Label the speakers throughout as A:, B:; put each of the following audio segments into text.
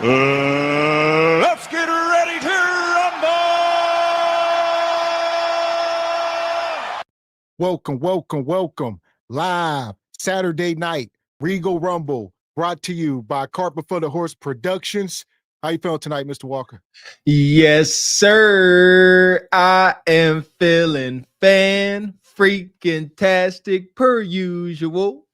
A: Let's get ready to rumble!
B: Welcome. Live Saturday night, Regal Rumble, brought to you by Cart Before the Horse Productions. How you feeling tonight, Mr. Walker?
C: Yes, sir. I am feeling freaking-tastic per usual.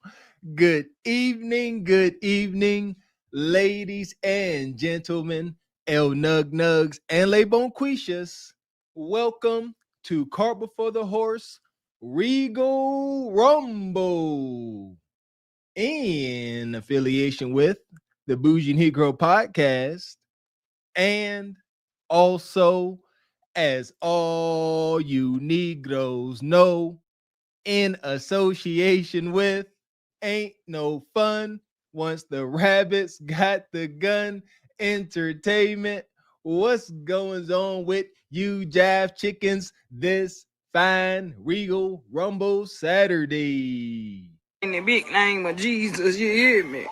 C: Good evening, ladies and gentlemen, El Nug Nugs and Le Bonquishas. Welcome to Cart Before the Horse Regal Rumble, in affiliation with the Bougie Negro Podcast, and also, as all you Negroes know, in association with Ain't No Fun Once the Rabbits Got the Gun Entertainment. What's going on with you jive chickens this fine Regal Rumble Saturday?
D: In the big name of Jesus, you hear me?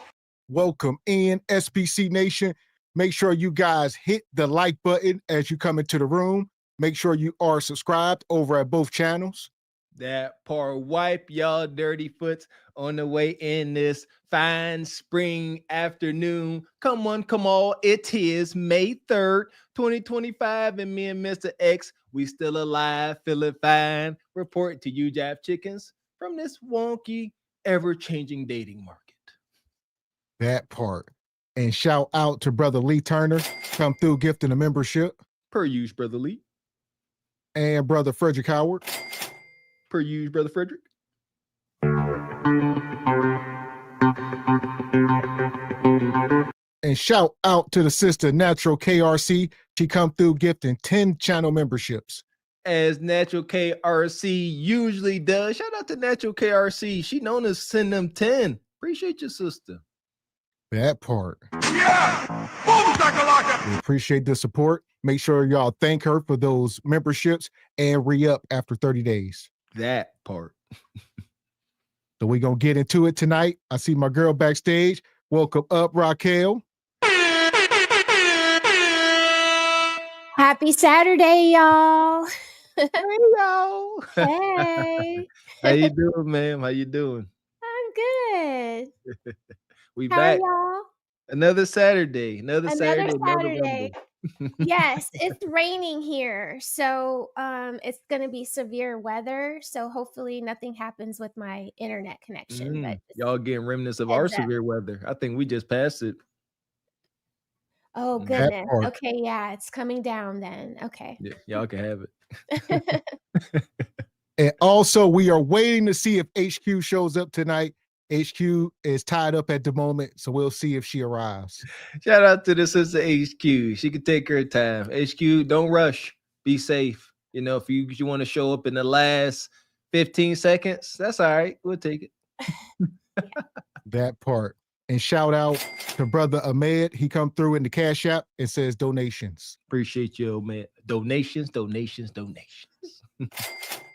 B: Welcome in, SPC Nation. Make sure you guys hit the like button as you come into the room. Make sure you are subscribed over at both channels.
C: That part, wipe y'all dirty foots on the way in this fine spring afternoon. Come on. It is May 3rd, 2025, and me and Mr. X, we still alive, feeling fine. Report to you, Jive Chickens, from this wonky, ever-changing dating market.
B: That part. And shout out to Brother Lee Turner, come through gifting a membership.
C: Per use, Brother Lee.
B: And Brother Frederick Howard.
C: Per use, Brother Frederick.
B: And shout out to the sister Natural KRC. She come through gifting 10 channel memberships.
C: As Natural KRC usually does. Shout out to Natural KRC. She known to send them 10. Appreciate your sister.
B: That part.
A: Yeah! Boom, shakalaka!
B: We appreciate the support. Make sure y'all thank her for those memberships and re-up after 30 days.
C: That part.
B: So we're going to get into it tonight. I see my girl backstage. Welcome up, Raquel.
E: Happy Saturday, y'all.
C: Hey, y'all.
E: Hey.
C: How you doing, ma'am? How you doing?
E: I'm good.
C: We
E: How
C: back.
E: are y'all?
C: Another Saturday. Another Saturday.
E: Yes, it's raining here. So it's going to be severe weather. So hopefully nothing happens with my internet connection. But
C: y'all getting remnants of our severe weather. I think we just passed it.
E: Oh, goodness. Okay, yeah, it's coming down then. Okay.
C: Yeah, y'all can have it.
B: And also, we are waiting to see if HQ shows up tonight. HQ is tied up at the moment, so we'll see if she arrives.
C: Shout out to the sister HQ. She can take her time. HQ, don't rush. Be safe. You know, if you want to show up in the last 15 seconds, that's all right. We'll take it.
B: That part. And shout out to Brother Ahmed. He come through in the Cash App and says donations.
C: Appreciate you, man. Donations.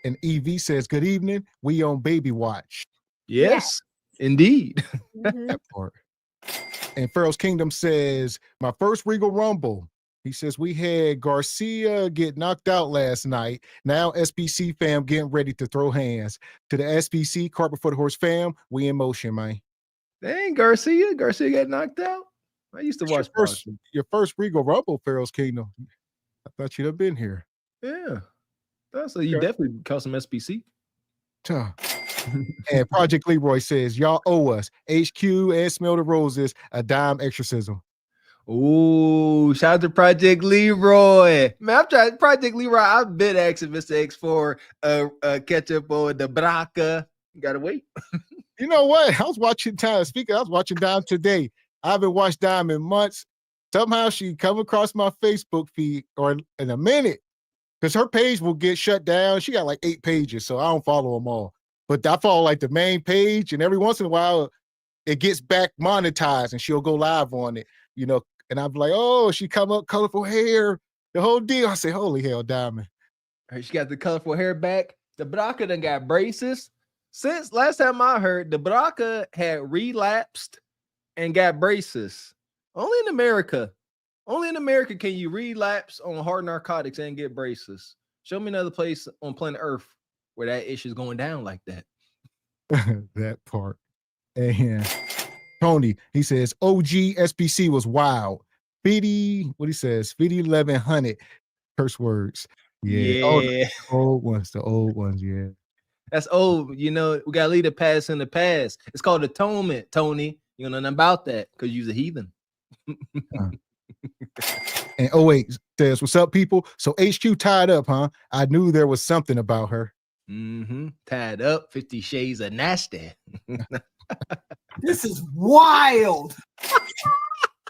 B: And EV says, good evening. We on baby watch.
C: Yes. Indeed.
B: That part. And Pharaoh's Kingdom says, my first Regal Rumble. He says, we had Garcia get knocked out last night. Now SBC fam getting ready to throw hands. To the SBC, Cart Before the Horse fam, we in motion, man.
C: Dang, Garcia got knocked out. I used to watch
B: your first Regal Rumble, Pharaoh's Kingdom. I thought you'd have been here.
C: Yeah. So you definitely caught some SBC.
B: And Project Leroy says, y'all owe us HQ and Smell the Roses a dime exorcism.
C: Oh, shout out to Project Leroy. Man, I'm trying Project Leroy. I've been asking Mr. X for catch up on the Braca. You gotta wait.
B: You know what? I was watching Dime today. I haven't watched Dime in months. Somehow she come across my Facebook feed or in a minute. Because her page will get shut down. She got like 8 pages, so I don't follow them all. But I follow like the main page, and every once in a while, it gets back monetized, and she'll go live on it, you know. And I'm like, oh, she come up, colorful hair, the whole deal. I say, holy hell, Diamond.
C: She got the colorful hair back. The Braca done got braces. Since last time I heard, the Braca had relapsed and got braces. Only in America. Only in America can you relapse on hard narcotics and get braces. Show me another place on planet Earth where that issue is going down like that.
B: That part. And Tony, he says, OG SBC was wild. 50, what he says, 1100 curse words. Yeah. Oh, the old ones, yeah.
C: That's old. You know, we got to leave the past in the past. It's called atonement, Tony. You know nothing about that because you're a heathen.
B: And 08 says, what's up, people? So HQ tied up, huh? I knew there was something about her.
C: Tied up, 50 Shades of Nasty.
F: This is wild.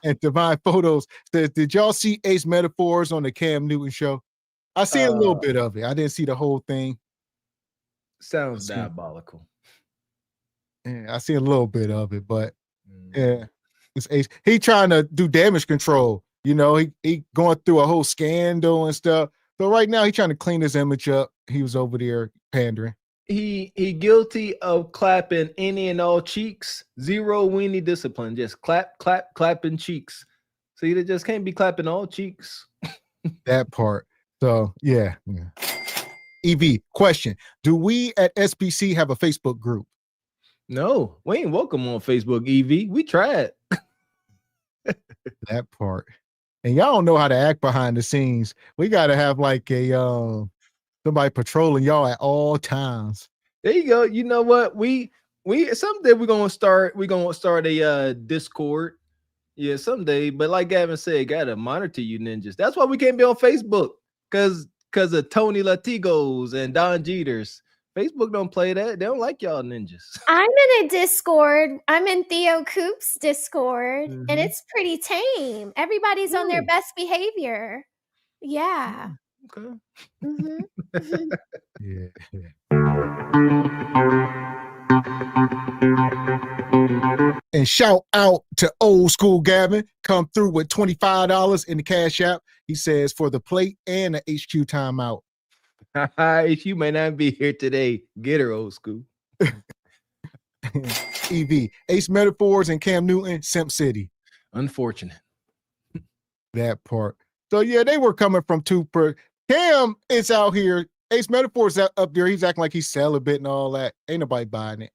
B: And Divine Photos says, did y'all see Ace Metaphors on the Cam Newton show? I seen a little bit of it. I didn't see the whole thing.
C: Sounds diabolical.
B: Yeah, I see a little bit of it, but yeah, it's Ace. He trying to do damage control. You know, he going through a whole scandal and stuff. So right now, he trying to clean his image up. He was over there pandering.
C: He guilty of clapping any and all cheeks. Zero weenie discipline. Just clapping cheeks. See, they just can't be clapping all cheeks.
B: That part. So yeah. EV question: do we at SBC have a Facebook group?
C: No, we ain't welcome on Facebook. EV, we tried.
B: That part. And y'all don't know how to act behind the scenes. We got to have like a somebody patrolling y'all at all times.
C: There you go. You know what? We someday we're gonna start a Discord. Yeah, someday. But like Gavin said, gotta monitor you ninjas. That's why we can't be on Facebook. Cause of Tony Latigos and Don Jeters. Facebook don't play that. They don't like y'all ninjas.
E: I'm in a Discord. I'm in Theo Coop's Discord, and it's pretty tame. Everybody's on their best behavior. Yeah.
C: Okay.
B: Yeah. And shout out to old school Gavin. Come through with $25 in the Cash App. He says for the plate and the HQ timeout.
C: HQ may not be here today. Get her, old school.
B: EV, Ace Metaphors and Cam Newton, Simp City.
C: Unfortunate.
B: That part. So yeah, they were coming from Cam is out here. Ace Metaphors up there. He's acting like he's celibate and all that. Ain't nobody buying it.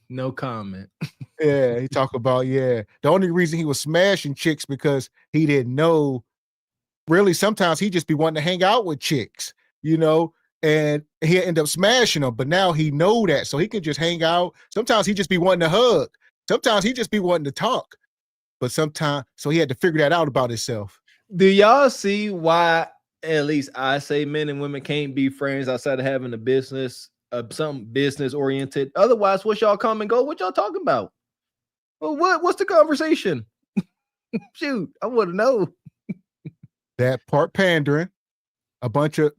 C: No comment.
B: Yeah, he talk about, the only reason he was smashing chicks because he didn't know. Really, sometimes he just be wanting to hang out with chicks, you know, and he end up smashing them. But now he know that, so he can just hang out. Sometimes he just be wanting to hug. Sometimes he just be wanting to talk. But sometimes, so he had to figure that out about himself.
C: Do y'all see why, at least I say, men and women can't be friends outside of having a business, something business oriented? Otherwise, what's y'all come and go? What y'all talking about? Well, what's the conversation? Shoot, I want to know.
B: That part pandering, a bunch of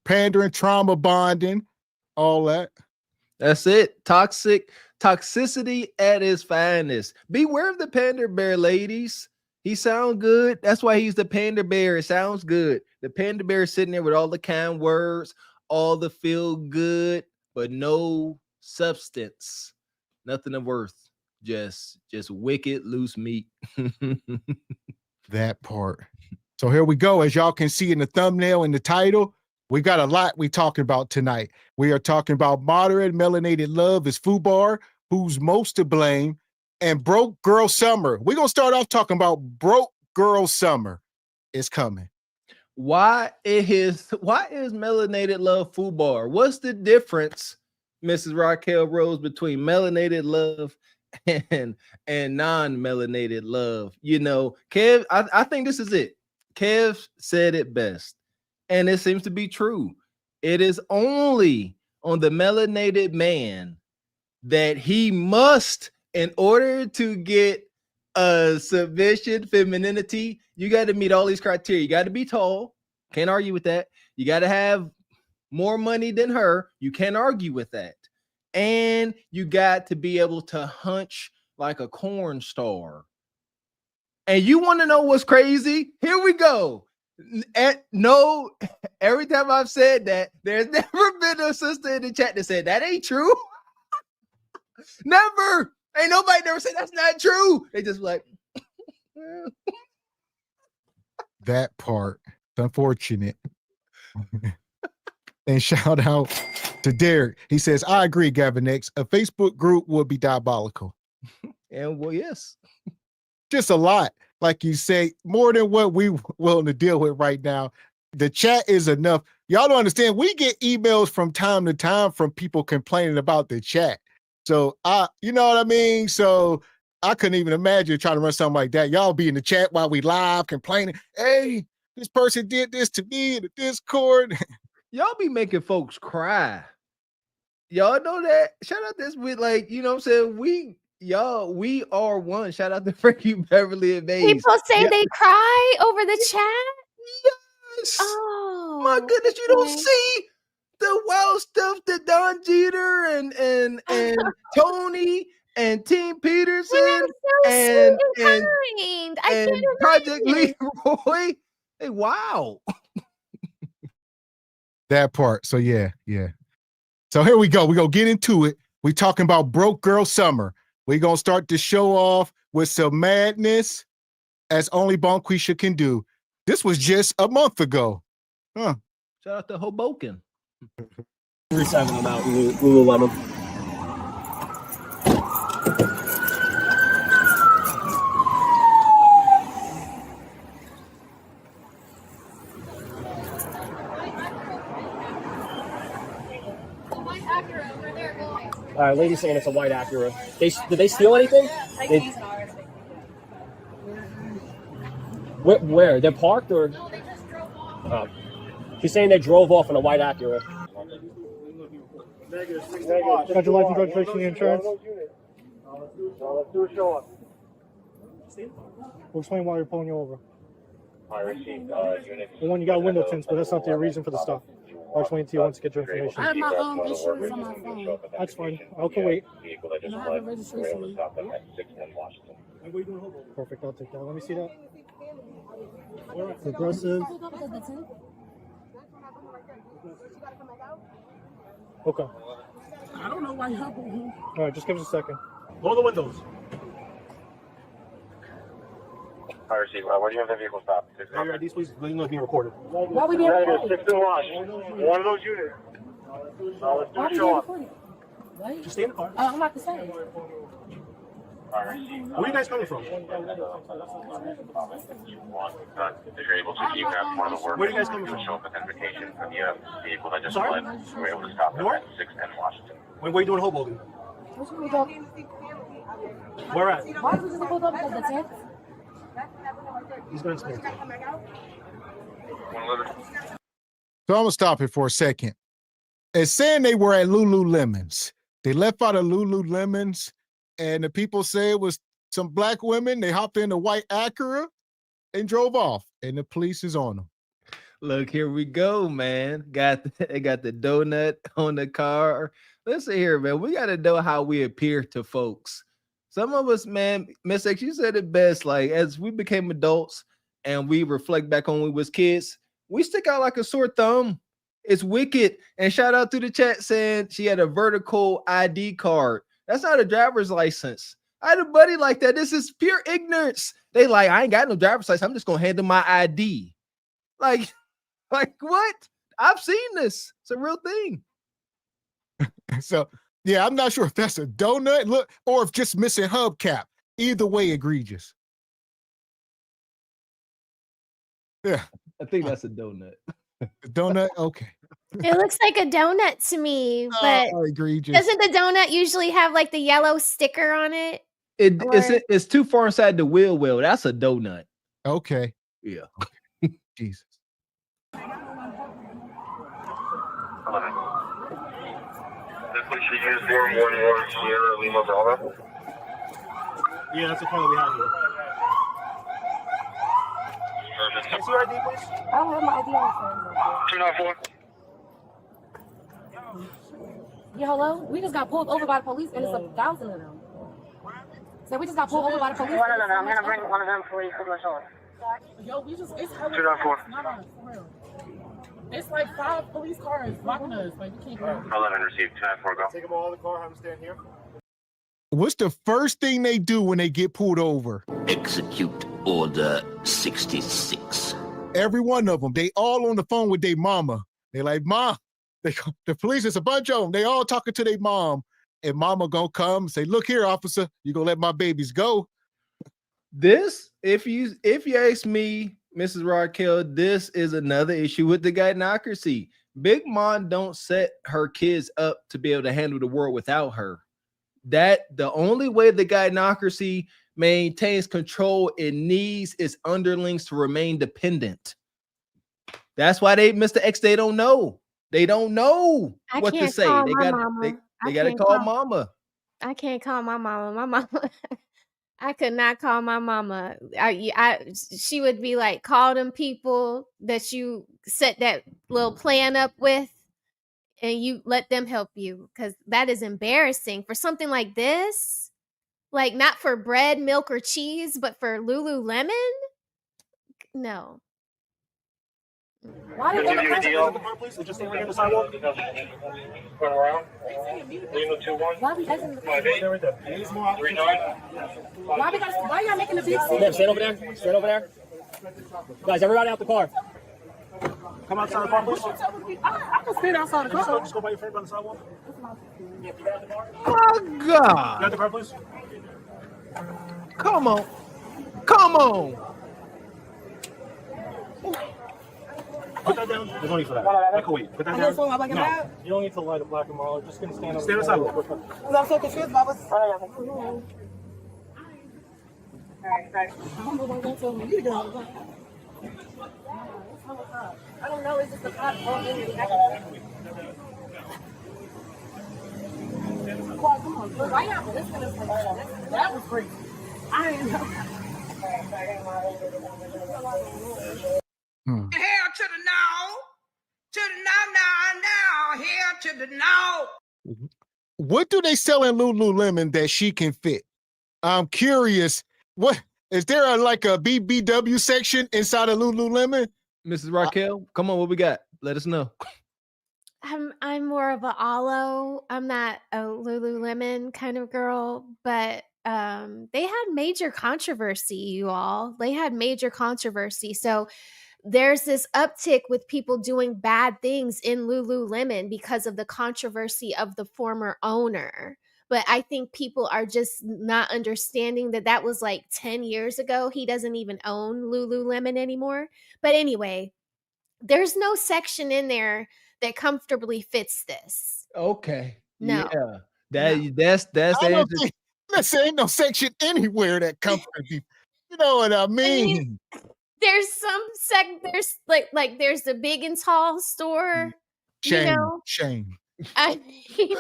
B: pandering, trauma bonding, all that.
C: That's it. Toxicity at its finest. Beware of the panda bear, ladies. He sound good. That's why he's the panda bear. It sounds good. The panda bear is sitting there with all the kind words, all the feel good, but no substance, nothing of worth. Just wicked loose meat.
B: That part. So here we go. As y'all can see in the thumbnail and the title, we got a lot we talking about tonight. We are talking about Modern Melanin Love is FUBAR, who's most to blame, and Broke Girl Summer. We're going to start off talking about Broke Girl Summer. It's coming.
C: Why is Melanated Love FUBAR? What's the difference, Mrs. Raquel Rose, between Melanated Love and non-melanated love? You know, Kev, I think this is it. Kev said it best, and it seems to be true. It is only on the melanated man that he must, in order to get a sufficient femininity, you got to meet all these criteria. You got to be tall. Can't argue with that. You got to have more money than her. You can't argue with that. And you got to be able to hunch like a corn star. And you want to know what's crazy? Here we go. Every time I've said that, there's never been a sister in the chat that said that ain't true. Never. Ain't nobody never said that's not true. They just like
B: that part. It's unfortunate. And shout out to Derek. He says, I agree, Gavin X. A Facebook group would be diabolical.
C: And well, yes.
B: Just a lot. Like you say, more than what we willing to deal with right now. The chat is enough. Y'all don't understand. We get emails from time to time from people complaining about the chat. So you know what I mean? So I couldn't even imagine trying to run something like that. Y'all be in the chat while we live complaining. Hey, this person did this to me in the Discord.
C: Y'all be making folks cry. Y'all know that? Shout out this with like, you know what I'm saying? We are one. Shout out to Frankie Beverly and Maze.
E: People say they cry over the chat.
C: Yes.
E: Oh
C: my goodness, you don't see the wild stuff that Don Jeter and Tony and Tim Peterson and Project Leroy. Hey, wow.
B: That part. So yeah. So here we go. We're going to get into it. We talking about Broke Girl Summer. We're going to start the show off with some madness as only Bonquisha can do. This was just a month ago. Huh.
C: Shout out to Hoboken.
G: Recycling them out, Lululemon. All right, lady's saying it's a white Acura. Did they steal anything? Where? They're parked or? No, they just drove off. She's saying they drove off in a white Acura.
H: Got your license, registration, and insurance?
G: Let's do a show up.
H: We'll explain why you're pulling you over.
G: I received unit.
H: The one you got window tints, but that's not the reason for the stop. I'll explain to you once to get your information.
I: I have my own insurance on my phone.
H: That's fine. I can wait.
I: And I have a registration.
H: Perfect. I'll take that. Let me see that. Progressive. Okay.
I: I don't know why you're helping him.
H: All right, just give us a second. Roll the windows.
G: I received. Where do you have the vehicle stopped?
H: Your IDs, please. Let you know it's being recorded.
I: Why we being recorded?
G: 6 in Wash. One of those units. Let's do a show up.
H: Just stay in the car.
I: I'm not the same.
H: Where are you guys coming from?
G: If you're able to, you have one of the workers.
H: Where are you guys coming from?
G: Show up identification from the vehicle that just fled. We're able to stop them at 610 Washington.
H: Where are you doing Hoboken? Where at?
I: Why is this pulled up at the tent?
H: He's going to stay.
B: So I'm going to stop it for a second. It's saying they were at Lululemon's. They left out of Lululemon's, and the people say it was some black women. They hopped in a white Acura and drove off, and the police is on them.
C: Look, here we go, man. They got the donut on the car. Listen here, man. We got to know how we appear to folks. Some of us, man, Miss X, you said it best. Like, as we became adults and we reflect back on when we was kids, we stick out like a sore thumb. It's wicked. And shout out to the chat saying she had a vertical ID card. That's not a driver's license. I had a buddy like that. This is pure ignorance. They like, I ain't got no driver's license. I'm just going to hand them my ID. Like what? I've seen this. It's a real thing.
B: So, yeah, I'm not sure if that's a donut look or if just missing hubcap. Either way, egregious. Yeah.
C: I think that's a donut.
B: A donut? Okay.
E: It looks like a donut to me, but
B: egregious.
E: Doesn't the donut usually have like the yellow sticker on it?
C: It's too far inside the wheel well. That's a donut.
B: Okay.
C: Yeah.
B: Okay. Jesus.
G: This should use 411 Sierra Lima Bravo.
H: Yeah, that's the car that we have here. Can I see your ID, please?
I: I don't have my ID on
G: 294.
I: Yeah, hello? We just got pulled over by the police, and it's 1,000 of them. So we just got pulled over by the police.
J: No, I'm going to bring one of them for you for the show.
I: Yo, we just, it's
G: 294.
I: No, for real. It's like 5 police cars blocking us. Like, we can't go.
G: 11 received. 294, go.
H: Take them all in the car, have them stand here.
B: What's the first thing they do when they get pulled over?
K: Execute Order 66.
B: Every one of them. They all on the phone with their mama. They like, Mom, the police, it's a bunch of them. They all talking to their mom. And mama gonna come and say, look here, officer, you gonna let my babies go?
C: This, if you ask me, Mrs. Raquel, this is another issue with the gynocracy. Big Mom don't set her kids up to be able to handle the world without her. That the only way the gynocracy maintains control, it needs its underlings to remain dependent. That's why Mr. X, they don't know. They don't know what to say. They got to call mama.
E: I can't call my mama. My mama. I could not call my mama. She would be like, call them people that you set that little plan up with, and you let them help you, because that is embarrassing for something like this. Like, not for bread, milk, or cheese, but for Lululemon? No.
H: Why did you deal? Please, just stay right here on the sidewalk. Turn around. Lima 21. Why are we asking? 39.
I: Why y'all making a big scene?
G: Yeah, stand over there. Stand over there. Guys, everybody out the car.
H: Come outside the car, please.
I: I can stand outside the car.
H: Just go by your friend by the sidewalk.
C: Oh, God.
H: Get out the car, please.
C: Come on. Come on.
H: Put that down. There's no need for that. I can wait. Put that down. No, you don't need to light a black and white. Just gonna stand on the sidewalk.
I: I'm so confused, Baba. I don't know. Is this the pot? Come on. Why y'all listening to this? That was crazy. I didn't know.
D: Hair to the now. To the now. Hair to the now.
B: What do they sell in Lululemon that she can fit? I'm curious. What is there a BBW section inside of Lululemon?
C: Mrs. Raquel, come on, what we got? Let us know.
E: I'm more of a Alo. I'm not a Lululemon kind of girl, but they had major controversy, you all. They had major controversy. So there's this uptick with people doing bad things in Lululemon because of the controversy of the former owner. But I think people are just not understanding that was like 10 years ago. He doesn't even own Lululemon anymore. But anyway, there's no section in there that comfortably fits this.
C: Okay.
E: No.
C: Yeah. That's the
B: Listen, ain't no section anywhere that comfortably. You know what I mean?
E: There's some there's like there's the big and tall store.
B: Shame.
E: I mean,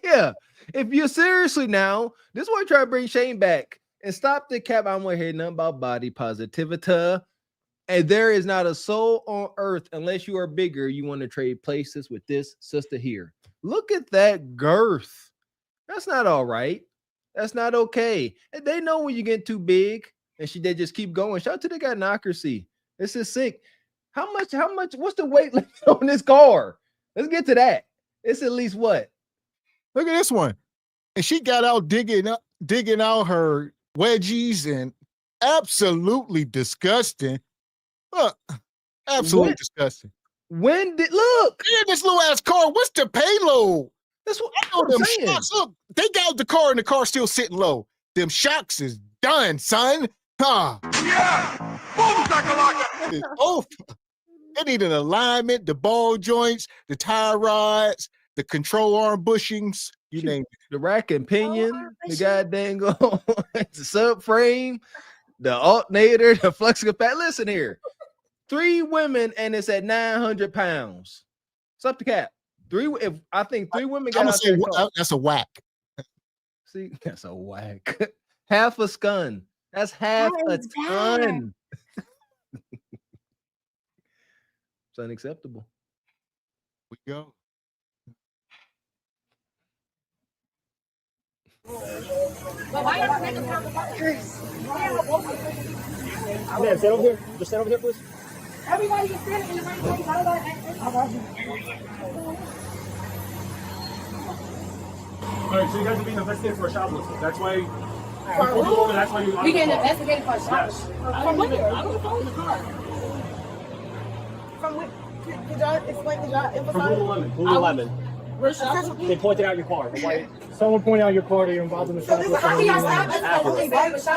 C: yeah. If you're seriously now, this is why I try to bring Shane back and stop the cap. I'm gonna hear nothing about body positivity. And there is not a soul on earth, unless you are bigger, you want to trade places with this sister here. Look at that girth. That's not all right. That's not okay. And they know when you get too big, and they just keep going. Shout out to the gynocracy. This is sick. How much? What's the weight limit on this car? Let's get to that. It's at least what?
B: Look at this one. And she got out digging out her wedgies, and absolutely disgusting. Look, absolutely disgusting.
C: Look
B: at this little ass car. What's the payload?
C: That's what
B: I'm saying. Shocks. Look, they got out the car and the car still sitting low. Them shocks is done, son. Huh.
A: Yeah! Boom, shakalaka!
B: It's over. They need an alignment, the ball joints, the tie rods, the control arm bushings, you name it.
C: The rack and pinion, the goddamn the subframe, the alternator, the flexible pad. Listen here. 3 women and it's at 900 pounds. It's up the cap. I think 3 women got out there.
B: That's a whack.
C: See, that's a whack. Half a scun. That's half a ton. It's unacceptable.
B: We go.
G: Man, stand over here. Just stand over here, please.
I: Everybody is standing in the right place.
G: All right, so you guys are being investigated for a shoplifting. That's why. That's why you.
I: We getting investigated for a shoplifting. From where?
F: I don't know in the car. From what? Could y'all explain? Could y'all emphasize?
G: From Lululemon. They pointed out your car.
L: Someone pointed out your car that you're involved in the shoplifting.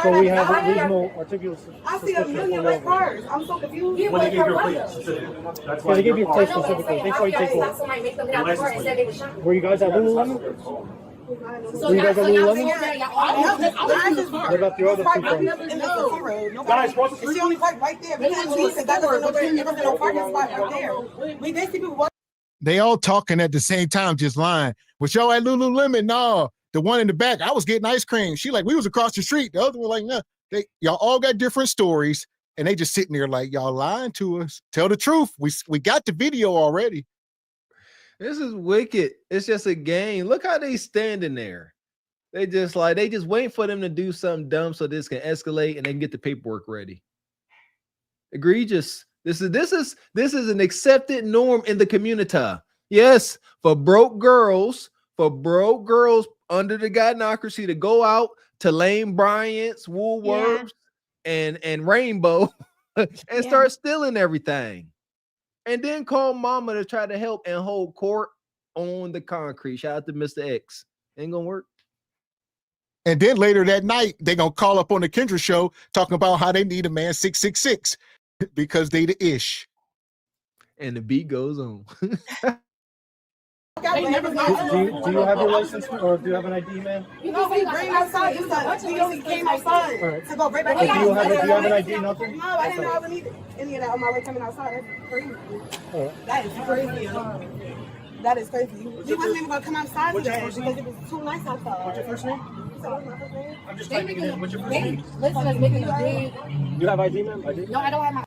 F: So
L: we have a reasonable articulate.
F: I see a million red cars. I'm so confused.
G: When they gave your plate, that's why
L: They gave you a
G: plate
L: plate specifically. That's why you take off. Were you guys at Lululemon?
I: So
L: Were you guys at Lululemon?
F: What
L: about the other two friends?
F: Guys, cross the street. She only parked right there. Because she said that was no parking spot right there. We did see people.
B: They all talking at the same time, just lying. Was y'all at Lululemon? No. The one in the back, I was getting ice cream. She like, we was across the street. The other one like, no. Y'all all got different stories, and they just sitting there like, y'all lying to us. Tell the truth. We got the video already.
C: This is wicked. It's just a game. Look how they standing there. They just waiting for them to do something dumb so this can escalate and they can get the paperwork ready. Egregious. This is an accepted norm in the community. Yes, for broke girls under the gynocracy to go out to Lane Bryant's, Woolworths, and Rainbow and start stealing everything. And then call mama to try to help and hold court on the concrete. Shout out to Mr. X. Ain't gonna work.
B: And then later that night, they're gonna call up on the Kendra show talking about how they need a man 666 because they the ish.
C: And the beat goes on.
L: Do you have your license or do you have an ID, man?
F: No, we bring outside. He only came outside to go right back.
L: Do you have an ID, nothing?
F: No, I didn't know I would need any of that on my way coming outside. That's crazy. That is crazy. That is crazy. We wasn't even going to come outside today because it was too nice outside.
G: What's your first name? I'm just typing it in. What's your first name?
I: You
G: have ID, man? ID?
I: No, I don't have my.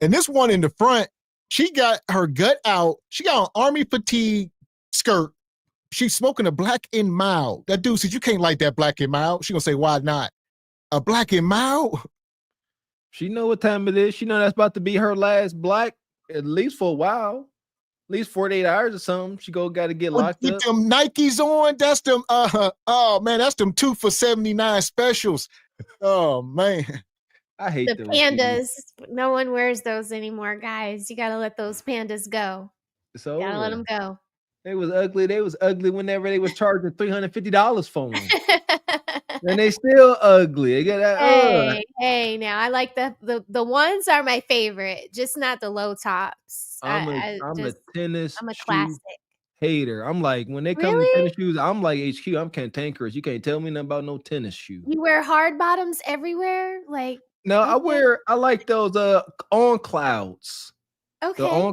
B: And this one in the front, she got her gut out. She got an army fatigue skirt. She's smoking a Black and Mild. That dude said, you can't like that Black and Mild. She gonna say, why not? A Black and Mild?
C: She know what time it is. She know that's about to be her last black, at least for a while. At least 48 hours or something. She got to get locked up.
B: Them Nikes on. That's them, oh man, that's them 2 for $79 specials. Oh man.
C: I hate
E: the pandas. No one wears those anymore, guys. You got to let those pandas go.
C: So
E: gotta let them go.
C: They was ugly. They was ugly whenever they was charging $350 for them. And they still ugly.
E: Hey, now I like the ones are my favorite, just not the low tops.
C: I'm a
E: classic
C: hater. I'm like, when they come to tennis shoes, I'm like HQ. I'm cantankerous. You can't tell me nothing about no tennis shoe.
E: You wear hard bottoms everywhere, like
C: no. I like those on clouds.
E: Okay,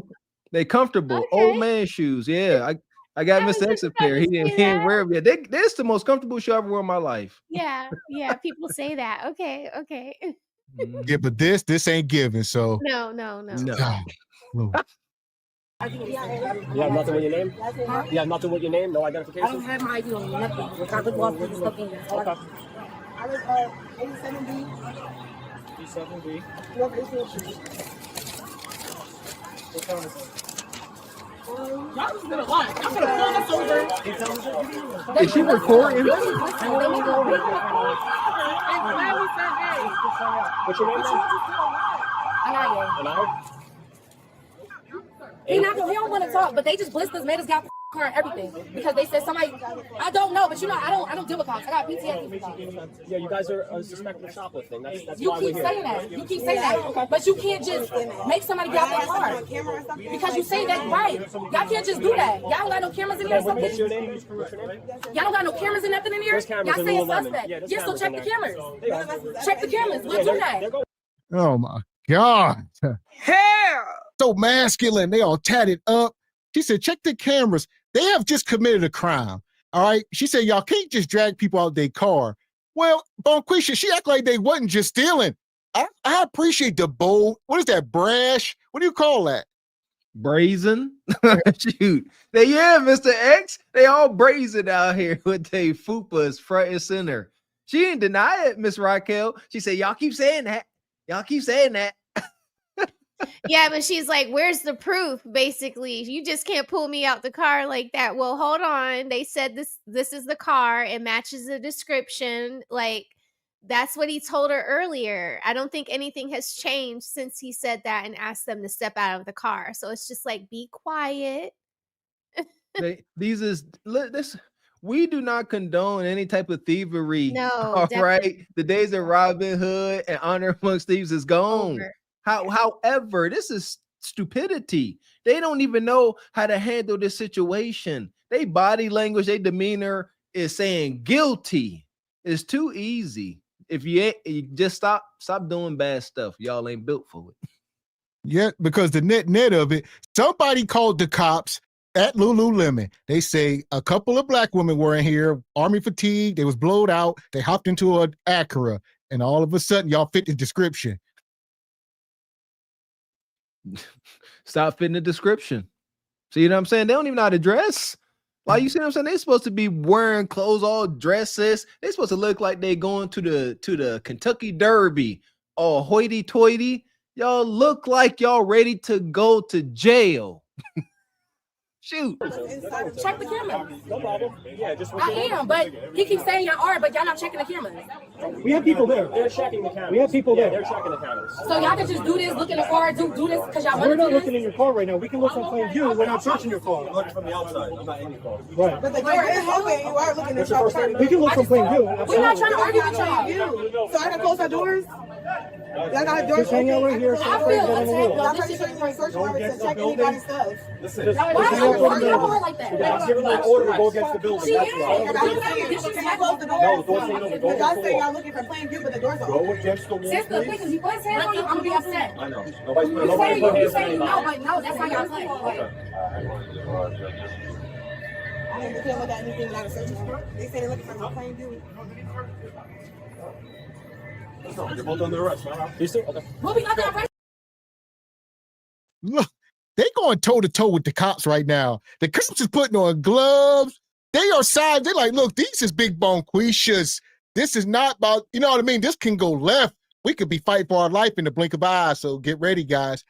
C: they comfortable. Okay. Old man shoes. Yeah, I got Mr. X up there. He didn't wear them yet. That's the most comfortable shoe I ever wore in my life.
E: Yeah. People say that. Okay.
B: Yeah, but this ain't giving. So
E: no.
G: You have nothing with your name? Huh? You have nothing with your name? No identification?
I: I don't have my ID on me, nothing. We're trying to lost this stuff in there.
G: Okay.
F: I was 87B.
G: 87B. What time is it?
F: Y'all just been a lot. I'm gonna pull this over.
C: Is she recording?
G: What's your name? Anaya.
I: He don't want to talk, but they just blissed us, made us got car and everything because they said somebody. I don't know, but I don't deal with cops. I got PTSD for cops.
G: Yeah, you guys are suspected of shoplifting. That's
I: you
G: why
I: keep
G: we're
I: saying
G: here.
I: that. You keep saying that, but you can't just make somebody get out their car because you say that right. Y'all can't just do that. Y'all don't got no cameras in here.
G: What's your name?
I: Y'all don't got no cameras and nothing in here. Y'all saying suspect. Yes, so check the cameras. Check the cameras. We'll do that.
B: Oh my God.
D: Hell.
B: So masculine. They all tatted up. She said, check the cameras. They have just committed a crime. All right. She said, y'all can't just drag people out their car. Well, Bonquisha, she act like they wasn't just stealing. I appreciate the bold. What is that? Brash? What do you call that?
C: Brazen. Shoot. Mr. X, they all brazen out here with their fupas front and center. She didn't deny it, Miss Raquel. She said, y'all keep saying that. Y'all keep saying that.
E: Yeah, but she's like, where's the proof? Basically, you just can't pull me out the car like that. Well, hold on. They said this is the car. It matches the description. Like, that's what he told her earlier. I don't think anything has changed since he said that and asked them to step out of the car. So it's just like, be quiet.
C: We do not condone any type of thievery.
E: No,
C: all right. The days of Robin Hood and honor amongst thieves is gone. However, this is stupidity. They don't even know how to handle this situation. They body language, their demeanor is saying guilty. It's too easy. If you just stop doing bad stuff, y'all ain't built for it.
B: Yeah, because the net of it, somebody called the cops at Lululemon. They say a couple of black women were in here, army fatigue. They was blowed out. They hopped into an Acura, and all of a sudden, y'all fit the description.
C: Stop fitting the description. See what I'm saying? They don't even know how to dress. Like, you see what I'm saying? They're supposed to be wearing clothes, all dresses. They're supposed to look like they going to the Kentucky Derby, all hoity-toity. Y'all look like y'all ready to go to jail. Shoot.
I: Check the camera.
G: No problem. Yeah, just
I: I am, but he keeps saying y'all are, but y'all not checking the cameras.
L: We have people there.
G: They're checking the cameras.
L: We have people there.
G: They're checking the cameras.
I: So y'all can just do this, look in the car, do this because y'all want to
L: We're not
I: do
L: looking
I: this?
L: in your car right now. We can look from plain view. We're not searching your car.
H: Looking from the outside. I'm not in your car.
L: Right.
F: But the door is open. You are looking at your
L: We can look from plain view.
I: We're not trying to argue with y'all.
F: So I can close our doors? Y'all got doors
L: Just hang out right here.
I: I feel attacked.
F: Y'all trying to show you my search warrant to check anybody's stuff.
H: Listen.
I: Why are you arguing with her like that?
H: I'm giving an order to go against the building.
I: She
H: That's
I: is.
H: why.
F: And I'm saying,
I: Did she
F: can
I: say
F: you close the door?
H: No, the door's saying no.
F: But y'all say y'all looking for plain view, but the doors are
H: Go
F: open.
H: against the wall,
I: Sister,
H: please.
I: because you put his hands on you, I'm going to be upset.
H: I know.
I: You
H: Nobody put hands on
I: say no,
H: anybody.
I: but no, that's how y'all play.
F: I mean, you can't look at anything without a search warrant. They say they're looking for plain view.
H: No, you're both under arrest, man.
G: You see? Okay.
I: We'll be under arrest.
B: Look, they going toe-to-toe with the cops right now. The cops is putting on gloves. They are side. They're like, look, these is big bone quishas. This is not about, you know what I mean? This can go left. We could be fighting for our life in the blink of an eye. So get ready, guys.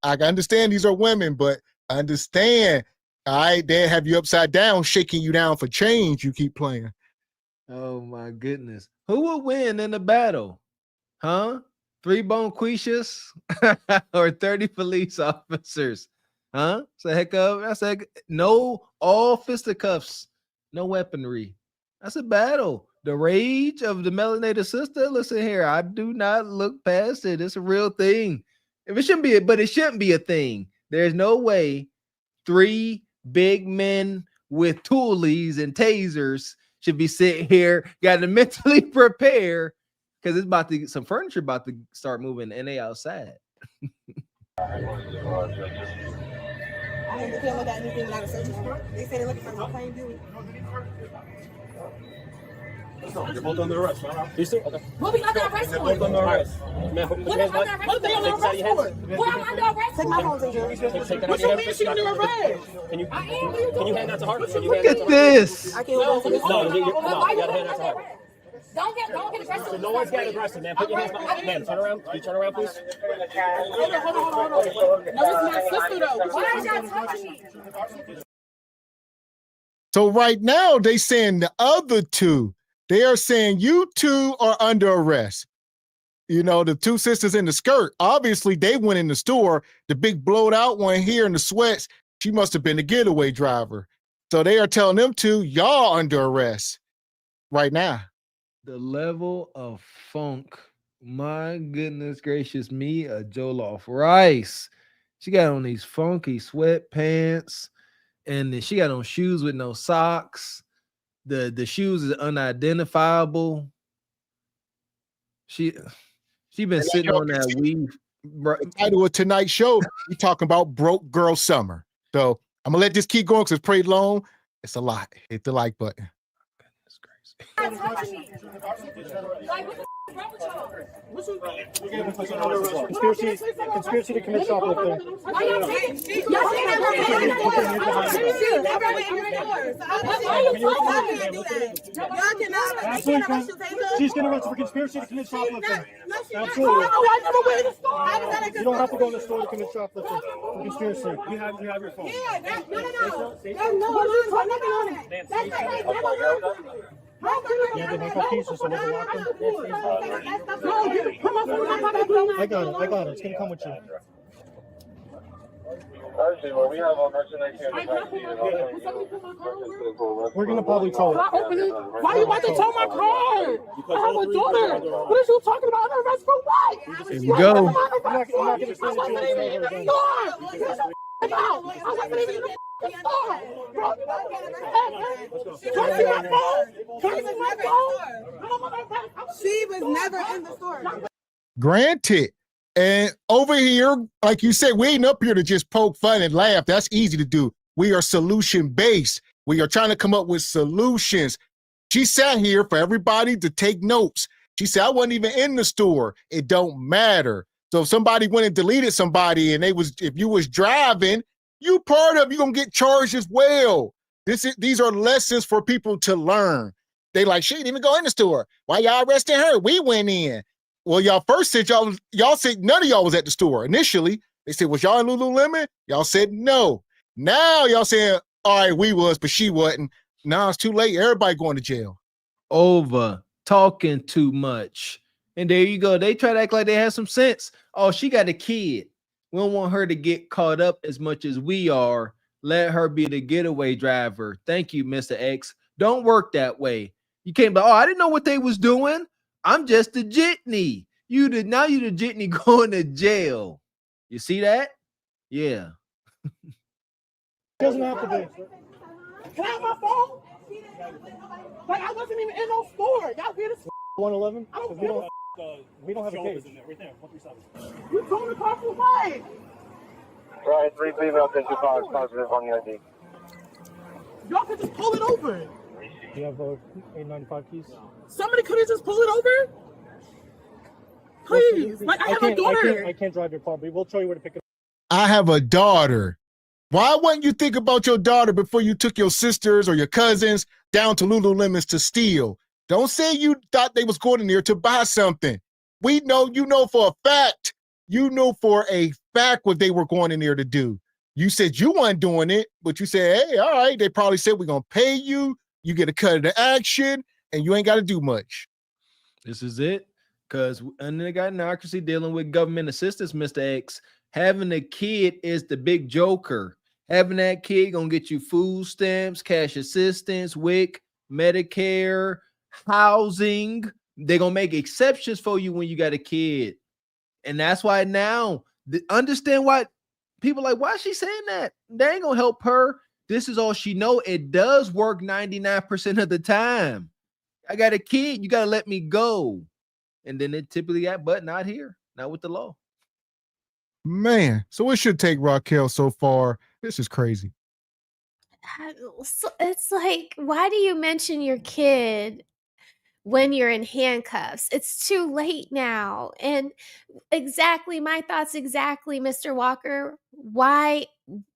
B: I understand these are women, but understand, all right, they have you upside down, shaking you down for change. You keep playing.
C: Oh my goodness. Who will win in the battle? Huh? 3 bonquishas or 30 police officers? Huh? No, all fisticuffs, no weaponry. That's a battle. The rage of the melanated sister. Listen here, I do not look past it. It's a real thing. If it shouldn't be, but it shouldn't be a thing. There's no way 3 big men with toolies and tasers should be sitting here, got to mentally prepare because it's about to some furniture about to start moving and they outside.
F: I mean, you can't look at anything without a search warrant. They say they're looking for plain view.
H: No, you're both under arrest, man.
G: You see? Okay.
I: We'll be under arrest for.
H: Both under arrest.
G: Man, put
I: What
G: your
I: am
G: hands
I: I
G: back.
I: under arrest for? What am I under arrest
F: Take
I: for?
F: my phone, take yours.
G: Take that
F: What
G: out
F: you
G: of
F: mean
G: your
F: she under arrest?
G: Can you
I: I am.
G: can you hand that to her? Can you
C: Look
G: hand that
C: at
G: to her?
C: this.
F: I can't go to this.
G: No, you
I: But why
G: gotta
I: you
G: hand
I: putting
G: that to
I: under
G: her.
I: arrest? Don't get aggressive.
G: So no one's getting aggressive, man. Put your hands back. Man, turn around. Can you turn around, please?
F: Hold on. No, this is my sister, though.
I: Why are y'all touching me?
B: So right now they saying the other 2, they are saying you 2 are under arrest. You know, the 2 sisters in the skirt, obviously they went in the store. The big blowed out one here in the sweats, she must have been the getaway driver. So they are telling them 2, y'all under arrest right now.
C: The level of funk, my goodness gracious me, a jollof rice. She got on these funky sweatpants, and then she got on shoes with no socks. The shoes is unidentifiable. She been sitting on that weave.
B: The title of tonight's show, we talking about broke girl summer. So I'm gonna let this keep going because it's pretty long. It's a lot. Hit the like button.
C: Goodness gracious.
I: Like, what the
L: Conspiracy to commit shoplifting. She's getting arrested for conspiracy to commit shoplifting. Absolutely. You don't have to go in the store to commit shoplifting for conspiracy. You have your phone. Yeah, the handcuff pieces, so we'll lock them. I got it. It's gonna come with you. We're gonna probably tow it.
F: Why are you about to tow my car? I have a daughter. What are you talking about? Under arrest for what?
C: Here we go.
L: I'm not gonna stand at you.
F: I wasn't even in the store. Can I see my phone? Can I see my phone? She was never in the store.
B: Granted. And over here, like you said, we ain't up here to just poke fun and laugh. That's easy to do. We are solution-based. We are trying to come up with solutions. She sat here for everybody to take notes. She said, I wasn't even in the store. It don't matter. So if somebody went and deleted somebody and if you was driving, you're going to get charged as well. These are lessons for people to learn. They like, she didn't even go in the store. Why y'all arresting her? We went in. Well, y'all first said y'all said none of y'all was at the store. Initially, they said, was y'all in Lululemon? Y'all said no. Now y'all saying, all right, we was, but she wasn't. Now it's too late. Everybody going to jail.
C: Over talking too much. And there you go. They try to act like they have some sense. Oh, she got a kid. We don't want her to get caught up as much as we are. Let her be the getaway driver. Thank you, Mr. X. Don't work that way. You can't be, oh, I didn't know what they was doing. I'm just a jitney. Now you the jitney going to jail. You see that? Yeah.
L: Doesn't have to be.
F: Can I have my phone? Like, I wasn't even in no store. Y'all weird as
L: 111? We don't have a case.
F: You told the car for what?
H: Right, 3 female 55 positive on the ID.
F: Y'all could just pull it over.
L: Do you have 895 keys?
F: Somebody could have just pulled it over. Please, like I have a daughter.
L: I can't drive your car, but we'll show you where to pick it up.
B: I have a daughter. Why wouldn't you think about your daughter before you took your sisters or your cousins down to Lululemon's to steal? Don't say you thought they was going in there to buy something. We know, you know for a fact. You know for a fact what they were going in there to do. You said you weren't doing it, but you said, hey, all right. They probably said, we're going to pay you. You get a cut of the action, and you ain't got to do much.
C: This is it. Because under the gynocracy dealing with government assistance, Mr. X, having a kid is the big joker. Having that kid going to get you food stamps, cash assistance, WIC, Medicare, housing. They're going to make exceptions for you when you got a kid. And that's why now, understand why people like, why is she saying that? They ain't going to help her. This is all she know. It does work 99% of the time. I got a kid. You got to let me go. And then it typically got, but not here, not with the law.
B: Man, so it should take Raquel so far. This is crazy.
E: It's like, why do you mention your kid when you're in handcuffs? It's too late now. And exactly my thoughts, Mr. Walker. Why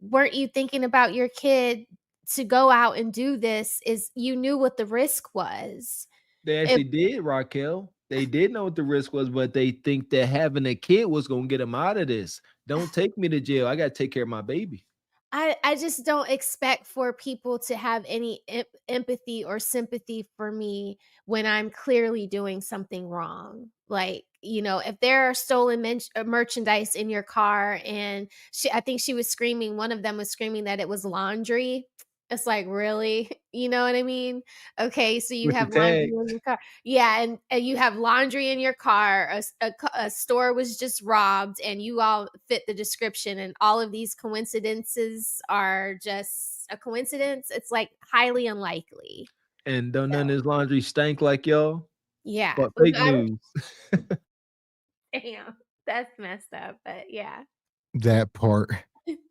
E: weren't you thinking about your kid to go out and do this? Is you knew what the risk was.
C: They actually did, Raquel. They did know what the risk was, but they think that having a kid was going to get them out of this. Don't take me to jail. I got to take care of my baby.
E: I just don't expect for people to have any empathy or sympathy for me when I'm clearly doing something wrong. Like, you know, if there are stolen merchandise in your car, and I think she was screaming, one of them was screaming that it was laundry. It's like, really? You know what I mean? Okay, so you
C: With
E: have
C: the
E: laundry
C: tag.
E: in your car. Yeah, and you have laundry in your car. A store was just robbed, and you all fit the description. And all of these coincidences are just a coincidence. It's like highly unlikely.
C: And don't none of this laundry stank like y'all?
E: Yeah.
C: But fake news.
E: Damn, that's messed up. But yeah.
B: That part.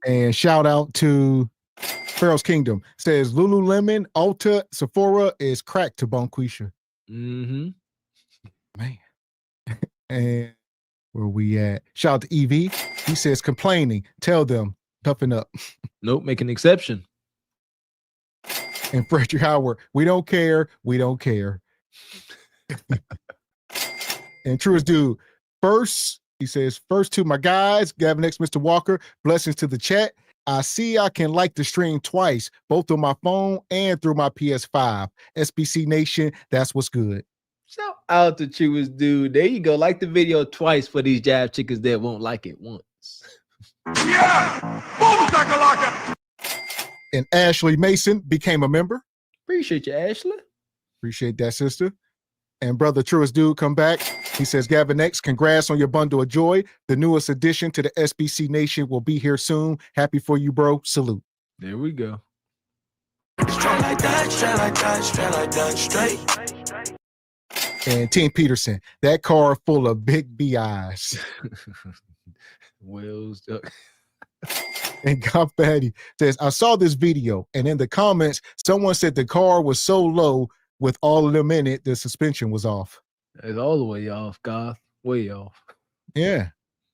B: And shout out to Pharaoh's Kingdom. Says Lululemon, Ulta, Sephora is crack to Bonquisha.
C: Mm-hmm.
B: Man. And where we at? Shout out to EV. He says complaining. Tell them toughen up.
C: Nope, make an exception.
B: And Frederick Howard, we don't care. We don't care. And Truest Dude, first, he says, first to my guys, Gavin X Mr. Walker, blessings to the chat. I see I can like the stream twice, both on my phone and through my PS5. SBC Nation, that's what's good.
C: Shout out to Truest Dude. There you go. Like the video twice for these jive chickens that won't like it once.
A: Yeah! Boom shakalaka!
B: And Ashley Mason became a member.
C: Appreciate you, Ashley.
B: Appreciate that, sister. And brother Truest Dude come back. He says, Gavin X, congrats on your bundle of joy. The newest addition to the SBC Nation will be here soon. Happy for you, bro. Salute.
C: There we go.
M: Straight like that, straight like that, straight like that, straight.
B: And Team Peterson, that car full of big BIs.
C: Wheels.
B: And God Fatty says, I saw this video, and in the comments, someone said the car was so low with all of them in it, the suspension was off.
C: It's all the way off, Goth. Way off.
B: Yeah.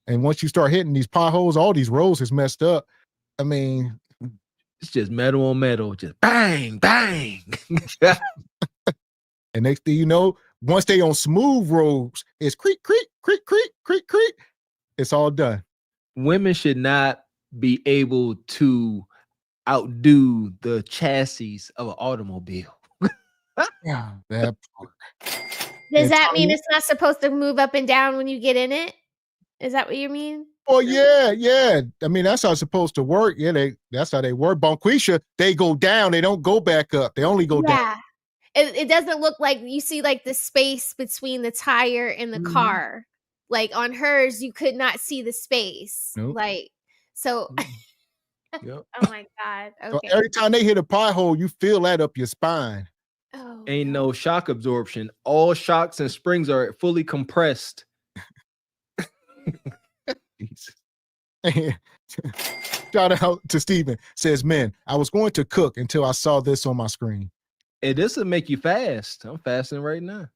B: And once you start hitting these potholes, all these roads is messed up. I mean,
C: it's just metal on metal, just bang, bang.
B: And next thing you know, once they on smooth roads, it's creak, creak, creak, creak, creak, creak. It's all done.
C: Women should not be able to outdo the chassis of an automobile.
B: Yeah, that part.
E: Does that mean it's not supposed to move up and down when you get in it? Is that what you mean?
B: Oh yeah. I mean, that's how it's supposed to work. Yeah, that's how they work. Bonquisha, they go down, they don't go back up. They only go down.
E: It doesn't look like you see like the space between the tire and the car. Like on hers, you could not see the space.
B: Nope.
E: Like so.
B: Yep.
E: Oh my God. Okay.
B: So every time they hit a pothole, you feel that up your spine.
E: Oh,
C: ain't no shock absorption. All shocks and springs are fully compressed.
B: Shout out to Steven. Says, men, I was going to cook until I saw this on my screen.
C: Hey, this will make you fast. I'm fasting right now.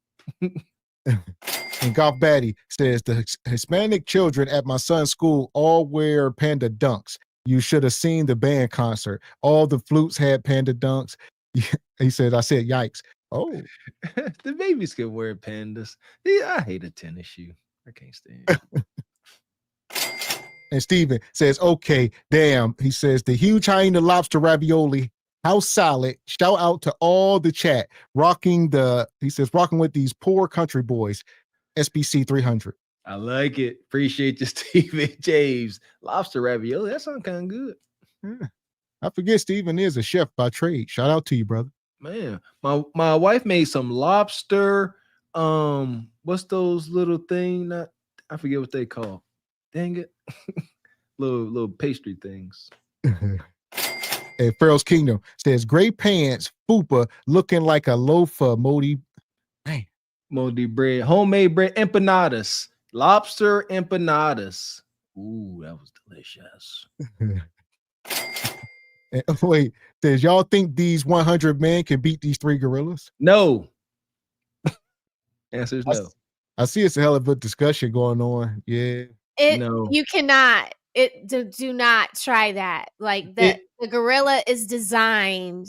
B: And Golf Batty says, the Hispanic children at my son's school all wear panda dunks. You should have seen the band concert. All the flutes had panda dunks. He said, I said, yikes. Oh.
C: The babies can wear pandas. Yeah, I hate a tennis shoe. I can't stand it.
B: And Steven says, okay, damn. He says, the huge hyena lobster ravioli, how solid. Shout out to all the chat. Rocking with these poor country boys. SBC 300.
C: I like it. Appreciate you, Steven James. Lobster ravioli. That sounds kind of good.
B: Yeah. I forget Steven is a chef by trade. Shout out to you, brother.
C: Man, my wife made some lobster. What's those little thing? I forget what they call. Dang it. little pastry things.
B: And Pharaoh's Kingdom says, great pants, FUBAR, looking like a loaf of moldy
C: bread, homemade bread, empanadas, lobster empanadas. Ooh, that was delicious.
B: Wait, does y'all think these 100 men can beat these 3 gorillas?
C: No. Answer is no.
B: I see it's a hell of a discussion going on. Yeah.
E: You cannot. Do not try that. Like the gorilla is designed.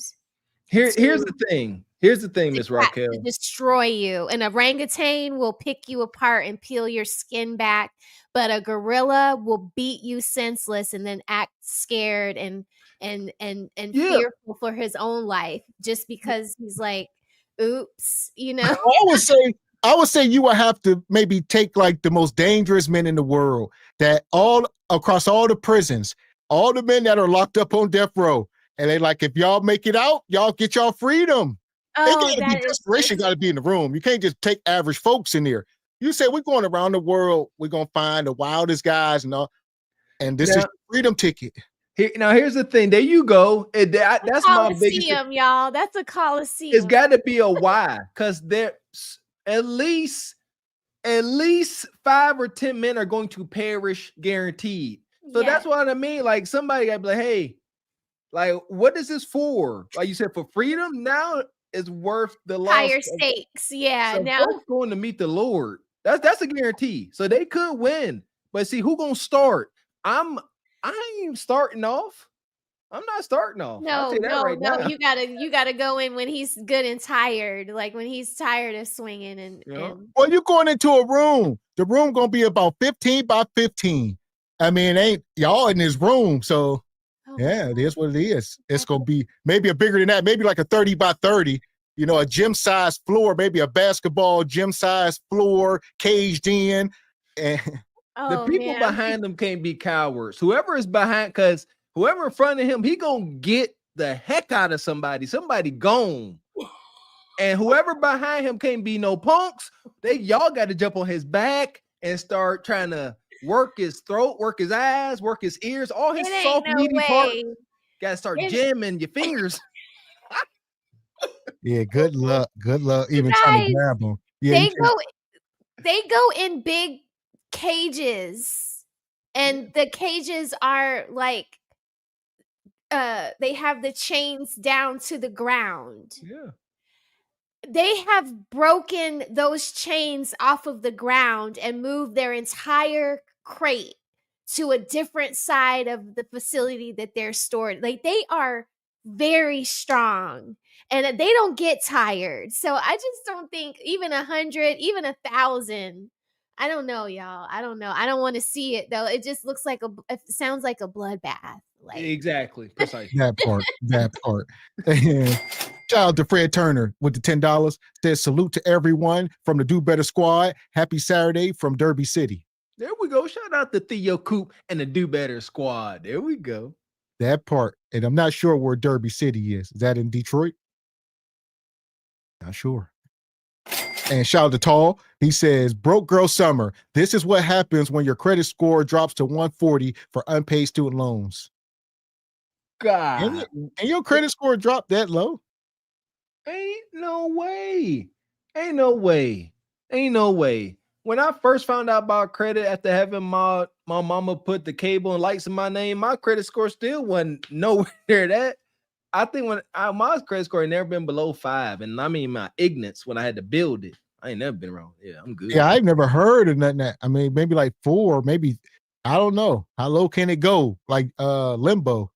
C: Here's the thing. Here's the thing, Miss Raquel.
E: To destroy you. An orangutan will pick you apart and peel your skin back, but a gorilla will beat you senseless and then act scared and fearful for his own life just because he's like, oops, you know.
B: I would say you would have to maybe take like the most dangerous men in the world that all across all the prisons, all the men that are locked up on death row. And they like, if y'all make it out, y'all get y'all freedom. Desperation got to be in the room. You can't just take average folks in there. You say we're going around the world, we're gonna find the wildest guys and all, and this is freedom ticket.
C: Here's the thing. There you go. That's my biggest.
E: Y'all. That's a coliseum.
C: It's got to be a why, because there at least 5 or 10 men are going to perish guaranteed. So that's what I mean. Like somebody got to be like, hey, like what is this for? Like you said, for freedom. Now it's worth the loss.
E: Higher stakes. Yeah.
C: So
E: now
C: going to meet the Lord. That's a guarantee. So they could win. But see, who gonna start? I ain't starting off. I'm not starting off.
E: No,
C: right
E: no.
C: now.
E: You gotta go in when he's good and tired, like when he's tired of swinging and.
B: Well, you're going into a room. The room gonna be about 15 by 15. I mean, ain't y'all in this room, so it is what it is. It's gonna be maybe a bigger than that, maybe like a 30 by 30. You know, a gym size floor, maybe a basketball gym size floor, caged in, and
C: the people behind them can't be cowards. Whoever is behind, because whoever in front of him, he gonna get the heck out of somebody. Somebody gone. And whoever behind him can't be no punks. Y'all got to jump on his back and start trying to work his throat, work his eyes, work his ears, all his soft, meaty parts. Got to start jamming your fingers.
B: Yeah, good luck. Good luck. Even trying to grab them. Yeah,
E: they go in big cages, and the cages are like they have the chains down to the ground.
C: Yeah.
E: They have broken those chains off of the ground and moved their entire crate to a different side of the facility that they're stored. Like, they are very strong and they don't get tired. So I just don't think even 100, even 1,000. I don't know, y'all. I don't know. I don't want to see it though. It just looks like it sounds like a bloodbath. Like,
C: exactly, precisely.
B: That part. And shout out to Fred Turner with the $10. Says salute to everyone from the Do Better Squad. Happy Saturday from Derby City.
C: There we go. Shout out to Theo Coop and the Do Better Squad. There we go.
B: That part. And I'm not sure where Derby City is. Is that in Detroit? Not sure. And shout out to Tall. He says, broke girl summer. This is what happens when your credit score drops to 140 for unpaid student loans.
C: God.
B: And your credit score dropped that low?
C: Ain't no way. When I first found out about credit after having my mama put the cable and lights in my name, my credit score still wasn't nowhere near that. I think my credit score had never been below 5. And I mean, my ignorance when I had to build it, I ain't never been wrong. Yeah, I'm good.
B: Yeah, I've never heard of nothing that. I mean, maybe like 4, maybe, I don't know. How low can it go? Like limbo.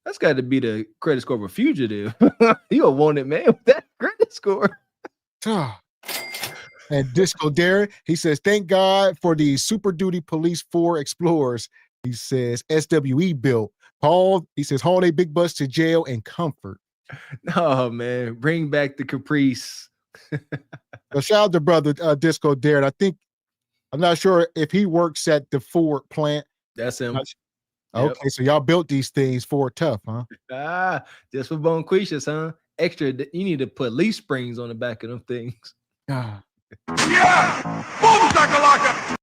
C: That's got to be the credit score of a fugitive. You a wanted man with that credit score.
B: And Disco Darren, he says, thank God for the Super Duty Police 4 Explorers. He says, SWE built. He says, haul they big bus to jail and comfort.
C: Oh, man. Bring back the Caprice.
B: So shout out to brother Disco Darren. I'm not sure if he works at the Ford plant.
C: That's him.
B: Okay, so y'all built these things Ford tough, huh?
C: Just for Bonquishas, huh? Extra, you need to put leaf springs on the back of them things.
B: Yeah!
A: Boom shakalaka!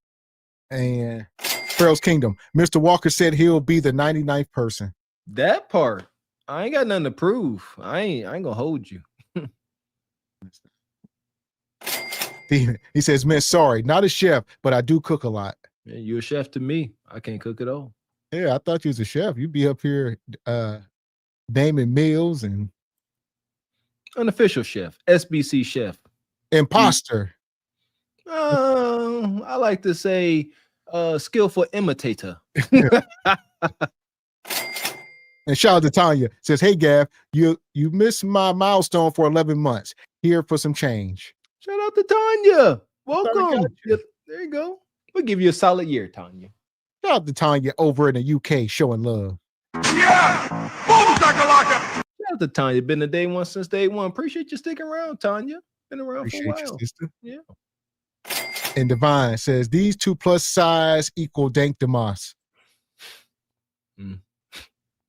B: And Pharaoh's Kingdom. Mr. Walker said he'll be the 99th person.
C: That part. I ain't got nothing to prove. I ain't gonna hold you.
B: He says, man, sorry, not a chef, but I do cook a lot.
C: Yeah, you a chef to me. I can't cook at all.
B: Yeah, I thought you was a chef. You'd be up here naming meals and
C: unofficial chef, SBC chef.
B: Imposter.
C: I like to say skillful imitator.
B: And shout out to Tanya. Says, hey Gav, you missed my milestone for 11 months. Here for some change.
C: Shout out to Tanya. Welcome. There you go. We'll give you a solid year, Tanya.
B: Shout out to Tanya over in the UK showing love.
A: Yeah! Boom shakalaka!
C: Shout out to Tanya. Been a day one since day one. Appreciate you sticking around, Tanya. Been around
B: Appreciate
C: for a while.
B: You, sister.
C: Yeah.
B: And Divine says, these 2 plus size equal Dank Demas.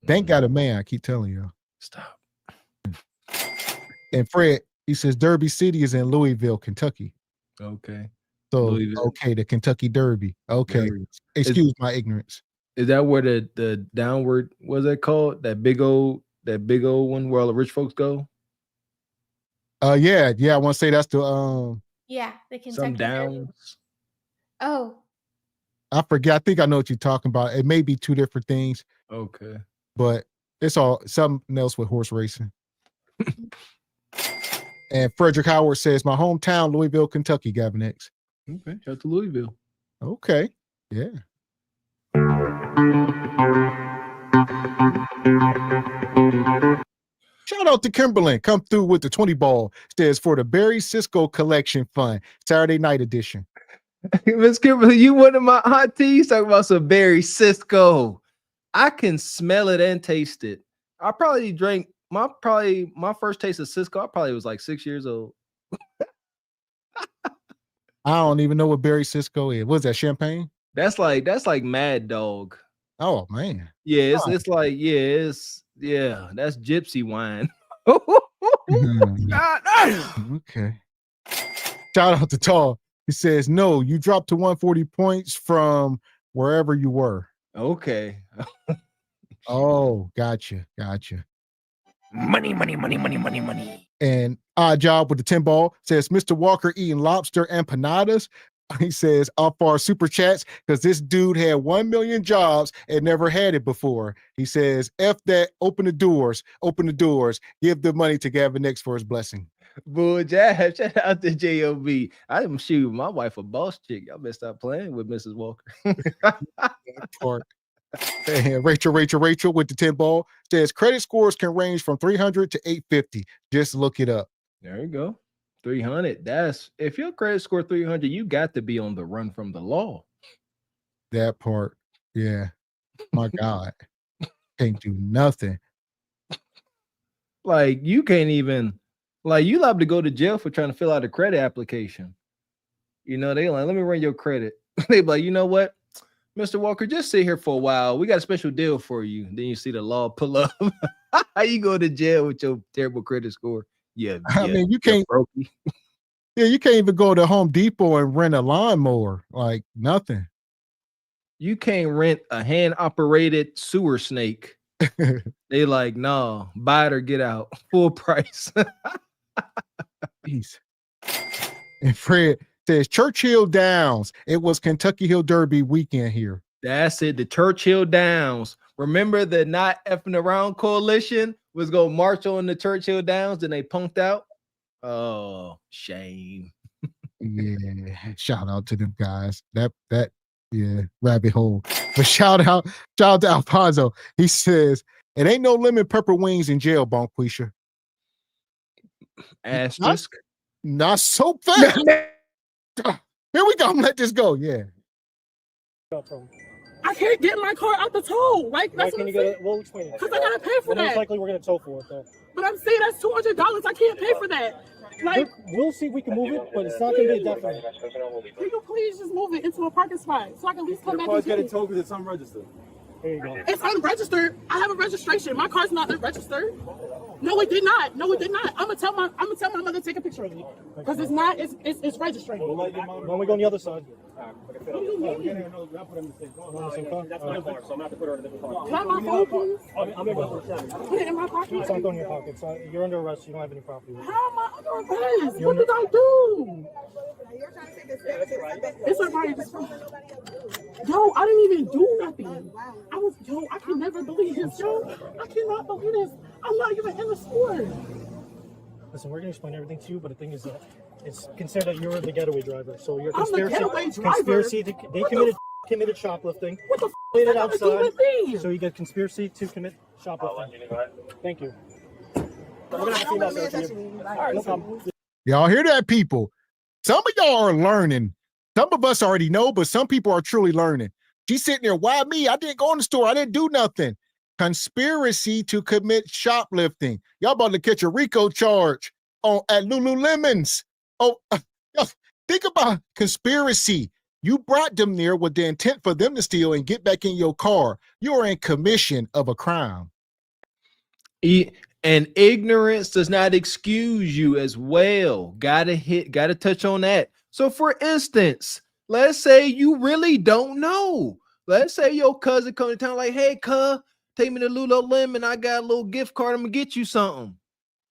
B: Dank got a man, I keep telling you.
C: Stop.
B: And Fred, he says, Derby City is in Louisville, Kentucky.
C: Okay.
B: So,
C: Louisville.
B: okay, the Kentucky Derby. Okay. Excuse my ignorance.
C: Is that where the downward, what's that called? That big old one where all the rich folks go?
B: Yeah, I want to say that's the
E: the Kentucky
C: some downs.
E: Derby. Oh.
B: I forget. I think I know what you're talking about. It may be 2 different things.
C: Okay.
B: But it's all something else with horse racing. And Frederick Howard says, my hometown, Louisville, Kentucky, Gavin X.
C: Okay, shout out to Louisville.
B: Okay, yeah. Shout out to Kimberlyn. Come through with the 20 ball. Says for the Barry Cisco Collection Fund, Saturday night edition.
C: Miss Kimberly, you one of my hot teas talking about some Barry Cisco. I can smell it and taste it. I probably drank my first taste of Cisco. I probably was like 6 years old.
B: I don't even know what Barry Cisco is. What's that, champagne?
C: That's like Mad Dog.
B: Oh man.
C: Yeah, it's like, that's gypsy wine.
B: Okay. Shout out to Tall. He says, no, you dropped to 140 points from wherever you were.
C: Okay.
B: Oh, gotcha.
K: Money.
B: And Odd Job with the 10 ball says, Mr. Walker eating lobster empanadas. He says, off our super chats, because this dude had 1 million jobs and never had it before. He says, F that, open the doors, give the money to Gavin X for his blessing.
C: Bull jab, shout out to JOB. I'm shooting my wife a boss chick. Y'all better stop playing with Mrs. Walker.
B: And Rachel with the 10 ball says, credit scores can range from 300 to 850. Just look it up.
C: There you go. 300. That's if your credit score 300, you got to be on the run from the law.
B: That part. Yeah. My God. Can't do nothing.
C: Like you can't even, like you liable to go to jail for trying to fill out a credit application. You know, they like, let me run your credit. They be like, you know what, Mr. Walker, just sit here for a while. We got a special deal for you. Then you see the law pull up. How you go to jail with your terrible credit score? Yeah,
B: I mean, you can't. Yeah, you can't even go to Home Depot and rent a lawnmower. Like nothing.
C: You can't rent a hand-operated sewer snake. They like, no, buy it or get out. Full price.
B: Jeez. And Fred says Churchill Downs. It was Kentucky Hill Derby weekend here.
C: That's it. The Churchill Downs. Remember the Not Effing Around Coalition was going to march on the Churchill Downs and they punked out? Oh, shame.
B: Yeah. Shout out to them guys. That rabbit hole. But shout out to Alfonso. He says, it ain't no lemon pepper wings in jail, Bonquisha.
C: Asterisk.
B: Not so fast. Here we go. Let this go. Yeah.
F: I can't get my car out the tow. Like, that's what I'm saying.
L: We'll explain it.
F: Because I got to pay for that.
L: Most likely we're going to tow for it, though.
F: But I'm saying that's $200. I can't pay for that. Like,
L: we'll see if we can move it, but it's not going to be a definite.
F: Can you please just move it into a parking spot so I can at least come back and get it?
L: Towed because it's unregistered. There you go.
F: It's unregistered. I have a registration. My car's not unregistered. No, it did not. I'm gonna tell my mother to take a picture of it because it's not. It's registered.
L: Why don't we go on the other side?
F: What do you mean? Can I have my phone, please? Put it in my pocket.
L: It's not going in your pocket. So you're under arrest. You don't have any property.
F: How am I under arrest? What did I do? It's alright. Yo, I didn't even do nothing. I can never believe this, yo. I cannot believe this. I'm not even in the store.
L: Listen, we're gonna explain everything to you, but the thing is that it's considered that you're the getaway driver. So you're
F: I'm the getaway driver.
L: They committed shoplifting.
F: What the f***
L: did it
F: that got to do with me?
L: So you get conspiracy to commit shoplifting. Thank you. We're gonna have to see that. All right, no problem.
B: Y'all hear that, people? Some of y'all are learning. Some of us already know, but some people are truly learning. She's sitting there, why me? I didn't go in the store. I didn't do nothing. Conspiracy to commit shoplifting. Y'all about to catch a RICO charge at Lululemon's. Think about conspiracy. You brought them there with the intent for them to steal and get back in your car. You're in commission of a crime.
C: And ignorance does not excuse you as well. Gotta touch on that. So for instance, let's say you really don't know. Let's say your cousin come to town like, hey, cuz, take me to Lululemon. I got a little gift card. I'm gonna get you something.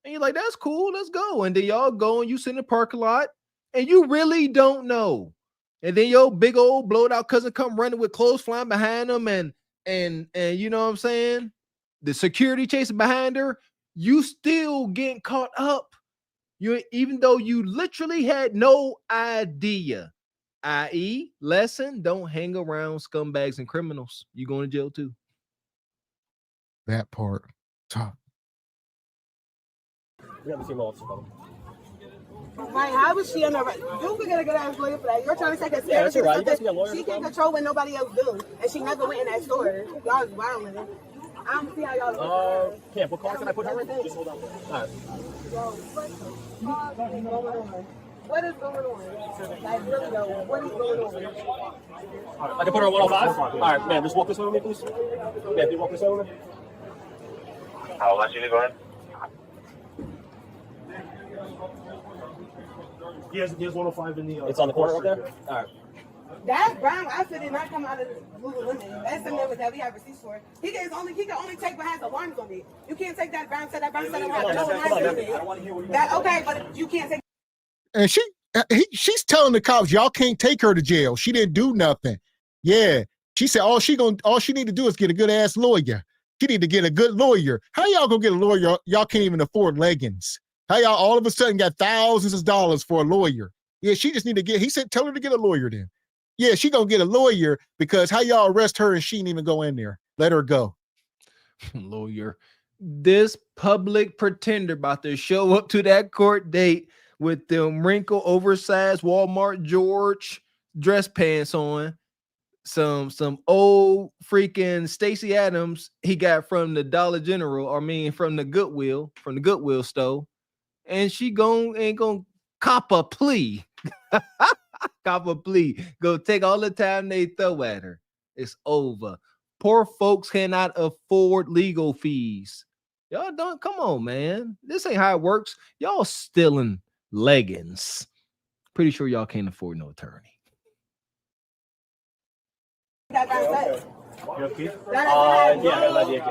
C: And you're like, that's cool. Let's go. And then y'all go and you sit in the parking lot and you really don't know. And then your big old blowed out cousin come running with clothes flying behind them and you know what I'm saying? The security chasing behind her. You still getting caught up. Even though you literally had no idea. i.e., lesson, don't hang around scumbags and criminals. You going to jail too.
B: That part. Top.
G: We haven't seen the officer, brother.
F: Right, how was she on the right? You could get a good ass lawyer for that. You're trying to say that
G: Yeah, that's right. You got to be a lawyer.
F: She can't control what nobody else do. And she never went in that store. Y'all is wilding. I don't see how y'all
G: Camp, what car can I put her in? Just hold on. All right.
F: What is going on? Like, really though, what is going on?
G: I can put her on 105? All right, ma'am, just walk this way with me, please. Ma'am, can you walk this way with me?
H: I'll let you go ahead.
L: He has 105 in the.
G: It's on the corner up there? All right.
F: That brown outfit did not come out of Lululemon. That's something with that we have receipts for. He can only take what has alarms on it. You can't take that brown set. That brown set don't have no alarms on it. That okay, but you can't take.
B: And she's telling the cops, y'all can't take her to jail. She didn't do nothing. Yeah. She said all she need to do is get a good ass lawyer. She need to get a good lawyer. How y'all gonna get a lawyer? Y'all can't even afford leggings. How y'all all of a sudden got thousands of dollars for a lawyer? Yeah, she just need to he said, tell her to get a lawyer then. Yeah, she gonna get a lawyer because how y'all arrest her and she didn't even go in there. Let her go.
C: Lawyer. This public pretender about to show up to that court date with them wrinkled, oversized Walmart George dress pants on, some old freaking Stacey Adams he got from the Dollar General, from the Goodwill store, and she ain't gonna cop a plea. Cop a plea. Go take all the time they throw at her. It's over. Poor folks cannot afford legal fees. Y'all don't, come on, man. This ain't how it works. Y'all stealing leggings. Pretty sure y'all can't afford no attorney.
F: That
G: yeah,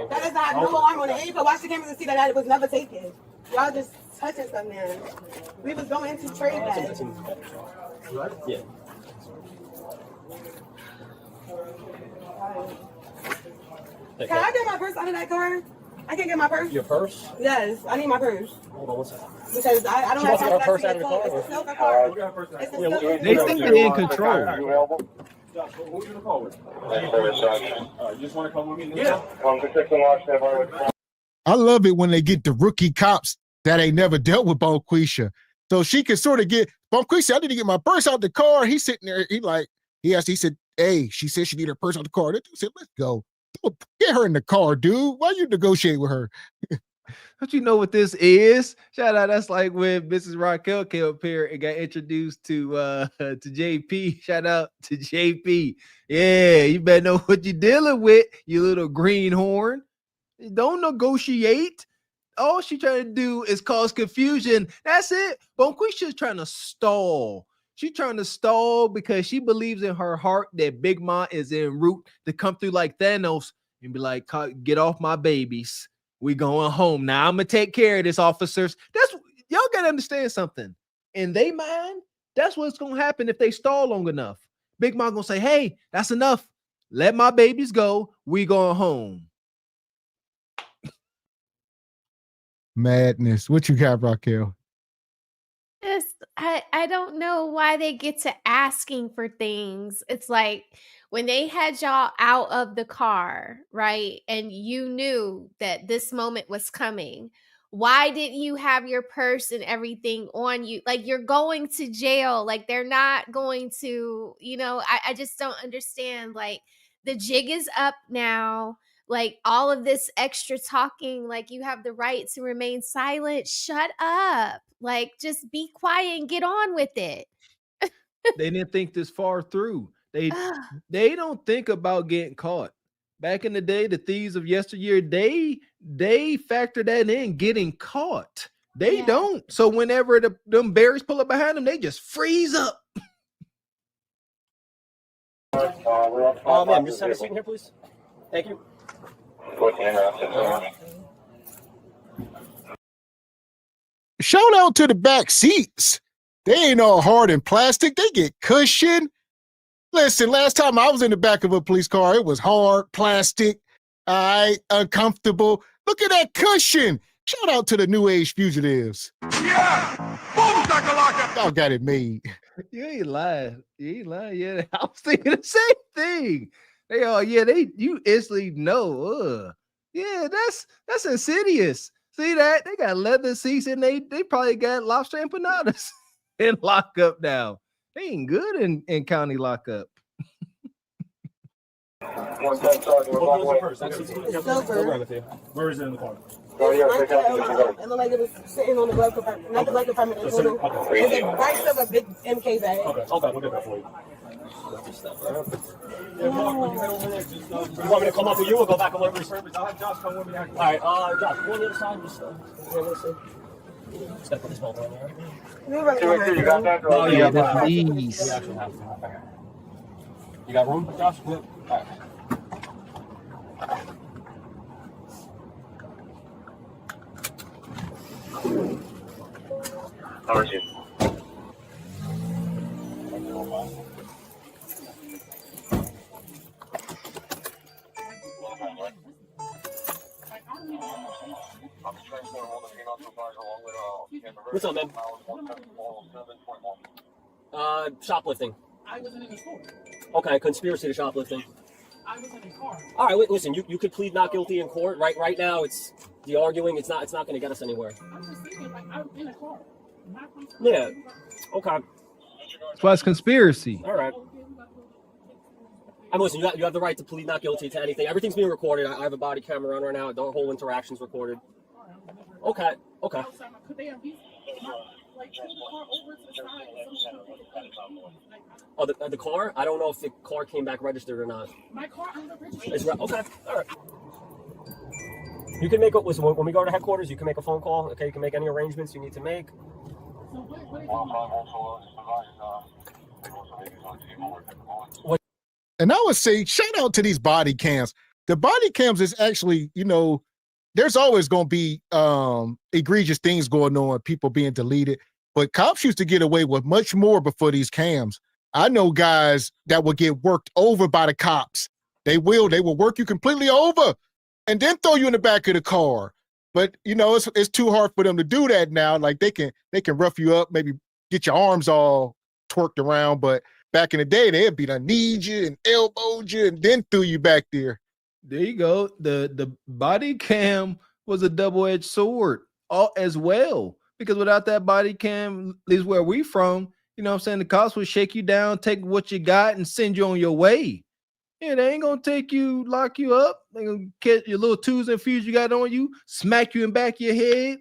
F: that is not no alarm on it. And you can watch the cameras and see that it was never taken. Y'all just touching something there. We was going to trade that.
G: Yeah.
F: Can I get my purse out of that car? I can't get my purse.
G: Your purse?
F: Yes, I need my purse.
G: Hold on one second.
F: Because I don't have time for that. It's a silver car. It's a silver
C: They think they're in control.
H: Josh, who are you gonna call with? You just want to come with me? Yeah. Come to 6 and watch that.
B: I love it when they get the rookie cops that ain't never dealt with Bonquisha. So she can sort of get Bonquisha. I need to get my purse out the car. He's sitting there. He said, hey, she said she need her purse out the car. He said, let's go. Get her in the car, dude. Why you negotiate with her?
C: Don't you know what this is? Shout out. That's like when Mrs. Raquel came up here and got introduced to JP. Shout out to JP. Yeah, you better know what you're dealing with, you little greenhorn. Don't negotiate. All she's trying to do is cause confusion. That's it. Bonquisha's trying to stall. She's trying to stall because she believes in her heart that Big Ma is en route to come through like Thanos and be like, get off my babies. We going home. Now I'm going to take care of this, officers. Y'all got to understand something. In they mind, that's what's going to happen if they stall long enough. Big Ma going to say, hey, that's enough. Let my babies go. We going home.
B: Madness. What you got, Raquel?
E: I don't know why they get to asking for things. It's like when they had y'all out of the car, right? And you knew that this moment was coming. Why didn't you have your purse and everything on you? Like, you're going to jail. Like, they're not going to, I just don't understand. Like, the jig is up now. Like, all of this extra talking, like, you have the right to remain silent. Shut up. Like, just be quiet and get on with it.
C: They didn't think this far through. They don't think about getting caught. Back in the day, the thieves of yesteryear, they factor that in, getting caught. They don't. So whenever them berries pull up behind them, they just freeze up.
G: Ma'am, just have a seat here, please. Thank you.
B: Shout out to the back seats. They ain't all hard and plastic. They get cushion. Listen, last time I was in the back of a police car, it was hard, plastic, uncomfortable. Look at that cushion. Shout out to the new age fugitives.
A: Yeah! Boom,
B: Y'all got it made.
C: You ain't lying. You ain't lying. Yeah, I was thinking the same thing. You instantly know. Yeah, that's insidious. See that? They got leather seats and they probably got lobster empanadas in lockup now. They ain't good in county lockup.
L: Where is it in the car?
F: It looked like it was sitting on the glove compartment. Not the glove compartment. It's a right of a big MK bag.
L: Okay, we'll get that for you. You want me to come up with you or go back and wait for service? I'll have Josh come with me. All right, Josh, go on the other side. Just gotta put this ball on there.
H: You got that?
C: Oh, yeah, please.
L: You got room, Josh? All right.
H: How are you?
L: What's up, man? Shoplifting.
N: I wasn't in the store.
L: Okay, conspiracy to shoplifting.
N: I was in the car.
L: All right, listen, you could plead not guilty in court. Right now, it's the arguing. It's not going to get us anywhere.
N: I'm just saying, like, I'm in a car.
L: Yeah. Okay.
C: That's why it's conspiracy.
L: All right. Listen, you have the right to plead not guilty to anything. Everything's being recorded. I have a body camera on right now. The whole interaction's recorded. Okay.
N: Could they have used like pull the car over to the side?
L: Oh, the car? I don't know if the car came back registered or not.
N: My car under registered.
L: Okay. All right. You can make listen, when we go to headquarters, you can make a phone call. Okay, you can make any arrangements you need to make.
N: So what
B: And I would say, shout out to these body cams. The body cams is actually, there's always going to be egregious things going on, people being deleted. But cops used to get away with much more before these cams. I know guys that will get worked over by the cops. They will work you completely over and then throw you in the back of the car. But it's too hard for them to do that now. Like they can rough you up, maybe get your arms all twerked around. But back in the day, they'd be like, kneed you and elbowed you and then threw you back there.
C: There you go. The body cam was a double-edged sword as well. Because without that body cam, at least where we from, the cops would shake you down, take what you got, and send you on your way. Yeah, they ain't gonna take you, lock you up. They gonna catch your little twos and fews you got on you, smack you in back of your head,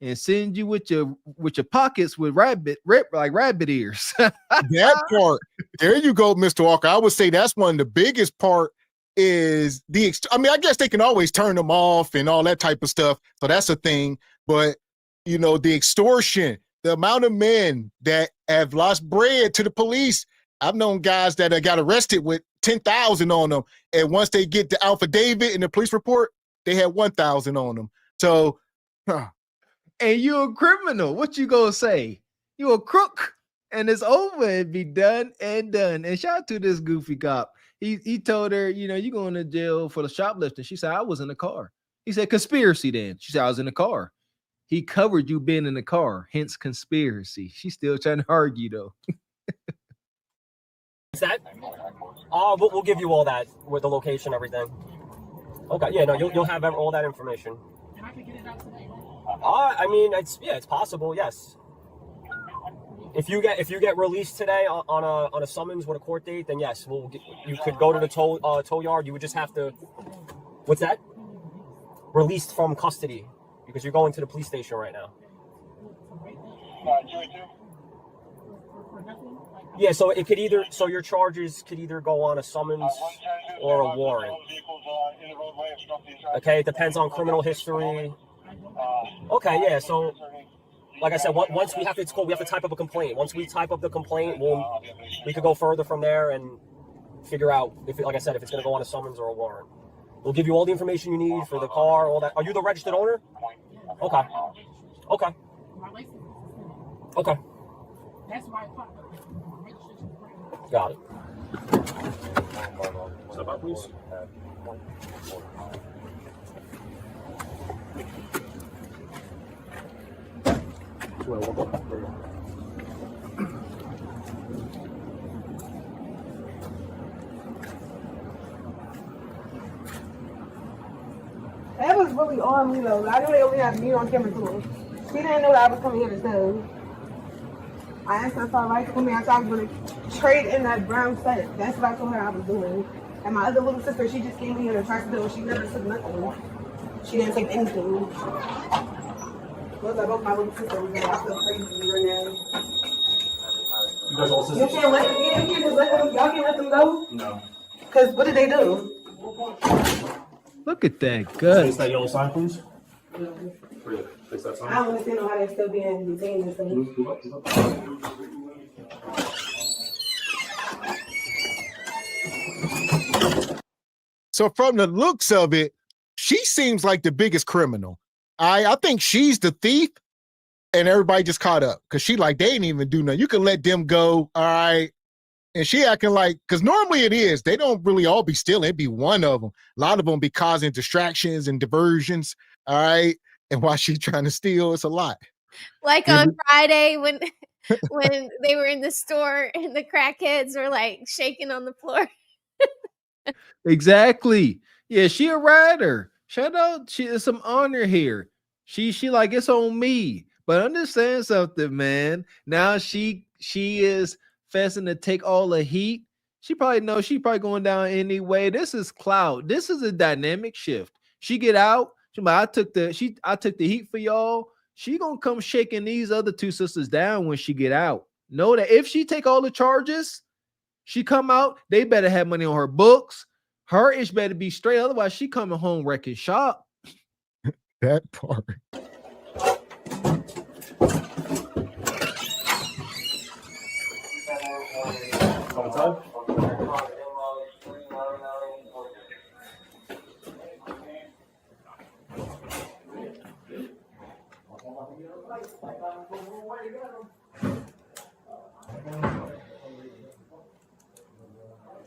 C: and send you with your pockets with rabbit ears.
B: That part. There you go, Mr. Walker. I would say that's one of the biggest part is I guess they can always turn them off and all that type of stuff. So that's a thing. But the extortion, the amount of men that have lost bread to the police. I've known guys that got arrested with 10,000 on them. And once they get the affidavit in the police report, they had 1,000 on them. So,
C: and you're a criminal. What you gonna say? You a crook. And it's over. It'd be done and done. And shout out to this goofy cop. He told her, you going to jail for the shoplifting. She said, I was in the car. He said, conspiracy then. She said, I was in the car. He covered you being in the car, hence conspiracy. She's still trying to argue, though.
L: Is that? We'll give you all that with the location, everything. Okay, yeah, no, you'll have all that information.
N: And I can get it out today.
L: It's possible, yes. If you get released today on a summons with a court date, then yes, you could go to the tow yard. You would just have to. What's that? Released from custody because you're going to the police station right now. Yeah, so it could your charges could either go on a summons or a warrant. Okay, it depends on criminal history. Okay, yeah, so like I said, once we have to type up a complaint. Once we type up the complaint, we could go further from there and figure out if it's going to go on a summons or a warrant. We'll give you all the information you need for the car, all that. Are you the registered owner? Okay. Okay. Okay.
N: That's why
L: Got it.
G: Step out, please.
F: That was really on me though. I knew they only had me on camera too. She didn't know that I was coming here to sell. I asked her if I like to come here. I thought I was going to trade in that brown set. That's what I told her I was doing. And my other little sister, she just came here to try to do it. She never took nothing. She didn't take anything. Those are both my little sisters. And I feel crazy right now.
G: You guys all
F: You can't let them, you can't just let them, y'all can't let them go?
G: No.
F: Because what did they do?
C: Look at that gut.
G: Face that yellow sign, please. Face that sign.
F: I don't understand how they're still being detained and stuff.
B: So from the looks of it, she seems like the biggest criminal. I think she's the thief, and everybody just caught up because she like they ain't even do nothing. You can let them go, all right. And she acting like, because normally it is, they don't really all be stealing. It'd be one of them. A lot of them be causing distractions and diversions, all right. And while she's trying to steal, it's a lot.
E: Like on Friday when when they were in the store and the crackheads were like shaking on the floor.
C: Exactly. Yeah, she a rider. Shout out. She is some honor here. She like it's on me. But understand something, man. Now she is fessing to take all the heat. She probably knows she probably going down anyway. This is clout. This is a dynamic shift. She get out. She like, I took the heat for y'all. She gonna come shaking these other two sisters down when she get out. Know that if she take all the charges, she come out, they better have money on her books. Her ish better be straight. Otherwise, she coming home wrecking shop.
B: That part.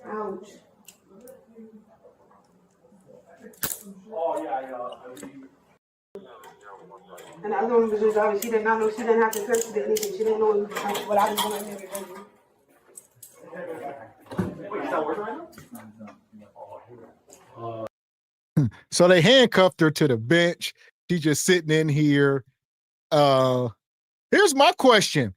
F: Ouch.
G: Oh, yeah.
F: And the other one was just obvious. She did not know. She didn't have to search for anything. She didn't know what I was doing in there.
G: Wait, is that working right now?
B: So they handcuffed her to the bench. She's just sitting in here. Here's my question.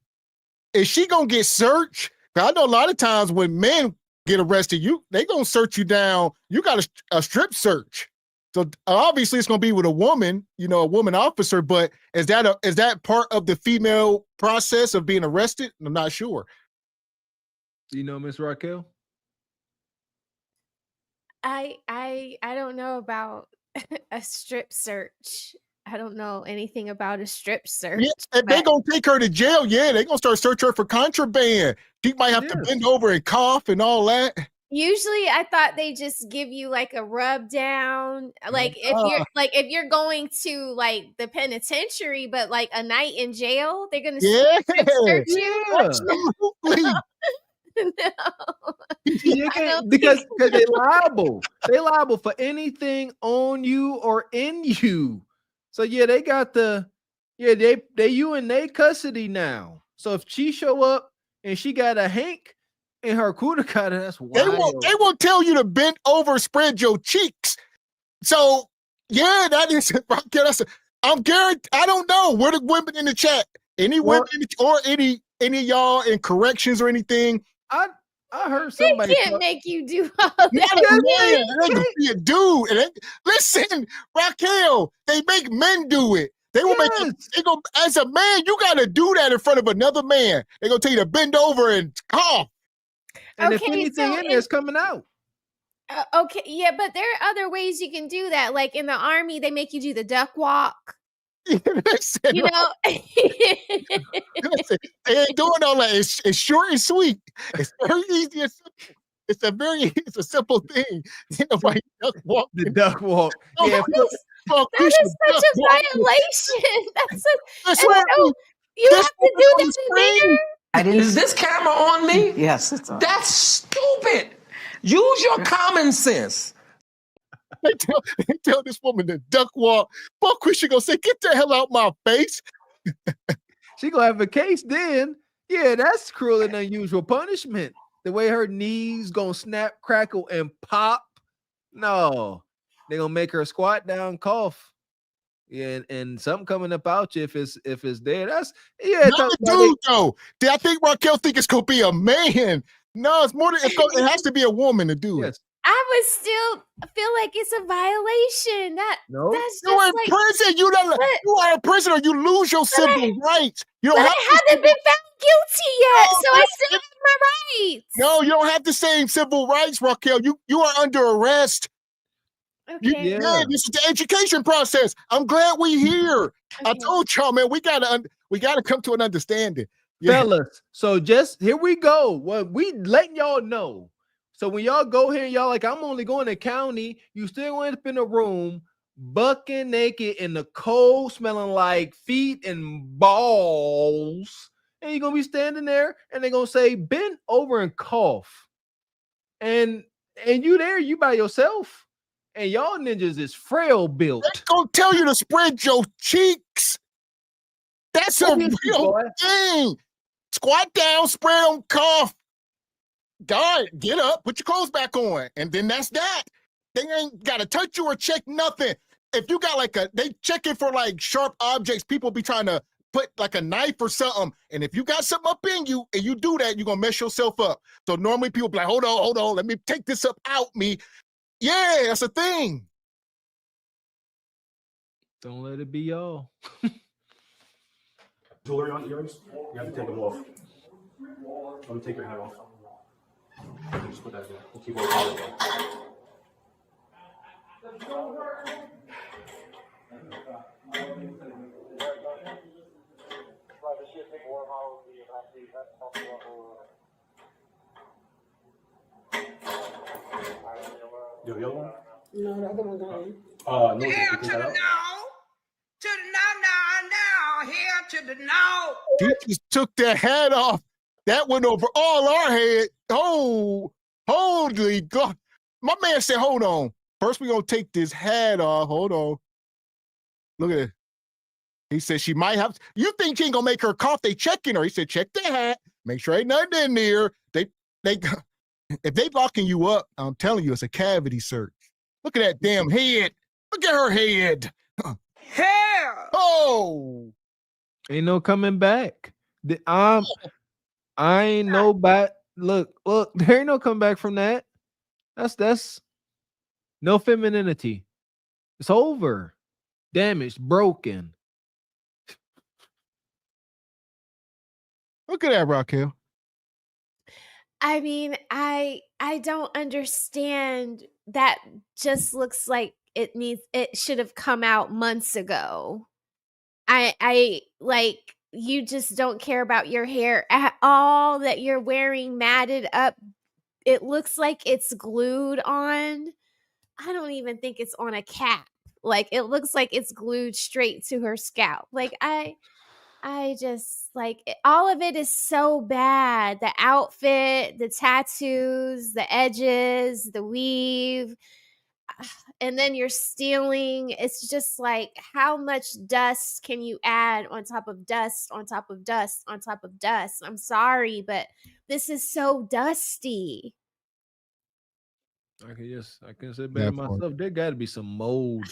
B: Is she gonna get searched? I know a lot of times when men get arrested, they gonna search you down. You got a strip search. So obviously it's gonna be with a woman, a woman officer, but is that part of the female process of being arrested? I'm not sure.
C: You know, Miss Raquel?
E: I don't know about a strip search. I don't know anything about a strip search.
B: Yeah, and they gonna take her to jail. Yeah, they gonna start searching her for contraband. She might have to bend over and cough and all that.
E: Usually I thought they just give you like a rub down, like if you're going to like the penitentiary, but like a night in jail, they're gonna strip search you.
B: Absolutely.
E: No.
C: Because they liable for anything on you or in you. So yeah, they got they you in their custody now. So if she show up and she got a hank in her kudakata, that's wild.
B: They won't tell you to bend over, spread your cheeks. So yeah, that is I'm guaranteed. I don't know. Where the women in the chat? Any women or any of y'all in corrections or anything?
C: I heard somebody.
E: They can't make you do all that.
B: They can be a dude. And listen, Raquel, they make men do it. They will make as a man, you gotta do that in front of another man. They're gonna tell you to bend over and cough.
C: And if anything in there's coming out.
E: Okay, yeah, but there are other ways you can do that. Like in the army, they make you do the duck walk.
B: Listen,
E: you know,
B: listen, they ain't doing all that. It's short and sweet. It's very easy and simple. It's a simple thing. Nobody duck walk.
C: The duck walk.
E: Yeah, that is such a violation. You have to do that in there.
O: Is this camera on me? Yes, it's on. That's stupid. Use your common sense.
B: They tell this woman to duck walk. Fuck, Christian gonna say, "Get the hell out my face."
C: She gonna have a case then. Yeah, that's cruel and unusual punishment. The way her knees gonna snap, crackle, and pop. No, They're gonna make her squat down, cough. Yeah, and something coming up out you if it's there. That's
B: Not a dude though. I think Raquel think it's gonna be a man. No, it's more than it has to be a woman to do it.
E: I would still feel like it's a violation. That's
B: You're in prison. You are a prisoner. You lose your civil rights. You don't
E: but
B: have
E: I haven't been found guilty yet, so I still have my rights.
B: No, you don't have the same civil rights, Raquel. You are under arrest.
E: Okay.
B: This is the education process. I'm glad we here. I told y'all, man, we gotta come to an understanding.
C: Fellas, so just here we go. Well, we letting y'all know. So when y'all go here, y'all like, I'm only going to county. You still end up in a room, bucking naked in the cold, smelling like feet and balls. And you're going to be standing there and they're going to say, bend over and cough. And you there, you by yourself. And y'all ninjas is frail built.
B: They're going to tell you to spread your cheeks. That's a real thing. Squat down, spread them, cough. God, get up, put your clothes back on, and then that's that. They ain't got to touch you or check nothing. If you got they checking for like sharp objects, people be trying to put like a knife or something, and if you got something up in you and you do that, you're gonna mess yourself up. So normally people be like, hold on, let me take this up out me. Yeah, that's a thing.
C: Don't let it be y'all.
G: Jewelry on earrings? You have to take them off. Let me take your hat off. Just put that there. We'll keep on going. The yellow one?
F: No, the other one gone.
G: No,
D: Here to the now. To the now, here to the now.
B: He just took that hat off. That went over all our head. Oh, holy God. My man said, hold on. First, we're going to take this hat off. Hold on. Look at it. He said she might have. You think she ain't going to make her cough? They checking her. He said, check the hat. Make sure ain't nothing in there. If they locking you up, I'm telling you, it's a cavity search. Look at that damn head. Look at her head.
D: Hair.
B: Oh.
C: Ain't no coming back. I ain't no back. Look, there ain't no coming back from that. That's no femininity. It's over. Damaged, broken.
B: Look at that, Raquel.
E: I mean, I don't understand. That just looks like it should have come out months ago. I like, you just don't care about your hair at all, that you're wearing matted up. It looks like it's glued on. I don't even think it's on a cap. Like, it looks like it's glued straight to her scalp. Like, I just like all of it is so bad. The outfit, the tattoos, the edges, the weave, and then you're stealing. It's just like, how much dust can you add on top of dust, on top of dust, on top of dust? I'm sorry, but this is so dusty.
C: I can say better myself. There got to be some mold.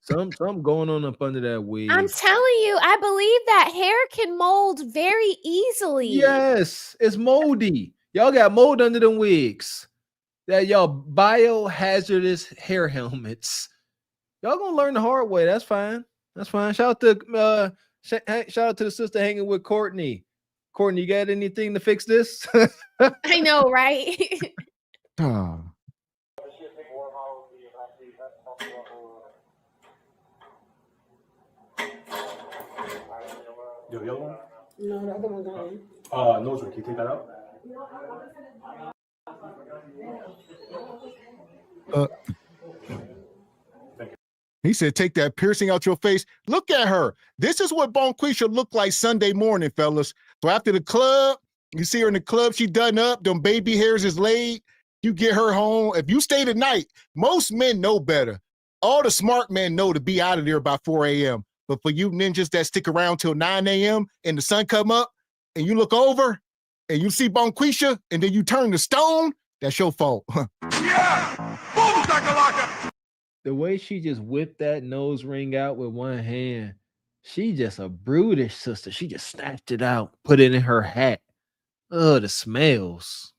C: Something going on up under that wig.
E: I'm telling you, I believe that hair can mold very easily.
C: Yes, it's moldy. Y'all got mold under them wigs. That y'all biohazardous hair helmets. Y'all gonna learn the hard way. That's fine. That's fine. Shout out to the sister hanging with Courtney. Courtney, you got anything to fix this?
E: I know, right?
B: Oh.
G: The yellow one?
F: No, the other one gone.
G: Nose ring. Can you take that out?
B: He said, take that piercing out your face. Look at her. This is what Bonquisha looked like Sunday morning, fellas. So after the club, you see her in the club, she done up, them baby hairs is laid. You get her home. If you stay the night, most men know better. All the smart men know to be out of there by 4 a.m. But for you ninjas that stick around till 9 a.m. and the sun come up and you look over and you see Bonquisha and then you turn to stone, that's your fault.
A: Yeah! Boom, shakalaka!
C: The way she just whipped that nose ring out with one hand, she just a brutish sister. She just snatched it out, put it in her hat. Oh, the smells.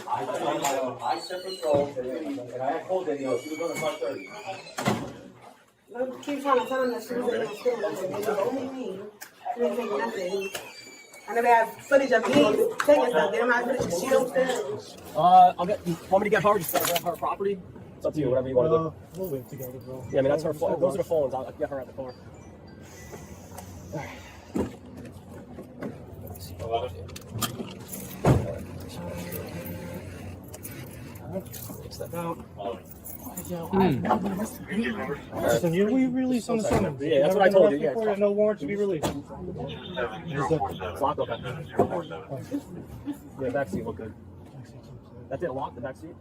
L: I set patrol and I had told Danielle she was going to +30.
F: I keep trying to tell them that she was in the school. They was only me. She didn't take nothing. I never have footage of me taking stuff. They don't have footage of she upstairs.
L: I'll get. Want me to get her? Just grab her property. It's up to you. Whatever you want to do.
G: We'll live together, bro.
L: Yeah, I mean that's her. Those are the phones. I'll get her at the car. Step out.
G: Listen, you we released on the Sunday.
L: Yeah, that's what I told you. Yeah,
G: before, no warrant to be released.
L: It's locked up. Yeah, back seat look good. That didn't lock the back seat.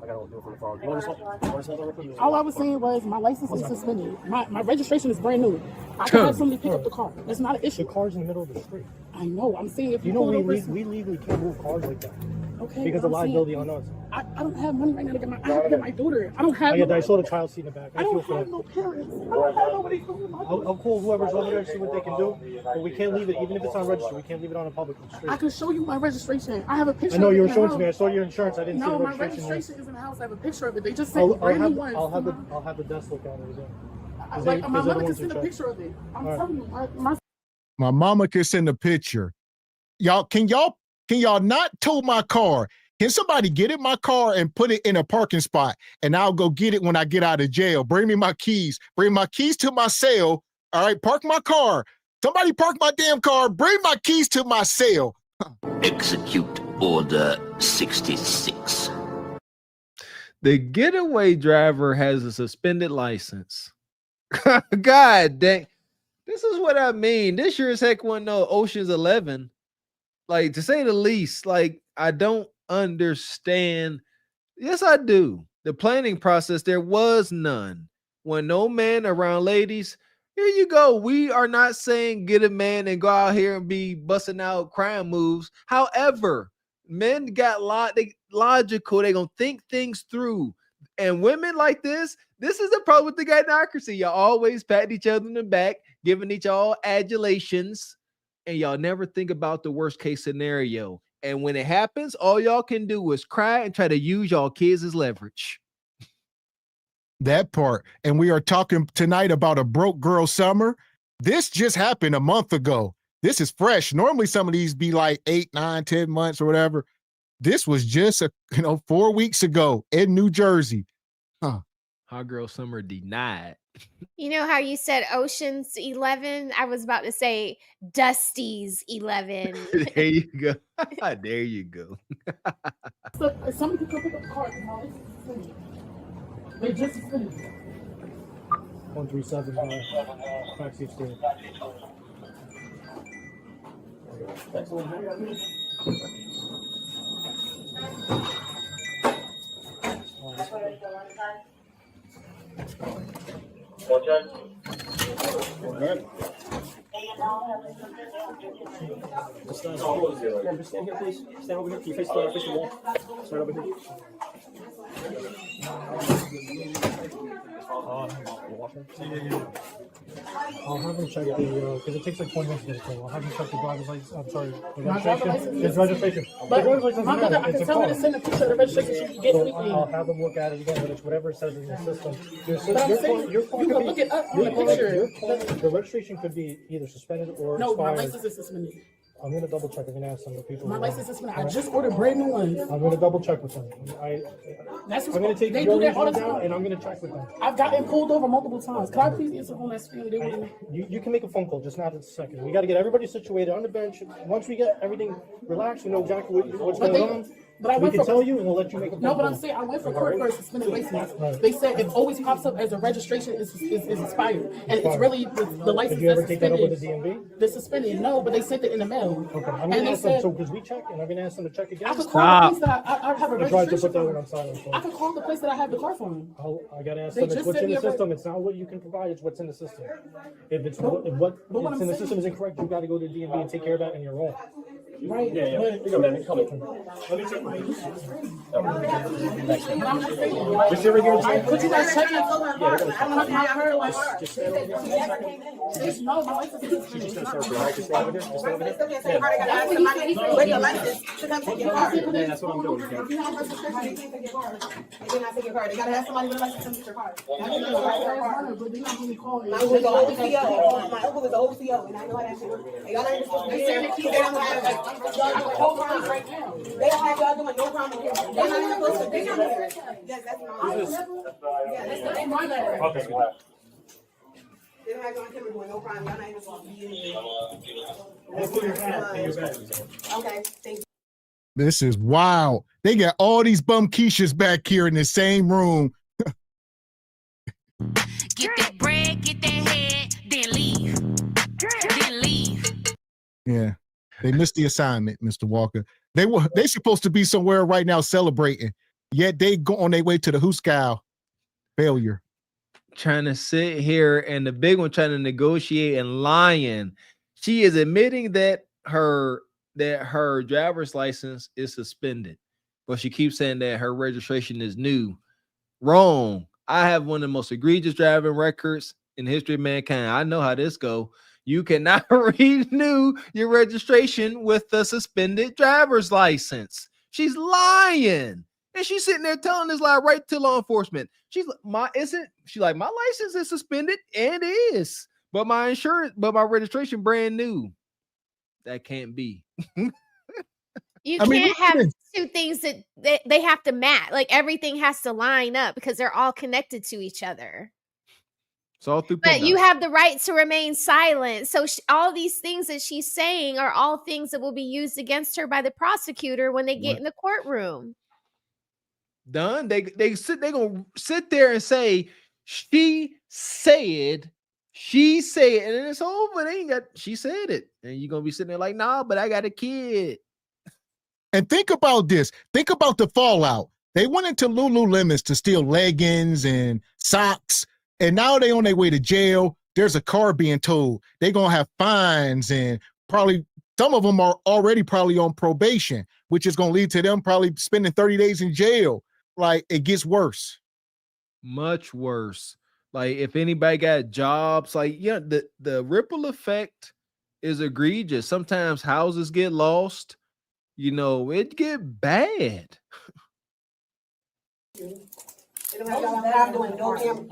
L: I gotta do it from the phone. You want to hold on real quick?
N: All I was saying was my license is suspended. My registration is brand new. I can have somebody pick up the car. That's not an issue.
G: The car's in the middle of the street.
N: I know. I'm saying if
G: you know we legally can't move cars like that.
N: Okay.
G: Because of liability on us.
N: I don't have money right now to get my daughter. I don't have.
G: I saw the child seat in the back.
N: I don't have no parents. I don't have nobody to do my
G: I'll call whoever's over there, see what they can do. But we can't leave it, even if it's unregistered. We can't leave it on a public street.
N: I can show you my registration. I have a picture.
G: I know
N: of it
G: you're
N: in the
G: showing to
N: house.
G: me. I saw your insurance. I didn't see the registration.
N: No, my registration is in the house. I have a picture of it. They just said
G: I'll
N: brand new ones.
G: I'll have the desk look at it again.
N: Like my mother can send a picture of it. I'm telling you,
B: my mama can send a picture. Can y'all not tow my car? Can somebody get in my car and put it in a parking spot, and I'll go get it when I get out of jail? Bring me my keys. Bring my keys to my cell. All right, park my car. Somebody park my damn car. Bring my keys to my cell.
K: Execute Order 66.
C: The getaway driver has a suspended license. God dang. This is what I mean. This sure as heck wasn't no Ocean's 11. Like, to say the least, like, I don't understand. Yes, I do. The planning process, there was none. When no man around ladies, here you go. We are not saying get a man and go out here and be busting out crime moves. However, men got logical. They're going to think things through. And women like this is the problem with the gynocracy. Y'all always patting each other in the back, giving each all adulations, and y'all never think about the worst case scenario. And when it happens, all y'all can do is cry and try to use y'all kids as leverage.
B: That part. And we are talking tonight about a broke girl summer. This just happened a month ago. This is fresh. Normally some of these be like 8, 9, 10 months or whatever. This was just 4 weeks ago in New Jersey.
C: Hot girl summer denied.
E: You know how you said Ocean's 11? I was about to say Dusty's 11.
C: There you go. There you go.
N: So somebody can pick up the car. They just finished.
G: 137 backseat steering.
L: Just stand here, please. Stand over here. Can you face the wall? Stand over here.
G: I'll have him check the, because it takes like 20 minutes to get a call. I'll have him check the driver's license. I'm sorry, the registration. His registration.
N: But
G: the driver's license
N: my mother, I
G: it's
N: can
G: a
N: tell her
G: car.
N: to send a picture of the registration so she can get everything.
G: I'll have him look at it again, but it's whatever it says in the system.
N: But I'm saying, you can look it up on the picture.
G: The registration could be either suspended or
N: No, my
G: expired.
N: license is suspended.
G: I'm going to double check. I'm going to ask some of the people.
N: My license is suspended. I just ordered brand new ones.
G: I'm going to double check with them.
N: That's
G: I'm going to take
N: they
G: your
N: do that all the
G: original down
N: time.
G: and I'm going to check with them.
N: I've gotten pulled over multiple times. Can I please answer on that screen? They wouldn't.
G: You can make a phone call, just not at the second. We got to get everybody situated on the bench. Once we get everything relaxed, we know exactly what's going on.
N: But I
G: We
N: went
G: can
N: for,
G: tell you and we'll let you make a phone
N: no, but I'm
G: call.
N: saying I went for court for a suspended license. They said it always pops up as a registration is expired, and it's really the license
G: Did you ever
N: that's
G: take that up with the
N: suspended.
G: DMV?
N: The suspended, no, but they sent it in the mail.
G: Okay, I'm
N: And
G: gonna
N: they
G: ask them,
N: said
G: so because we check and I'm gonna ask them to check again.
N: I could call the place that I have a
G: I tried to
N: registration
G: put that one
N: from.
G: on silent. So
N: I could call the place that I have the car from.
G: I gotta ask
N: They
G: them, it's
N: just
G: what's
N: sent
G: in
N: me
G: the
N: a
G: system, it's not what you can provide, it's what's in the system. If it's
N: But
G: what's
N: what I'm
G: in the
N: saying-
G: system is incorrect, you gotta go to the DMV and take care of that and you're wrong.
N: Right.
G: Yeah, yeah.
N: But-
G: Here you go, man. Come in. Let me check my Just sit right here and check.
N: Could you guys check it?
G: Yeah, they're gonna check.
N: I heard like
G: Just stay over here.
N: no, my license is
G: She's just gonna start with, right? Just stay over here. Just stay over here.
F: That's what he said. With the license to come take your car.
G: Yeah, that's what I'm doing.
F: If you have a registration, they can't take your car. They cannot take your car. They gotta have somebody with a license to come get your car.
N: but they're not really calling.
F: My uncle was the OCO. My uncle was the OCO, and I know how that shit works. And y'all ain't supposed to be there. They don't have no crime right now. They don't have y'all doing no crime here. They're not even supposed to be here. Yes, that's my yeah, that's my bad.
G: Okay.
F: They don't have y'all on camera doing no crime. Y'all not even supposed to be in here. Okay, thank you.
B: This is wild. They got all these bum quiches back here in the same room.
P: Get that bread, get that head, then leave. Then leave.
B: Yeah. They missed the assignment, Mr. Walker. They supposed to be somewhere right now celebrating. Yet they go on their way to the Hooskow failure.
C: Trying to sit here, and the big one trying to negotiate and lying. She is admitting that her driver's license is suspended, but she keeps saying that her registration is new. Wrong. I have one of the most egregious driving records in the history of mankind. I know how this go. You cannot renew your registration with a suspended driver's license. She's lying. And she's sitting there telling this lie right to law enforcement. She's like, my license is suspended, and it is. But my registration brand new. That can't be.
E: You can't have two things that they have to match. Like everything has to line up because they're all connected to each other.
C: It's all through.
E: But you have the right to remain silent. So all these things that she's saying are all things that will be used against her by the prosecutor when they get in the courtroom.
C: Done. They gonna sit there and say she said, and then it's over. They ain't got. She said it, and you're gonna be sitting there like, nah, but I got a kid.
B: And think about this. Think about the fallout. They went into Lululemon's to steal leggings and socks, and now they on their way to jail. There's a car being towed. They're going to have fines, and probably some of them are already probably on probation, which is going to lead to them probably spending 30 days in jail. Like, it gets worse.
C: Much worse. Like, if anybody got jobs, like, yeah, the ripple effect is egregious. Sometimes houses get lost. You know, it get bad.
F: They don't have y'all out doing no camera,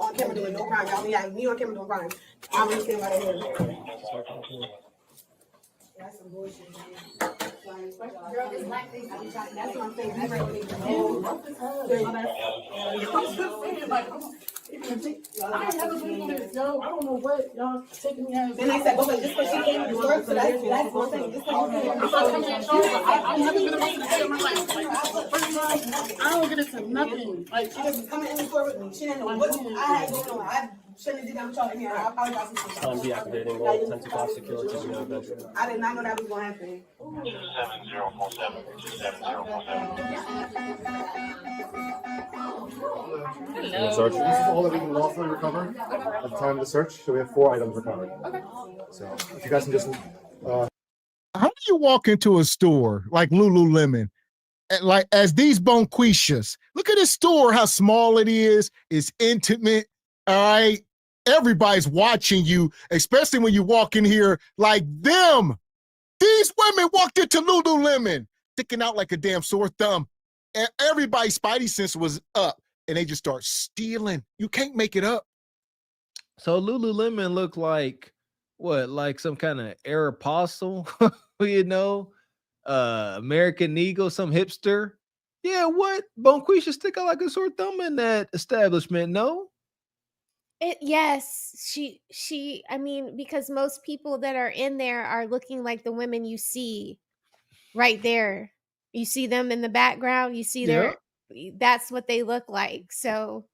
F: on camera doing no crime. Y'all only have me on camera doing crime. I don't understand why they're here. That's some bullshit. Girl, it's like this. That's what I'm saying. That's what
N: I ain't never been on this, yo. I don't know what y'all taking me as.
F: Then I said, okay, just because she came to work, so that's one thing. Just because you came to
N: I never been arrested a day in my life. Like, I don't get into nothing. Like,
F: she just coming in the store with me. She didn't know what I had going on. I shouldn't have did that with y'all in here. I apologize.
L: I'm deactivating all 10 to 5 security in the bedroom.
F: I did not know that was going to happen.
H: 7047. 7047.
G: Search. This is all that we can lawfully recover at the time of the search. So we have 4 items recovered. Okay. So if you guys can just.
B: How do you walk into a store like Lululemon, like as these bonquishas? Look at this store, how small it is. It's intimate. All right. Everybody's watching you, especially when you walk in here like them. These women walked into Lululemon, sticking out like a damn sore thumb. And everybody's spidey sense was up, and they just start stealing. You can't make it up.
C: So Lululemon looked like what? Like some kind of Aeropostale, you know? American Eagle, some hipster. Yeah, what? Bonquisha stick out like a sore thumb in that establishment, no?
E: Yes, she I mean, because most people that are in there are looking like the women you see right there. You see them in the background. You see that's what they look like. So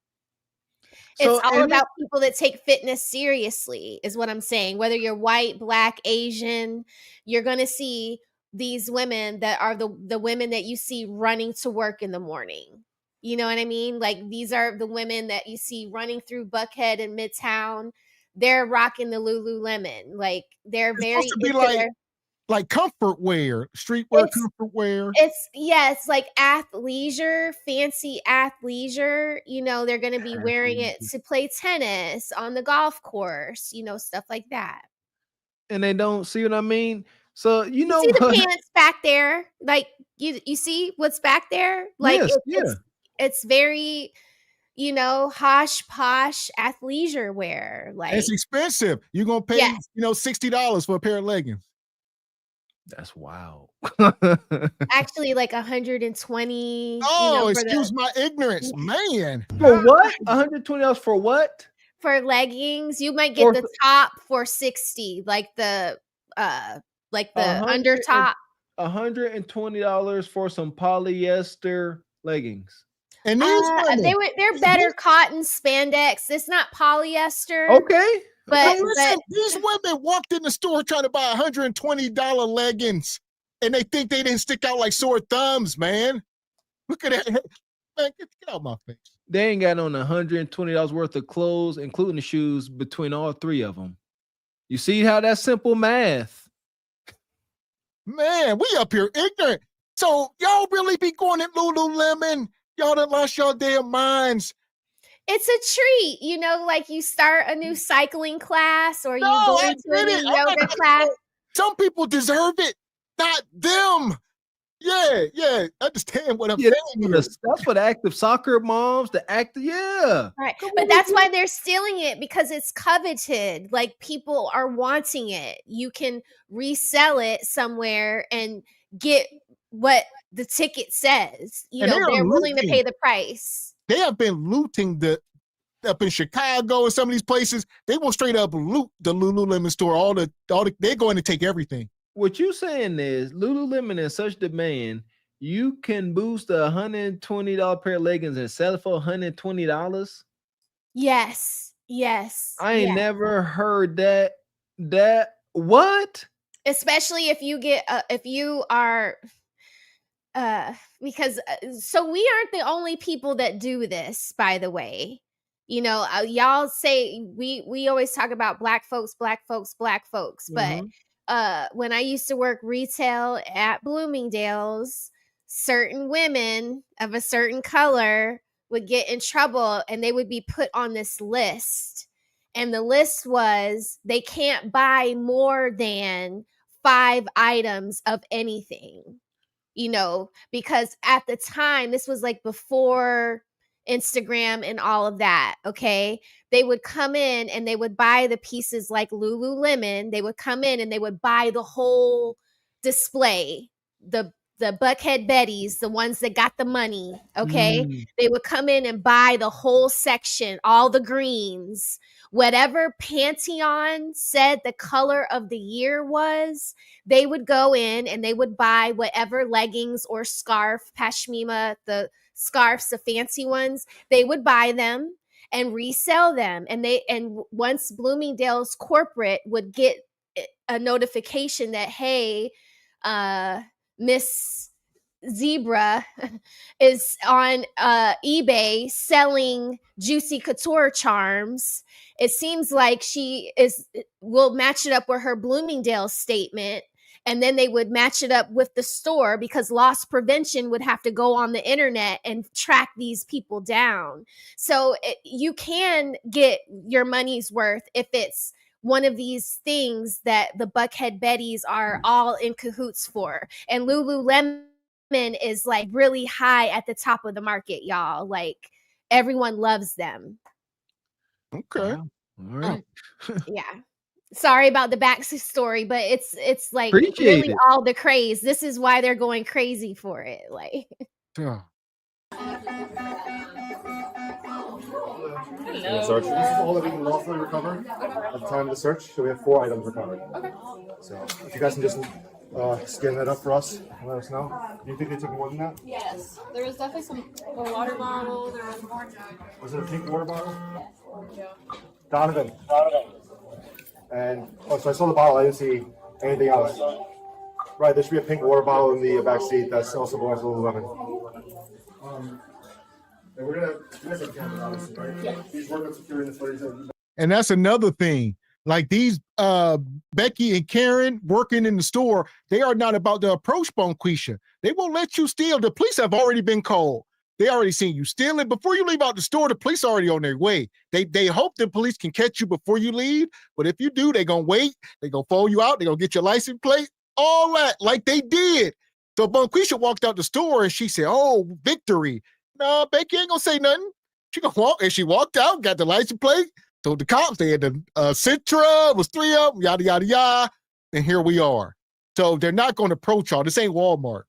E: it's all about people that take fitness seriously, is what I'm saying. Whether you're white, black, Asian, you're going to see these women that are the women that you see running to work in the morning. You know what I mean? Like, these are the women that you see running through Buckhead and Midtown. They're rocking the Lululemon. Like, they're
B: It's supposed to be like comfort wear, streetwear comfort wear.
E: It's like athleisure, fancy athleisure. You know, they're going to be wearing it to play tennis on the golf course, you know, stuff like that.
C: And they don't see what I mean. So you know,
E: see the pants back there, like you see what's back there, like it's very, you know, hosh posh athleisure wear. Like,
B: it's expensive. You're gonna pay $60 for a pair of leggings.
C: That's wild.
E: Actually, like 120.
B: Oh, excuse my ignorance, man.
C: For what? $120 for what?
E: For leggings, you might get the top for $60, like the under top.
C: $120 for some polyester leggings.
B: And
E: they're better cotton spandex. It's not polyester.
C: Okay.
E: But
B: these women walked in the store trying to buy $120 leggings, and they think they didn't stick out like sore thumbs, man. Look at that. Man, get out my face.
C: They ain't got on $120 worth of clothes, including the shoes, between all three of them. You see how that's simple math?
B: Man, we up here ignorant. So y'all really be going at Lululemon? Y'all done lost y'all damn minds.
E: It's a treat, you know, like you start a new cycling class or you go into a new yoga class.
B: Some people deserve it, not them. Yeah, understand what I'm saying.
C: That's for the active soccer moms, the active,
E: right. But that's why they're stealing it, because it's coveted. Like, people are wanting it. You can resell it somewhere and get what the ticket says. You know, they're willing to pay the price.
B: They have been looting up in Chicago and some of these places. They will straight up loot the Lululemon store. They're going to take everything.
C: What you saying is Lululemon in such demand, you can boost a $120 pair of leggings and sell it for $120?
E: Yes.
C: I ain't never heard that. What?
E: Especially if you get if you are because so we aren't the only people that do this, by the way. You know, y'all say we always talk about black folks, but when I used to work retail at Bloomingdale's, certain women of a certain color would get in trouble and they would be put on this list. And the list was they can't buy more than 5 items of anything, you know, because at the time, this was like before Instagram and all of that. Okay. They would come in and they would buy the pieces like Lululemon. They would come in and they would buy the whole display, the Buckhead Betties, the ones that got the money. Okay. They would come in and buy the whole section, all the greens, whatever Pantheon said the color of the year was. They would go in and they would buy whatever leggings or scarf, pashmina, the scarves, the fancy ones, they would buy them and resell them. And once Bloomingdale's corporate would get a notification that, hey, Miss Zebra is on eBay selling Juicy Couture charms, it seems like will match it up with her Bloomingdale's statement. And then they would match it up with the store, because loss prevention would have to go on the internet and track these people down. So you can get your money's worth if it's one of these things that the Buckhead Betties are all in cahoots for. And Lululemon is like really high at the top of the market, y'all. Like, everyone loves them.
B: Okay.
C: All right.
E: Yeah. Sorry about the backstory, but it's like
C: Appreciate
E: really
C: it.
E: all the craze. This is why they're going crazy for it. Like,
B: yeah.
G: Search. This is all that we can lawfully recover at the time of the search. So we have 4 items recovered. Okay. So if you guys can just scan that up for us and let us know. Do you think they took more than that?
I: Yes, there was definitely a water bottle. There was more.
G: Was it a pink water bottle?
I: Yeah.
G: Donovan. And so I saw the bottle. I didn't see anything else. Right, there should be a pink water bottle in the back seat. That's also belongs to Lululemon. And we're gonna. You guys have cameras, obviously, right? Yeah. These work on securing the footage.
B: And that's another thing. Like these Becky and Karen working in the store, they are not about to approach Bonquisha. They won't let you steal. The police have already been called. They already seen you stealing. Before you leave out the store, the police are already on their way. They hope the police can catch you before you leave. But if you do, they're going to wait. They're going to follow you out. They're going to get your license plate. All that, like they did. So Bonquisha walked out the store and she said, oh, victory. No, Becky ain't going to say nothing. She going to walk. And she walked out, got the license plate. So the cops, they had the Citra, was 3 of them, yada, yada, yada. And here we are. So they're not going to approach y'all. This ain't Walmart.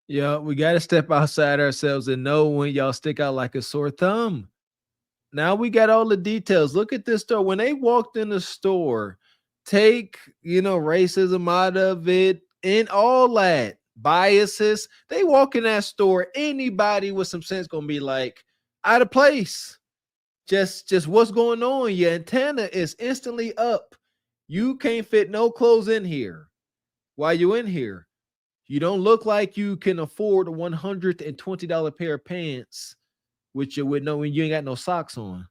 C: Yeah, we got to step outside ourselves and know when y'all stick out like a sore thumb. Now we got all the details. Look at this store. When they walked in the store, take, racism out of it and all that, biases. They walk in that store, anybody with some sense going to be like, out of place. Just what's going on? Your antenna is instantly up. You can't fit no clothes in here. While you in here, you don't look like you can afford a $120 pair of pants, which you would know when you ain't got no socks on.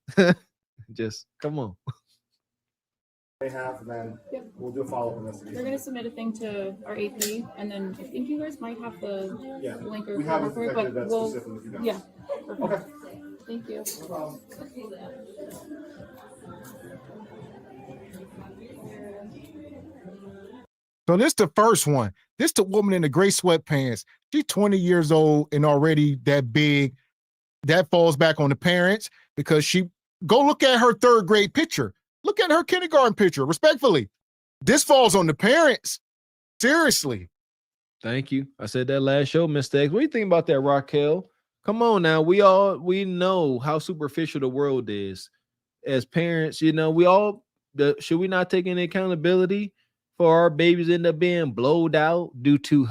C: Just come on.
G: They have, and then we'll do a follow-up investigation.
I: We're gonna submit a thing to our AP, and then I think you guys might have the link or
G: we haven't
I: for it,
G: detected
I: but
G: that
I: we'll
G: specifically, if you
I: yeah.
G: don't. Okay.
I: Thank you.
B: So this the first one. This the woman in the gray sweatpants. She's 20 years old and already that big. That falls back on the parents because go look at her third grade picture. Look at her kindergarten picture, respectfully. This falls on the parents. Seriously.
C: Thank you. I said that last show, Mr. X. What do you think about that, Raquel? Come on now. We know how superficial the world is. As parents, should we not take any accountability for our babies end up being blowed out due to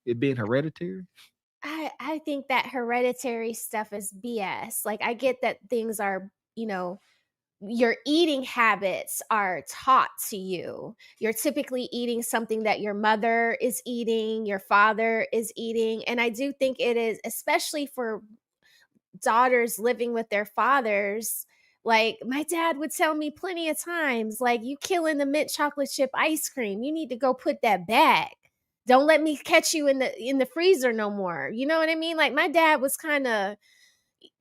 C: it being hereditary?
E: I think that hereditary stuff is BS. Like, I get that things are, your eating habits are taught to you. You're typically eating something that your mother is eating, your father is eating. And I do think it is, especially for daughters living with their fathers. Like, my dad would tell me plenty of times, like, you killing the mint chocolate chip ice cream. You need to go put that back. Don't let me catch you in the freezer no more. You know what I mean? Like, my dad was kind of,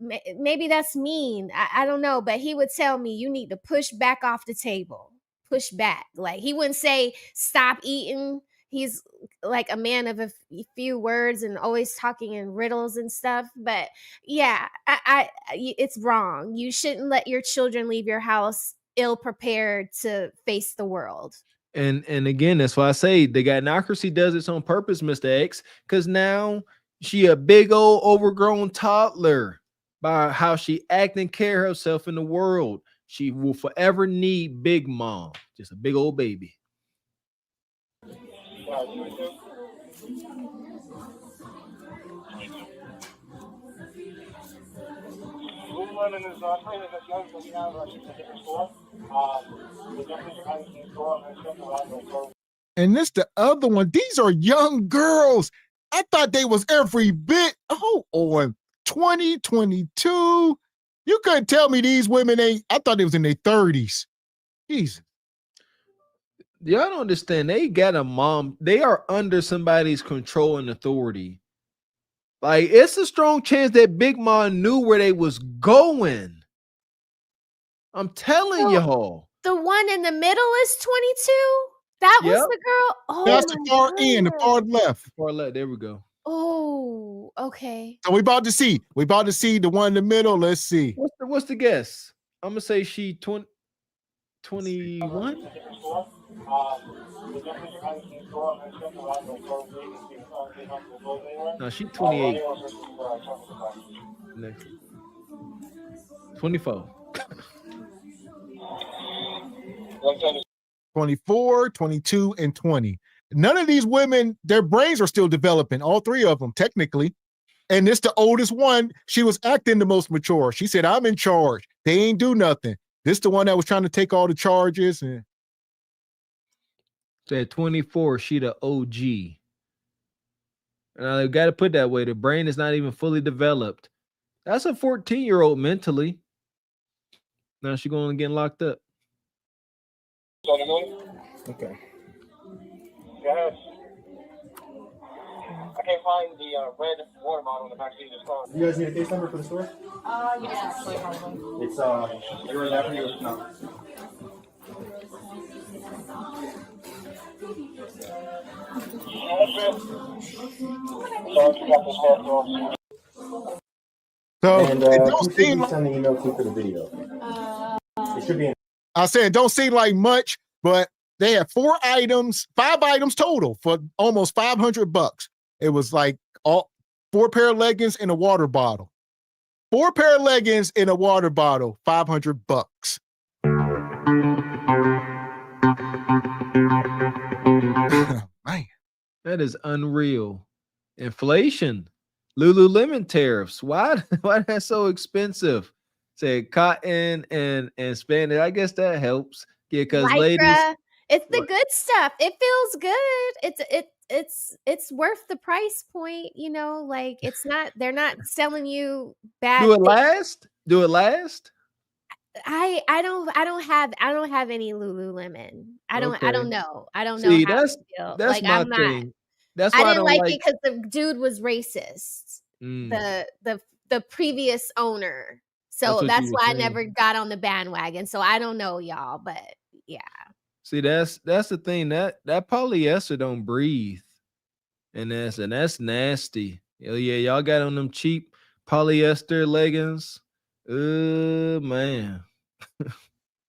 E: maybe that's mean. I don't know. But he would tell me, you need to push back off the table. Push back. Like, he wouldn't say, stop eating. He's like a man of a few words and always talking in riddles and stuff. But yeah, it's wrong. You shouldn't let your children leave your house ill prepared to face the world.
C: And again, that's why I say the gynocracy does this on purpose, Mr. X, because now she a big old overgrown toddler by how she acting care of herself in the world. She will forever need Big Mom, just a big old baby.
H: Lululemon is not playing as young, so we have a different store.
B: And this the other one. These are young girls. I thought they was every bit on 2022. You couldn't tell me these women ain't. I thought they was in their 30s. Jesus.
C: Y'all don't understand. They got a mom. They are under somebody's control and authority. Like, it's a strong chance that Big Mom knew where they was going. I'm telling y'all.
E: The one in the middle is 22? That was the girl? Oh,
B: that's the far end, the far left.
C: Far left, there we go.
E: Oh, okay.
B: So we about to see the one in the middle. Let's see.
C: What's the guess? I'm going to say she 21? No, she 28. Next. 24.
B: 24, 22, and 20. None of these women, their brains are still developing, all three of them, technically. And this the oldest one. She was acting the most mature. She said, I'm in charge. They ain't do nothing. This the one that was trying to take all the charges. And
C: so at 24, she the OG. And I got to put that way. The brain is not even fully developed. That's a 14-year-old mentally. Now she going to get locked up.
B: Okay.
H: Yes. I can't find the red water bottle in the back seat of this car.
G: You guys need a case number for the store?
I: Yes.
G: It's you're in after you. No.
B: So
G: and
B: it
G: who
B: don't
G: should
B: seem
G: we
B: like,
G: send the email to for the video? It should be in.
B: I said it don't seem like much, but they had 5 items total for almost $500. It was like 4 pair of leggings and a water bottle. 4 pair of leggings in a water bottle, $500. Man,
C: that is unreal. Inflation, Lululemon tariffs. Why that's so expensive? Say cotton and spandex. I guess that helps. Yeah, because ladies,
E: it's the good stuff. It feels good. It's worth the price point. You know, like it's not. They're not selling you bad.
C: Do it last? Do it last?
E: I don't have any Lululemon. I don't know. I don't know.
C: See,
E: how
C: that's
E: to feel.
C: that's
E: like
C: my
E: I'm
C: thing.
E: not.
C: That's why
E: I didn't
C: don't
E: like it because the dude was racist. The previous owner. So that's why I never got on the bandwagon. So I don't know, y'all, but yeah.
C: See, that's the thing that polyester don't breathe, and that's nasty. Oh yeah, y'all got on them cheap polyester leggings. Man.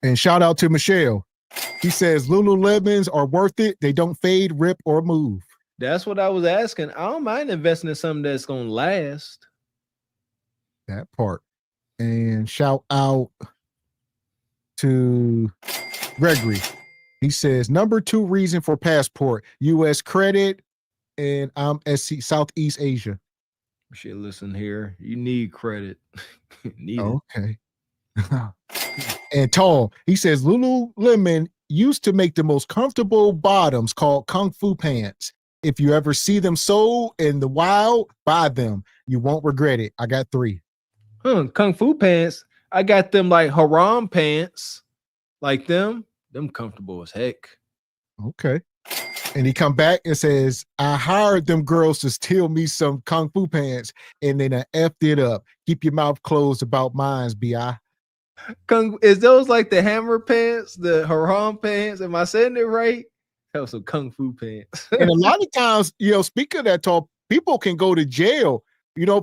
B: And shout out to Michelle. He says Lululemons are worth it. They don't fade, rip, or move.
C: That's what I was asking. I don't mind investing in something that's gonna last.
B: That part. And shout out to Gregory. He says, number 2 reason for passport, U.S. credit, and I'm SC, Southeast Asia.
C: Shit, listen here. You need credit.
B: Okay. And Tall, he says, Lululemon used to make the most comfortable bottoms called Kung Fu pants. If you ever see them sold in the wild, buy them. You won't regret it. I got 3.
C: Kung Fu pants. I got them like haram pants. Like them comfortable as heck.
B: Okay. And he come back and says, I hired them girls to steal me some Kung Fu pants, and then I effed it up. Keep your mouth closed about mines, B.I.
C: Is those like the hammer pants, the haram pants? Am I saying it right? That was some Kung Fu pants.
B: And a lot of times, speaking of that talk, people can go to jail,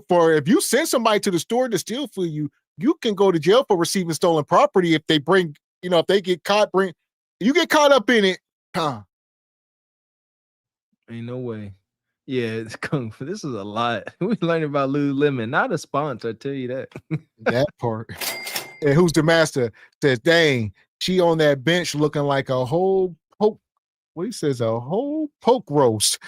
B: for if you send somebody to the store to steal for you, you can go to jail for receiving stolen property if they bring, if they get caught, you get caught up in it.
C: Ain't no way. Yeah, it's Kung Fu. This is a lot. We learned about Lululemon, not a sponsor, I tell you that.
B: That part. And Who's the Master says, dang, she on that bench looking like a whole poke. What he says, a whole poke roast.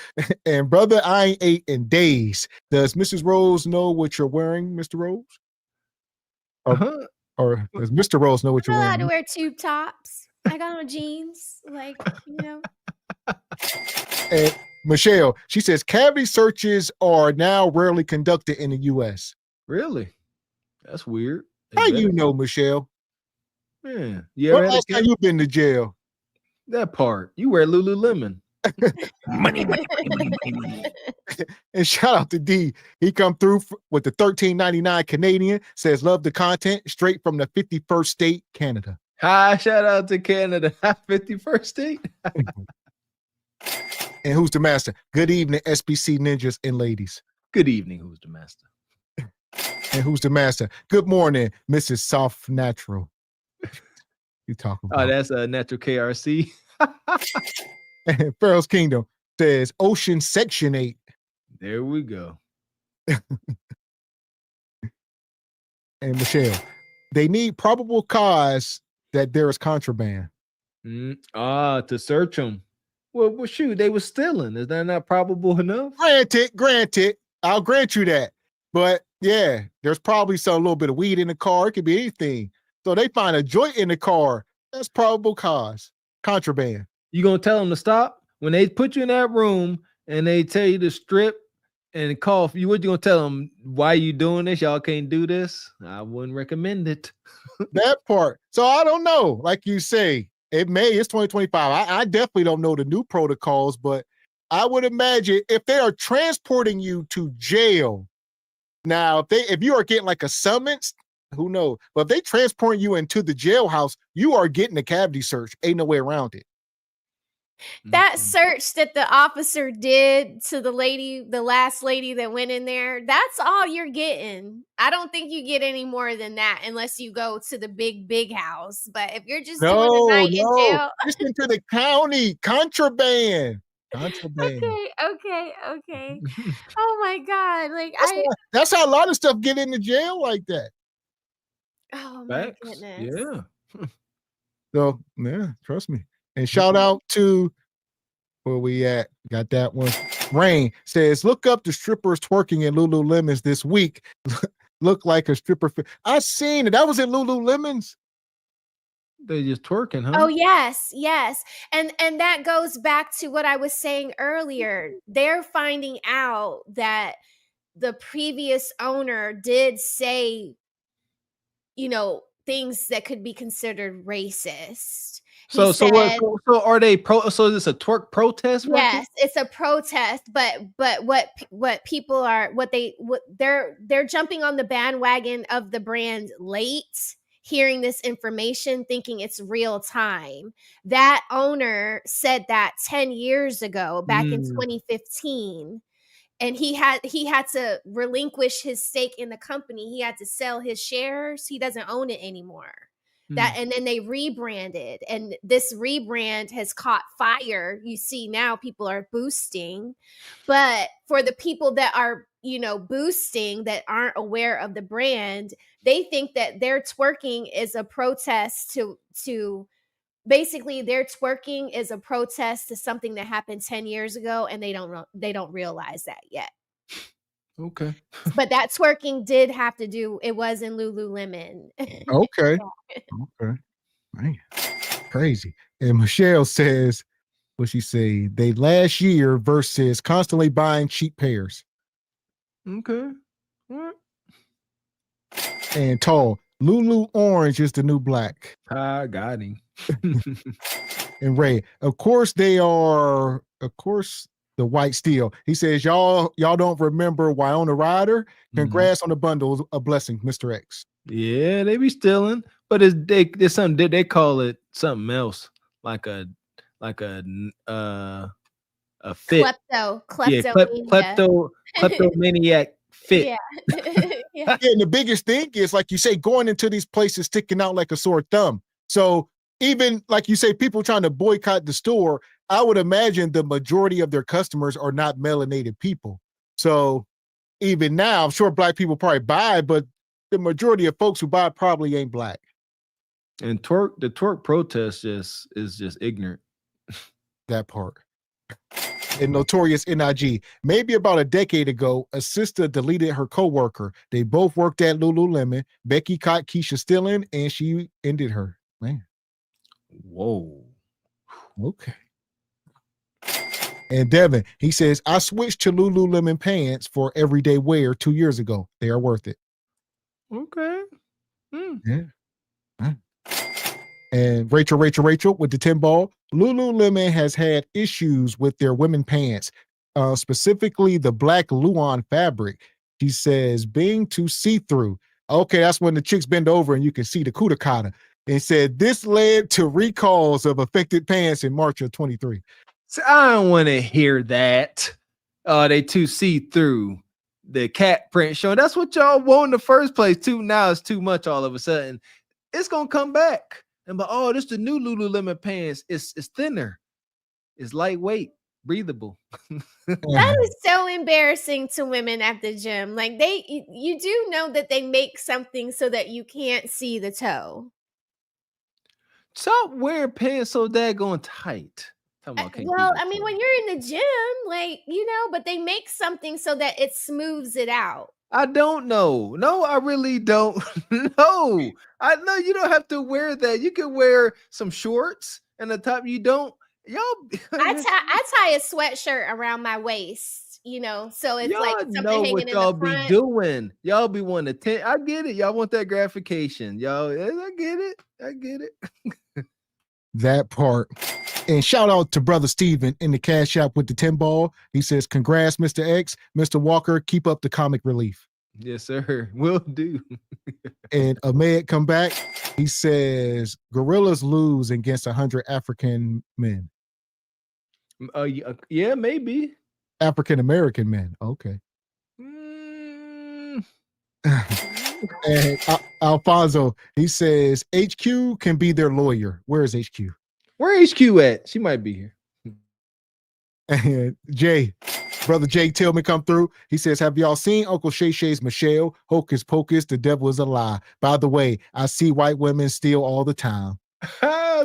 B: And brother, I ain't ate in days. Does Mrs. Rose know what you're wearing, Mr. Rose? Or does Mr. Rose know what you're
E: I know
B: wearing?
E: how to wear tube tops. I got on jeans,
B: And Michelle, she says cavity searches are now rarely conducted in the U.S.
C: Really? That's weird.
B: How you know, Michelle?
C: Yeah.
B: When last time you been to jail?
C: That part. You wear Lululemon.
K: Money.
B: And shout out to D. He come through with the $13.99 Canadian. Says love the content straight from the 51st state, Canada.
C: Hi, shout out to Canada. 51st state.
B: And Who's the Master? Good evening, SBC ninjas and ladies.
C: Good evening, Who's the Master?
B: And Who's the Master? Good morning, Mrs. Soft Natural. You talking about?
C: Oh, that's a Natural KRC.
B: And Pharaoh's Kingdom says Ocean Section 8.
C: There we go.
B: And Michelle, they need probable cause that there is contraband.
C: To search them. Well, shoot, they were stealing. Is that not probable enough?
B: Granted, I'll grant you that. But yeah, there's probably a little bit of weed in the car. It could be anything. So they find a joint in the car. That's probable cause. Contraband.
C: You gonna tell them to stop when they put you in that room and they tell you to strip and cough? What you gonna tell them? Why you doing this? Y'all can't do this. I wouldn't recommend it.
B: That part. So I don't know. Like you say, it's 2025. I definitely don't know the new protocols, but I would imagine if they are transporting you to jail. Now, if you are getting like a summons, who knows? But if they transport you into the jailhouse, you are getting a cavity search. Ain't no way around it.
E: That search that the officer did to the last lady that went in there, that's all you're getting. I don't think you get any more than that unless you go to the big house. But if you're just doing a night in jail,
B: just into the county contraband.
E: Okay. Oh my God! Like
B: that's how a lot of stuff get into jail like that.
E: Oh my goodness!
C: Yeah.
B: So yeah, trust me. And shout out to where we at. Got that one. Rain says, look up the strippers twerking in Lululemons this week. Look like a stripper. I seen it. That was in Lululemons.
C: They just twerking, huh?
E: Oh yes. And that goes back to what I was saying earlier. They're finding out that the previous owner did say, things that could be considered racist.
C: So are they so is this a twerk protest?
E: Yes, it's a protest, but what people are they're jumping on the bandwagon of the brand late, hearing this information, thinking it's real time. That owner said that 10 years ago, back in 2015. And he had to relinquish his stake in the company. He had to sell his shares. He doesn't own it anymore. And then they rebranded, and this rebrand has caught fire. You see now people are boosting, but for the people that are, boosting that aren't aware of the brand, they think that their twerking is a protest to basically their twerking is a protest to something that happened 10 years ago, and they don't realize that yet.
C: Okay.
E: But that twerking did have to do, it was in Lululemon.
B: Okay. Man, crazy. And Michelle says, what she say? They last year versus constantly buying cheap pairs.
C: Okay. What?
B: And tall. Lulu orange is the new black.
C: I got him.
B: And Ray, of course they are. Of course, the white steel. He says, y'all don't remember Wyona Ryder? Congrats on the bundle. A blessing, Mr. X.
C: Yeah, they be stealing, but it's something they call it something else, like a fit. Kleptomaniac fit.
E: Yeah.
B: Yeah, and the biggest thing is, like you say, going into these places sticking out like a sore thumb. So even like you say, people trying to boycott the store, I would imagine the majority of their customers are not melanated people. So even now, I'm sure black people probably buy, but the majority of folks who buy probably ain't black.
C: And the twerk protest is just ignorant.
B: That part. And Notorious NIG. Maybe about a decade ago, a sister deleted her coworker. They both worked at Lululemon. Becky caught Keisha stealing, and she ended her. Man.
C: Whoa.
B: Okay. And Devin, he says, I switched to Lululemon pants for everyday wear 2 years ago. They are worth it.
C: Okay.
B: Yeah. And Rachel with the 10 ball. Lululemon has had issues with their women pants, specifically the black Luon fabric. She says being too see-through. Okay, that's when the chicks bend over and you can see the kudakata. And said this led to recalls of affected pants in March of 23.
C: So I don't want to hear that. They too see-through. The cat print show. That's what y'all want in the first place too. Now it's too much all of a sudden. It's gonna come back. And this the new Lululemon pants. It's thinner. It's lightweight, breathable.
E: That is so embarrassing to women at the gym. Like you do know that they make something so that you can't see the toe.
C: Stop wearing pants so daggone tight. Talking about can't
E: Well,
C: keep it
E: I mean,
C: tight.
E: when you're in the gym, like, but they make something so that it smooths it out.
C: I don't know. No, I really don't know. I know you don't have to wear that. You can wear some shorts and the top you don't. Y'all,
E: I tie a sweatshirt around my waist, so it's like
C: y'all
E: something
C: know
E: hanging
C: what
E: in
C: y'all
E: the
C: be
E: front.
C: doing. Y'all be wanting to. I get it. Y'all want that gratification. Y'all, I get it. I get it.
B: That part. And shout out to brother Steven in the cash app with the 10 ball. He says, congrats, Mr. X. Mr. Walker, keep up the comic relief.
C: Yes, sir. Will do.
B: And Ahmed come back. He says, gorillas lose against 100 African men.
C: Yeah, maybe.
B: African American men. Okay. And Alfonso, he says, HQ can be their lawyer. Where is HQ?
C: Where HQ at? She might be here.
B: And brother Jay Tillman come through. He says, have y'all seen Uncle Shay Shay's Michelle? Hocus pocus, the devil is a lie. By the way, I see white women steal all the time.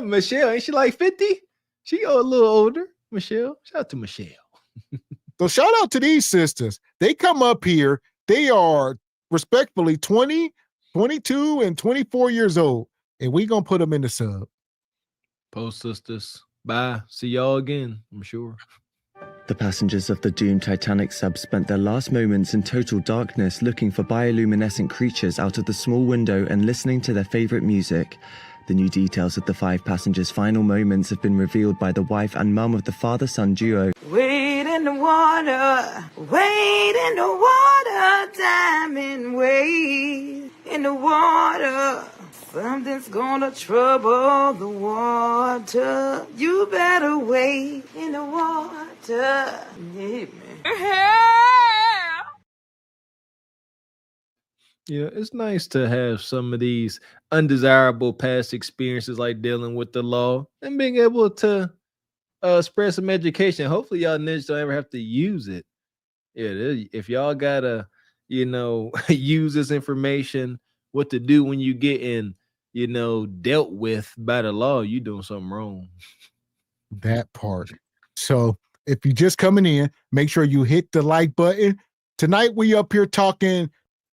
C: Michelle, ain't she like 50? She a little older. Michelle, shout out to Michelle.
B: So shout out to these sisters. They come up here. They are respectfully 20, 22, and 24 years old. And we gonna put them in the sub.
C: Post sisters. Bye. See y'all again, I'm sure.
Q: The passengers of the doomed Titanic sub spent their last moments in total darkness looking for bioluminescent creatures out of the small window and listening to their favorite music. The new details of the 5 passengers' final moments have been revealed by the wife and mum of the father-son duo.
D: Wade in the water, wade in the water, diamond wade in the water. Something's gonna trouble the water. You better wade in the water. Yeah, man.
C: Yeah, it's nice to have some of these undesirable past experiences like dealing with the law and being able to spread some education. Hopefully y'all ninjas don't ever have to use it. Yeah, if y'all gotta, use this information, what to do when you get in, dealt with by the law, you doing something wrong.
B: That part. So if you're just coming in, make sure you hit the like button. Tonight we up here talking.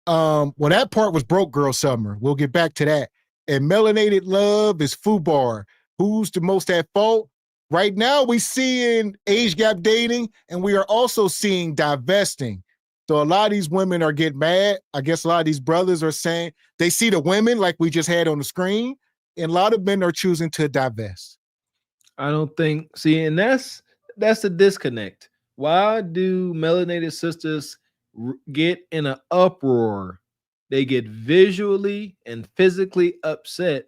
B: Well, that part was Broke Girl Summer. We'll get back to that. And Melanated Love is FUBAR. Who's the most at fault? Right now, we seeing age gap dating, and we are also seeing divesting. So a lot of these women are getting mad. I guess a lot of these brothers are saying they see the women like we just had on the screen, and a lot of men are choosing to divest.
C: I don't think. See, and that's the disconnect. Why do melanated sisters get in an uproar? They get visually and physically upset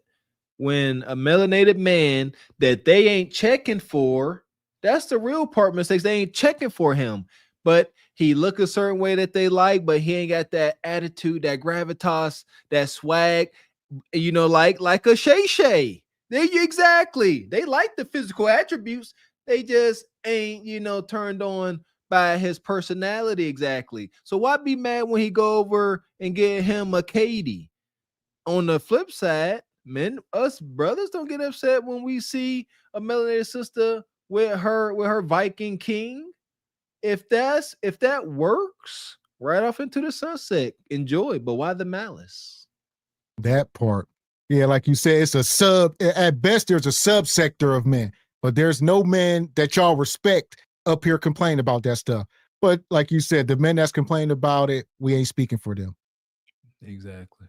C: when a melanated man that they ain't checking for, that's the real part mistakes. They ain't checking for him, but he look a certain way that they like, but he ain't got that attitude, that gravitas, that swag, like a Shay Shay. Exactly. They like the physical attributes. They just ain't, turned on by his personality exactly. So why be mad when he go over and get him a Katie? On the flip side, us brothers don't get upset when we see a melanated sister with her Viking king. If that works, right off into the sunset, enjoy. But why the malice?
B: That part. Yeah, like you said, it's a sub. At best, there's a subsector of men, but there's no men that y'all respect up here complain about that stuff. But like you said, the men that's complaining about it, we ain't speaking for them.
C: Exactly.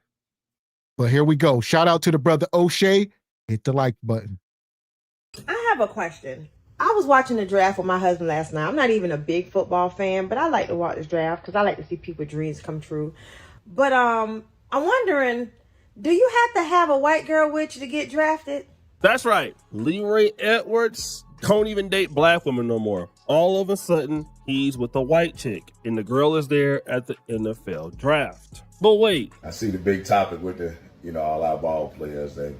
B: But here we go. Shout out to the brother O'Shea. Hit the like button.
R: I have a question. I was watching the draft with my husband last night. I'm not even a big football fan, but I like to watch this draft because I like to see people's dreams come true. But I'm wondering, do you have to have a white girl with you to get drafted?
H: That's right. Leroy Edwards don't even date black women no more. All of a sudden, he's with a white chick, and the girl is there at the NFL draft. But wait.
S: I see the big topic with the, all our ball players that,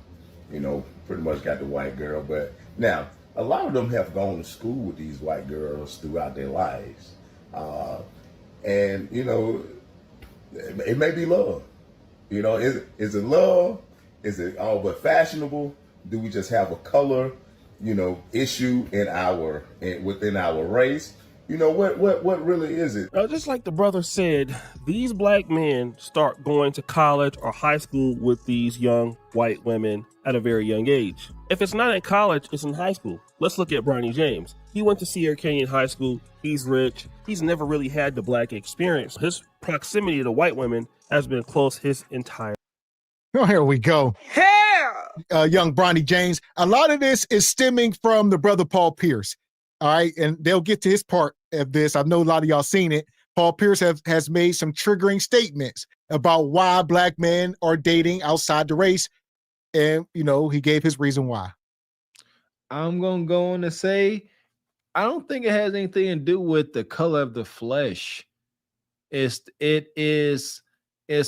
S: pretty much got the white girl. But now, a lot of them have gone to school with these white girls throughout their lives. And, it may be love. Is it love? Is it all but fashionable? Do we just have a color, issue within our race? What really is it?
H: Just like the brother said, these black men start going to college or high school with these young white women at a very young age. If it's not in college, it's in high school. Let's look at Bronny James. He went to Sierra Canyon High School. He's rich. He's never really had the black experience. His proximity to white women has been close his entire.
B: Oh, here we go. Young Bronny James. A lot of this is stemming from the brother Paul Pierce. All right. And they'll get to his part of this. I know a lot of y'all seen it. Paul Pierce has made some triggering statements about why black men are dating outside the race. And, he gave his reason why.
C: I'm going to go on to say, I don't think it has anything to do with the color of the flesh. It's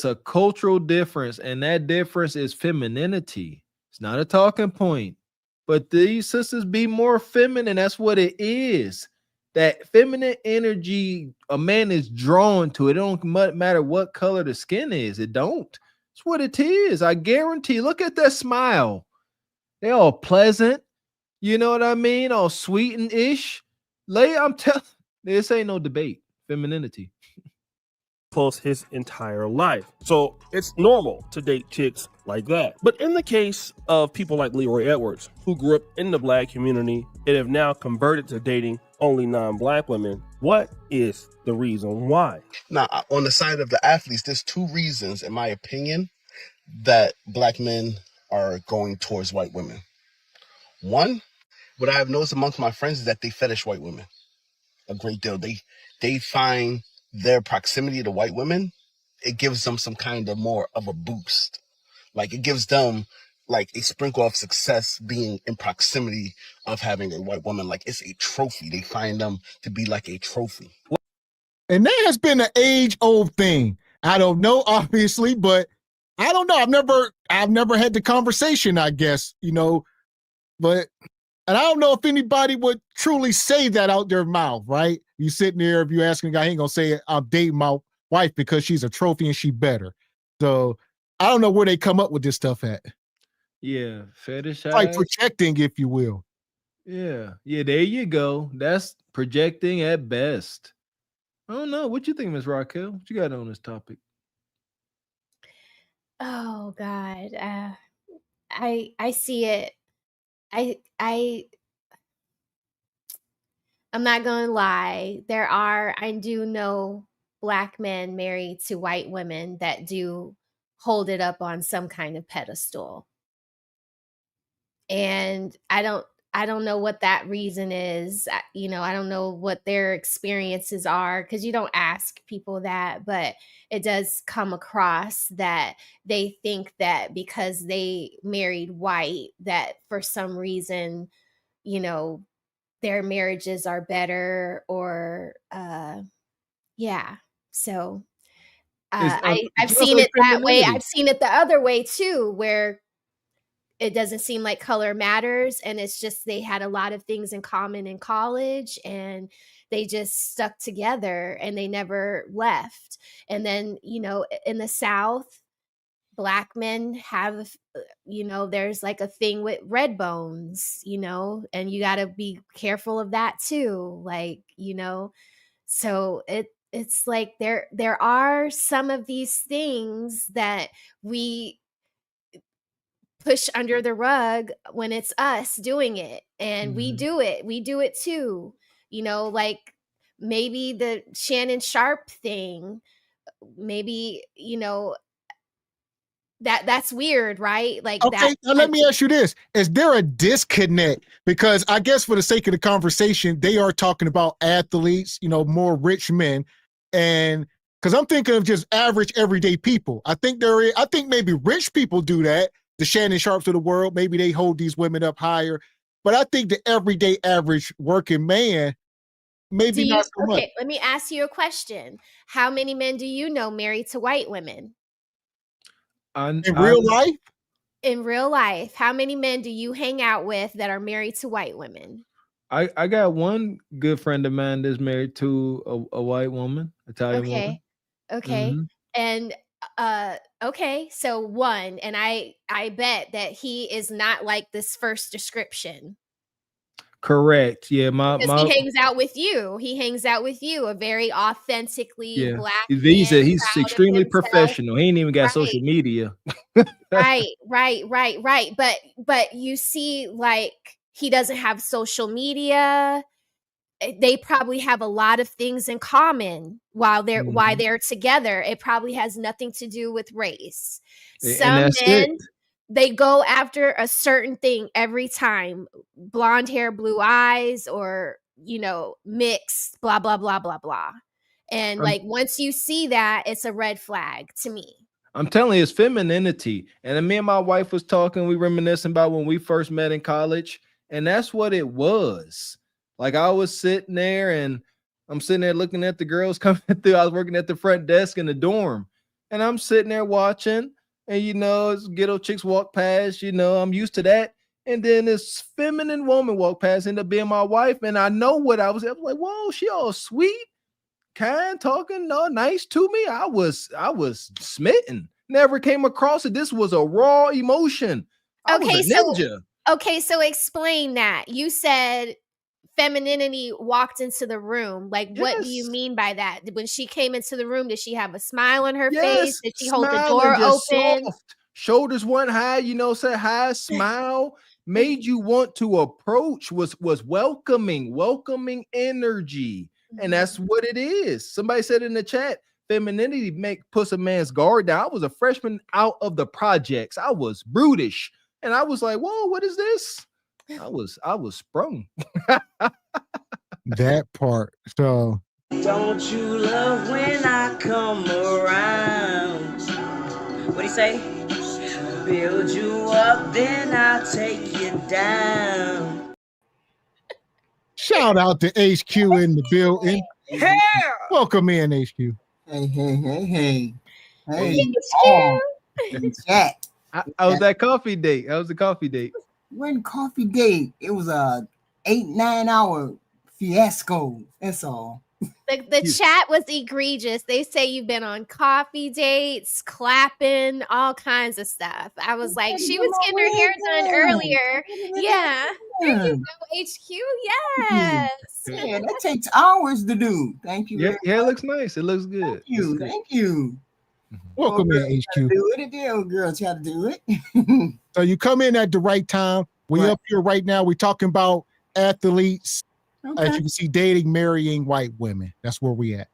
C: a cultural difference, and that difference is femininity. It's not a talking point, but these sisters be more feminine. That's what it is. That feminine energy, a man is drawn to it. It don't matter what color the skin is. It don't. It's what it is. I guarantee. Look at that smile. They all pleasant. You know what I mean? All sweet and ish. I'm telling. This ain't no debate. Femininity.
H: Close his entire life. So it's normal to date chicks like that. But in the case of people like Leroy Edwards, who grew up in the black community and have now converted to dating only non-black women, what is the reason why?
T: Now, on the side of the athletes, there's two reasons, in my opinion, that black men are going towards white women. One, what I have noticed amongst my friends is that they fetish white women a great deal. They find their proximity to white women, it gives them some kind of more of a boost. Like it gives them like a sprinkle of success being in proximity of having a white woman. Like it's a trophy. They find them to be like a trophy.
B: And that has been an age-old thing. I don't know, obviously, but I don't know. I've never had the conversation, I guess, but and I don't know if anybody would truly say that out their mouth, right? You sitting there, if you asking a guy, he ain't gonna say I'm dating my wife because she's a trophy and she better. So I don't know where they come up with this stuff at.
C: Yeah, fetish.
B: Like projecting, if you will.
C: Yeah, there you go. That's projecting at best. I don't know. What you think, Miss Raquel? What you got on this topic?
E: Oh God. I see it. I'm not gonna lie. I do know black men married to white women that do hold it up on some kind of pedestal. And I don't know what that reason is. I don't know what their experiences are because you don't ask people that, but it does come across that they think that because they married white, that for some reason, their marriages are better or yeah. So I've seen it that way. I've seen it the other way too, where it doesn't seem like color matters. And it's just, they had a lot of things in common in college and they just stuck together and they never left. And then, in the South, black men have, there's like a thing with red bones, and you got to be careful of that too. Like, so it's like there are some of these things that we push under the rug when it's us doing it, and we do it too, like maybe the Shannon Sharp thing, maybe, that's weird, right? Like,
B: okay, now let me ask you this. Is there a disconnect? Because I guess for the sake of the conversation, they are talking about athletes, more rich men. And because I'm thinking of just average, everyday people. I think maybe rich people do that. The Shannon Sharps of the world, maybe they hold these women up higher. But I think the everyday average working man, maybe not so much.
E: Okay, let me ask you a question. How many men do you know married to white women?
B: In real life?
E: In real life, how many men do you hang out with that are married to white women?
C: I got one good friend of mine that's married to a white woman, Italian woman.
E: Okay. Mm-hmm. And Okay, so one, and I bet that he is not like this first description.
C: Correct. Yeah,
E: Because he hangs out with you. He hangs out with you, a very authentically
C: yeah.
E: black
C: He
E: man,
C: said he's
E: proud of
C: extremely
E: himself.
C: professional. He ain't even got
E: Right.
C: social media.
E: Right. But you see, like, he doesn't have social media. They probably have a lot of things in common while they're together. It probably has nothing to do with race.
C: And
E: Some
C: that's
E: men,
C: it.
E: they go after a certain thing every time. Blonde hair, blue eyes, or mixed, blah blah blah blah blah. And
C: I'm-
E: like once you see that, it's a red flag to me.
C: I'm telling you, it's femininity. And then me and my wife was talking, we reminiscing about when we first met in college, and that's what it was. Like I was sitting there and I'm sitting there looking at the girls coming through. I was working at the front desk in the dorm, and I'm sitting there watching, and it's ghetto chicks walk past, I'm used to that. And then this feminine woman walked past, ended up being my wife, and I know what I was like, whoa, she all sweet, kind, talking, no, nice to me. I was smitten. Never came across it. This was a raw emotion. I was a ninja.
E: Okay, so explain that. You said femininity walked into the room. Like, what do you mean by that? When she came into the room, did she have a smile on her face? Did she hold the door open?
C: Soft. Shoulders went high, said hi, smile, made you want to approach, was welcoming energy. And that's what it is. Somebody said in the chat, femininity puts a man's guard down. I was a freshman out of the projects. I was brutish. And I was like, whoa, what is this? I was sprung.
B: That part. So
U: don't you love when I come around? What do you say? Build you up, then I'll take you down.
B: shout out to HQ in the building.
U: Yeah.
B: Welcome in, HQ.
V: Hey.
C: Chat. How was that coffee date? How was the coffee date?
V: When coffee date, it was a 8-9 hour fiasco. That's all.
E: The chat was egregious. They say you've been on coffee dates, clapping, all kinds of stuff. I was like, she was getting her hair done earlier. Yeah. There you go, HQ. Yes.
V: Yeah, that takes hours to do. Thank you.
C: Yeah, it looks nice. It looks good.
V: Thank you.
B: Welcome in, HQ.
V: Do it, the old girl try to do it.
B: So you come in at the right time. We up here right now. We're talking about athletes. As you can see, dating, marrying white women. That's where we at.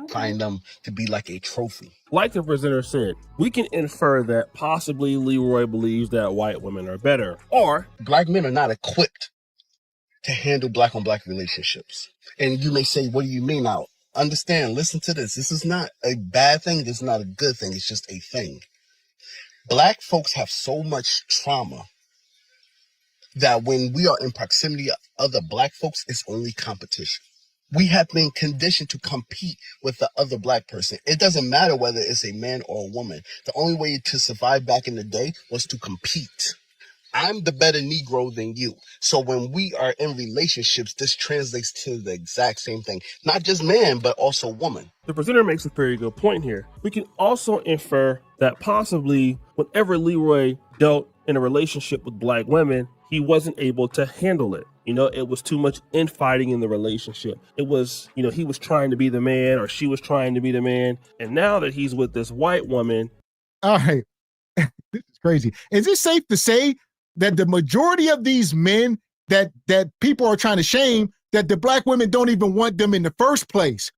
T: Find them to be like a trophy.
H: Like the presenter said, we can infer that possibly Leroy believes that white women are better.
T: Or black men are not equipped to handle black on black relationships. And you may say, what do you mean? Now, understand, listen to this. This is not a bad thing. This is not a good thing. It's just a thing. Black folks have so much trauma that when we are in proximity of other black folks, it's only competition. We have been conditioned to compete with the other black person. It doesn't matter whether it's a man or a woman. The only way to survive back in the day was to compete. I'm the better Negro than you. So when we are in relationships, this translates to the exact same thing. Not just man, but also woman.
H: The presenter makes a very good point here. We can also infer that possibly whenever Leroy dealt in a relationship with black women, he wasn't able to handle it. It was too much infighting in the relationship. It was, he was trying to be the man or she was trying to be the man. And now that he's with this white woman.
B: All right. This is crazy. Is it safe to say that the majority of these men that people are trying to shame, that the black women don't even want them in the first place?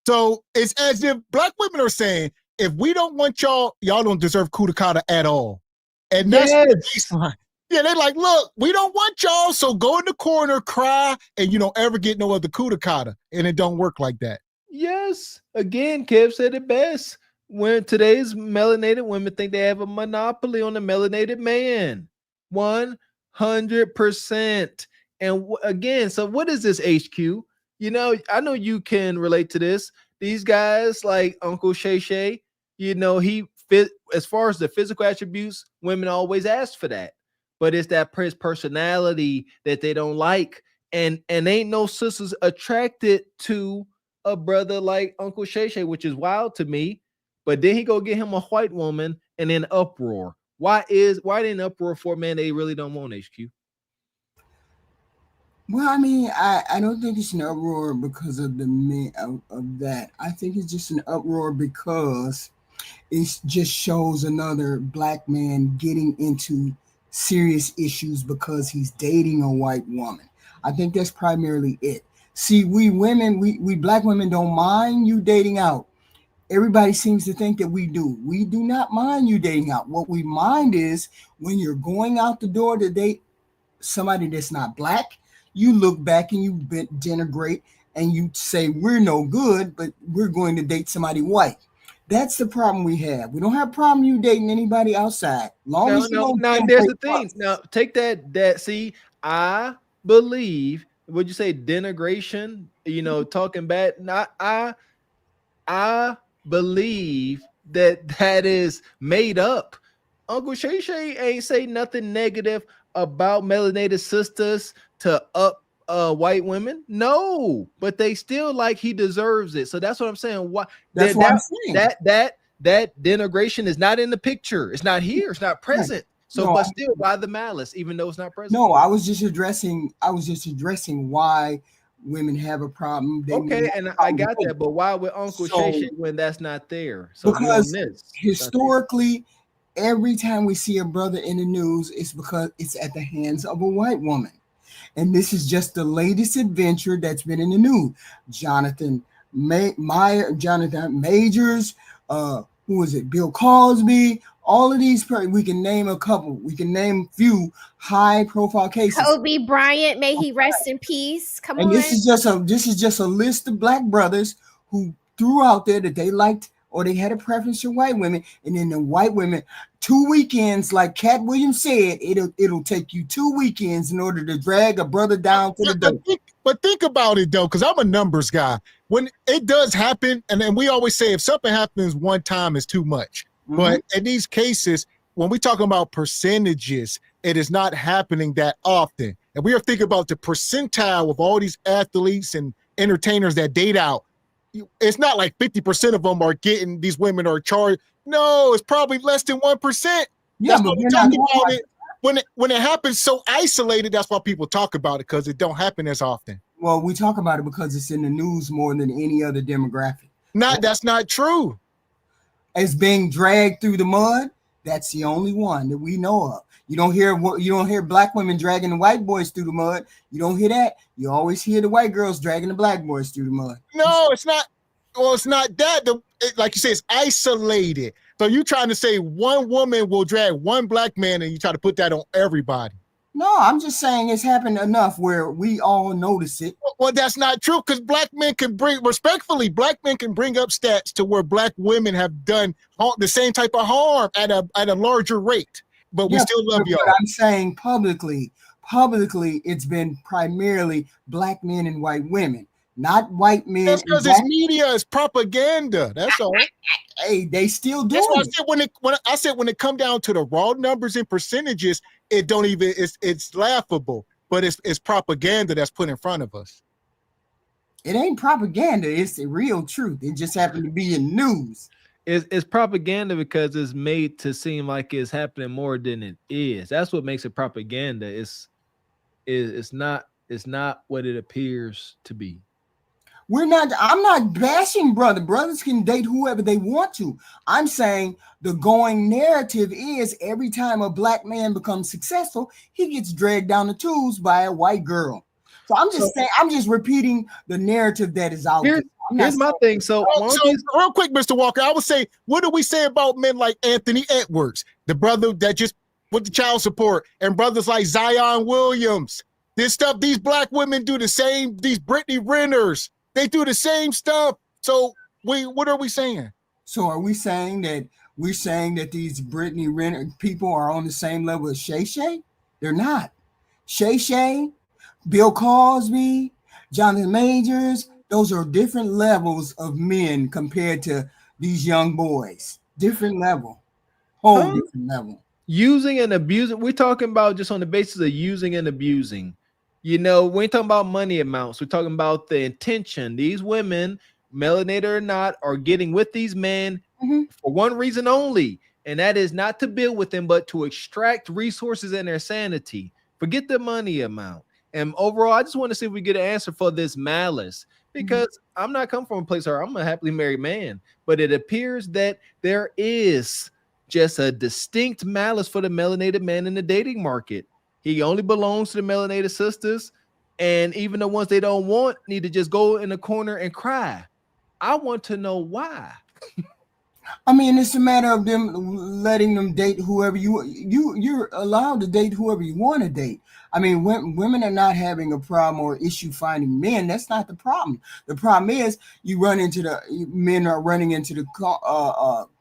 B: So it's as if black women are saying, if we don't want y'all don't deserve coup d'etat at all. And that's the baseline. Yeah, they're like, look, we don't want y'all, so go in the corner, cry, and you don't ever get no other coup d'etat. And it don't work like that.
C: Yes. Again, Kev said it best. When today's melanated women think they have a monopoly on the melanated man. 100%. And again, so what is this HQ? I know you can relate to this. These guys like Uncle Shay Shay, he fit as far as the physical attributes, women always ask for that. But it's that personality that they don't like. And ain't no sisters attracted to a brother like Uncle Shay Shay, which is wild to me. but then he go get him a white woman and then uproar. Why they in uproar for, man? They really don't want HQ.
V: Well, I mean, I don't think it's an uproar because of the men of that. I think it's just an uproar because it just shows another black man getting into serious issues because he's dating a white woman. I think that's primarily it. See, we women, we black women don't mind you dating out. Everybody seems to think that we do. We do not mind you dating out. What we mind is when you're going out the door to date somebody that's not black, you look back and you denigrate and you say we're no good, but we're going to date somebody white. That's the problem we have. We don't have a problem you dating anybody outside. Long as you don't.
C: Now there's the thing. Now take that. See, I believe. Would you say denigration? You know, talking bad. I believe that is made up. Uncle Shay Shay ain't say nothing negative about melanated sisters to up white women. No, but they still like he deserves it. So that's what I'm saying. Why
V: that's what I'm saying.
C: That denigration is not in the picture. It's not here. It's not present. So,
V: No,
C: but still, why the malice, even though it's not present?
V: No, I was just addressing why women have a problem.
C: Okay, and I got that, but why with Uncle Shay Shay when that's not there? So
V: because historically, every time we see a brother in the news, it's because it's at the hands of a white woman. And this is just the latest adventure that's been in the news. Jonathan Majors, who is it? Bill Cosby. All of these, we can name a couple. We can name a few high-profile cases.
E: Kobe Bryant, may he rest in peace. Come on.
V: This is just a list of black brothers who threw out there that they liked or they had a preference for white women, and then the white women 2 weekends, like Cat Williams said, it'll take you 2 weekends in order to drag a brother down to the dirt.
B: But think about it though, because I'm a numbers guy. When it does happen, and then we always say if something happens one time, it's too much. But in these cases, when we talk about percentages, it is not happening that often. And we are thinking about the percentile of all these athletes and entertainers that date out. It's not like 50% of them are getting, these women are charged. No, it's probably less than 1%.
V: Yeah,
B: that's what we talk about it. When it happens so isolated, that's why people talk about it, because it don't happen as often.
V: Well, we talk about it because it's in the news more than any other demographic.
B: That's not true.
V: As being dragged through the mud, that's the only one that we know of. You don't hear black women dragging the white boys through the mud. You don't hear that. You always hear the white girls dragging the black boys through the mud.
B: No, it's not. Well, it's not that. Like you say, it's isolated. So you're trying to say one woman will drag one black man, and you try to put that on everybody.
V: No, I'm just saying it's happened enough where we all notice it.
B: Well, that's not true, because black men can bring up stats to where black women have done the same type of harm at a larger rate. But we still love y'all.
V: But I'm saying publicly, it's been primarily black men and white women, not white men.
B: That's because it's media, it's propaganda. That's all.
V: Hey, they still do.
B: That's why I said when it come down to the raw numbers and percentages, it's laughable, but it's propaganda that's put in front of us.
V: It ain't propaganda, it's the real truth. It just happened to be in news.
C: It's propaganda because it's made to seem like it's happening more than it is. That's what makes it propaganda. It's not what it appears to be.
V: I'm not bashing brothers can date whoever they want to. I'm saying the going narrative is every time a black man becomes successful, he gets dragged down the tubes by a white girl. So I'm just repeating the narrative that is out there.
C: Here's my thing. So
B: real quick, Mr. Walker, I would say, what do we say about men like Anthony Edwards, the brother that just with the child support, and brothers like Zion Williams? This stuff, these black women do the same. These Brittany Renners, they do the same stuff. So what are we saying?
V: So are we saying that these Brittany Renner people are on the same level as Shay Shay? They're not. Shay Shay, Bill Cosby, Jonathan Majors, those are different levels of men compared to these young boys. Different level. Different level.
C: Using and abusing. We're talking about just on the basis of using and abusing. You know, we ain't talking about money amounts. We're talking about the intention. These women, melanated or not, are getting with these men for one reason only, and that is not to build with them, but to extract resources and their sanity. Forget the money amount. And overall, I just want to see if we get an answer for this malice, because I'm not coming from a place where I'm a happily married man, but it appears that there is just a distinct malice for the melanated man in the dating market. He only belongs to the melanated sisters, and even the ones they don't want need to just go in the corner and cry. I want to know why.
V: I mean, it's a matter of them letting them date whoever you're allowed to date whoever you want to date. I mean, women are not having a problem or issue finding men. That's not the problem. The problem is men are running into the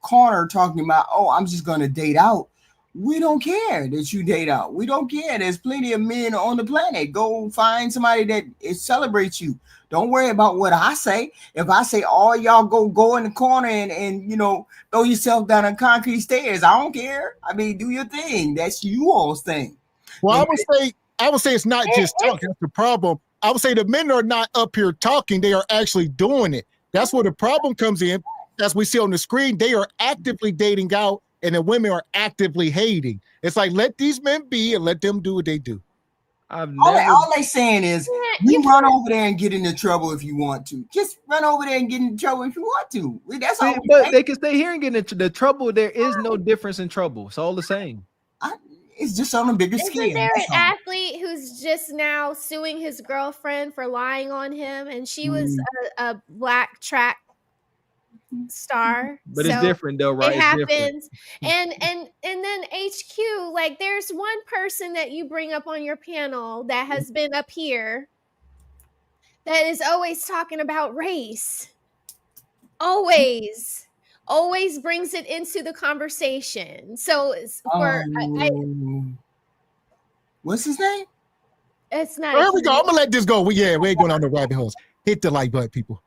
V: corner talking about, oh, I'm just going to date out. We don't care that you date out. We don't care. There's plenty of men on the planet. Go find somebody that celebrates you. Don't worry about what I say. If I say all y'all go in the corner and throw yourself down the concrete stairs, I don't care. I mean, do your thing. That's you all's thing.
B: Well, I would say it's not just talking. That's the problem. I would say the men are not up here talking. They are actually doing it. That's where the problem comes in. As we see on the screen, they are actively dating out, and the women are actively hating. It's like, let these men be and let them do what they do.
V: All they saying is you run over there and get into trouble if you want to. Just run over there and get into trouble if you want to. That's all.
C: But they can stay here and get into the trouble. There is no difference in trouble. It's all the same.
V: It's just on a bigger scale.
E: Isn't there an athlete who's just now suing his girlfriend for lying on him, and she was a black track star?
C: But it's different though, right?
E: It happens. And then HQ, like, there's one person that you bring up on your panel that has been up here that is always talking about race. Always brings it into the conversation. So
V: what's his name?
E: It's not.
B: There we go. I'm gonna let this go. We ain't going on the rabbit holes. Hit the like button, people.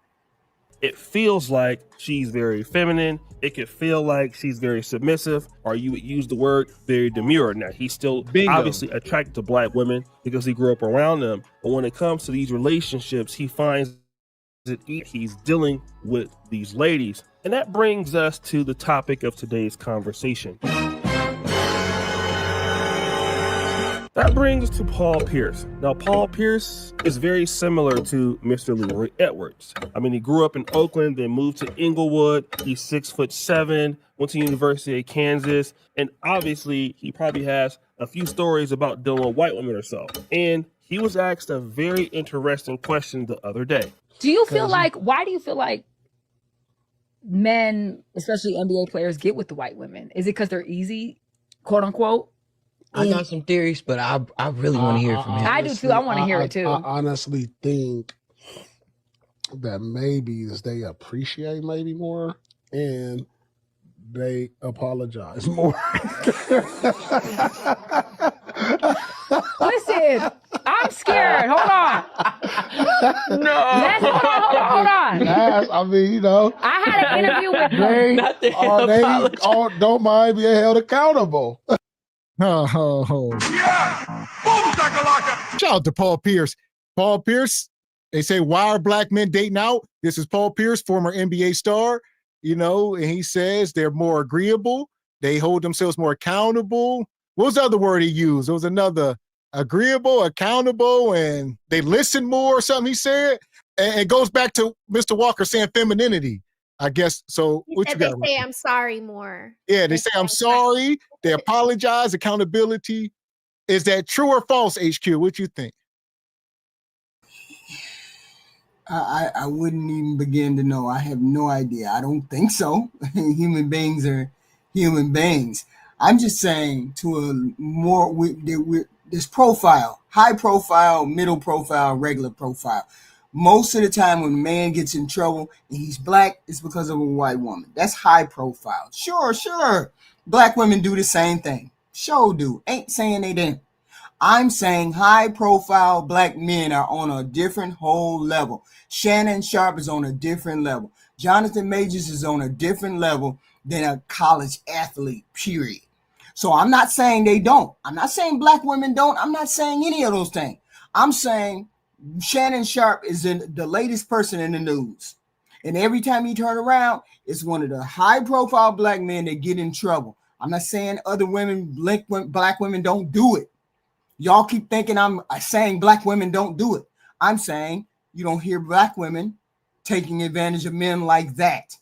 H: It feels like she's very feminine. It could feel like she's very submissive, or you would use the word very demure. Now, he's still obviously attracted to black women because he grew up around them. But when it comes to these relationships, he finds that he's dealing with these ladies. And that brings us to the topic of today's conversation. That brings us to Paul Pierce. Now, Paul Pierce is very similar to Mr. Leroy Edwards. I mean, he grew up in Oakland, then moved to Inglewood. He's 6'7", went to University of Kansas, and obviously he probably has a few stories about dealing with white women or so. And he was asked a very interesting question the other day.
J: Do you feel like, why do you feel like men, especially NBA players, get with the white women? Is it because they're easy, quote unquote?
M: I got some theories, but I really want to hear it from him.
J: I do too. I want to hear it too.
W: I honestly think that maybe they appreciate maybe more and they apologize more.
J: Listen, I'm scared. Hold on.
M: No.
J: Hold on.
W: I mean,
J: I had an interview with them.
W: don't mind being held accountable.
B: Yeah! Boom, shakalaka! Shout out to Paul Pierce. Paul Pierce, they say, why are black men dating out? This is Paul Pierce, former NBA star, and he says they're more agreeable. They hold themselves more accountable. What was the other word he used? There was another agreeable, accountable, and they listen more or something he said. And it goes back to Mr. Walker saying femininity, I guess. So what you got?
E: They say I'm sorry more.
B: Yeah, they say I'm sorry. They apologize, accountability. Is that true or false, HQ? What you think?
V: I wouldn't even begin to know. I have no idea. I don't think so. Human beings are human beings. I'm just saying to a more, this profile, high profile, middle profile, regular profile. Most of the time when a man gets in trouble and he's black, it's because of a white woman. That's high profile. Sure. Black women do the same thing. Sure do. Ain't saying they didn't. I'm saying high profile black men are on a different whole level. Shannon Sharp is on a different level. Jonathan Majors is on a different level than a college athlete, period. So I'm not saying they don't. I'm not saying black women don't. I'm not saying any of those things. I'm saying Shannon Sharp is the latest person in the news. And every time he turn around, it's one of the high-profile black men that get in trouble. I'm not saying other women, black women don't do it. Y'all keep thinking I'm saying black women don't do it. I'm saying you don't hear black women taking advantage of men like that,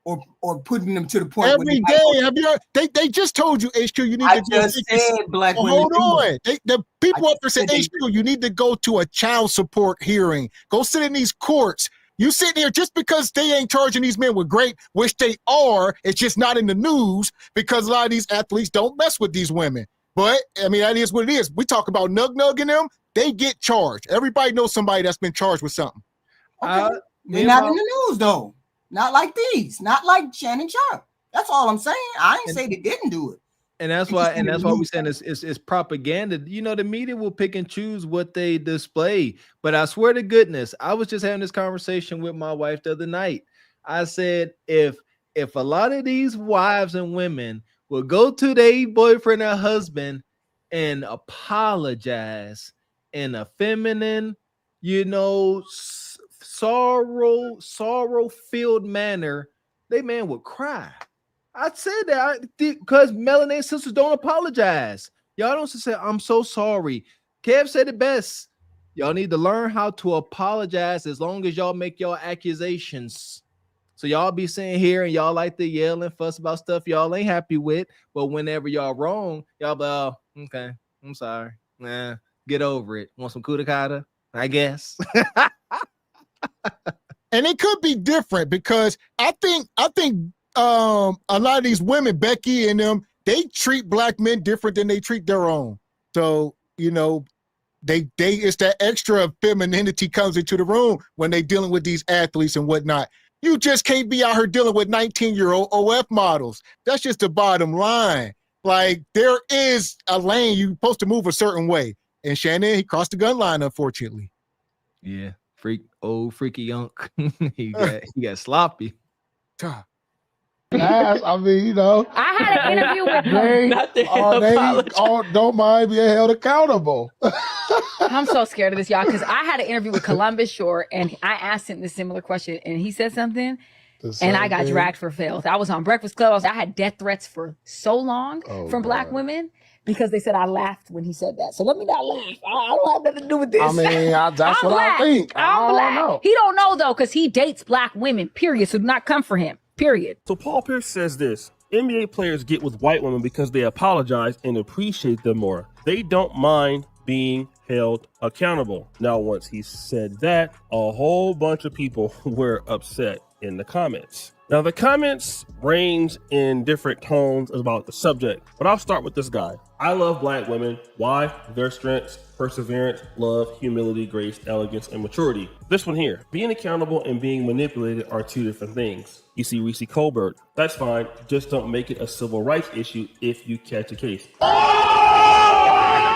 V: or putting them to the point
B: every day. Have you heard, they just told you, HQ, you need
V: I
B: to go.
V: just said black women.
B: Hold on. The people up there said, HQ, you need to go to a child support hearing. Go sit in these courts. You sitting here just because they ain't charging these men with great, which they are, it's just not in the news because a lot of these athletes don't mess with these women. But, I mean, that is what it is. We talk about nug-nugging them, they get charged. Everybody knows somebody that's been charged with something.
V: Okay. They're not in the news, though. Not like these. Not like Shannon Sharp. That's all I'm saying. I ain't say they didn't do it.
C: And that's why we're saying it's propaganda. You know, the media will pick and choose what they display. But I swear to goodness, I was just having this conversation with my wife the other night. I said, if a lot of these wives and women will go to their boyfriend or husband and apologize in a feminine, you know, sorrow-filled manner, they man would cry. I said that because melanated sisters don't apologize. Y'all don't say, I'm so sorry. Kev said it best. Y'all need to learn how to apologize as long as y'all make y'all accusations. So y'all be sitting here and y'all like to yell and fuss about stuff y'all ain't happy with. But whenever y'all wrong, y'all be, oh, okay, I'm sorry. Nah, get over it. Want some kudakata? I guess.
B: And it could be different because I think a lot of these women, Becky and them, they treat black men different than they treat their own. So, you know, they it's that extra femininity comes into the room when they dealing with these athletes and whatnot. You just can't be out here dealing with 19-year-old OF models. That's just the bottom line. Like, there is a lane you're supposed to move a certain way. And Shannon, he crossed the gun line, unfortunately.
C: Yeah, freaky yunk. he got sloppy.
W: I mean, you know,
J: I had an interview with
W: they don't mind being held accountable.
J: I'm so scared of this, y'all, because I had an interview with Columbus Short, and I asked him this similar question, and he said something, and I got dragged for filth. I was on Breakfast Club. I had death threats for so long from black women because they said I laughed when he said that. So let me not laugh. I don't have nothing to do with this.
W: I mean, that's what I think.
J: I'm black. Know. He don't know, though, because he dates black women, period. So do not come for him. Period.
H: So Paul Pierce says this: NBA players get with white women because they apologize and appreciate them more. They don't mind being held accountable. Now, once he said that, a whole bunch of people were upset in the comments. Now, the comments range in different tones about the subject, but I'll start with this guy. I love black women. Why? Their strengths, perseverance, love, humility, grace, elegance, and maturity. This one here, being accountable and being manipulated are two different things. You see Reese Colbert, that's fine, just don't make it a civil rights issue if you catch a case.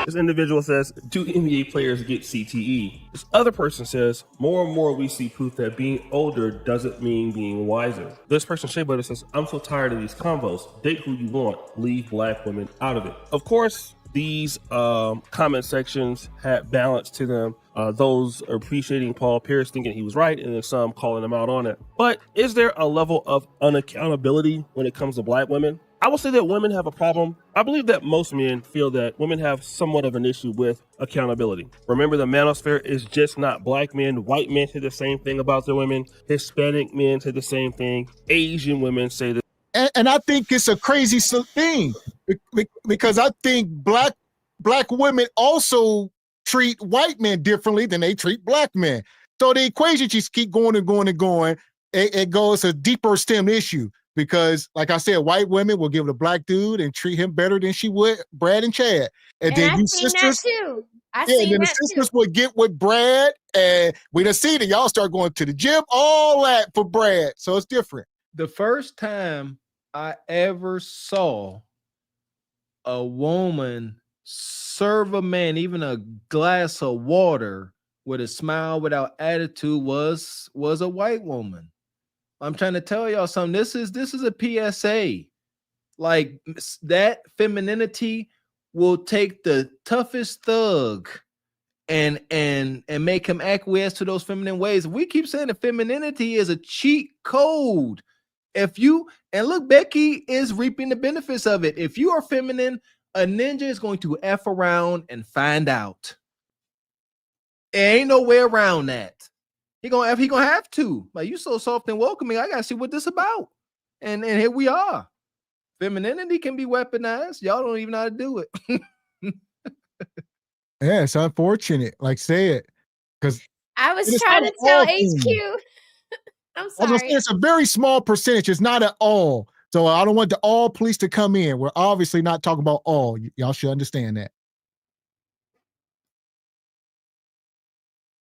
H: This individual says, do NBA players get CTE? This other person says, more and more we see proof that being older doesn't mean being wiser. This person, Shea Butter, says, I'm so tired of these combos. Date who you want, leave black women out of it. Of course, these comment sections had balance to them. Those appreciating Paul Pierce, thinking he was right, and then some calling him out on it. But is there a level of unaccountability when it comes to black women? I will say that women have a problem. I believe that most men feel that women have somewhat of an issue with accountability. Remember, the manosphere is just not black men. White men say the same thing about their women. Hispanic men say the same thing. Asian women say the
B: and I think it's a crazy thing because I think black women also treat white men differently than they treat black men. So the equation just keep going and going and going. It goes a deeper stem issue because, like I said, white women will give it a black dude and treat him better than she would Brad and Chad. And then you sisters,
E: too.
B: The sisters would get with Brad, and we done see that y'all start going to the gym, all that for Brad. So it's different.
C: The first time I ever saw a woman serve a man even a glass of water with a smile without attitude was a white woman. I'm trying to tell y'all something. This is a PSA. Like, that femininity will take the toughest thug and make him acquiesce to those feminine ways. We keep saying that femininity is a cheat code. If you, and look, Becky is reaping the benefits of it. If you are feminine, a ninja is going to F around and find out. There ain't no way around that. He gonna have to. Like, you so soft and welcoming, I gotta see what this about. And here we are. Femininity can be weaponized. Y'all don't even know how to do it.
B: Yeah, it's unfortunate. Like, say it. Because
E: I was trying to tell HQ. I'm
B: I was gonna say,
E: sorry.
B: it's a very small percentage. It's not at all. So I don't want the all police to come in. We're obviously not talking about all. Y'all should understand that.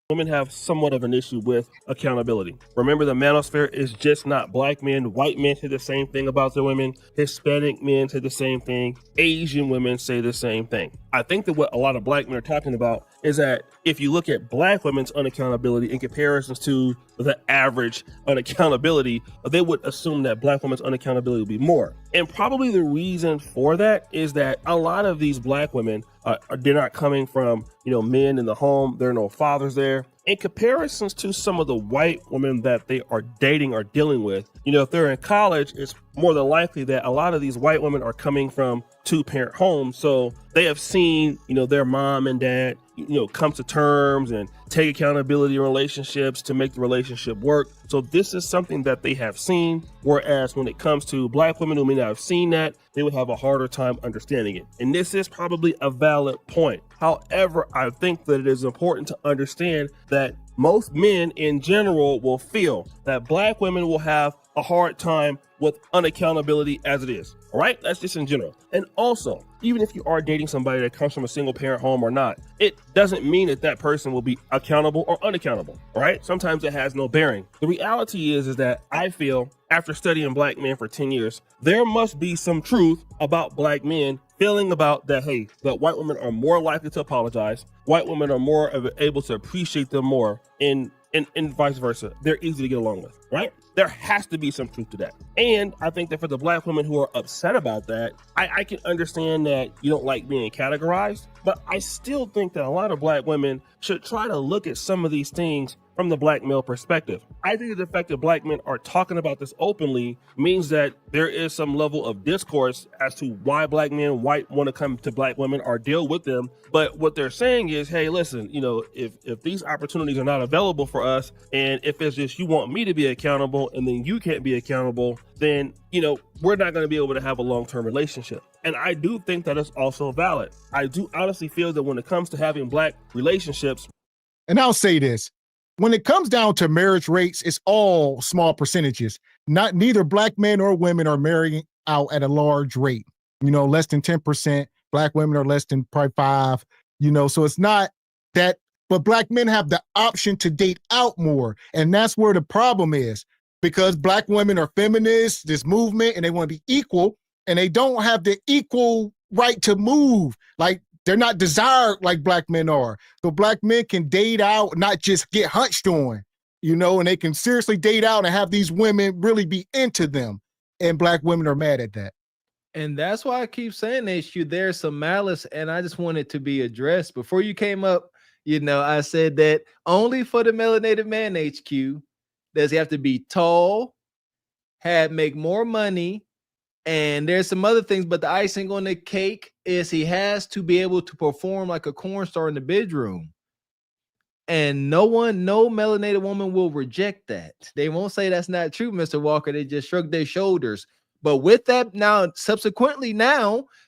H: Women have somewhat of an issue with accountability. Remember, the manosphere is just not black men. White men say the same thing about their women. Hispanic men say the same thing. Asian women say the same thing. I think that what a lot of black men are talking about is that if you look at black women's unaccountability in comparisons to the average unaccountability, they would assume that black women's unaccountability would be more. And probably the reason for that is that a lot of these black women, they're not coming from, men in the home. There are no fathers there. In comparisons to some of the white women that they are dating or dealing with, if they're in college, it's more than likely that a lot of these white women are coming from two-parent homes. So they have seen, their mom and dad, come to terms and take accountability in relationships to make the relationship work. So this is something that they have seen. Whereas when it comes to black women who may not have seen that, they would have a harder time understanding it. And this is probably a valid point. However, I think that it is important to understand that most men in general will feel that black women will have a hard time with unaccountability as it is. All right, that's just in general. And also, even if you are dating somebody that comes from a single parent home or not, it doesn't mean that that person will be accountable or unaccountable. All right, sometimes it has no bearing. The reality is that I feel, after studying black men for 10 years, there must be some truth about black men feeling about that, hey, that white women are more likely to apologize. White women are more able to appreciate them more, and vice versa. They're easy to get along with, right? There has to be some truth to that. And I think that for the black women who are upset about that, I can understand that you don't like being categorized, but I still think that a lot of black women should try to look at some of these things from the black male perspective. I think that the fact that black men are talking about this openly means that there is some level of discourse as to why black men want to come to black women or deal with them. But what they're saying is, hey, listen, if these opportunities are not available for us, and if it's just you want me to be accountable and then you can't be accountable, then, we're not going to be able to have a long-term relationship. And I do think that is also valid. I do honestly feel that when it comes to having black relationships.
B: And I'll say this. When it comes down to marriage rates, it's all small percentages. Neither black men or women are marrying out at a large rate. Less than 10%. Black women are less than probably 5%. So it's not that. But black men have the option to date out more, and that's where the problem is. Because black women are feminists, this movement, and they want to be equal, and they don't have the equal right to move. Like, they're not desired like black men are. So black men can date out, not just get hunched on, and they can seriously date out and have these women really be into them. And black women are mad at that.
C: And that's why I keep saying this, there's some malice, and I just want it to be addressed. Before you came up, I said that only for the melanated man HQ does he have to be tall, make more money, and there's some other things, but the icing on the cake is he has to be able to perform like a corn star in the bedroom. And no melanated woman will reject that. They won't say that's not true, Mr. Walker. They just shrug their shoulders. But with that, subsequently,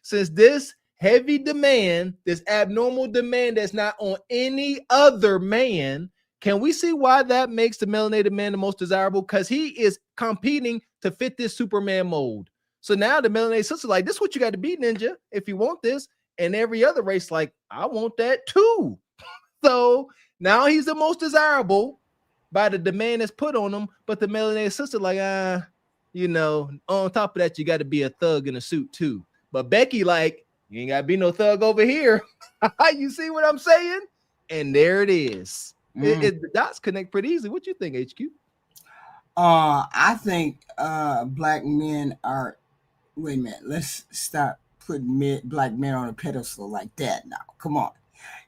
C: since this heavy demand, this abnormal demand that's not on any other man, can we see why that makes the melanated man the most desirable? Because he is competing to fit this Superman mold. So now the melanated sister like, this is what you got to be, ninja, if you want this. And every other race like, I want that too. So now he's the most desirable by the demand that's put on him. But the melanated sister like, on top of that, you got to be a thug in a suit too. But Becky like, you ain't got to be no thug over here. You see what I'm saying? And there it is. The dots connect pretty easily. What you think, HQ?
V: I think black men are. Wait a minute. Let's stop putting black men on a pedestal like that now. Come on.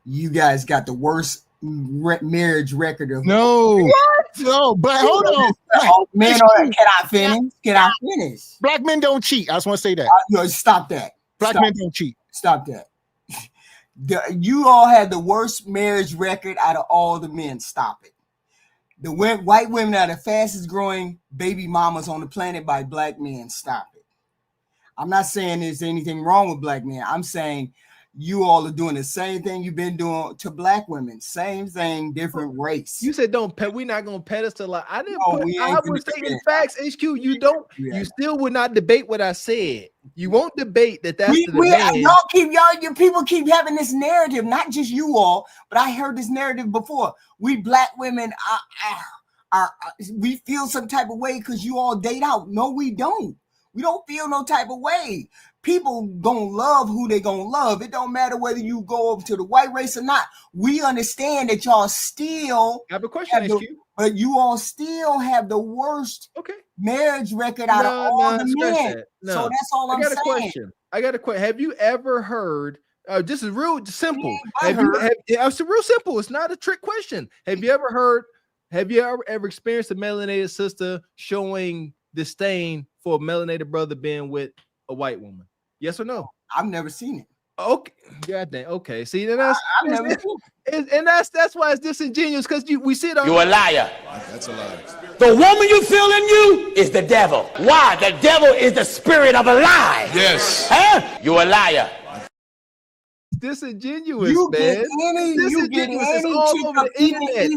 V: you guys got the worst marriage record of
B: no, but hold on.
V: Men can I finish? Can I finish?
B: Black men don't cheat. I just want to say that.
V: Stop that.
B: Black men don't cheat.
V: Stop that. You all had the worst marriage record out of all the men. Stop it. The white women are the fastest growing baby mamas on the planet by black men. Stop it. I'm not saying there's anything wrong with black men. I'm saying you all are doing the same thing you've been doing to black women. Same thing, different race.
C: You said we're not gonna pedestal. I didn't I was stating facts, HQ. You still would not debate what I said. You won't debate that's the demand.
V: Your people keep having this narrative, not just you all, but I heard this narrative before. We black women we feel some type of way because you all date out. No, we don't. We don't feel no type of way. People gonna love who they gonna love. It don't matter whether you go over to the white race or not. We understand that y'all still
C: have a question,
V: but you all still have the worst marriage record out of all the men. So that's all I'm saying.
C: I got a question. Have you ever heard? This is real simple. It's real simple. It's not a trick question. Have you ever experienced a melanated sister showing disdain for a melanated brother being with a white woman? Yes or no?
V: I've never seen it.
C: Okay, goddamn. Okay, see, that's why it's disingenuous because we see it.
K: You're a liar.
W: That's a lie.
K: The woman you feel in you is the devil. Why? The devil is the spirit of a lie.
W: Yes.
K: Huh? You're a liar.
C: Disingenuous,
V: you
C: man.
V: You get any all over the internet.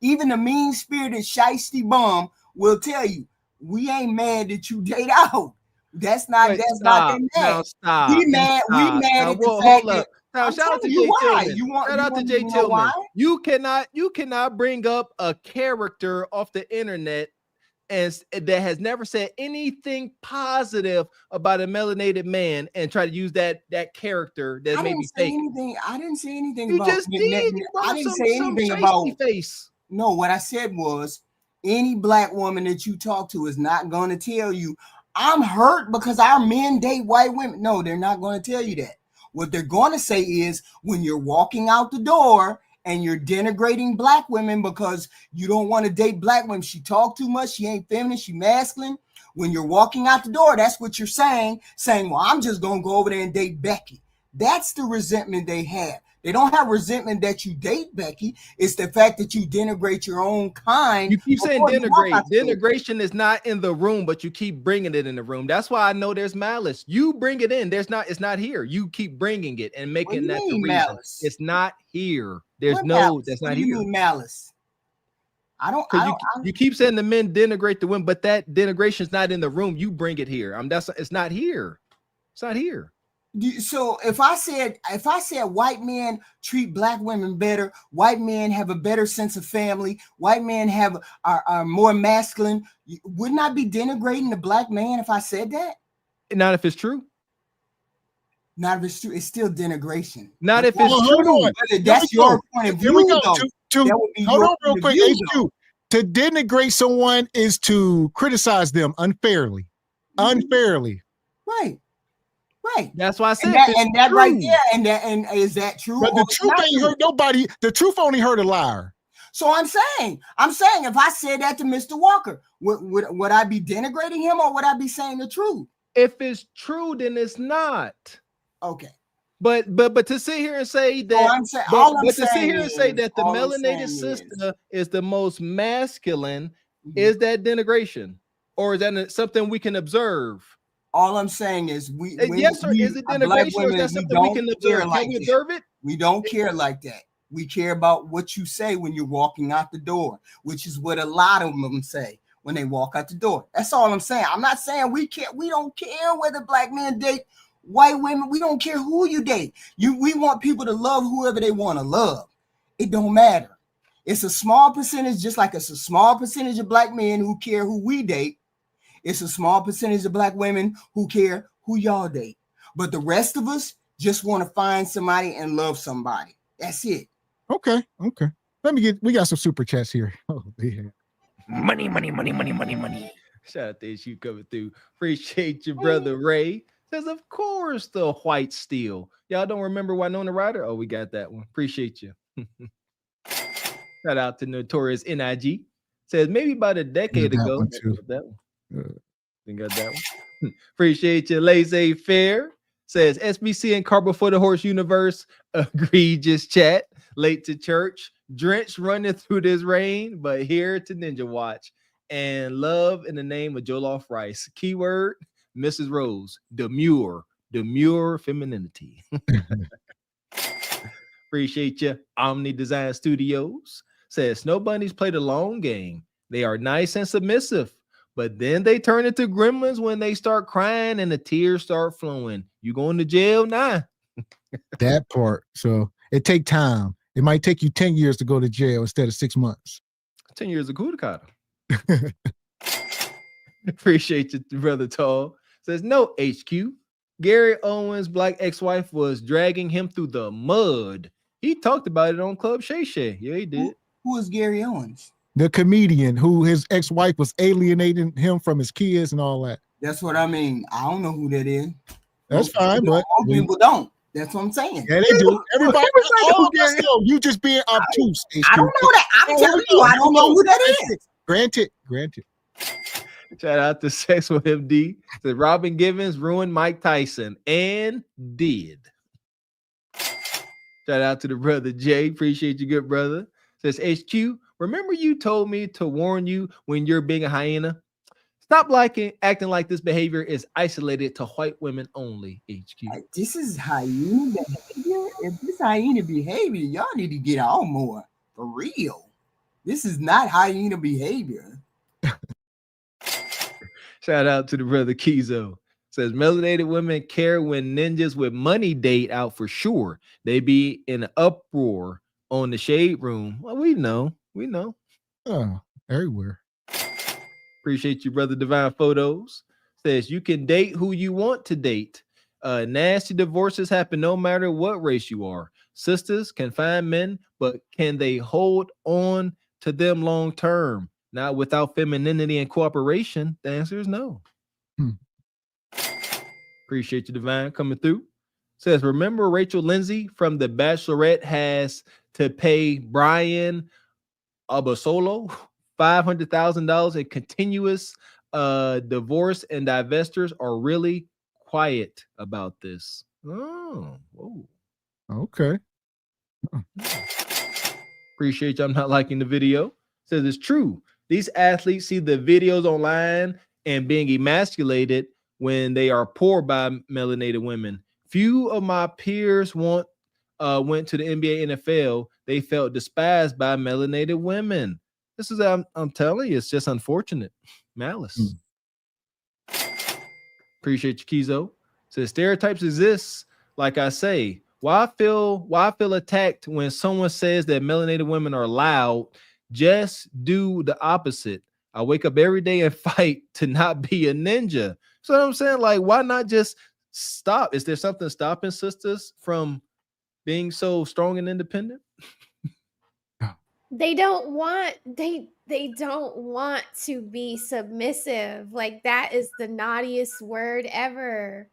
V: Even the mean-spirited shiesty bum will tell you, we ain't mad that you date out. That's not them mad.
C: No, stop.
V: We mad at the fact that
C: now, shout out to Jay Tillman. Shout out to Jay Tillman. You cannot bring up a character off the internet and that has never said anything positive about a melanated man and try to use that character that may be fake.
V: I didn't say anything.
C: You
V: about
C: just did.
V: I didn't say anything about
C: face.
V: No, what I said was any black woman that you talk to is not going to tell you I'm hurt because our men date white women. No, they're not going to tell you that. What they're going to say is when you're walking out the door and you're denigrating black women because you don't want to date black women. She talk too much. She ain't feminine. She masculine. When you're walking out the door, that's what you're saying, well, I'm just going to go over there and date Becky. That's the resentment they have. They don't have resentment that you date Becky. It's the fact that you denigrate your own kind.
C: You keep saying denigrate. Denigration is not in the room, but you keep bringing it in the room. That's why I know there's malice. You bring it in. It's not here. You keep bringing it and making that the reason. Malice? It's not here. That's not here.
V: You mean malice?
C: You keep saying the men denigrate the women, but that denigration is not in the room. You bring it here. It's not here. It's not here.
V: So if I said white men treat black women better, white men have a better sense of family, white men are more masculine, wouldn't I be denigrating the black man if I said that?
C: Not if it's true.
V: Not if it's true. It's still denigration.
C: Not if it's true.
V: That's your point of view.
B: Hold on real quick, HQ. To denigrate someone is to criticize them unfairly. Unfairly.
V: Right. Right.
C: That's why I said
V: that right there. And is that true?
B: But the truth ain't hurt nobody. The truth only hurt a liar.
V: So I'm saying if I said that to Mr. Walker, would I be denigrating him or would I be saying the truth?
C: If it's true, then it's not.
V: Okay.
C: But to sit here and say that, the melanated sister is the most masculine, is that denigration, or is that something we can observe?
V: All I'm saying is is
C: it denigration, or is that something we can observe? Can we observe it?
V: We don't care like that. We care about what you say when you're walking out the door, which is what a lot of them say when they walk out the door. That's all I'm saying. I'm not saying we don't care whether black men date white women. We don't care who you date. We want people to love whoever they want to love. It don't matter. It's a small percentage, just like it's a small percentage of black men who care who we date. It's a small percentage of black women who care who y'all date. But the rest of us just want to find somebody and love somebody. That's it.
B: Okay. We got some super chats here. Oh, yeah.
K: Money.
C: Shout out to you coming through. Appreciate you, brother Ray. Says, of course, the white steel. Y'all don't remember Winona Ryder? Oh, we got that one. Appreciate you. Shout out to Notorious NIG. Says, maybe about a decade ago.
B: One too.
C: That one. Got that one. Appreciate you. Laissez Fair. Says, SBC and Carbo for the Horse Universe. Egregious chat. Late to church. Drenched running through this rain, but here to Ninja Watch. And love in the name of Jollof Rice. Keyword, Mrs. Rose. Demure femininity. Appreciate you. Omni Design Studios. Says, Snow Bunnies play the long game. They are nice and submissive, but then they turn into gremlins when they start crying and the tears start flowing. You going to jail now?
B: That part. So it take time. It might take you 10 years to go to jail instead of 6 months.
C: 10 years of Kudakata. Appreciate you, Brother Tall. Says, no, HQ. Gary Owens' black ex-wife was dragging him through the mud. He talked about it on Club Shay Shay. Yeah, he did.
V: Who is Gary Owens?
B: The comedian who his ex-wife was alienating him from his kids and all that.
V: That's what I mean. I don't know who that is.
B: That's fine, but
V: most people don't. That's what I'm saying.
B: Yeah, they do. Everybody, you just being obtuse.
V: I don't know that. I'm telling you, I don't know who that is.
B: Granted.
C: Shout out to Sex with MD. Said Robin Givens ruined Mike Tyson and did. Shout out to the brother Jay. Appreciate you, good brother. Says HQ. Remember you told me to warn you when you're being a hyena? Stop acting like this behavior is isolated to white women only, HQ.
V: This is hyena behavior. If this hyena behavior, y'all need to get on more. For real. This is not hyena behavior.
C: Shout out to the brother Kizo. Says melanated women care when ninjas with money date out for sure. They be in an uproar on the shade room. Well, we know.
B: Oh, everywhere.
C: Appreciate you, brother Divine Photos. Says you can date who you want to date. Nasty divorces happen no matter what race you are. Sisters can find men, but can they hold on to them long term? Not without femininity and cooperation. The answer is no. Appreciate you, Divine, coming through. Says, remember Rachel Lindsay from The Bachelorette has to pay Brian Abasolo $500,000 in continuous divorce, and divestors are really quiet about this. Oh, whoa.
B: Okay.
C: Appreciate you. I'm not liking the video. Says it's true. These athletes see the videos online and being emasculated when they are poor by melanated women. Few of my peers went to the NBA, NFL. They felt despised by melanated women. This is, I'm telling you, it's just unfortunate. Malice. Appreciate you, Kizo. Says stereotypes exist. Like I say, why I feel attacked when someone says that melanated women are loud? Just do the opposite. I wake up every day and fight to not be a ninja. So I'm saying, like, why not just stop? Is there something stopping sisters from being so strong and independent?
E: They don't want to be submissive. Like, that is the naughtiest word ever.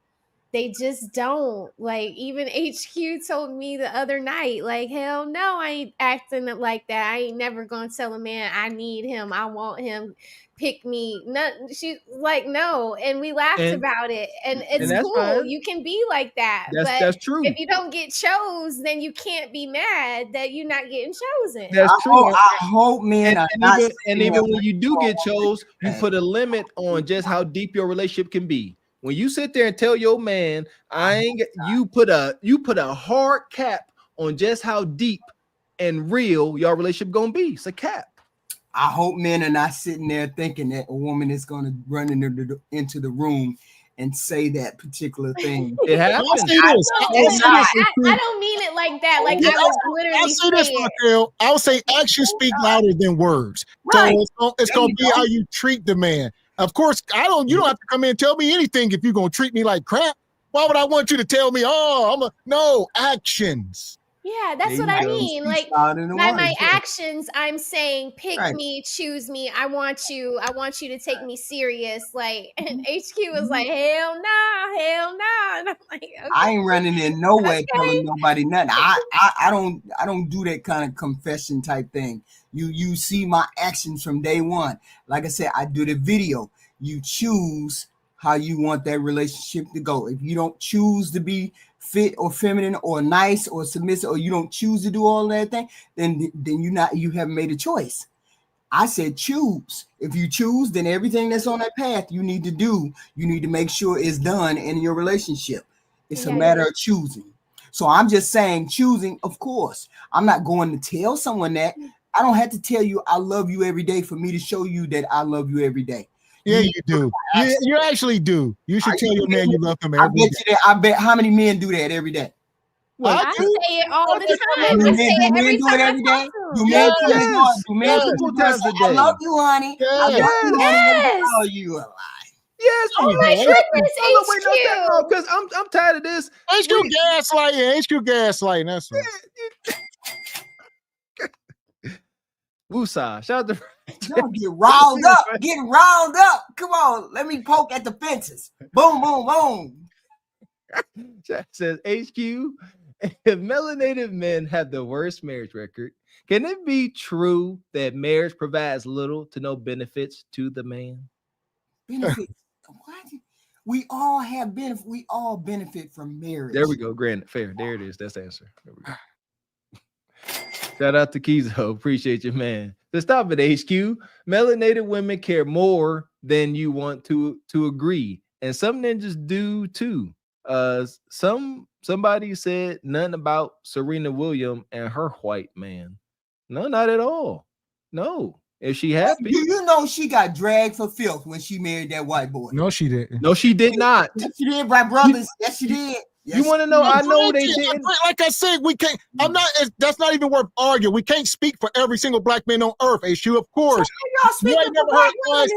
E: They just don't. Like, even HQ told me the other night, like, hell no, I ain't acting like that. I ain't never gonna tell a man I need him, I want him, pick me. No, she's like, no. And we laughed about it. And it's cool. Fine. You can be like that.
C: That's true.
E: If you don't get chose, then you can't be mad that you're not getting chosen.
C: That's true.
V: I hope men are not.
C: And even when you do get chose, you put a limit on just how deep your relationship can be. When you sit there and tell your man, you put a hard cap on just how deep and real your relationship gonna be. It's a cap.
V: I hope men are not sitting there thinking that a woman is gonna run into the room and say that particular thing.
C: It happens.
E: I don't mean it like that. Like, I was literally
B: I'll say this, Raquel. I'll say actions speak louder than words. Right. So it's gonna be how you treat the man. Of course, you don't have to come in and tell me anything if you're going to treat me like crap. Why would I want you to tell me, no, actions.
E: Yeah, that's
B: There
E: what
B: you
E: I
B: go.
E: mean. Like
V: out in the
E: by
V: water,
E: my
V: yeah.
E: actions, I'm saying pick
V: Right.
E: me, choose me. I want you to take me serious. Like, and HQ was like, hell no, hell no. And I'm like, okay.
V: I ain't running in nowhere
E: Okay.
V: telling nobody nothing. I don't do that kind of confession type thing. You see my actions from day one. Like I said, I do the video. You choose how you want that relationship to go. If you don't choose to be fit or feminine or nice or submissive, or you don't choose to do all that thing, then you haven't made a choice. I said choose. If you choose, then everything that's on that path you need to make sure it's done in your relationship. It's a matter of choosing. So I'm just saying choosing, of course. I'm not going to tell someone that. I don't have to tell you I love you every day for me to show you that I love you every day.
B: Yeah, you do. You actually do. You should tell your man you love him every day.
V: I bet how many men do that every day?
E: Well, I say it all the time. I say it every time I talk to him.
V: Multiple times a day. I love you, honey. I love you, honey. Oh, you a lie.
C: Yes.
E: Oh my goodness, HQ.
C: Because I'm tired of this.
B: HQ gaslighting. HQ gaslighting. That's right.
C: Woosah. Shout out to
V: Y'all get riled up. Get riled up. Come on. Let me poke at the fences. Boom, boom, boom.
C: Chat says HQ. If melanated men have the worst marriage record, can it be true that marriage provides little to no benefits to the man?
V: Benefits? What? We all have benefit. We all benefit from marriage.
C: There we go. Granted, fair. There it is. That's the answer. There we go. Shout out to Kizo. Appreciate you, man. To stop it, HQ. Melanated women care more than you want to agree, and some ninjas do too. Somebody said nothing about Serena Williams and her white man. No, not at all. No. If she happy,
V: you know she got dragged for filth when she married that white boy.
B: No, she didn't.
C: No, she did not.
V: Yes, she did, my brothers. Yes, she did. Yes,
C: You want to know? I know they didn't.
B: Like I said, we can't. That's not even worth arguing. We can't speak for every single black man on earth. HQ, of course. You have never heard us.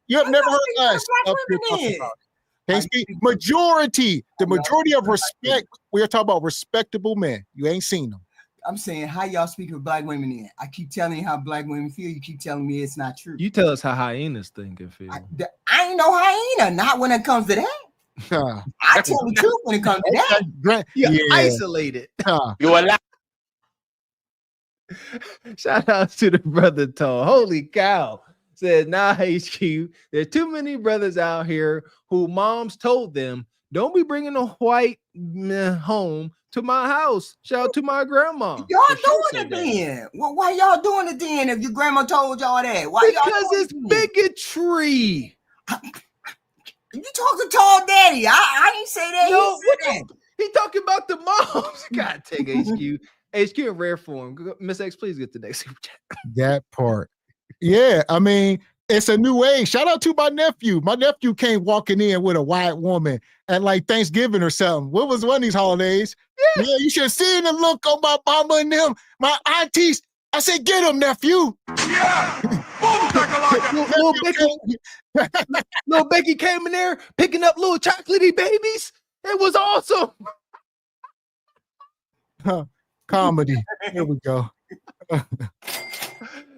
B: You have never heard us up here talking about it. Can't speak. The majority of respect. We are talking about respectable men. You ain't seen them.
V: I'm saying, how y'all speak of black women in? I keep telling you how black women feel. You keep telling me it's not true.
C: You tell us how hyenas think and feel.
V: I ain't no hyena. Not when it comes to that. I tell the truth when it comes to that.
C: You're isolated.
K: You a lie.
C: Shout out to the brother Tall. Holy cow. Said, nah, HQ. There's too many brothers out here who moms told them, don't be bringing a white man home to my house. Shout out to my grandma.
V: Y'all doing it then. Well, why y'all doing it then if your grandma told y'all that? Why
C: because it's bigotry.
V: You talk to Tall Daddy. I ain't say that.
C: No, he talking about the moms. God, take HQ. HQ in rare form. Miss X, please get the next super chat.
B: That part. Yeah, I mean, it's a new age. Shout out to my nephew. My nephew came walking in with a white woman at like Thanksgiving or something. What was one of these holidays? Yeah, you should have seen the look on my mama and them, my aunties. I said, get him, nephew. Yeah.
C: Little Becky came in there picking up little chocolatey babies. It was awesome.
B: Comedy. Here we go.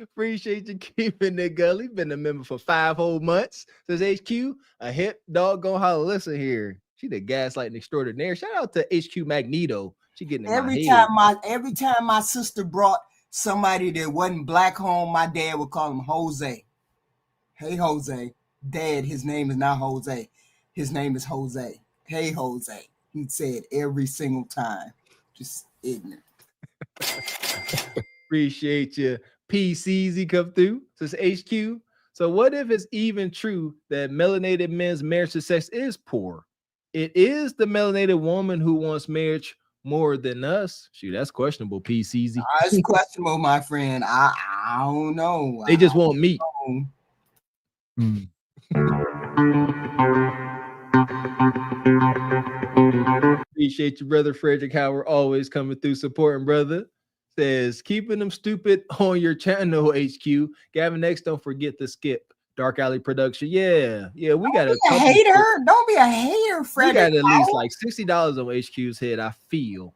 C: Appreciate you keeping it gully. Been a member for 5 whole months. Says HQ, a hip doggone holler. Listen here. She the gaslighting extraordinaire. Shout out to HQ Magneto. She getting in
V: every time my sister brought somebody that wasn't black home, my dad would call him Jose. Hey Jose. Dad, his name is not Jose. His name is Jose. Hey Jose. He'd say it every single time. Just ignorant.
C: Appreciate you. PCZ come through. Says HQ. So what if it's even true that melanated men's marriage to sex is poor? It is the melanated woman who wants marriage more than us. Shoot, that's questionable, PCZ.
V: It's questionable, my friend. I don't know.
C: They just want meat. Appreciate you, brother Frederick Howard, always coming through supporting, brother. Says, keeping them stupid on your channel, HQ. Gavin X, don't forget to skip Dark Alley Production. Yeah, we got
V: a hater. Don't be a hater, Frederick.
C: We got at least like $60 on HQ's head. I feel.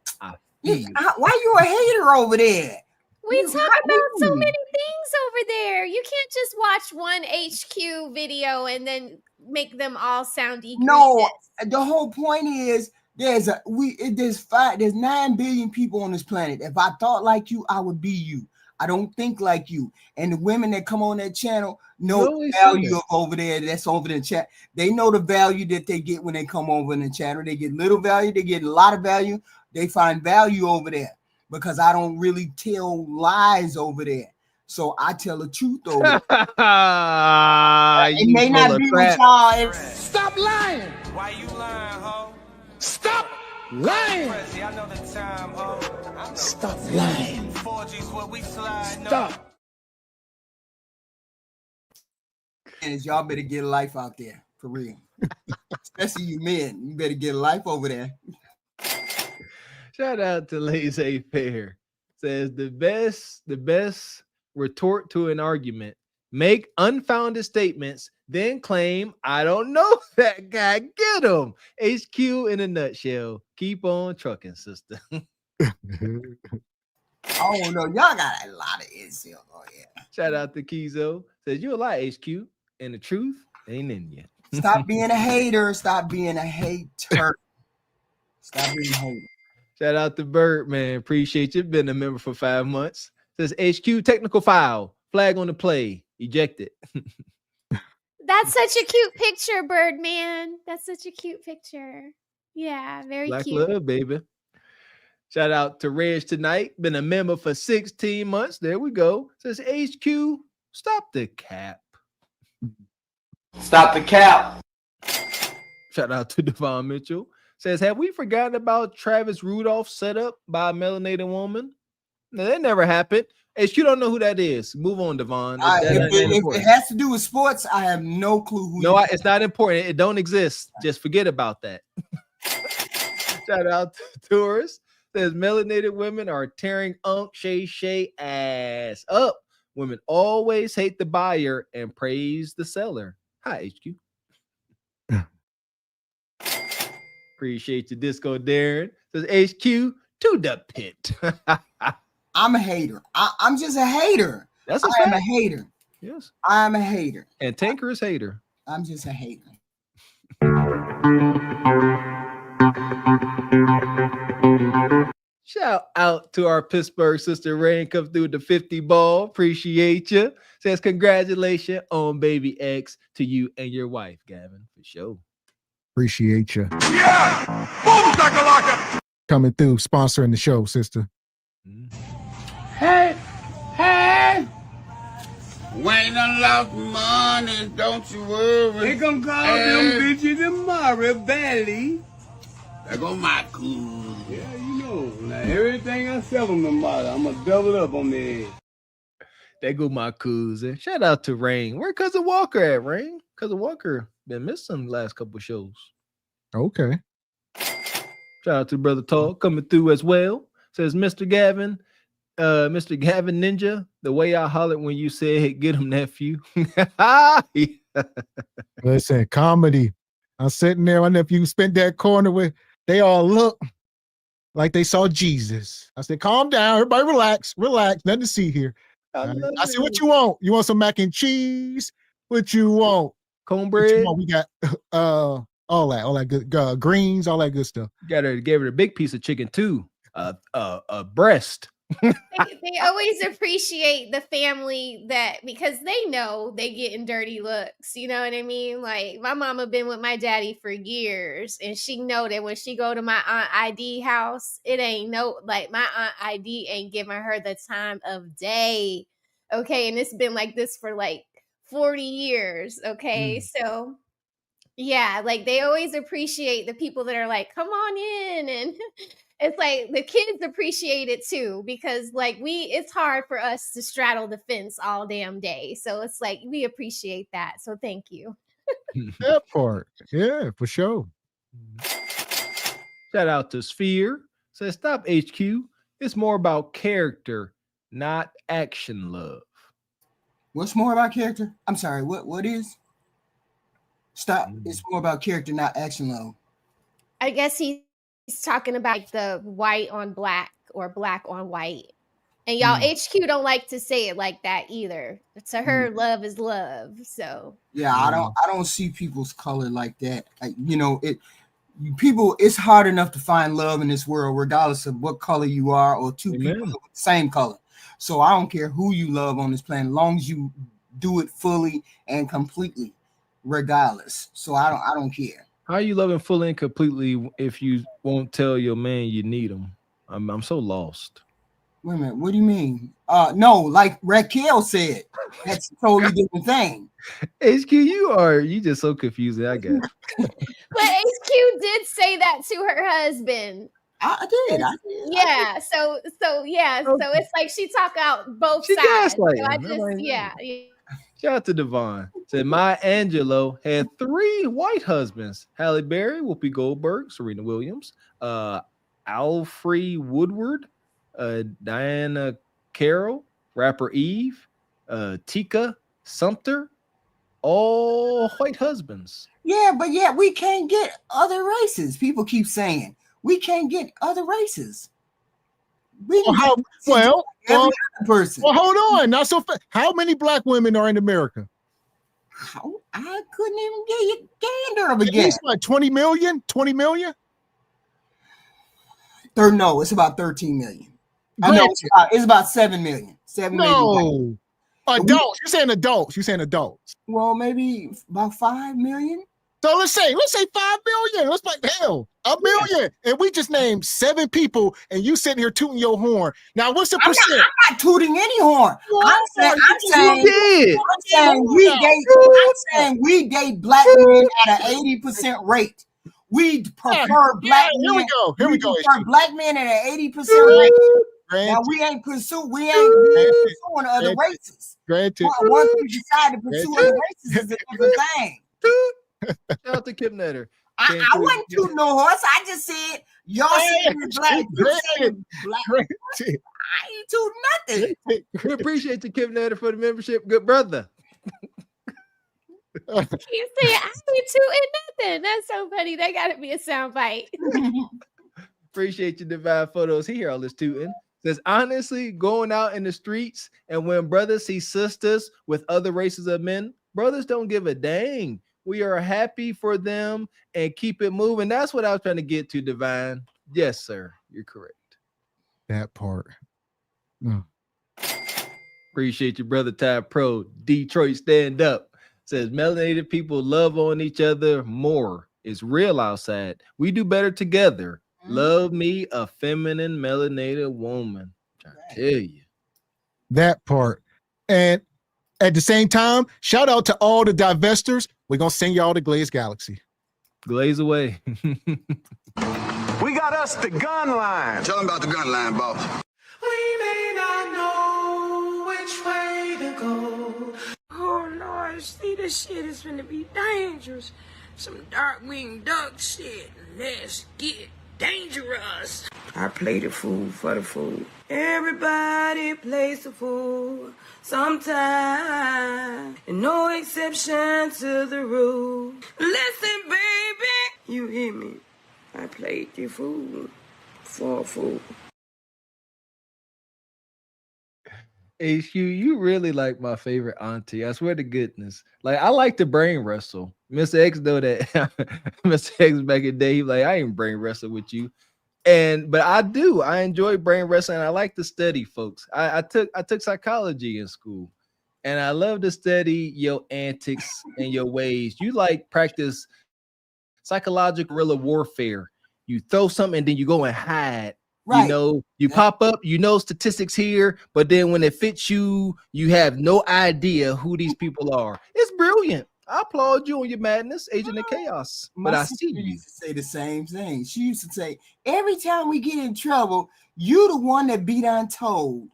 V: Why you a hater over there?
E: We talk about so many things over there. You can't just watch one HQ video and then make them all sound egregious.
V: No, the whole point is there's 9 billion people on this planet. If I thought like you, I would be you. I don't think like you. And the women that come on that channel know the value of over there. That's over in the chat. They know the value that they get when they come over in the channel. They get little value. They get a lot of value. They find value over there because I don't really tell lies over there. So I tell the truth over there. It may not be with y'all.
K: Stop lying. Why you lying, ho? Stop lying. Stop lying. Stop.
V: And y'all better get a life out there for real. Especially you men. You better get a life over there.
C: Shout out to Laissez Faire. Says the best retort to an argument. Make unfounded statements, then claim, I don't know that guy. Get him. HQ in a nutshell. Keep on trucking, sister.
V: Oh no, y'all got a lot of incel. Oh yeah.
C: Shout out to Kizo. Says you a lie, HQ, and the truth ain't in you.
V: Stop being a hater. Stop being a hater. Stop being a hater.
C: Shout out to Birdman. Appreciate you. Been a member for 5 months. Says HQ technical foul. Flag on the play. Ejected.
E: That's such a cute picture, Birdman. That's such a cute picture. Yeah, very
C: Black
E: cute.
C: love, baby. Shout out to Reg tonight. Been a member for 16 months. There we go. Says HQ, stop the cap.
K: Stop the cap.
C: Shout out to Devon Mitchell. Says, have we forgotten about Travis Rudolph set up by a melanated woman? No, that never happened. HQ don't know who that is. Move on, Devon.
V: If it has to do with sports, I have no clue who.
C: No, it's not important. It don't exist. Just forget about that. Shout out to Tourist. Says melanated women are tearing Shay ass up. Women always hate the buyer and praise the seller. Hi, HQ. Appreciate your disco, Darren. Says HQ to the pit.
V: I'm a hater. I'm just a hater.
C: That's a
V: I am
C: fact.
V: a hater.
C: Yes.
V: I'm a hater.
C: And Tanker is hater.
V: I'm just a hater.
C: Shout out to our Pittsburgh sister Rain, come through the 50 ball. Appreciate you. Says congratulations on baby X to you and your wife, Gavin, for sure.
B: Appreciate you.
K: Yeah! Boom, shakalaka!
B: Coming through, sponsoring the show, sister.
K: Hey! We ain't done lost money, don't you worry. They gonna call them bitches tomorrow, Valley. There go my cool. Yeah, you know. Now everything I sell them tomorrow, I'm gonna double up on their head.
C: There go my cousin. Shout out to Rain. Where Cousin Walker at, Rain? Cousin Walker been missing the last couple shows.
B: Okay.
C: Shout out to Brother Talk coming through as well. Says Mr. Gavin Ninja, the way I hollered when you said get him, nephew.
B: Listen, comedy. I'm sitting there. My nephew spent that corner with, they all look like they saw Jesus. I said, calm down, everybody relax, nothing to see here. I see what you want. You want some mac and cheese? What you want?
C: Cornbread?
B: We got all that good greens, all that good stuff.
C: Gave her a big piece of chicken too. A breast.
E: They always appreciate the family that, because they know they getting dirty looks. You know what I mean? Like my mama been with my daddy for years, and she know that when she go to my Aunt ID house, it ain't no, like my Aunt ID ain't giving her the time of day. Okay, and it's been like this for like 40 years. Okay, so yeah, like they always appreciate the people that are like, come on in, and it's like the kids appreciate it too, because like it's hard for us to straddle the fence all damn day. So it's like we appreciate that. So thank you.
B: That part. Yeah, for sure.
C: Shout out to Sphere. Says stop HQ. It's more about character, not action love.
V: What's more about character? I'm sorry, what is? Stop. It's more about character, not action love.
E: I guess he's talking about the white on black or black on white. And y'all HQ don't like to say it like that either. To her, love is love. So
V: yeah, I don't see people's color like that. It's hard enough to find love in this world, regardless of what color you are or two people with the same color. So I don't care who you love on this planet, as long as you do it fully and completely, regardless. So I don't care.
C: How are you loving fully and completely if you won't tell your man you need him? I'm so lost.
V: Wait a minute, what do you mean? No, like Raquel said, that's a totally different thing.
C: HQ, you just so confusing, I guess.
E: But HQ did say that to her husband.
V: I did.
E: Yeah. So it's like she talk out both sides. So I just
C: Shout out to Devon. Said Maya Angelou had 3 white husbands: Halle Berry, Whoopi Goldberg, Serena Williams, Alfre Woodward, Diana Carroll, rapper Eve, Tika Sumpter, all white husbands.
V: Yeah, but we can't get other races. People keep saying we can't get other races.
B: Well, hold on. Not so fast. How many black women are in America?
V: I couldn't even get you gander of a guess.
B: It's like 20 million? 20 million?
V: No, it's about 13 million. I know it's about 7 million. 7 million.
B: Adults. You're saying adults.
V: Well, maybe about 5 million.
B: So let's say 5 million. Let's like hell, a million. And we just named 7 people, and you sitting here tooting your horn. Now, what's the percent?
V: I'm not tooting any horn. I'm saying we date black men at an 80% rate. We prefer black men.
B: Here we go.
V: Prefer black men at an 80% rate. Now we ain't pursuing other races.
B: Granted.
V: Once we decide to pursue other races, is a different thing.
C: Shout out to Kim Netter.
V: I wasn't tooting no horse. I just said y'all saying black. Black. I ain't tooting nothing.
C: We appreciate you, Kim Netter, for the membership. Good brother.
E: You say I ain't tooting nothing. That's so funny. That gotta be a soundbite.
C: Appreciate your divine photos. He hear all this tooting. Says honestly, going out in the streets and when brothers see sisters with other races of men, brothers don't give a dang. We are happy for them and keep it moving. That's what I was trying to get to, Divine. Yes, sir. You're correct.
B: That part.
C: Appreciate you, brother Ty Pro. Detroit stand up. Says melanated people love on each other more. It's real outside. We do better together. Love me, a feminine melanated woman. I'm trying to tell you.
B: That part. And at the same time, shout out to all the divestors. We're going to send y'all to Glaze Galaxy.
C: Glaze away.
A: We got us the gun line. Tell them about the gun line, boss.
D: We may not know which way to go. Oh, Lord, see, this shit is gonna be dangerous. Some dark-winged duck shit. Let's get dangerous. I play the fool for the fool. Everybody plays the fool sometime, and no exception to the rule. Listen, baby, you hear me? I played the fool for a fool.
C: HQ, you really like my favorite auntie. I swear to goodness. Like, I like to brain wrestle. Mr. X know that. Mr. X back in the day, he like, I ain't brain wrestle with you. But I do. I enjoy brain wrestling. I like to study, folks. I took psychology in school, and I love to study your antics and your ways. You like practice psychological guerrilla warfare. You throw something and then you go and hide. Right. You know, you pop up, you know statistics here, but then when it fits you, you have no idea who these people are. It's brilliant. I applaud you on your madness, Agent of Chaos. But I see you.
V: Used to say the same thing. She used to say, every time we get in trouble, you the one that beat untold.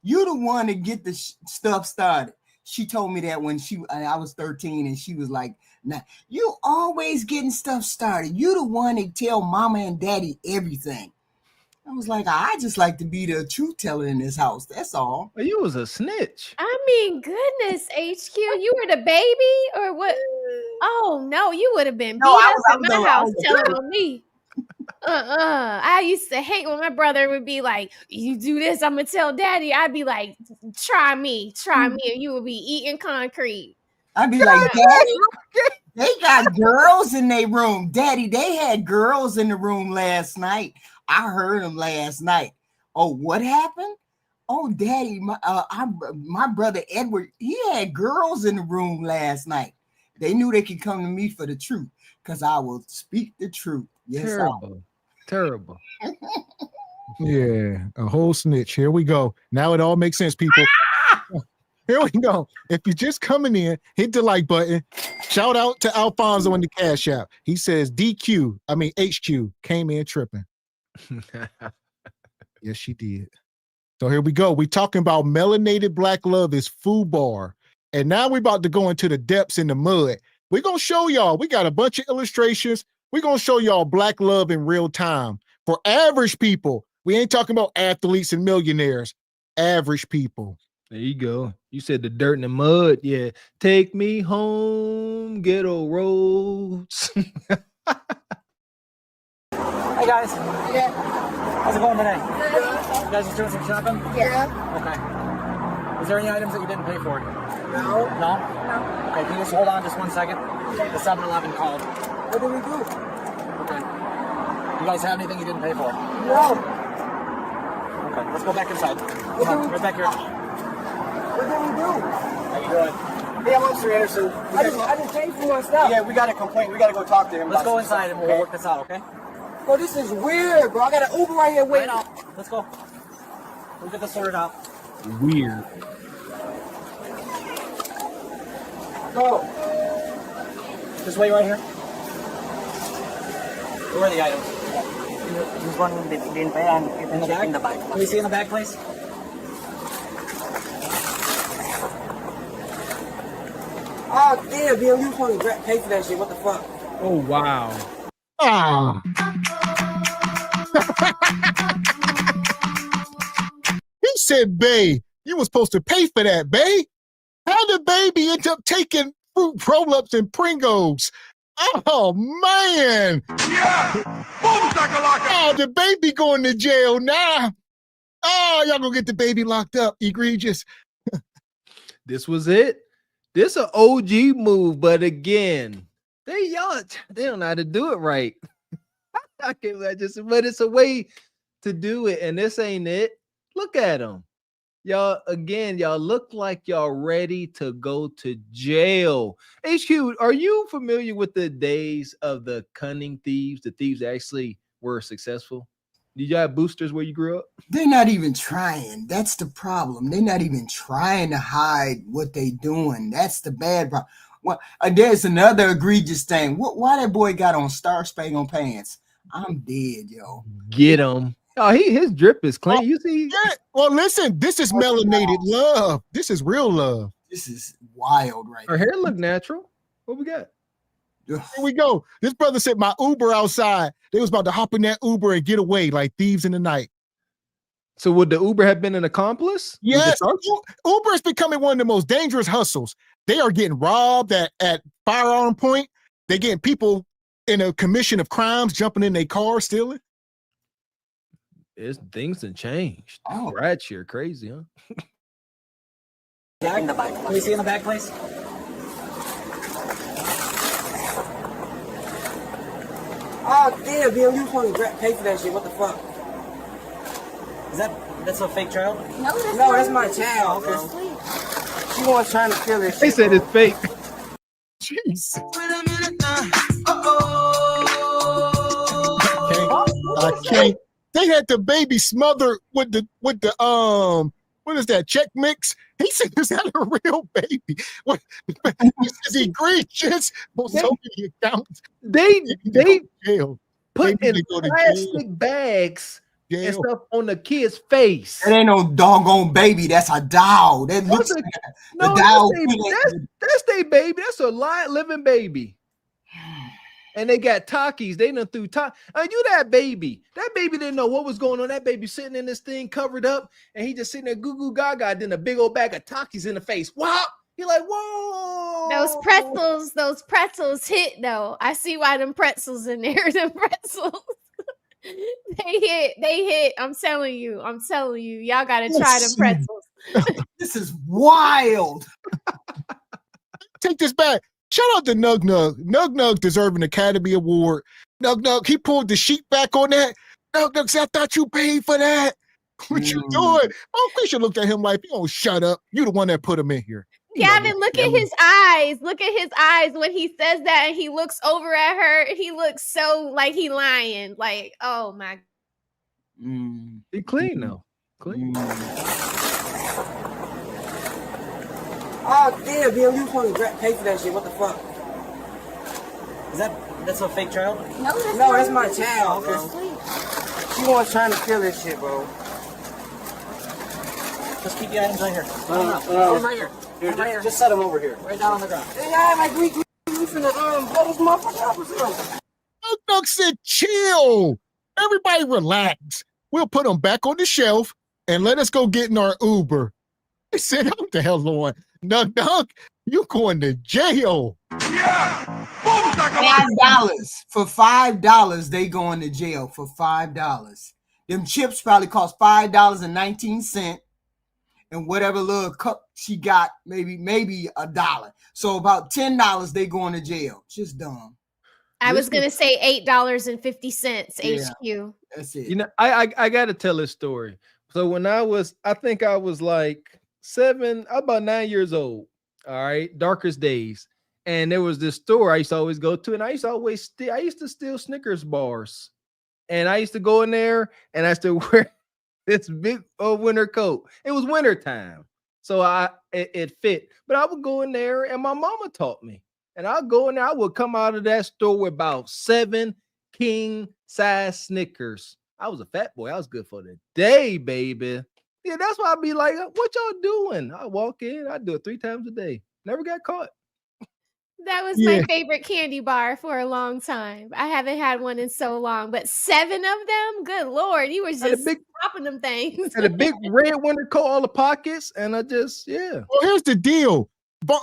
V: You the one that get the stuff started. She told me that when I was 13, and she was like, nah, you always getting stuff started. You the one that tell mama and daddy everything. I was like, I just like to be the truth teller in this house. That's all.
C: Well, you was a snitch.
E: I mean, goodness, HQ, you were the baby or what? Oh no, you would have been beat up at my house telling on me. I used to hate when my brother would be like, "You do this, I'm gonna tell daddy." I'd be like, try me, and you would be eating concrete.
V: I'd be like, Daddy, they got girls in their room. Daddy, they had girls in the room last night. I heard them last night. Oh, what happened? Oh, Daddy, my brother Edward, he had girls in the room last night. They knew they could come to me for the truth because I will speak the truth. Yes,
C: Terrible.
B: Yeah, a whole snitch. Here we go. Now it all makes sense, people. Here we go. If you're just coming in, hit the like button. Shout out to Alfonso in the Cash App. He says HQ came in tripping. Yes, she did. So here we go. We're talking about melanated black love is FUBAR. And now we're about to go into the depths in the mud. We're going to show y'all. We got a bunch of illustrations. We're going to show y'all black love in real time. For average people, we ain't talking about athletes and millionaires. Average people.
C: There you go. You said the dirt and the mud. Yeah. Take me home, ghetto roads.
N: Hey guys. Yeah. How's it going today? Yeah. You guys just doing some shopping? Yeah. Okay. Is there any items that you didn't pay for? No. No? No. Okay, can you just hold on just 1 second? Yeah. The 7-Eleven called. What did we do? Okay. You guys have anything you didn't pay for? No. Okay, let's go back inside. Right back here. What did we do? How you doing? Hey, I'm Mr. Anderson. I didn't pay for my stuff. Yeah, we got a complaint. We got to go talk to him. Let's go inside and we'll work this out, okay? Bro, this is weird, bro. I got an Uber right here waiting. Let's go. We'll get this sorted out.
C: Weird.
N: Go. Just wait right here. Where are the items?
U: This one didn't pay and you can check in the bag.
N: Can we see in the bag, please? Oh, damn, BM, you want to pay for that shit. What the fuck?
C: Oh, wow.
B: Ah. He said, "Bae, you were supposed to pay for that, bae." How did baby end up taking fruit roll-ups and Pringles? Oh, man. Yeah. Oh, the baby going to jail now. Oh, y'all gonna get the baby locked up. Egregious.
C: This was it. This an OG move, but again, they don't know how to do it right. I can't but it's a way to do it, and this ain't it. Look at them. Y'all look like y'all ready to go to jail. HQ, are you familiar with the days of the cunning thieves? The thieves actually were successful. Did y'all have boosters where you grew up?
V: They're not even trying. That's the problem. They're not even trying to hide what they doing. That's the bad problem. Well, there's another egregious thing. Why that boy got on Star Spangled Pants? I'm dead, yo.
C: Get him. Oh, his drip is clean. You see?
B: Yeah. Well, listen, this is melanated love. This is real love.
V: This is wild, right?
C: Her hair look natural. What we got?
B: Here we go. This brother said my Uber outside. They was about to hop in that Uber and get away like thieves in the night.
C: So would the Uber have been an accomplice?
B: Yes. Uber is becoming one of the most dangerous hustles. They are getting robbed at firearm point. They're getting people in a commission of crimes jumping in their car stealing.
C: Things have changed. Oh, Rats here crazy, huh?
N: In the bag. Can we see in the bag, please? Oh, damn, BM, you want to pay for that shit. What the fuck? That's a fake child? No, that's my child. Okay. She was trying to steal this shit.
C: They said it's fake.
B: Jeez. I can't. They had the baby smothered with the what is that, check mix? He said, "Is that a real baby?" What is he egregious? So many accounts.
C: They put in plastic bags and stuff on the kid's face.
V: That ain't no doggone baby. That's a doll. That looks like
C: no, that's their baby. That's a living baby. And they got Takis. They done threw Takis. You that baby. That baby didn't know what was going on. That baby sitting in this thing covered up, and he just sitting there goo goo gaga. Then a big old bag of Takis in the face. Wow. You're like, whoa.
E: Those pretzels hit though. I see why them pretzels in there. Them pretzels. They hit. I'm telling you. Y'all gotta try them pretzels.
V: This is wild.
B: Take this back. Shout out to Nug Nug. Nug Nug deserved an Academy Award. Nug Nug, he pulled the sheet back on that. Nug Nug said, I thought you paid for that. What you doing? Oh, Quisha looked at him like, you don't shut up. You the one that put him in here.
E: Gavin, look at his eyes. Look at his eyes when he says that and he looks over at her. He looks so like he lying. Like, oh my.
C: He clean though. Clean.
N: Oh damn, Bill, you supposed to pay for that shit. What the fuck? That's a fake child? No, that's my child. Okay. She was trying to kill this shit, bro. Just keep the items right here. Right here. Right here. Just set them over here. Right down on the ground. Yeah, like we finna blow this motherfucker up or something.
B: Nug Nug said, chill. Everybody relax. We'll put them back on the shelf and let us go get in our Uber. They said, what the hell's going on? Nug Nug, you going to jail.
V: $5. For $5, they going to jail for $5. Them chips probably cost $5.19. And whatever little cup she got, maybe $1. So about $10 they going to jail. Just dumb.
E: I was gonna say $8.50 HQ.
V: That's it.
C: You know, I gotta tell this story. So when I think I was like about 9 years old. All right, darkest days. And there was this store I used to always go to, and I used to steal Snickers bars. And I used to go in there and I used to wear this big winter coat. It was winter time. So it fit. But I would go in there and my mama taught me. And I'd go in there, I would come out of that store with about 7 king size Snickers. I was a fat boy. I was good for the day, baby. Yeah, that's why I'd be like, what y'all doing? I walk in, I do it 3 times a day. Never got caught.
E: That was my favorite candy bar for a long time. I haven't had one in so long, but 7 of them? Good Lord, you were just popping them things.
C: And a big red winter coat, all the pockets, and I just,
B: Well, here's the deal.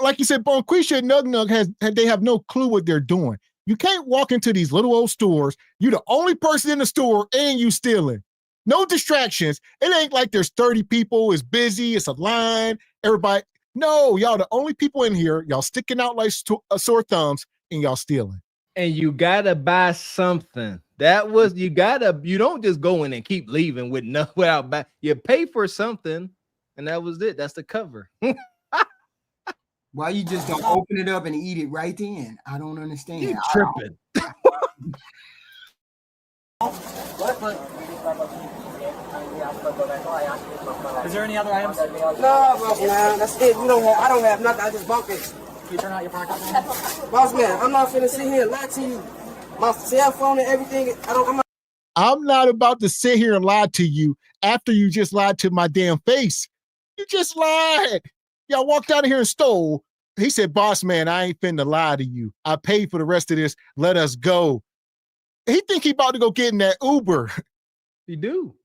B: Like you said, Bonquisha and Nug Nug they have no clue what they're doing. You can't walk into these little old stores. You're the only person in the store and you stealing. No distractions. It ain't like there's 30 people. It's busy. It's a line. Everybody. No, y'all the only people in here. Y'all sticking out like sore thumbs and y'all stealing.
C: And you gotta buy something. You don't just go in and keep leaving without buying. You pay for something, and that was it. That's the cover.
V: Why you just don't open it up and eat it right then? I don't understand.
C: You tripping.
N: Is there any other items?
F: No, boss man, that's it. I don't have nothing. I just bumped it.
N: Can you turn out your pocket?
F: Boss man, I'm not finna sit here and lie to you. My cell phone and everything.
B: I'm not about to sit here and lie to you after you just lied to my damn face. You just lied. Y'all walked out of here and stole. He said, boss man, I ain't finna lie to you. I paid for the rest of this. Let us go. He think he about to go get in that Uber.
C: He do.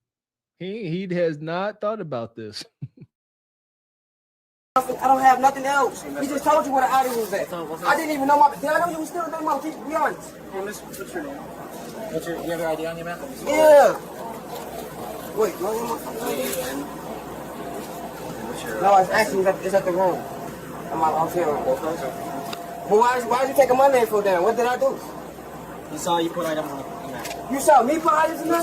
C: He has not thought about this.
F: I don't have nothing else. He just told you where the item was at. I didn't even know did I know you was still in that mouth? Be honest.
N: What's your name? You have your ID on you, man?
F: Yeah. Wait, no, it's actually it's at the room. I'm here. But why did you take my name for down? What did I do?
N: You saw you put items in there.
F: You saw me put items in there?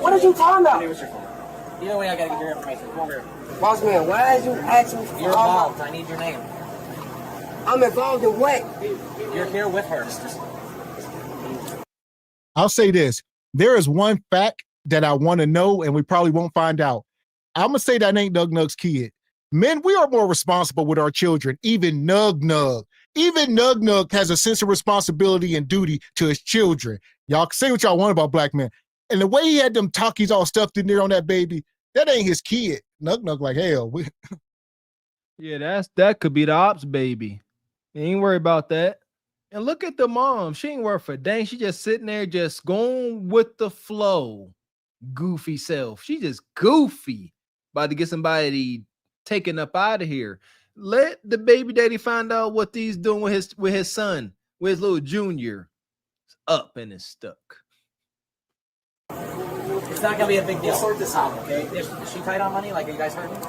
F: What are you talking about?
N: Either way, I gotta get your information. Come over here.
F: Boss man, why did you ask me for
N: You're involved. I need your name.
F: I'm involved in what?
N: You're here with her.
B: I'll say this. There is one fact that I want to know, and we probably won't find out. I'm going to say that ain't Nug Nug's kid. Men, we are more responsible with our children, even Nug Nug. Even Nug Nug has a sense of responsibility and duty to his children. Y'all can say what y'all want about black men. And the way he had them talkies all stuffed in there on that baby, that ain't his kid. Nug Nug like, hell.
C: Yeah, that could be the ops baby. You ain't worry about that. And look at the mom. She ain't worried for dang. She just sitting there just going with the flow. Goofy self. She just goofy. About to get somebody taken up out of here. Let the baby daddy find out what he's doing with his son, with his little junior. It's up and it's stuck.
N: not gonna be a big deal. We'll sort this out, okay? Is she tight on money? Like, are you guys hurting?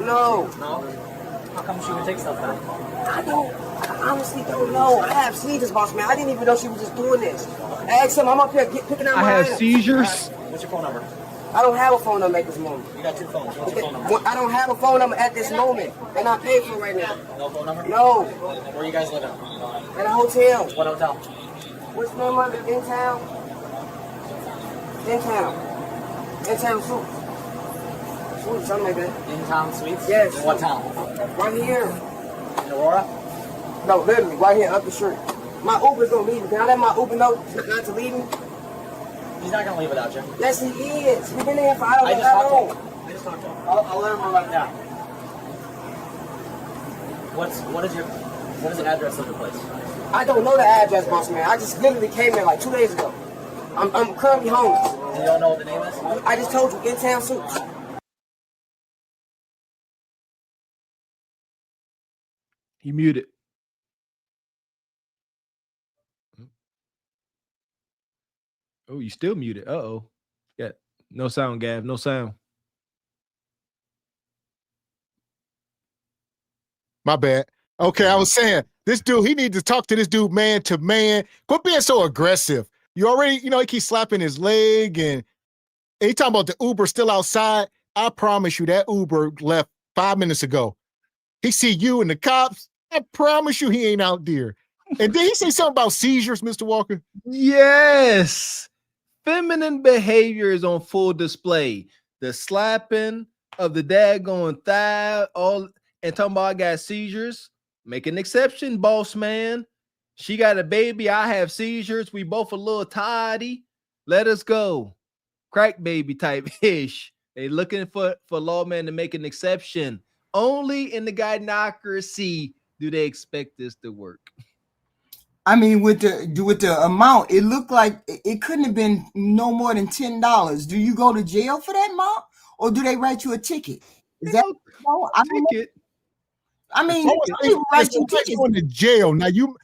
F: No.
N: No? How come she would take stuff back?
F: I honestly don't know. I have seizures, boss man. I didn't even know she was just doing this. I asked him, I'm up here picking out my
C: I have
F: items.
C: seizures.
N: What's your phone number?
F: I don't have a phone number at this moment.
N: You got 2 phones. What's your phone number?
F: I don't have a phone number at this moment. And I paid for it right now.
N: No phone number?
F: No.
N: Where you guys living?
F: In a hotel.
N: What hotel?
F: What's the name of it? In town? In town. In town suites. Suites, something like that.
N: In town suites?
F: Yes.
N: In what town?
F: Right here.
N: In Aurora?
F: No, literally, right here up the street. My Uber's gonna leave me. Can I let my Uber know not to leave me?
N: He's not gonna leave without you.
F: Yes, he is. We've been here for I don't know how long.
N: I just talked to him. I'll let him know right now. What is the address of the place?
F: I don't know the address, boss man. I just literally came there like 2 days ago. I'm currently homeless.
N: You don't know what the name is?
F: I just told you, In Town Suits.
C: He muted. Oh, you still muted. Uh-oh. Yeah. No sound, Gav. No sound.
B: My bad. Okay, I was saying, this dude, he needs to talk to this dude man to man. Quit being so aggressive. You already, he keeps slapping his leg and he talking about the Uber still outside. I promise you that Uber left 5 minutes ago. He see you and the cops. I promise you he ain't out there. And did he say something about seizures, Mr. Walker?
C: Yes. Feminine behavior is on full display. The slapping of the daggone thigh, and talking about I got seizures. Make an exception, boss man. She got a baby. I have seizures. We both a little tidy. Let us go. Crack baby type ish. They looking for lawman to make an exception. Only in the gynocracy do they expect this to work.
V: I mean, with the amount, it looked like it couldn't have been no more than $10. Do you go to jail for that amount, or do they write you a ticket? Is that
C: ticket?
V: I mean,
B: they write you going to jail. Now you're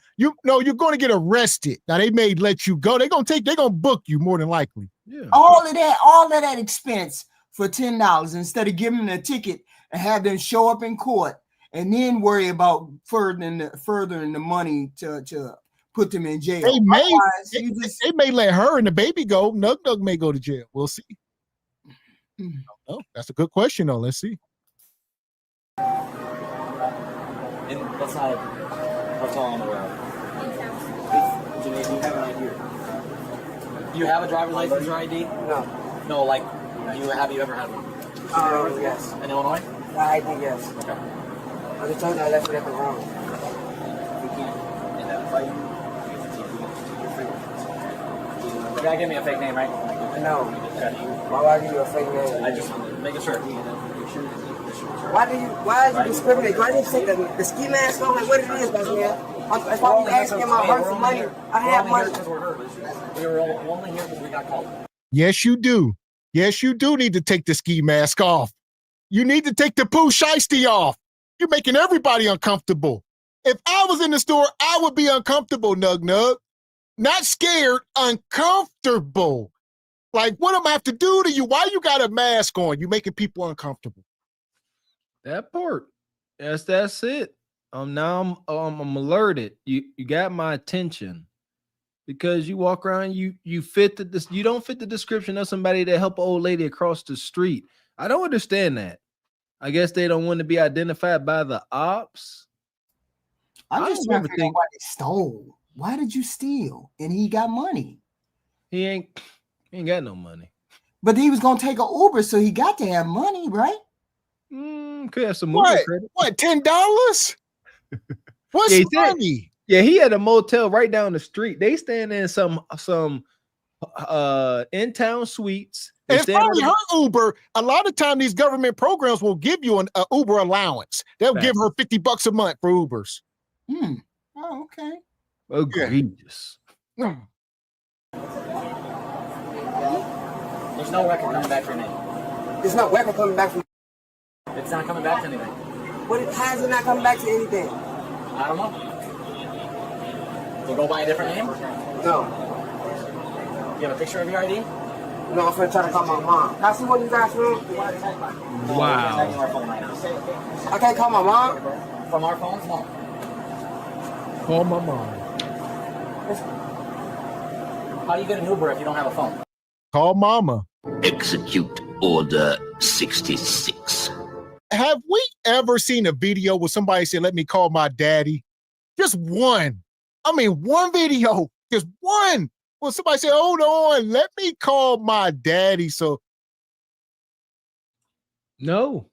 B: going to get arrested. Now they may let you go. They're gonna book you more than likely.
C: Yeah.
V: All of that expense for $10 instead of giving them a ticket and have them show up in court and then worry about furthering the money to put them in jail.
B: They may let her and the baby go. Nug may go to jail. We'll see. Oh, that's a good question, though. Let's see.
N: And that's not how tall on the road. Janae, do you have an ID? Do you have a driver's license or ID?
F: No.
N: No, like, have you ever had one?
F: Yes.
N: In Illinois?
F: I ID, yes.
N: Okay.
F: I just told you I left it at the wrong.
N: We can't identify you. You gotta give me a fake name, right?
F: No.
N: Okay.
F: Why would I give you a fake name?
N: I just making sure.
F: Why are you discriminating? Why didn't you take the ski mask on? Like, what it is, boss man? That's why we asking him my hurt for money. I have money.
N: We were only here because we got called.
B: Yes, you do. Yes, you do need to take the ski mask off. You need to take the poo shiesty off. You're making everybody uncomfortable. If I was in the store, I would be uncomfortable, Nug. Not scared, uncomfortable. Like, what am I have to do to you? Why you got a mask on? You making people uncomfortable.
C: That part. That's it. Now I'm alerted. You got my attention because you walk around. You fit the you don't fit the description of somebody that help an old lady across the street. I don't understand that. I guess they don't want to be identified by the ops.
V: I'm just trying to figure out why they stole. Why did you steal? And he got money.
C: He ain't got no money.
V: But he was gonna take an Uber, so he got to have money, right?
C: Could have some
B: what?
C: credit.
B: What? $10? What's money?
C: Yeah, he had a motel right down the street. They stand in some in-town suites.
B: It's probably her Uber. A lot of time, these government programs will give you an Uber allowance. They'll give her $50 a month for Ubers.
V: Oh, okay.
C: Egregious.
V: Yeah.
N: There's no record coming back for your name.
F: There's no record coming back from.
N: It's not coming back to anything.
F: How is it not coming back to anything?
N: I don't know. So go by a different name?
F: No.
N: You have a picture of your ID?
F: No, I'm finna try to call my mom. Can I see what you guys room?
C: Wow.
F: I can't call my mom?
N: From our phones? No.
C: Call my mom.
N: How do you get an Uber if you don't have a phone?
B: Call mama.
L: Execute Order 66.
B: Have we ever seen a video where somebody said, let me call my daddy? Just one. I mean, one video. Just one. Well, somebody said, hold on, let me call my daddy. So
C: No,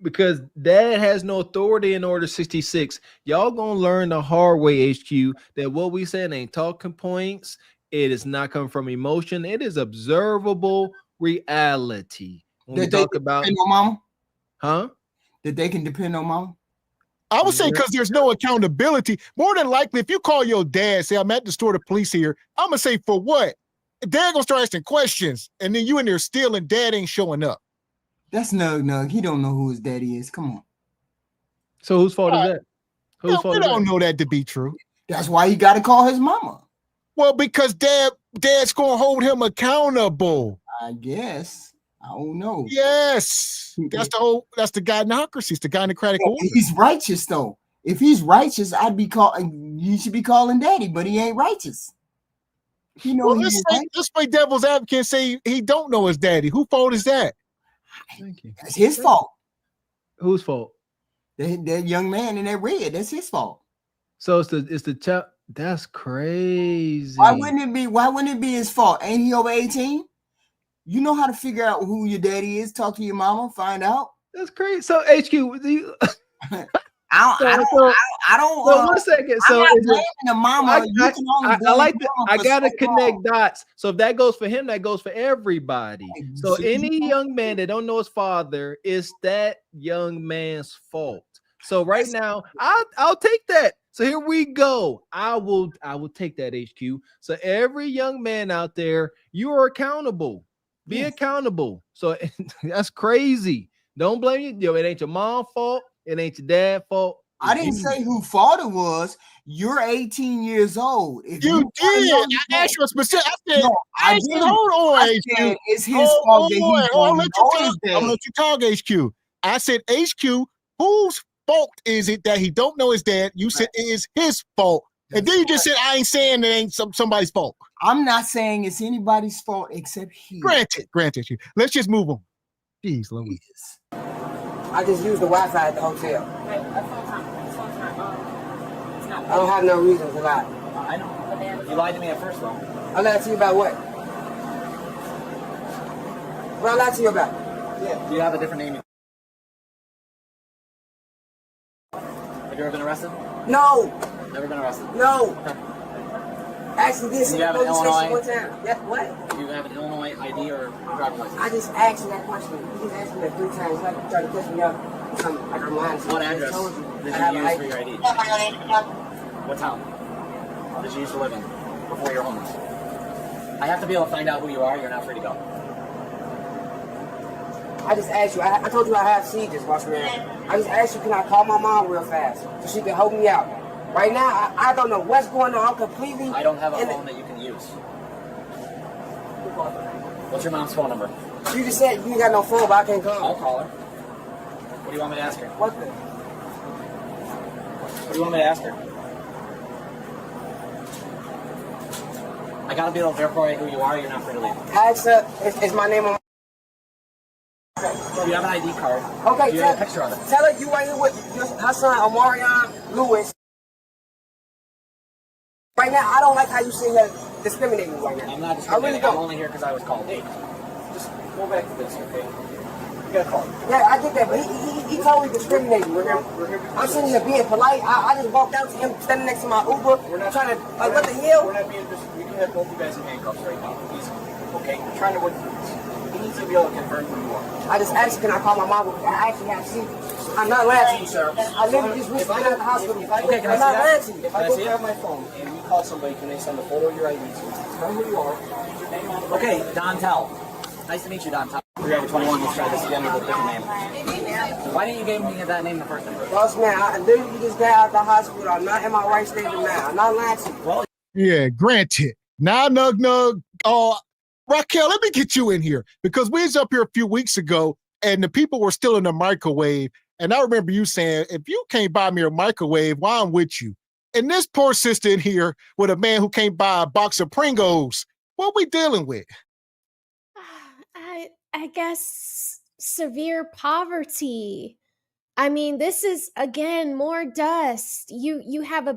C: because dad has no authority in Order 66. Y'all gonna learn the hard way, HQ, that what we said ain't talking points. It is not coming from emotion. It is observable reality. When we talk about
V: on mama?
C: Huh?
V: That they can depend on mama?
B: I would say because there's no accountability. More than likely, if you call your dad, say, I'm at the store, the police here, I'm going to say, for what? Dad going to start asking questions, and then you in there stealing, dad ain't showing up.
V: That's Nug. He don't know who his daddy is. Come on.
C: So whose fault is that? Whose fault
B: We
C: is
B: don't
C: that?
B: know that to be true.
V: That's why he got to call his mama.
B: Well, because dad's going to hold him accountable.
V: I guess. I don't know.
B: Yes. That's the gynocracy. It's the gynocratic order.
V: He's righteous, though. If he's righteous, you should be calling daddy, but he ain't righteous. You know,
B: let's play devil's advocate and say he don't know his daddy. Whose fault is that?
C: Thank you.
V: That's his fault.
C: Whose fault?
V: That young man in that red, that's his fault.
C: So it's the child. That's crazy.
V: Why wouldn't it be his fault? Ain't he over 18? You know how to figure out who your daddy is. Talk to your mama, find out.
C: That's crazy. So HQ, you
V: I don't.
C: So 1 second. So
V: I'm not blaming the mama.
C: I gotta connect dots. So if that goes for him, that goes for everybody. So any young man that don't know his father, is that young man's fault. So right now, I'll take that. So here we go. I will take that, HQ. So every young man out there, you are accountable. Be accountable. So that's crazy. Don't blame you. It ain't your mom's fault. It ain't your dad's fault.
V: I didn't say who fault it was. You're 18 years old. If
B: you did. I asked you a specific. I said, hold on, HQ.
V: It's his fault that he's
B: I'm gonna let you talk, HQ. I said, HQ, whose fault is it that he don't know his dad? You said it is his fault. And then you just said, I ain't saying it ain't somebody's fault.
V: I'm not saying it's anybody's fault except he.
B: Granted. Let's just move on. Jeez, Louise.
F: I just used the Wi-Fi at the hotel. I don't have no reason to lie.
N: I know. You lied to me at first, though.
F: I lied to you about what? What I lied to you about?
N: Yeah. Do you have a different name? Have you ever been arrested?
F: No.
N: Never been arrested?
F: No. Actually, this
N: Do you have an Illinois?
F: one time. Yeah, what?
N: Do you have an Illinois ID or driver's license?
F: I just asked you that question. You just asked me that 3 times. Like you tried to push me up. Like I'm lying.
N: What address did you use for your ID? What town did you used to live in before you're homeless? I have to be able to find out who you are. You're not free to go.
F: I just asked you. I told you I have seizures, boss man. I just asked you, can I call my mom real fast so she can help me out? Right now, I don't know what's going on. I'm completely.
N: I don't have a phone that you can use. What's your mom's phone number?
F: You just said you ain't got no phone, but I can't call her.
N: I'll call her. What do you want me to ask her?
F: What the?
N: What do you want me to ask her? I gotta be able to verify who you are. You're not free to leave.
F: Ask her. Is my name on?
N: Do you have an ID card?
F: Okay,
N: Do you have a picture of it?
F: Tell her you right here with her son, Omarion Lewis. Right now, I don't like how you sit here discriminating right now.
N: I'm not discriminating.
F: I really don't.
N: I'm only here because I was called. Hey, just go back to this, okay? You got a call.
F: Yeah, I get that, but he totally discriminating. I'm sitting here being polite. I just walked out to him standing next to my Uber. We're not trying to, like, what the hell?
N: We're not being we can have both you guys in handcuffs right now. Easy. Okay? We're trying to work through this. He needs to be able to confirm who you are.
F: I just asked you, can I call my mom? I actually have seizures. I'm not lying to you, sir. I literally just reached out of the hospital.
N: Okay, can I
F: I'm not
N: see
F: lying
N: that?
F: to you.
N: If I see have my phone and you call somebody, can they send a photo of your ID to confirm who you are? Okay, Dontel. Nice to meet you, Dontel. 321, let's try this again with a different name. Why didn't you give me that name the first time?
F: Boss man, I literally just got out of the hospital. I'm not in my right state of mind. I'm not lying to you.
N: Well,
B: yeah, granted. Now, Nug, Raquel, let me get you in here because we was up here a few weeks ago and the people were still in the microwave. And I remember you saying, if you can't buy me a microwave, why I'm with you? And this poor sister in here with a man who can't buy a box of Pringles. What we dealing with?
E: I guess severe poverty. I mean, this is again more dust. You have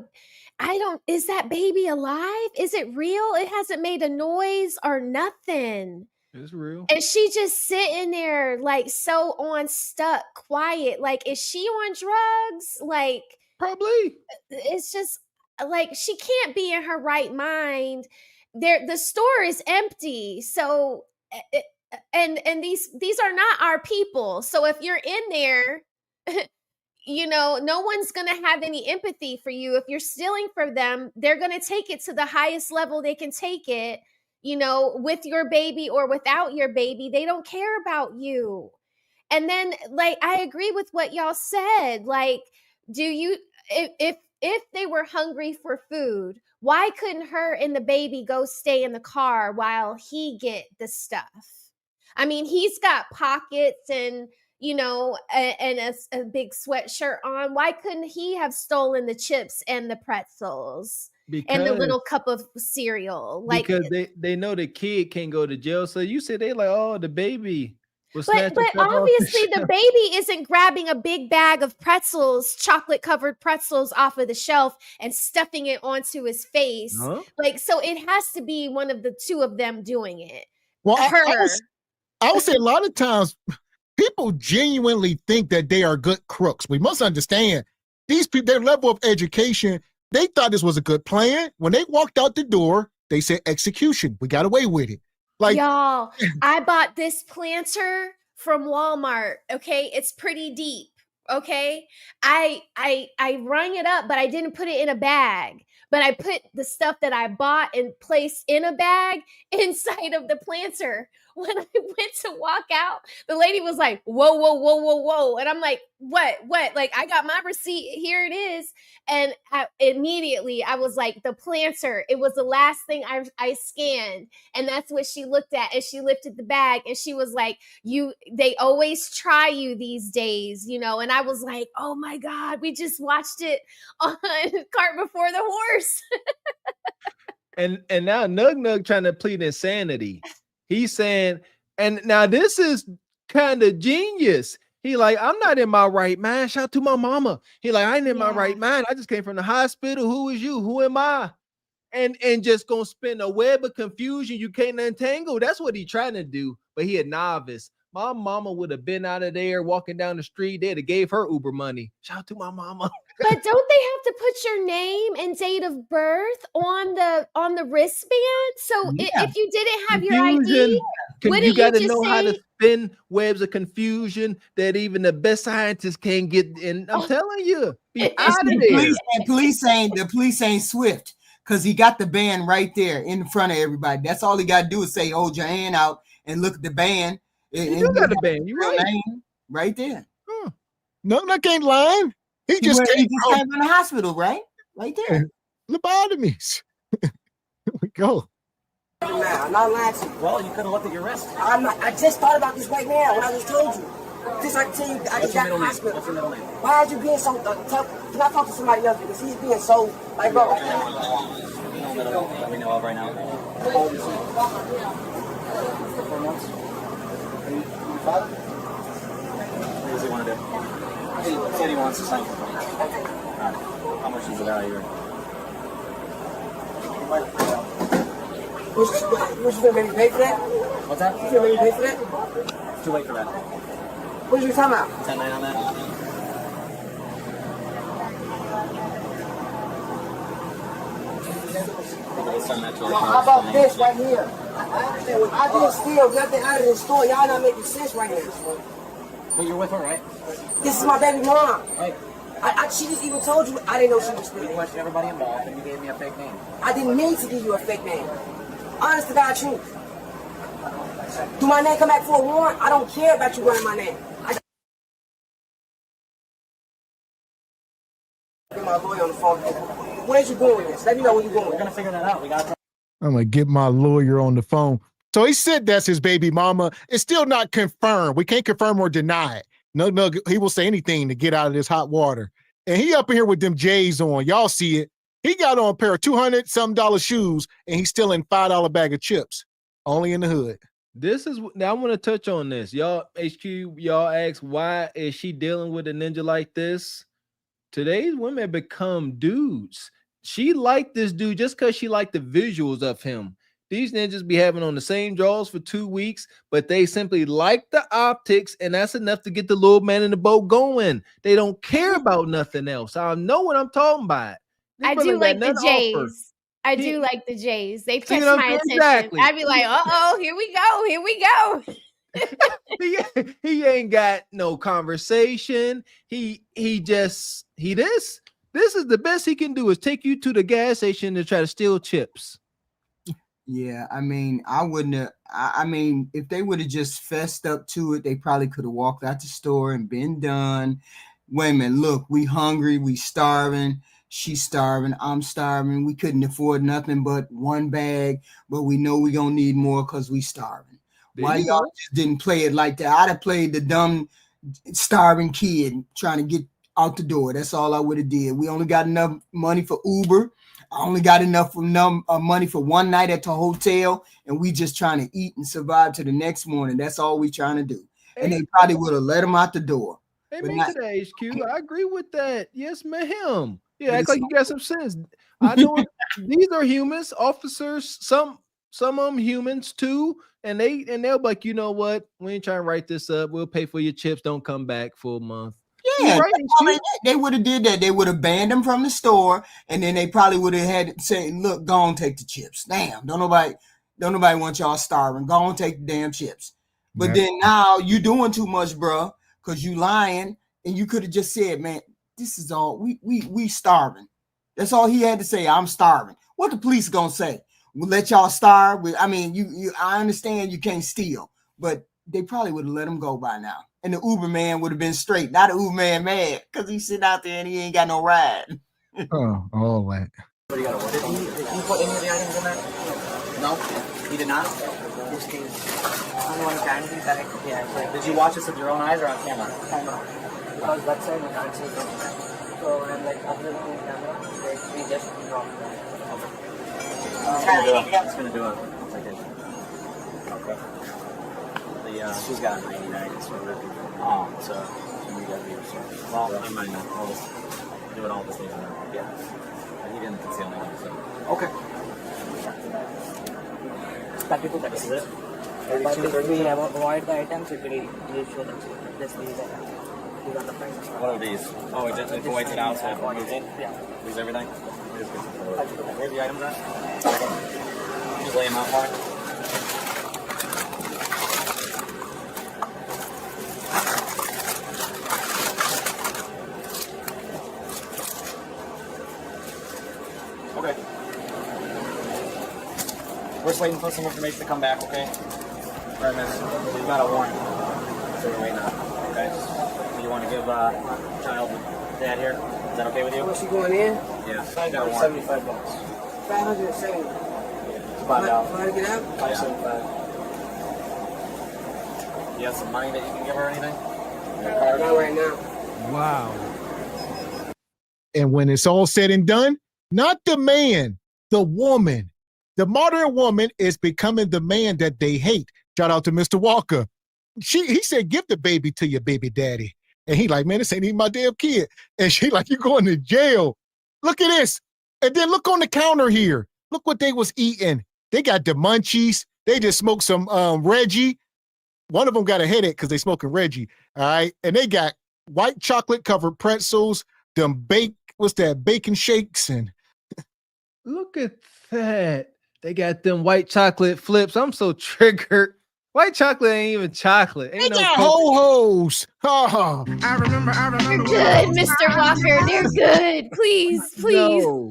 E: is that baby alive? Is it real? It hasn't made a noise or nothing.
C: It's real.
E: And she just sitting there like so stuck, quiet. Like, is she on drugs? Like,
C: probably.
E: It's just like she can't be in her right mind. The store is empty. So and these are not our people. So if you're in there, no one's going to have any empathy for you. If you're stealing from them, they're going to take it to the highest level they can take it, with your baby or without your baby. They don't care about you. And then, like, I agree with what y'all said. Like, if they were hungry for food, why couldn't her and the baby go stay in the car while he get the stuff? I mean, he's got pockets and and a big sweatshirt on. Why couldn't he have stolen the chips and the pretzels and the little cup of cereal? Like,
C: because they know the kid can't go to jail. So you said they like, oh, the baby.
E: But obviously the baby isn't grabbing a big bag of pretzels, chocolate covered pretzels off of the shelf and stuffing it onto his face. Huh? Like, so it has to be one of the two of them doing it.
B: Well, I would say a lot of times people genuinely think that they are good crooks. We must understand these people, their level of education, they thought this was a good plan. When they walked out the door, they said execution. We got away with it. Like,
E: y'all, I bought this planter from Walmart. Okay. It's pretty deep. Okay. I rung it up, but I didn't put it in a bag. But I put the stuff that I bought and placed in a bag inside of the planter. When I went to walk out, the lady was like, whoa, whoa, whoa, whoa, whoa. And I'm like, what? Like, I got my receipt. Here it is. And immediately I was like, the planter, it was the last thing I scanned. And that's what she looked at. And she lifted the bag and she was like, they always try you these days, And I was like, oh my God, we just watched it on Cart Before the Horse.
C: and now Nug trying to plead insanity. He's saying, and now this is kind of genius. He like, I'm not in my right mind. Shout out to my mama. He like, I ain't in my right mind. I just came from the hospital. Who is you? Who am I? And just gonna spin a web of confusion you can't untangle. That's what he trying to do. But he a novice. My mama would have been out of there walking down the street. They'd have gave her Uber money. Shout out to my mama.
E: But don't they have to put your name and date of birth on the wristband? So if you didn't have your ID,
C: you got to know how to spin webs of confusion that even the best scientists can't get in. I'm telling you, be out of there.
V: The police ain't swift because he got the band right there in front of everybody. That's all he got to do is say, hold your hand out and look at the band.
C: You got the band. You
V: right there.
B: No, ain't lying. He just came
V: in the hospital, right? Right there.
B: Lobotomies. Here we go.
N: I'm not lying to you. Well, you could have looked at your wrist. I just thought about this right now when I just told you. Just I tell you, I just got in the hospital.
V: What's your middle name?
N: Why are you being so tough? Can I talk to somebody else? Because he's being so, like, bro.
V: Let me know of right now. 4 months. What does he want to do? He said he wants to sign for me. How much is the value?
N: What you gonna maybe pay for that?
V: What's that?
N: You gonna maybe pay for that?
V: It's too late for that.
N: What are you talking about?
V: 10-9 on that.
N: How about this right here? I didn't steal nothing out of the store. Y'all not making sense right now.
V: But you're with her, right?
N: This is my baby mom.
V: Right.
N: She just even told you I didn't know she was stealing.
V: You questioned everybody involved and you gave me a fake name.
N: I didn't mean to give you a fake name. Honest to God truth. Do my name come back for a warrant? I don't care about you running my name. Get my lawyer on the phone. Where's you going with this? Let me know where you're going.
V: We're going to figure that out. We got.
B: I'm going to get my lawyer on the phone. So he said that's his baby mama. It's still not confirmed. We can't confirm or deny it. No, he will say anything to get out of this hot water. And he up in here with them J's on. Y'all see it. He got on a pair of $200-some shoes, and he's still in $5 bag of chips. Only in the hood.
C: This is now I want to touch on this. Y'all, HQ, y'all ask, why is she dealing with a ninja like this? Today's women become dudes. She liked this dude just because she liked the visuals of him. These ninjas be having on the same drawers for 2 weeks, but they simply like the optics, and that's enough to get the little man in the boat going. They don't care about nothing else. I know what I'm talking about.
E: I do like the J's. I do like the J's. They've catch my attention. Exactly. I'd be like, uh-oh, here we go.
C: He ain't got no conversation. This is the best he can do is take you to the gas station to try to steal chips.
V: Yeah, I mean, I wouldn't have. I mean, if they would have just fessed up to it, they probably could have walked out the store and been done. Wait a minute, look, we hungry, we starving. She's starving, I'm starving. We couldn't afford nothing but one bag, but we know we gonna need more because we starving. Why y'all just didn't play it like that? I'd have played the dumb, starving kid trying to get out the door. That's all I would have did. We only got enough money for Uber. I only got enough money for one night at the hotel, and we just trying to eat and survive to the next morning. That's all we trying to do. And they probably would have let him out the door.
C: Amen to that, HQ. I agree with that. Yes, ma'am. Yeah, act like you got some sense. I know these are humans, officers. Some of them humans too, and they'll be like, you know what? We ain't trying to write this up. We'll pay for your chips. Don't come back for a month.
V: Yeah, right, they would have did that. They would have banned them from the store, and then they probably would have had to say, "Look, go on, take the chips. Damn, don't nobody want y'all starving. Go on, take the damn chips." But then now you doing too much, bro, because you lying, and you could have just said, "Man, this is all we starving." That's all he had to say. I'm starving. What the police gonna say? We'll let y'all starve. I mean, I understand you can't steal, but they probably would have let him go by now. And the Uber man would have been straight. Not the Uber man mad because he's sitting out there and he ain't got no ride.
B: Oh, all that.
N: Did he put any of the items in there? No, he did not. Which case? Someone can be back. Yeah. Did you watch this with your own eyes or on camera? Camera. Because website we can't see it. So I'm like observing on camera. We just drop it. It's gonna do it. It's like it. Okay. She's got 99, so we're so we got to be responsible. Well, I might not. I'll just do it all this day. Yeah. But he didn't conceal anything, so. Okay. This is it? But if we avoid the items, it will show them just these items. These are the prices. What are these? Oh, it just avoids it out, so it moves in? Yeah. Lose everything? Where are the items at? Just lay them out for it. Okay. We're just waiting for some information to come back, okay? For a minute. We've got a warrant. So we're waiting on it, okay? You want to give child dad here? Is that okay with you?
F: Was she going in?
N: Yeah. I got a warrant. $75.
F: 570.
N: It's about out.
F: Want to get out?
N: 575. You have some money that you can give her or anything?
F: Not right now.
B: Wow. And when it's all said and done, not the man, the woman. The modern woman is becoming the man that they hate. Shout out to Mr. Walker. He said, give the baby to your baby daddy. And he like, man, this ain't even my damn kid. And she like, you going to jail. Look at this. And then look on the counter here. Look what they was eating. They got the munchies. They just smoked some Reggie. One of them got a headache because they smoking Reggie. All right. And they got white chocolate covered pretzels, them bacon shakes. And
C: look at that. They got them white chocolate flips. I'm so triggered. White chocolate ain't even chocolate. Ain't
B: they got ho-hos. Oh.
E: I remember. They're good, Mr. Walker. They're good. Please.
C: No,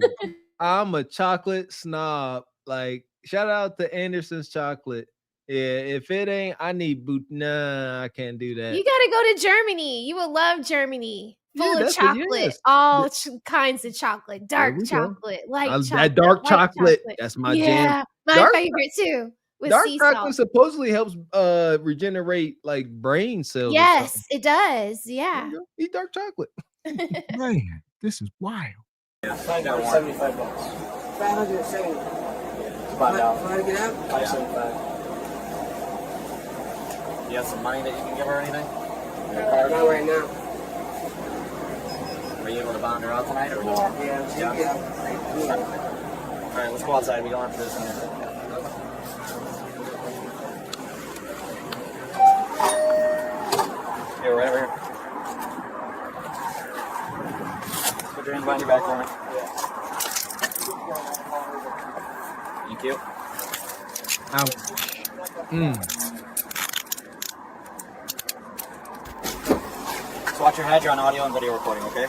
C: I'm a chocolate snob. Like, shout out to Anderson's chocolate. Yeah, if it ain't, I need boot. Nah, I can't do that.
E: You gotta go to Germany. You will love Germany. Full of chocolate, all kinds of chocolate, dark chocolate, light chocolate.
C: That dark chocolate. That's my jam.
E: My favorite too. with
C: dark
E: sea
C: chocolate
E: salt.
C: supposedly helps regenerate like brain cells.
E: Yes, it does. Yeah.
C: Eat dark chocolate.
B: Man, this is wild.
N: Yeah, $75.
F: 570.
N: It's about now.
F: Want to get out?
N: 575. You have some money that you can give her or anything?
F: Not right now.
N: Are you able to bond her out tonight or no?
F: Yeah.
N: All right, let's go outside. We go on for this. Here, right over here. Put your hands behind your back for me. Thank you.
C: Ouch.
N: Just watch your head. You're on audio and video recording, okay?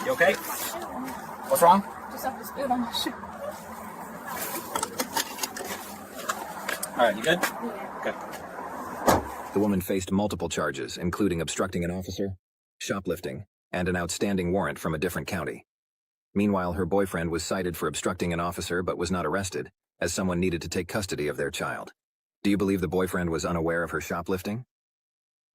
N: You okay? What's wrong?
I: Just have to spit on my shoe.
N: All right, you good? Okay.
O: The woman faced multiple charges, including obstructing an officer, shoplifting, and an outstanding warrant from a different county. Meanwhile, her boyfriend was cited for obstructing an officer but was not arrested, as someone needed to take custody of their child. Do you believe the boyfriend was unaware of her shoplifting?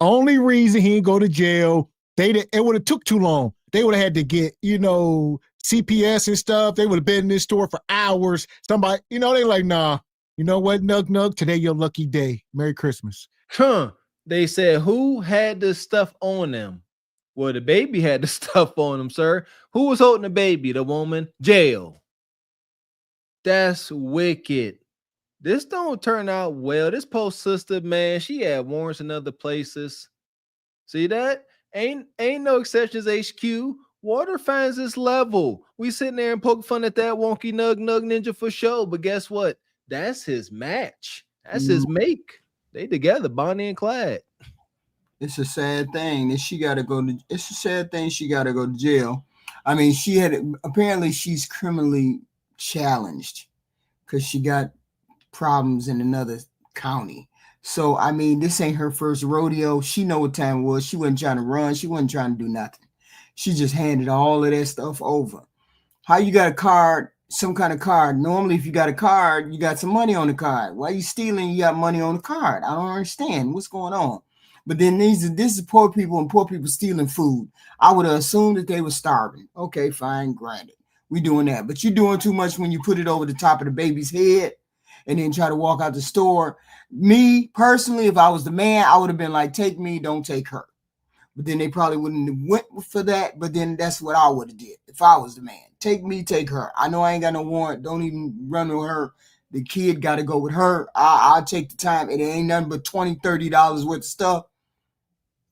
B: Only reason he didn't go to jail, it would have took too long. They would have had to get, CPS and stuff. They would have been in this store for hours. Somebody, they like, nah, you know what, Nug, today your lucky day. Merry Christmas.
C: They said, who had the stuff on them? Well, the baby had the stuff on them, sir. Who was holding the baby? The woman? Jail. That's wicked. This don't turn out well. This post sister, man, she had warrants in other places. See that? Ain't no exceptions, HQ. Water finds this level. We sitting there and poke fun at that wonky nug ninja for sure. But guess what? That's his match. That's his make. They together, Bonnie and Clyde.
V: It's a sad thing that she got to go to. It's a sad thing she got to go to jail. I mean, apparently she's criminally challenged because she got problems in another county. So I mean, this ain't her first rodeo. She know what time it was. She wasn't trying to run. She wasn't trying to do nothing. She just handed all of that stuff over. How you got a card? Some kind of card. Normally, if you got a card, you got some money on the card. Why you stealing? You got money on the card. I don't understand what's going on. But then this is poor people and poor people stealing food. I would have assumed that they were starving. Okay, fine, granted. We doing that. But you're doing too much when you put it over the top of the baby's head and then try to walk out the store. Me, personally, if I was the man, I would have been like, take me, don't take her. But then they probably wouldn't have went for that. But then that's what I would have did if I was the man. Take me, take her. I know I ain't got no warrant. Don't even run with her. The kid got to go with her. I'll take the time. It ain't nothing but $20, $30 worth of stuff.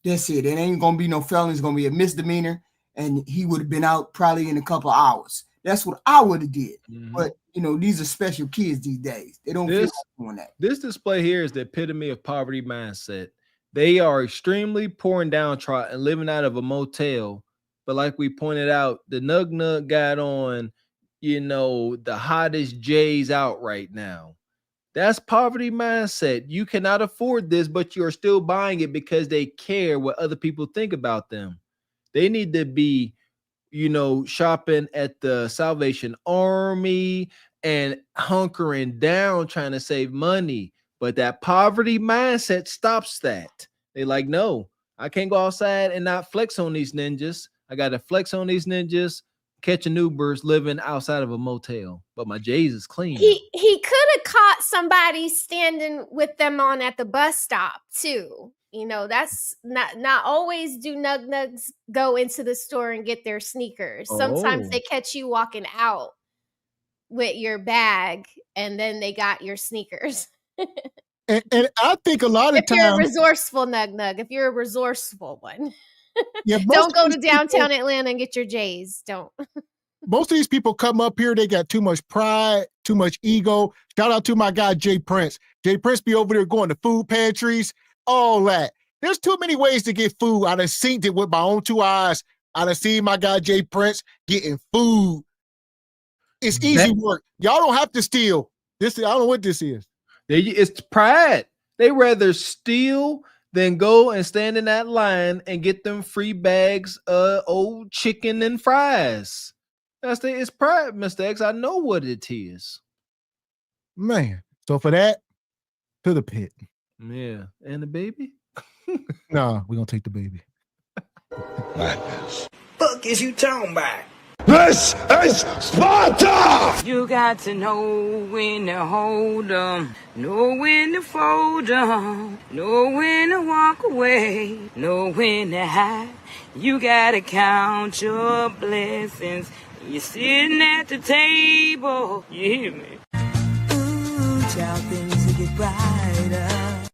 V: That's it. It ain't going to be no felony. It's going to be a misdemeanor. And he would have been out probably in a couple of hours. That's what I would have did. Mm-hmm. But, these are special kids these days. They don't feel like doing that.
C: This display here is the epitome of poverty mindset. They are extremely poor and downtrodden and living out of a motel. But like we pointed out, the Nug got on, the hottest J's out right now. That's poverty mindset. You cannot afford this, but you're still buying it because they care what other people think about them. They need to be, shopping at the Salvation Army and hunkering down trying to save money. But that poverty mindset stops that. They like, no, I can't go outside and not flex on these ninjas. I got to flex on these ninjas, catching Ubers, living outside of a motel. But my J's is clean.
E: He could have caught somebody standing with them on at the bus stop too. That's not always do nugs go into the store and get their sneakers. Sometimes they catch you walking out with your bag and then they got your sneakers.
B: And I think a lot of times,
E: you're a resourceful nug, if you're a resourceful one,
B: yeah,
E: don't go to downtown Atlanta and get your J's. Don't.
B: Most of these people come up here, they got too much pride, too much ego. Shout out to my guy, Jay Prince. Jay Prince be over there going to food pantries, all that. There's too many ways to get food. I done seen it with my own two eyes. I done seen my guy, Jay Prince, getting food. It's easy work. Y'all don't have to steal. I don't know what this is.
C: It's pride. They rather steal than go and stand in that line and get them free bags of old chicken and fries. It's pride, Mr. X. I know what it is.
B: Man. So for that, to the pit.
C: Yeah. And the baby?
B: Nah, we're gonna take the baby.
U: Madness. Fuck is you talking about?
A: This is Sparta!
D: You got to know when to hold 'em, know when to fold 'em, know when to walk away, know when to hide. You gotta count your blessings. You're sitting at the table. You hear me? Ooh, child, things will get brighter.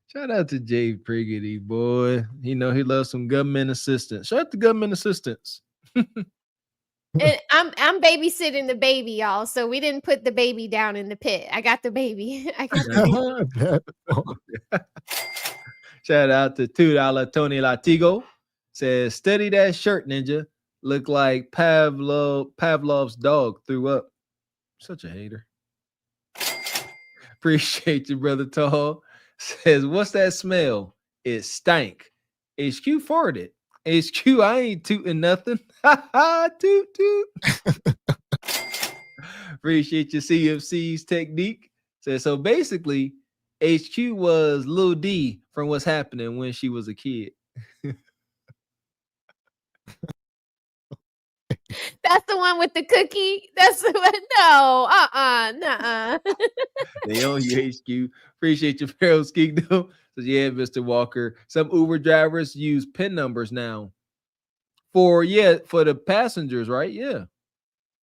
C: Shout out to Jay Priggity, boy. You know he loves some government assistance. Shout out to government assistance.
E: And I'm babysitting the baby, y'all. So we didn't put the baby down in the pit. I got the baby.
C: Shout out to $2 Tony Latigo. Says, study that shirt, ninja. Look like Pavlov's dog threw up. Such a hater. Appreciate you, brother Tall. Says, what's that smell? It stank. HQ farted. HQ, I ain't tooting nothing. Ha ha, toot toot. Appreciate your CFC's technique. So basically, HQ was Lil D from What's Happening when she was a kid.
E: That's the one with the cookie. That's the one. No, nuh-uh.
C: They own you, HQ. Appreciate your Pharaoh's Kingdom. So yeah, Mr. Walker. Some Uber drivers use PIN numbers now for the passengers, right? Yeah.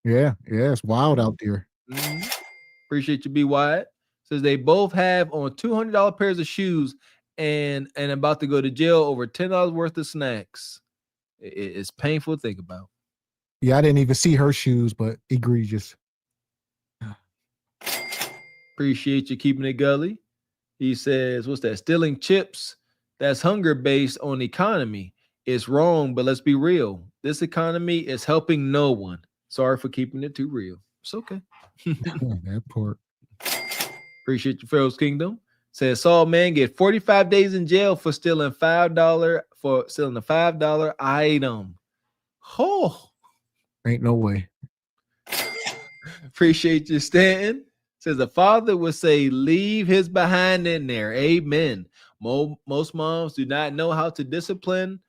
B: Yeah, it's wild out there.
C: Mm-hmm. Appreciate you, B. Wyatt. Says they both have on $200 pairs of shoes and about to go to jail over $10 worth of snacks. It's painful to think about.
B: Yeah, I didn't even see her shoes, but egregious.
C: Appreciate you keeping it gully. He says, what's that? Stealing chips, that's hunger based on economy. It's wrong, but let's be real. This economy is helping no one. Sorry for keeping it too real. It's okay.
B: That part.
C: Appreciate your Pharaoh's Kingdom. Says, Saul man get 45 days in jail for stealing a $5 item. Oh.
B: Ain't no way.
C: Appreciate you, Stanton. Says the father would say, leave his behind in there. Amen. Most moms do not know how to discipline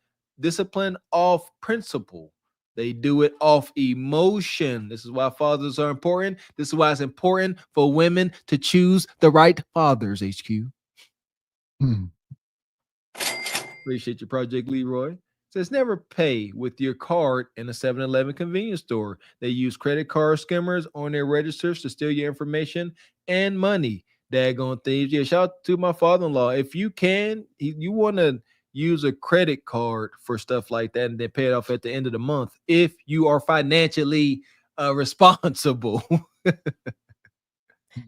C: off principle. They do it off emotion. This is why fathers are important. This is why it's important for women to choose the right fathers, HQ. Appreciate your Project Leroy. Says never pay with your card in a 7-Eleven convenience store. They use credit card skimmers on their registers to steal your information and money. Daggone thieves. Yeah, shout out to my father-in-law. If you can, you want to use a credit card for stuff like that and then pay it off at the end of the month if you are financially responsible.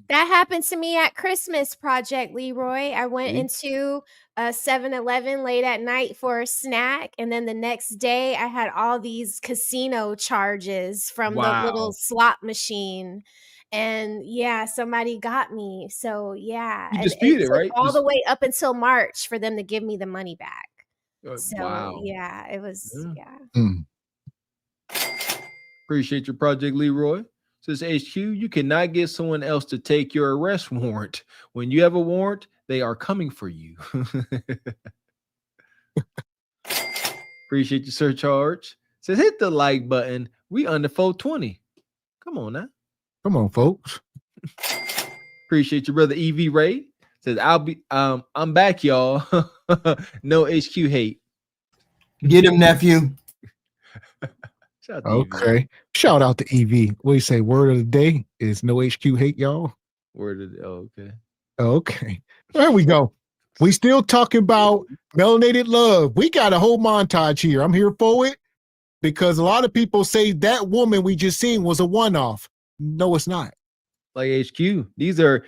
E: That happened to me at Christmas, Project Leroy. I went into a 7-Eleven late at night for a snack, and then the next day I had all these casino charges from the little slot machine. And yeah, somebody got me. So yeah,
C: You disputed, right?
E: all the way up until March for them to give me the money back. So
C: Wow.
E: yeah, it was
C: Appreciate your Project Leroy. Says HQ, you cannot get someone else to take your arrest warrant. When you have a warrant, they are coming for you. Appreciate your surcharge. Says hit the like button. We under 420. Come on now.
B: Come on, folks.
C: Appreciate your brother EV Ray. Says I'm back, y'all. No HQ hate.
V: Get him, nephew.
C: Shout out to
B: Okay. Shout out to EV. What do you say? Word of the day is no HQ hate, y'all.
C: Word of the okay.
B: Okay. There we go. We still talking about melanated love. We got a whole montage here. I'm here for it because a lot of people say that woman we just seen was a one-off. No, it's not.
C: Like HQ. These are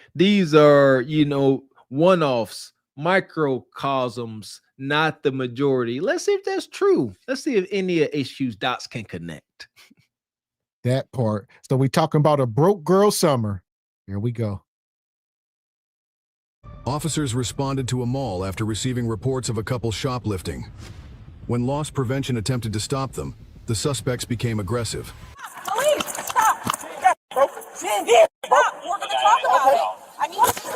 C: one-offs, microcosms, not the majority. Let's see if that's true. Let's see if any of HQ's dots can connect.
B: That part. So we talking about a broke girl summer. Here we go.
G: Officers responded to a mall after receiving reports of a couple shoplifting. When loss prevention attempted to stop them, the suspects became aggressive.
F: didn't get it. Stop. We're going to talk about it. I need you to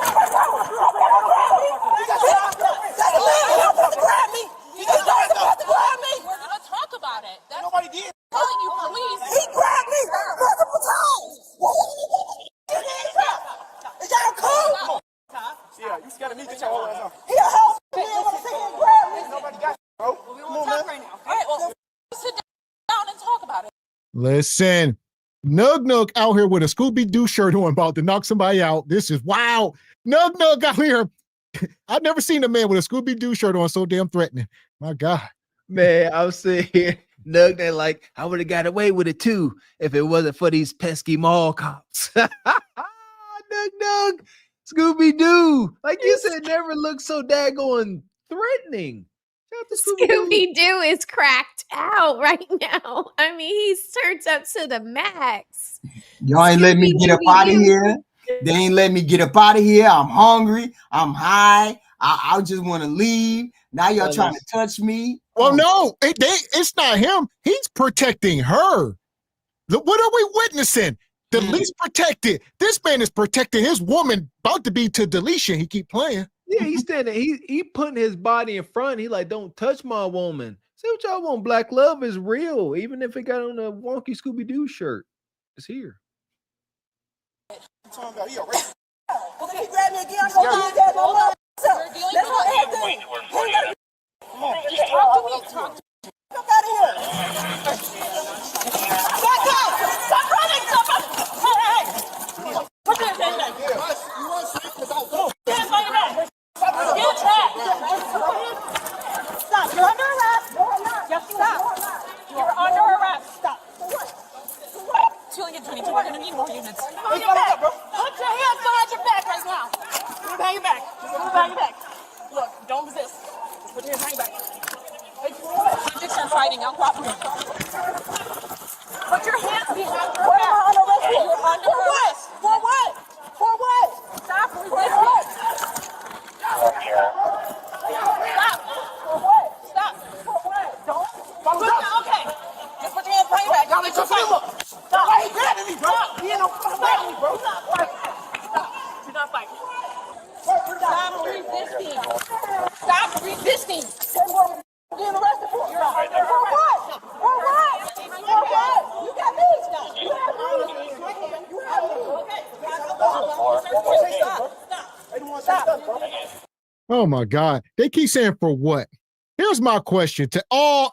F: grab me. You just started about to grab me. We're going to talk about it. Nobody did. Telling you, police. He grabbed me multiple times. Is y'all cool?
N: Yeah, you scared of me? Get your whole ass off.
F: He a house. He ain't want to sit here and grab me.
N: Nobody got you, bro.
F: We want to talk right now. All right, well, sit down and talk about it.
B: Listen, Nug out here with a Scooby-Doo shirt on about to knock somebody out. This is wow. Nug out here. I've never seen a man with a Scooby-Doo shirt on so damn threatening. My God.
C: Man, I was sitting here, Nug, that like, I would have got away with it too if it wasn't for these pesky mall cops. Nug, Scooby-Doo. Like you said, never looked so daggone threatening.
E: Scooby-Doo is cracked out right now. I mean, he's turned up to the max.
V: Y'all ain't let me get up out of here. They ain't let me get up out of here. I'm hungry. I'm high. I just want to leave. Now y'all trying to touch me.
B: Well, no, it's not him. He's protecting her. What are we witnessing? The least protected. This man is protecting his woman about to be to deletion. He keep playing.
C: Yeah, he's standing. He putting his body in front. He like, don't touch my woman. See what y'all want? Black love is real, even if it got on a wonky Scooby-Doo shirt. It's here.
F: Well, if he grab me again, I'm going to use that no more. That's what happened. Come on, just talk to me. Talk to me. Get out of here. Back up. Stop running. Stop running. Hey. Put your hands back. You want to say this out? Go. Hands on your back. Get back. Stop. You're under arrest. Yes, stop. You're under arrest. Stop. For what? 222. We're going to need more units. On your back. Put your hands behind your back right now. Put it behind your back. Just put it behind your back. Look, don't resist. Just put your hands behind your back. Subjects are fighting. I'll cooperate. Put your hands behind your back. You're under arrest. For what? For what? Stop resisting. Stop. For what? Stop. For what? Don't. Okay. Just put your hands behind your back. Y'all let your fight. Stop. Why he grabbing me, bro? He ain't no fighting me, bro. Stop. Do not fight. Stop resisting. Stop resisting. Getting arrested for. For what? For what? For what? You got me. You have me. Stop.
B: Oh my God. They keep saying for what? Here's my question to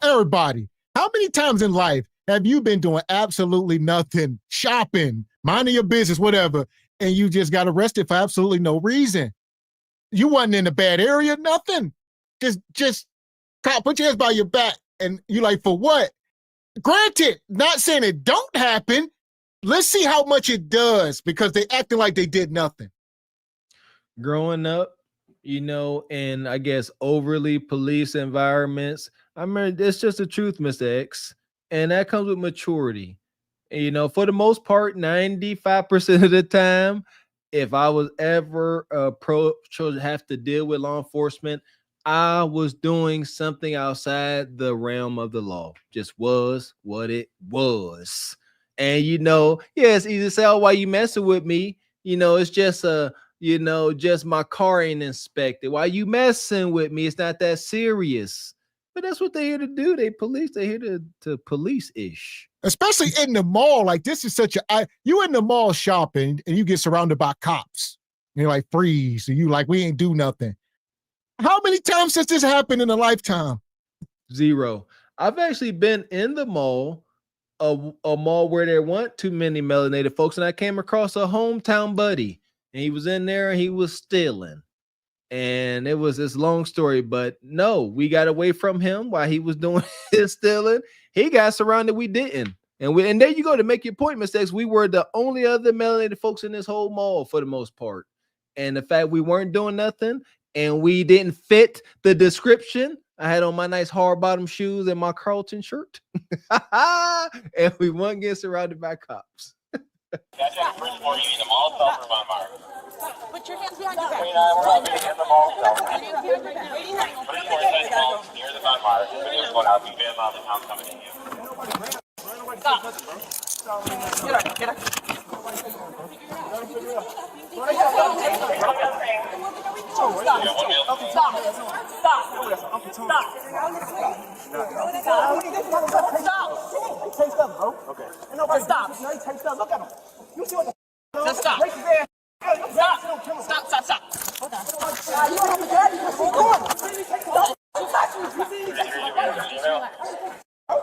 B: everybody. How many times in life have you been doing absolutely nothing, shopping, minding your business, whatever, and you just got arrested for absolutely no reason? You wasn't in a bad area, nothing. Just put your hands by your back, and you like, for what? Granted, not saying it don't happen. Let's see how much it does, because they acting like they did nothing.
C: Growing up, in I guess overly police environments, I mean, it's just the truth, Mr. X, and that comes with maturity. And, for the most part, 95% of the time, if I was ever approached to have to deal with law enforcement, I was doing something outside the realm of the law. Just was what it was. And, it's easy to say, oh, why you messing with me? It's just just my car ain't inspected. Why you messing with me? It's not that serious. But that's what they're here to do. They're here to police-ish.
B: Especially in the mall. Like, this is you in the mall shopping and you get surrounded by cops. And you're like, freeze. And you like, we ain't do nothing. How many times has this happened in a lifetime?
C: 0. I've actually been in the mall, a mall where there weren't too many melanated folks, and I came across a hometown buddy, and he was in there and he was stealing. And it was this long story, but no, we got away from him while he was doing his stealing. He got surrounded, we didn't. And there you go, to make your point, mistakes. We were the only other melanated folks in this whole mall for the most part. And the fact we weren't doing nothing and we didn't fit the description. I had on my nice hard bottom shoes and my Carlton shirt. And we weren't getting surrounded by cops.
F: That's at first floor, you need the mall itself or Von Mar? Put your hands behind your back.
K: We're meeting in the mall itself. First floor inside the mall, near the Von Mar. Video's going out. We've been on the town coming in.
F: Stop. Get up.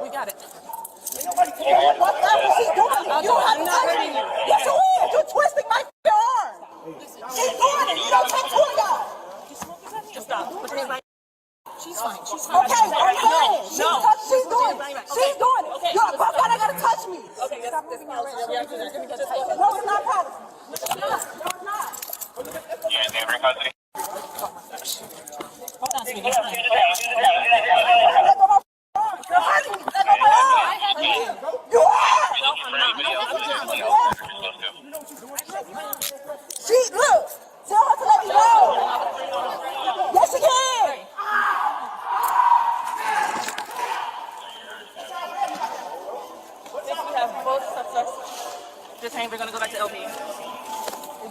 F: We got it. Whatever she's doing, you don't have to touch me. Yes, you is. You're twisting my arm. She's doing it. You don't take two of y'all. Just stop. Put your hands behind. She's fine. She's fine. Okay, I'm saying. She's doing it. She's doing it. You're a buck out. I gotta touch me. Okay, stop this. No, it's not problem. No, it's not.
I: Yeah, neighbor country.
F: Hold on, sweetie. Let go my you are! She, look! Tell her to let me know! Yes, she can!
P: We have both suspects detained. We're going to go back to LP. Is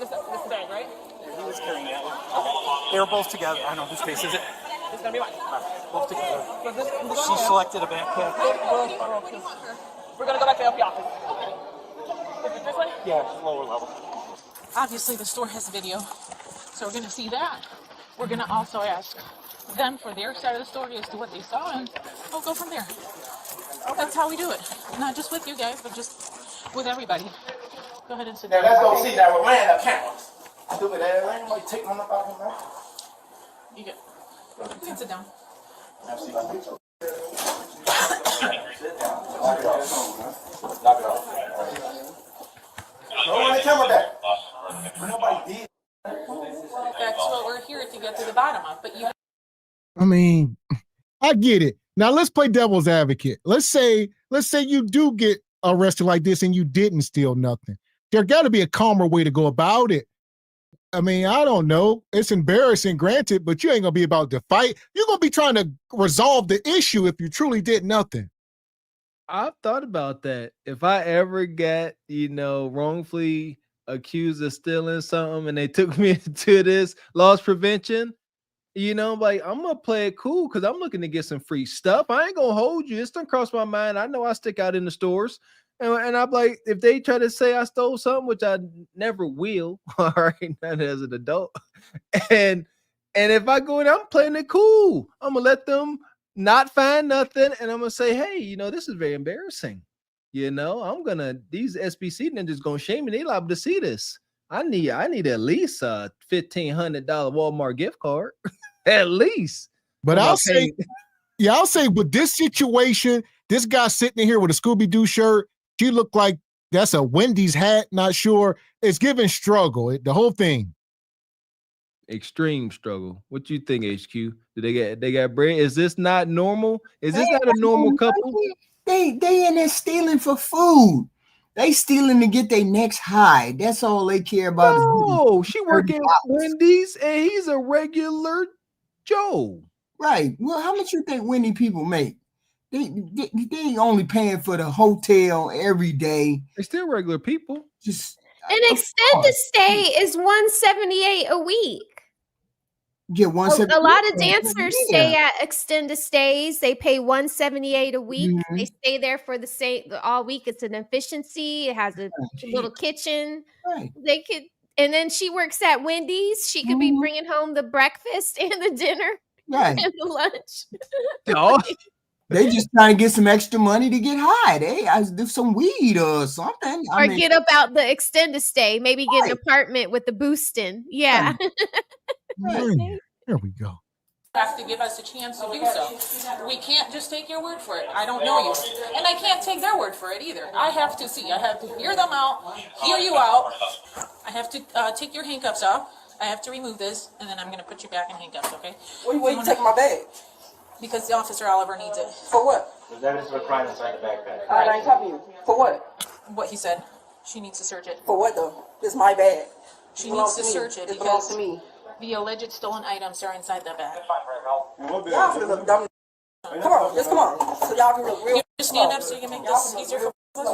P: this the bag, right?
N: He was carrying that one. They were both together. I don't know whose case is it.
P: It's going to be mine.
N: Both together. She selected a backpack.
P: We're going to go back to LP office. Is it this way?
N: Yeah, lower level.
P: Obviously, the store has video, so we're going to see that. We're going to also ask them for their side of the story as to what they saw, and we'll go from there. That's how we do it. Not just with you guys, but just with everybody. Go ahead and sit down.
K: Now let's go see that with ran up cameras. Stupid ass man, like take one up out of him.
P: You get. You can sit down.
K: Knock it off. Don't want the camera back. Nobody did.
P: That's what we're here to get to the bottom of. But you.
B: I mean, I get it. Now let's play devil's advocate. Let's say you do get arrested like this and you didn't steal nothing. There got to be a calmer way to go about it. I mean, I don't know. It's embarrassing, granted, but you ain't gonna be about to fight. You're gonna be trying to resolve the issue if you truly did nothing.
C: I've thought about that. If I ever get, wrongfully accused of stealing something and they took me to this loss prevention, I'm gonna play it cool because I'm looking to get some free stuff. I ain't gonna hold you. It's done cross my mind. I know I stick out in the stores. And I'm like, if they try to say I stole something, which I never will, all right, not as an adult. And if I go in, I'm playing it cool. I'm gonna let them not find nothing, and I'm gonna say, hey, this is very embarrassing. These SBC ninjas gonna shame me. They liable to see this. I need at least a $1,500 Walmart gift card, at least.
B: But I'll say with this situation, this guy sitting in here with a Scooby-Doo shirt, she looked like that's a Wendy's hat. Not sure. It's giving struggle. The whole thing.
C: Extreme struggle. What you think, HQ? Do they got bread? Is this not normal? Is this not a normal couple?
V: They in there stealing for food. They stealing to get their necks high. That's all they care about.
C: Oh, she working at Wendy's and he's a regular Joe.
V: Right. Well, how much you think Wendy people make? They only paying for the hotel every day.
C: They're still regular people.
E: An extended stay is $178 a week.
V: Yeah, $178.
E: A lot of dancers stay at extended stays. They pay $178 a week.
V: Mm-hmm.
E: They stay there for the all week. It's an efficiency. It has a little kitchen.
V: Right.
E: They could, and then she works at Wendy's. She could be bringing home the breakfast and the dinner,
V: right,
E: and the lunch.
C: Oh.
V: They just trying to get some extra money to get high. They do some weed or something.
E: Or get up out the extended stay. Maybe get an apartment with the boosting. Yeah.
B: There we go.
P: Have to give us a chance to do so. We can't just take your word for it. I don't know you. And I can't take their word for it either. I have to see. I have to hear them out, hear you out. I have to take your handcuffs off. I have to remove this, and then I'm going to put you back in handcuffs, okay?
F: Where you taking my bag?
P: Because the officer Oliver needs it.
F: For what?
N: There's evidence of a crime inside the backpack.
F: All right, I ain't talking to you. For what?
P: What he said. She needs to search it.
F: For what, though? It's my bag.
P: She needs to search it
F: belongs
P: because
F: to me.
P: The alleged stolen items are inside that bag.
F: Y'all finna look dumb. Come on, just come on. So y'all can look real.
P: You just stand up so you can make this easier for us.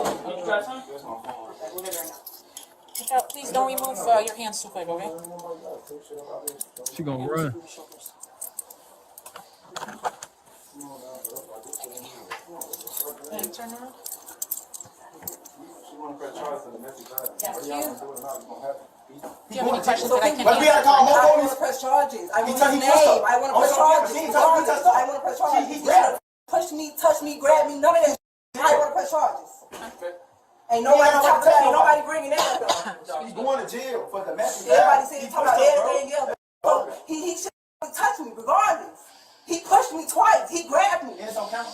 P: Please don't remove your hands too quick, okay?
C: She gonna run.
P: And turn around. Do you have any questions that I can answer?
F: I want to press charges. I want his name. I want to press charges. I want to press charges. He pushed me, touched me, grabbed me. None of that. I want to press charges. Ain't nobody talking about. Ain't nobody bringing that up.
Q: He's going to jail for the message.
F: Everybody said he talking about everything else. He should touch me regardless. He pushed me twice. He grabbed me. It's on camera.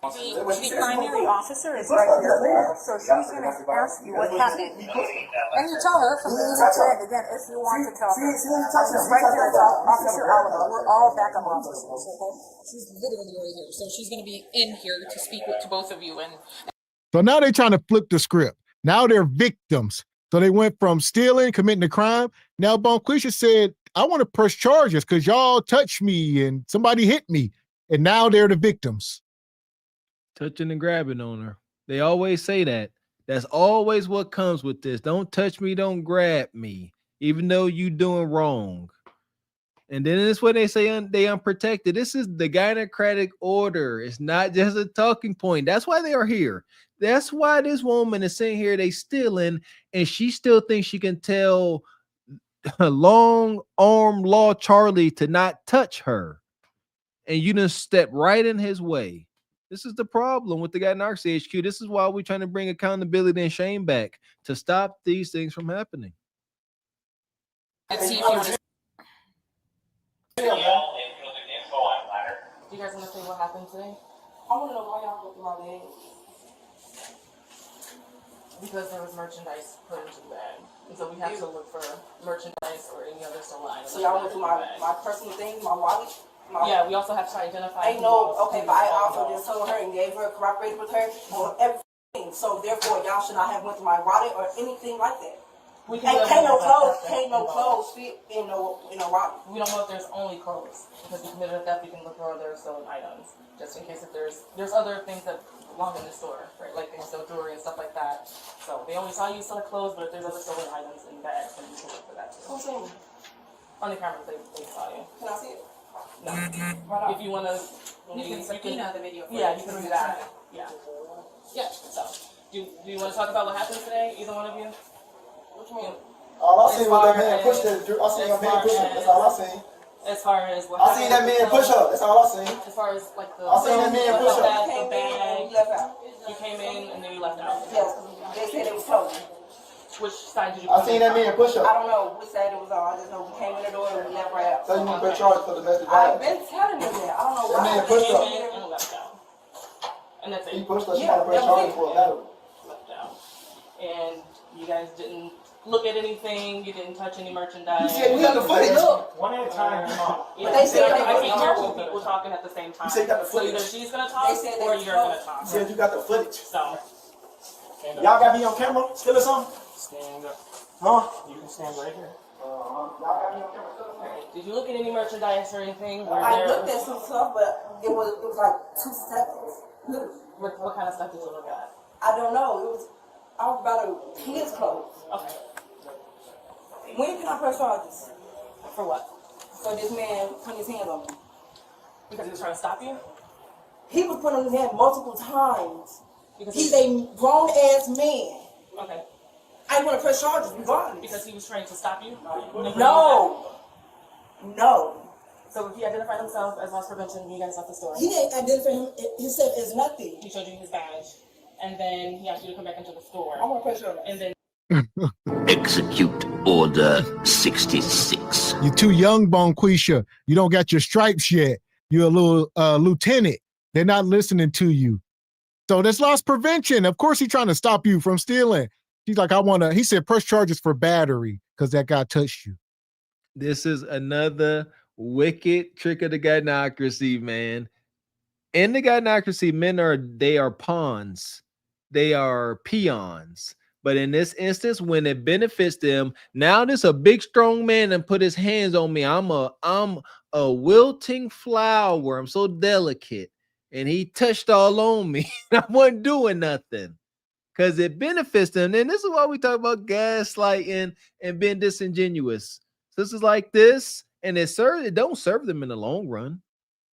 P: The primary officer is right here, so she's going to ask you what happened. And you tell her from beginning to end again if you want to tell her. So right there is Officer Oliver. We're all backup officers, okay? She's literally right here, so she's going to be in here to speak to both of you. And
B: So now they're trying to flip the script. Now they're victims. So they went from stealing, committing a crime. Now Bonquisha said, I want to press charges because y'all touched me and somebody hit me. And now they're the victims.
C: Touching and grabbing on her. They always say that. That's always what comes with this. Don't touch me, don't grab me, even though you doing wrong. And then it's what they say they unprotected. This is the gynocratic order. It's not just a talking point. That's why they are here. That's why this woman is sitting here, they stealing, and she still thinks she can tell long arm law Charlie to not touch her. And you done step right in his way. This is the problem with the guy in Narc HQ. This is why we're trying to bring accountability and shame back to stop these things from happening.
P: let's see if you want to.
F: Do you guys want to say what happened today? I want to know why y'all go through my bag. Because there was merchandise put into the bag. And so we have to look for merchandise or any other stolen items. So y'all went through my personal things, my wallet? Yeah, we also have to identify. Ain't no, okay, but I also just told her and gave her, cooperated with her on everything. So therefore, y'all should not have went to my wallet or anything like that. Can't no clothes fit in no wallet. We don't know if there's only clothes because we committed a theft. We can look for other stolen items just in case if there's other things that belong in the store, right? Like they sell jewelry and stuff like that. So they only saw you sell clothes, but if there's other stolen items in bags, then you can look for that too. Who's saying? On the camera, they saw you. Can I see it? No. If you want to, you can subpoena the video. Yeah, you can do that. Yeah. Yeah. So, do you want to talk about what happened today? Either one of you? What you mean?
Q: All I seen was that man push that. I seen that man push up. That's all I seen.
F: As far as what
Q: I seen that man push up. That's all I seen.
F: As far as like the.
Q: I seen that man push up.
F: The bag. You left out. You came in and then you left out. Yes. They said it was closed. Which side did you?
Q: I seen that man push up.
F: I don't know which side it was on. I just know we came in the door and we left right out.
Q: So you put charge for the message.
F: I've been telling you that. I don't know why.
Q: That man pushed up.
F: And left out. And that's it.
Q: He pushed up. She got to press charge for a battery.
F: Left out. And you guys didn't look at anything. You didn't touch any merchandise.
Q: You said we got the footage.
F: One at a time. Yeah, they said I can't hear two people talking at the same time.
Q: You said you got the
F: So
Q: footage.
F: either she's gonna talk or you're gonna talk.
Q: You said you got the footage.
F: So.
Q: Y'all got me on camera? Still or something?
F: Stand up.
Q: Huh?
F: You can stand right here. Did you look at any merchandise or anything?
R: I looked at some stuff, but it was like 2 seconds.
F: What kind of stuff did you look at?
R: I don't know. I was about to his clothes.
F: Okay.
R: When can I press charges?
F: For what?
R: For this man putting his hands on me.
F: Because he was trying to stop you?
R: He was putting his hand multiple times.
F: Because
R: he's a grown ass man.
F: Okay.
R: I want to press charges regardless.
F: Because he was trying to stop you?
R: No. No.
F: So he identified himself as loss prevention when you guys left the store?
R: He didn't identify himself as nothing.
F: He showed you his badge. And then he asked you to come back into the store.
R: I want to press charges.
F: And then
L: Execute Order 66.
B: You're too young, Bonquisha. You don't got your stripes yet. You're a little lieutenant. They're not listening to you. So that's loss prevention. Of course, he's trying to stop you from stealing. He's like, he said, press charges for battery because that guy touched you.
C: This is another wicked trick of the gynocracy, man. In the gynocracy, men are pawns. They are peons. But in this instance, when it benefits them, now there's a big, strong man and put his hands on me. I'm a wilting flower. I'm so delicate. And he touched all on me. I wasn't doing nothing. because it benefits them. And this is why we talk about gaslighting and being disingenuous. So this is like this, and it don't serve them in the long run.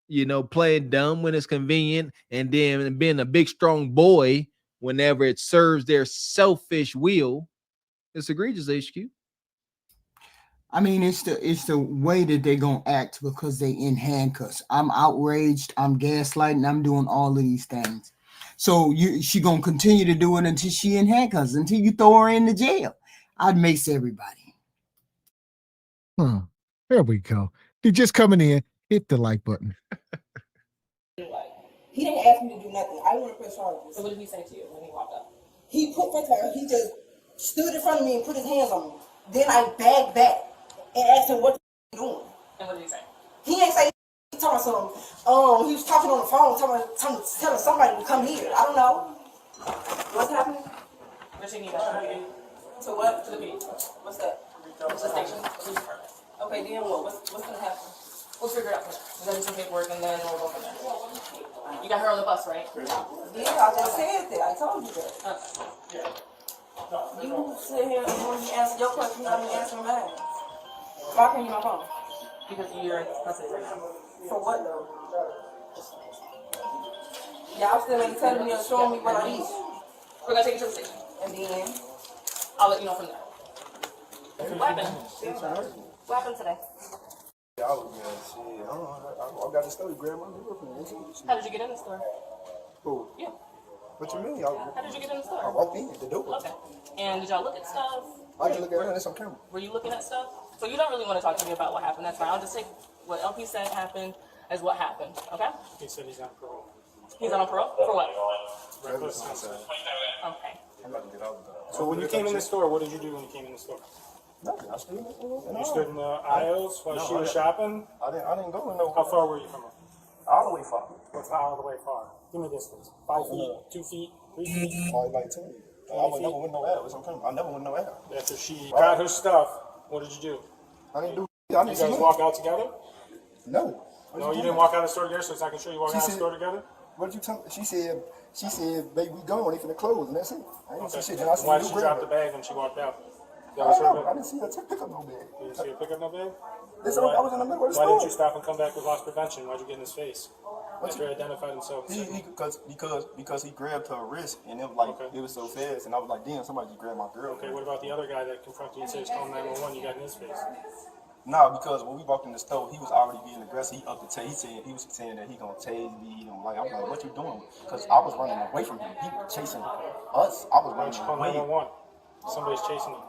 C: You know, playing dumb when it's convenient, and then being a big strong boy whenever it serves their selfish will. It's egregious, HQ.
V: I mean, it's the way that they're gonna act because they in handcuffs. I'm outraged, I'm gaslighting, I'm doing all of these things. So she gonna continue to do it until she in handcuffs, until you throw her in the jail. I'd mace everybody.
B: There we go. You're just coming in, hit the like button.
F: He didn't ask me to do nothing. I want to press charges. So what did he say to you when he walked up? He put front her. He just stood in front of me and put his hands on me. Then I backed back and asked him what you doing. And what did he say? He ain't say. He told me something. He was talking on the phone, telling somebody to come here. I don't know. What's happening? Where's she need that? To what? To the beach. What's that? What's the station? Okay, then what? What's gonna happen? We'll figure it out. We're gonna do some paperwork and then we'll go from there. You got her on the bus, right? Yeah, I just said that. I told you that. Okay. You sit here and when you answer your question, I'm answering mine. Why can't you my phone? Because you're in custody right now. For what though? Y'all still ain't telling me or showing me what I need. We're gonna take you to the station. And then I'll let you know from there. What happened? What happened today?
Q: I got the store to grab my girlfriend.
F: How did you get in the store?
Q: Who?
F: Yeah.
Q: What you mean?
F: How did you get in the store?
Q: I walked in the door.
F: Okay. And did y'all look at stuff?
Q: I can look at it. It's on camera.
F: Were you looking at stuff? So you don't really want to talk to me about what happened. That's fine. I'll just take what LP said happened as what happened. Okay?
M: He said he's on parole.
F: He's on parole? For what?
M: Reckless homicide.
F: Okay.
Q: I'm about to get out.
M: So when you came in the store, what did you do when you came in the store?
Q: Nothing. I stood in the store.
M: You stood in the aisles while she was shopping?
Q: I didn't go in no.
M: How far were you from her?
Q: All the way far.
M: What's all the way far? Give me distance. 5 feet, 2 feet, 3 feet?
Q: Probably like 10. I never went no air. It's on camera. I never went no air.
M: After she got her stuff, what did you do?
Q: I didn't do.
M: You guys walk out together?
Q: No.
M: No, you didn't walk out of the store together, so I can show you walking out of the store together?
Q: What did you tell me? She said, baby, we gone. They finna close, and that's it. I didn't see shit. Then I
M: Why did she drop the bag when she walked out?
Q: I don't know. I didn't see her pick up no bag.
M: You didn't see her pick up no bag?
Q: I was in the middle of the store.
M: Why didn't you stop and come back with loss prevention? Why'd you get in his face? After he identified himself.
Q: Because he grabbed her wrist, and it was like it was so fast, and I was like, damn, somebody just grabbed my girl.
M: Okay, what about the other guy that confronted you and said, call 911, you got in his face?
Q: No, because when we walked in the store, he was already being aggressive. He upped the taste. He was saying that he gonna tase me. I'm like, what you doing? Because I was running away from him. He was chasing us. I was running away.
M: 911. Somebody's chasing you.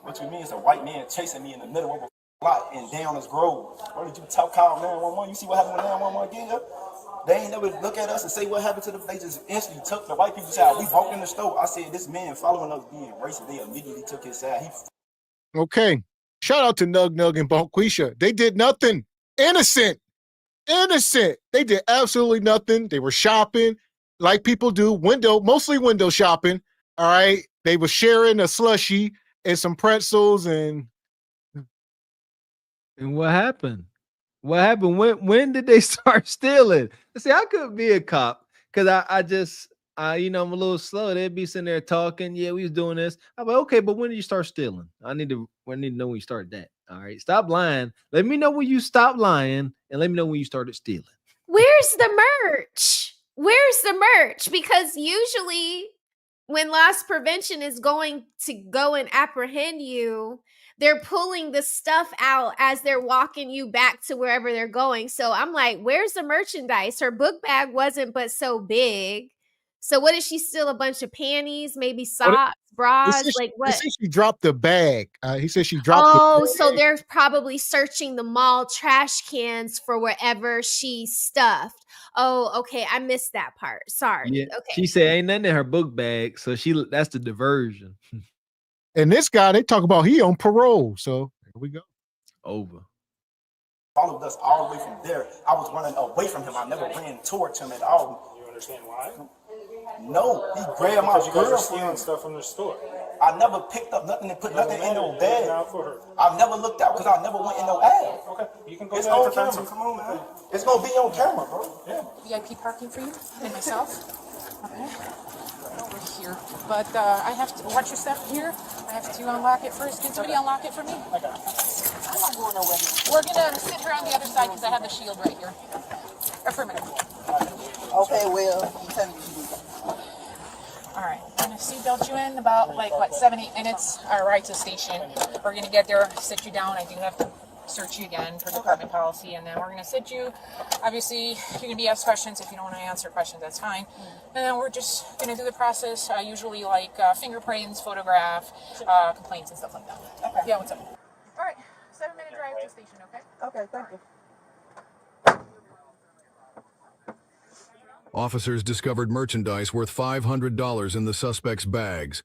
Q: What you mean is a white man chasing me in the middle of a lot in Downers Grove. Why did you call 911? You see what happened when 911 get here? They ain't never look at us and say what happened to them. They just instantly took the white people's side. We walked in the store. I said, this man following us being racist. They immediately took his side.
B: Okay. Shout out to Nug Nug and Bonquisha. They did nothing. Innocent. They did absolutely nothing. They were shopping like people do. Mostly window shopping. All right. They were sharing a slushie and some pretzels and
C: what happened? What happened? When did they start stealing? See, I could be a cop because I'm a little slow. They'd be sitting there talking. Yeah, we was doing this. I'm like, okay, but when did you start stealing? I need to know when you started that. All right, stop lying. Let me know when you stopped lying, and let me know when you started stealing.
E: Where's the merch? Because usually when loss prevention is going to go and apprehend you, they're pulling the stuff out as they're walking you back to wherever they're going. So I'm like, where's the merchandise? Her book bag wasn't but so big. So what did she steal? A bunch of panties, maybe socks, bras? Like what?
B: He said she dropped the bag. He said she dropped the bag.
E: So they're probably searching the mall trash cans for wherever she stuffed. Oh, okay. I missed that part. Sorry.
C: Yeah,
E: okay.
C: She said ain't nothing in her book bag. So that's the diversion.
B: And this guy, they talk about he on parole. So here we go.
C: Over.
Q: Followed us all the way from there. I was running away from him. I never ran towards him at all.
M: You understand why?
Q: No, he grabbed my girl.
M: Stealing stuff from the store.
Q: I never picked up nothing and put nothing in no bag. I never looked out because I never went in no ad.
M: Okay, you can go.
Q: It's on camera. Come on, man. It's gonna be on camera, bro.
M: Yeah.
P: VIP parking for you and myself. Okay. over here. But I have to watch your step here. I have to unlock it first. Can somebody unlock it for me? I got it. I'm not going nowhere. We're gonna sit here on the other side because I have the shield right here. For a minute.
R: Okay, well, you tell me what you do.
P: All right, I'm gonna seatbelt you in about 7-8 minutes. All right, to the station. We're gonna get there, sit you down. I do have to search you again for department policy, and then we're gonna sit you. Obviously, you're gonna be asked questions. If you don't want to answer questions, that's fine. And then we're just gonna do the process. Usually fingerprints, photograph, complaints, and stuff like that.
R: Okay.
P: Yeah, what's up? All right, 7-minute drive to the station. Okay.
R: Okay, thank you.
G: Officers discovered merchandise worth $500 in the suspect's bags.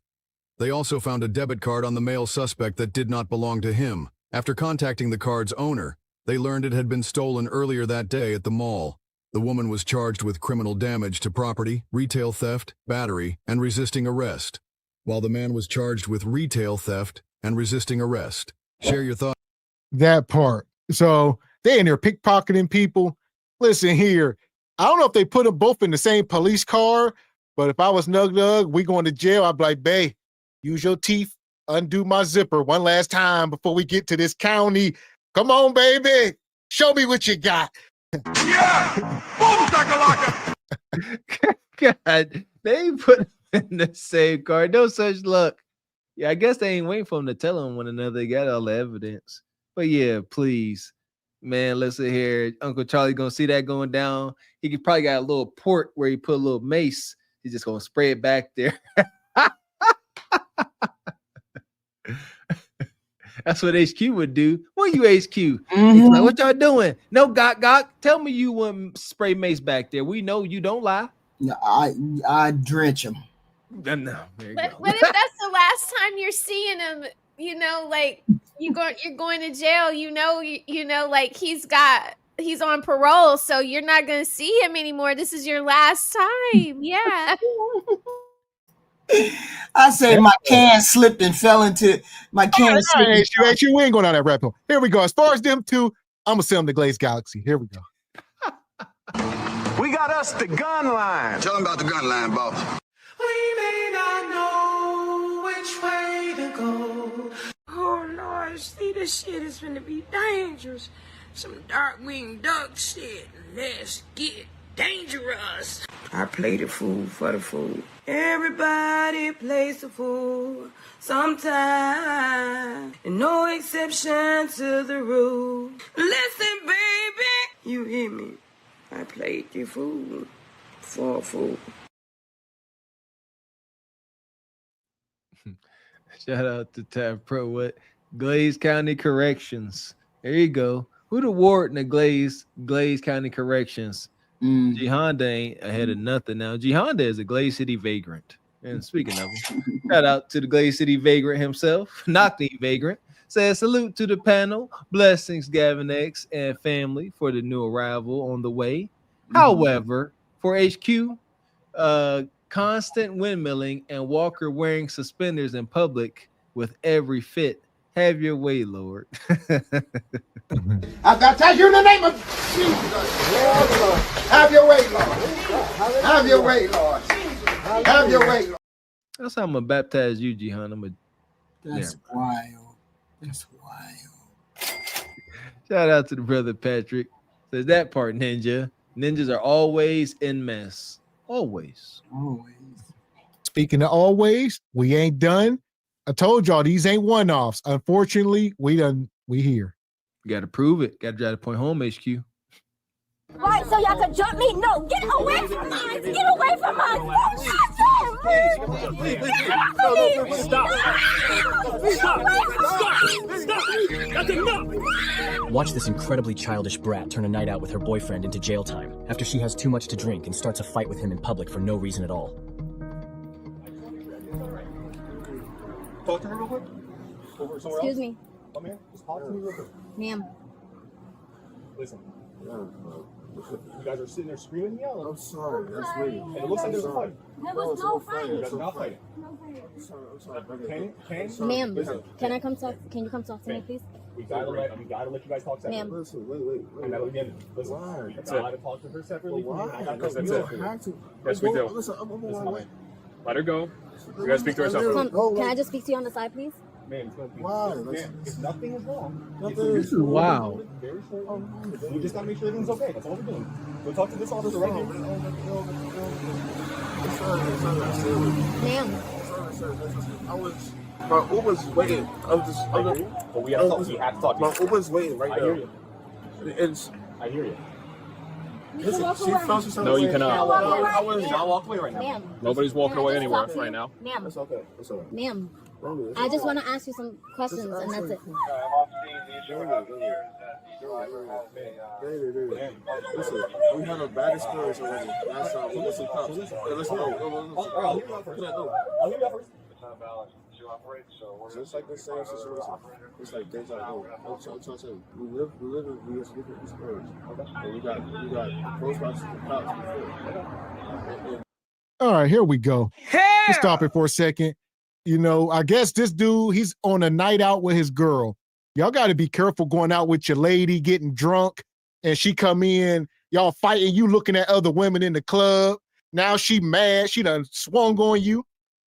G: They also found a debit card on the male suspect that did not belong to him. After contacting the card's owner, they learned it had been stolen earlier that day at the mall. The woman was charged with criminal damage to property, retail theft, battery, and resisting arrest, while the man was charged with retail theft and resisting arrest. Share your thoughts.
B: That part. So they in there pickpocketing people. Listen here. I don't know if they put them both in the same police car, but if I was Nug, we going to jail, I'd be like, bae, use your teeth, undo my zipper one last time before we get to this county. Come on, baby. Show me what you got.
A: Yeah! Boom, shakalaka!
C: God, they put them in the same car. No such luck. Yeah, I guess they ain't waiting for them to tell them one another. They got all the evidence. But yeah, please. Man, listen here. Uncle Charlie gonna see that going down. He could probably got a little port where he put a little mace. He's just gonna spray it back there. That's what HQ would do. What you HQ? He's like, what y'all doing? No, Gok. Tell me you wouldn't spray mace back there. We know you don't lie.
V: No, I drench him.
C: No,
E: what if that's the last time you're seeing him? You know, like you're going to jail. You know, like he's on parole, so you're not gonna see him anymore. This is your last time. Yeah.
V: I say my can slipped and fell into my can.
B: We ain't going on that rap hole. Here we go. As far as them two, I'm gonna send them to Glaze Galaxy. Here we go.
A: We got us the gun line. Tell them about the gun line, boss.
D: We may not know which way to go. Oh Lord, see, this shit is gonna be dangerous. Some dark-winged duck shit. Let's get dangerous. I play the fool for the fool. Everybody plays the fool sometime, and no exception to the rule. Listen, baby, you hear me? I played the fool for a fool.
C: Shout out to Tab Pro. What? Glaze County Corrections. There you go. Who the warden of Glaze County Corrections? G Honda ain't ahead of nothing now. G Honda is a Glaze City vagrant. And speaking of him, shout out to the Glaze City vagrant himself, Knockney vagrant. Says salute to the panel. Blessings, Gavin X and family, for the new arrival on the way. However, for HQ, constant windmilling and Walker wearing suspenders in public with every fit. Have your way, Lord.
K: I baptize you in the name of Jesus. Have your way, Lord. Have your way, Lord. Have your way, Lord.
C: That's how I'm gonna baptize you, Jihan.
V: That's wild. That's wild.
C: Shout out to the brother Patrick. Says that part, Ninja. Ninjas are always in mess. Always.
B: Speaking of always, we ain't done. I told y'all these ain't one-offs. Unfortunately, we here.
C: You got to prove it. Got to drive the point home, HQ.
J: Right, so y'all could jump me? No, get away from us! Get away from us!
S: Stop! Watch this incredibly childish brat turn a night out with her boyfriend into jail time after she has too much to drink and starts a fight with him in public for no reason at all.
Q: Talk to me real quick. Over somewhere
J: Excuse
Q: else.
J: me.
Q: Come here. Just talk to me real quick.
J: Ma'am.
Q: Listen. You guys are sitting there screaming and yelling. I'm sorry.
J: That's me.
Q: And it looks like there's a fight.
J: There was no fight.
Q: You guys are not fighting. Can
J: Ma'am,
Q: listen.
J: can I come talk? Can you come talk to me, please?
Q: We gotta let you guys talk separately.
J: Ma'am.
Q: Listen, wait. And that'll be it. Listen,
K: Why?
Q: That's it. I gotta talk to her separately.
K: Why?
Q: That's
K: You
Q: it.
K: don't have to.
Q: Yes, we do.
K: Listen, I'm on my way.
H: Let her go. We gotta speak to herself.
J: Can I just speak to you on the side, please?
H: Man,
V: Why?
H: if nothing is wrong.
B: This is wow.
H: We just gotta make sure everything's okay. That's all we're doing. We'll talk to this officer right here.
J: Ma'am.
V: My Uber's waiting.
H: But we have to talk. We have to talk.
V: My Uber's waiting right now.
H: I hear you. I hear you.
V: Listen,
H: No, you cannot.
V: I was
H: not walk away right now.
J: Ma'am.
H: Nobody's walking away anywhere right now.
J: Ma'am.
V: It's okay. It's all right.
J: Ma'am. I just want to ask you some questions, and that's it.
V: Listen, we had a bad experience already. Last time. Listen, let's go.
H: I'll leave you out first.
V: So it's like the same situation. It's like deja vu. I'm trying to tell you, we live in these experience. And we got close by to the cops before.
B: All right, here we go. Let's stop it for a second. You know, I guess this dude, he's on a night out with his girl. Y'all got to be careful going out with your lady, getting drunk, and she come in, y'all fighting, you looking at other women in the club. Now she mad, she done swung on you.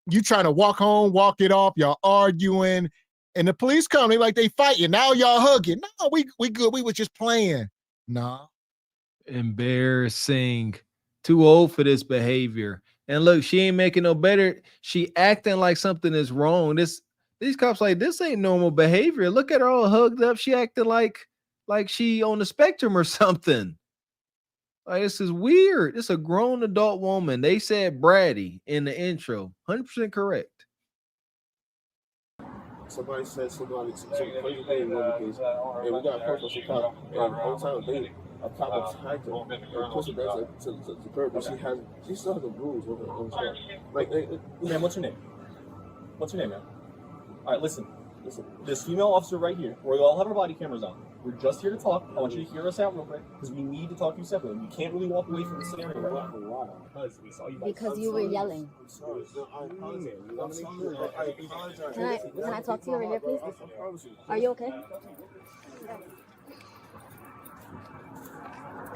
B: You trying to walk home, walk it off, y'all arguing, and the police come, they like they fighting. Now y'all hugging. No, we good, we was just playing. Nah.
C: Embarrassing. Too old for this behavior. And look, she ain't making no better. She acting like something is wrong. These cops like, this ain't normal behavior. Look at her all hugged up. She acting like she on the spectrum or something. Like, this is weird. It's a grown adult woman. They said bratty in the intro. 100% correct.
V: Somebody said some crazy thing because we got a person who cop, and on time a cop attacked her and pushed her down to the curb, but she still has a bruise with her on her. Like,
H: man, what's your name? What's your name, man? All right, listen. This female officer right here, we all have our body cameras on. We're just here to talk. I want you to hear us out real quick because we need to talk to you separately. You can't really walk away from the scenario right now. Because we saw you.
J: Because you were yelling. Can I talk to you over here, please? Are you okay?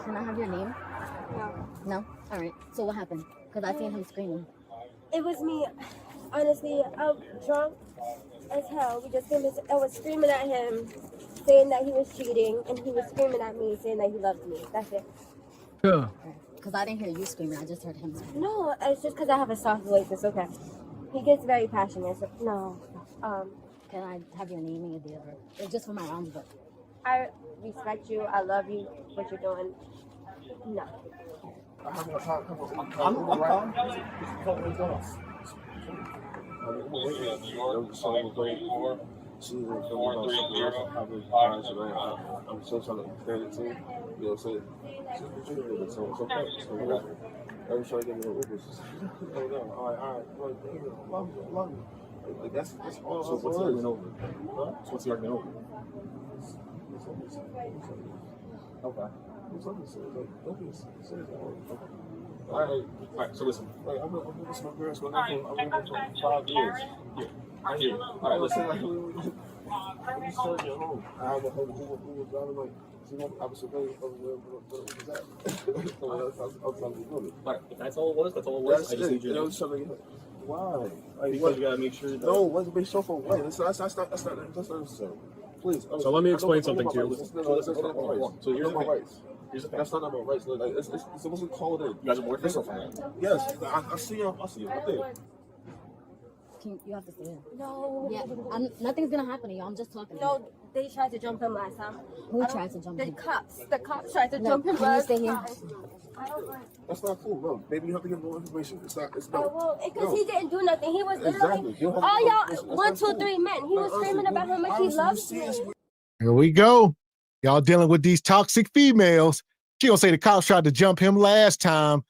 J: Can I have your name? No? All right. So what happened? Because I seen him screaming.
T: It was me. Honestly, I'm drunk as hell. I was screaming at him, saying that he was cheating, and he was screaming at me, saying that he loved me. That's it.
C: Yeah.
J: Because I didn't hear you screaming. I just heard him screaming.
T: No, it's just because I have a soft voice. It's okay. He gets very passionate. So, no.
J: Can I have your name and your date of birth? It's just for my round book.
T: I respect you. I love you. What you're doing. No.
V: I'm still trying to understand it too. You know what I'm saying? So it's okay. I'm trying to get me an Uber. All right. Love you. Like that's all.
H: So what's the argument over? Huh? So what's the argument over? Okay. All right. So listen.
V: I've been with my parents for 5 years.
H: Yeah. I hear you. All right, listen.
V: I'm starting at home. I have a who was driving like. I was surveying where was that?
H: All right. If that's all it was, that's all it was. I just need you to know.
V: Why?
H: Because you gotta make sure that.
V: No, what's be so for what? That's not necessary. Please.
H: So let me explain something to you.
V: So here's my rights. That's not my rights. Like it's supposed to call it in.
H: You guys are boyfriends?
V: Yes. I see him. Right there.
J: You have to stay here.
T: No.
J: Yeah, nothing's gonna happen to you. I'm just talking.
T: No, they tried to jump him last time.
J: Who tried to jump him?
T: The cops tried to jump him
J: Can you
T: last
J: stay here?
T: time.
V: That's not cool. No, baby, you have to give more information. It's not.
T: I won't, because he didn't do nothing. He was literally all y'all 1, 2, 3 men. He was screaming about how much he loves me.
B: Here we go. Y'all dealing with these toxic females. She gonna say the cops tried to jump him last time.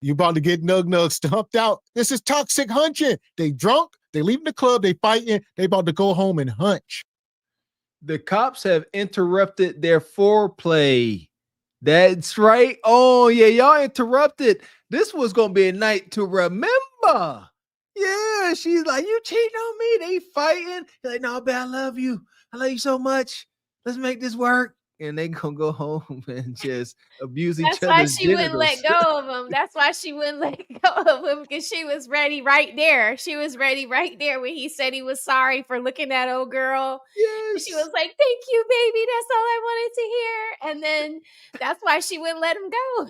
B: You about to get nug stumped out. This is toxic hunching. They drunk, they leaving the club, they fighting, they about to go home and hunch.
C: The cops have interrupted their foreplay. That's right. Oh, yeah, y'all interrupted. This was going to be a night to remember. Yeah, she's like, you cheating on me. They fighting. You're like, no, babe, I love you. I love you so much. Let's make this work. and they gonna go home and just abuse each
E: That's
C: other's
E: why she
C: genitals.
E: wouldn't let go of him. That's why she wouldn't let go of him, because she was ready right there. She was ready right there when he said he was sorry for looking at old girl.
C: Yes.
E: She was like, "Thank you, baby. That's all I wanted to hear." And then that's why she wouldn't let him go.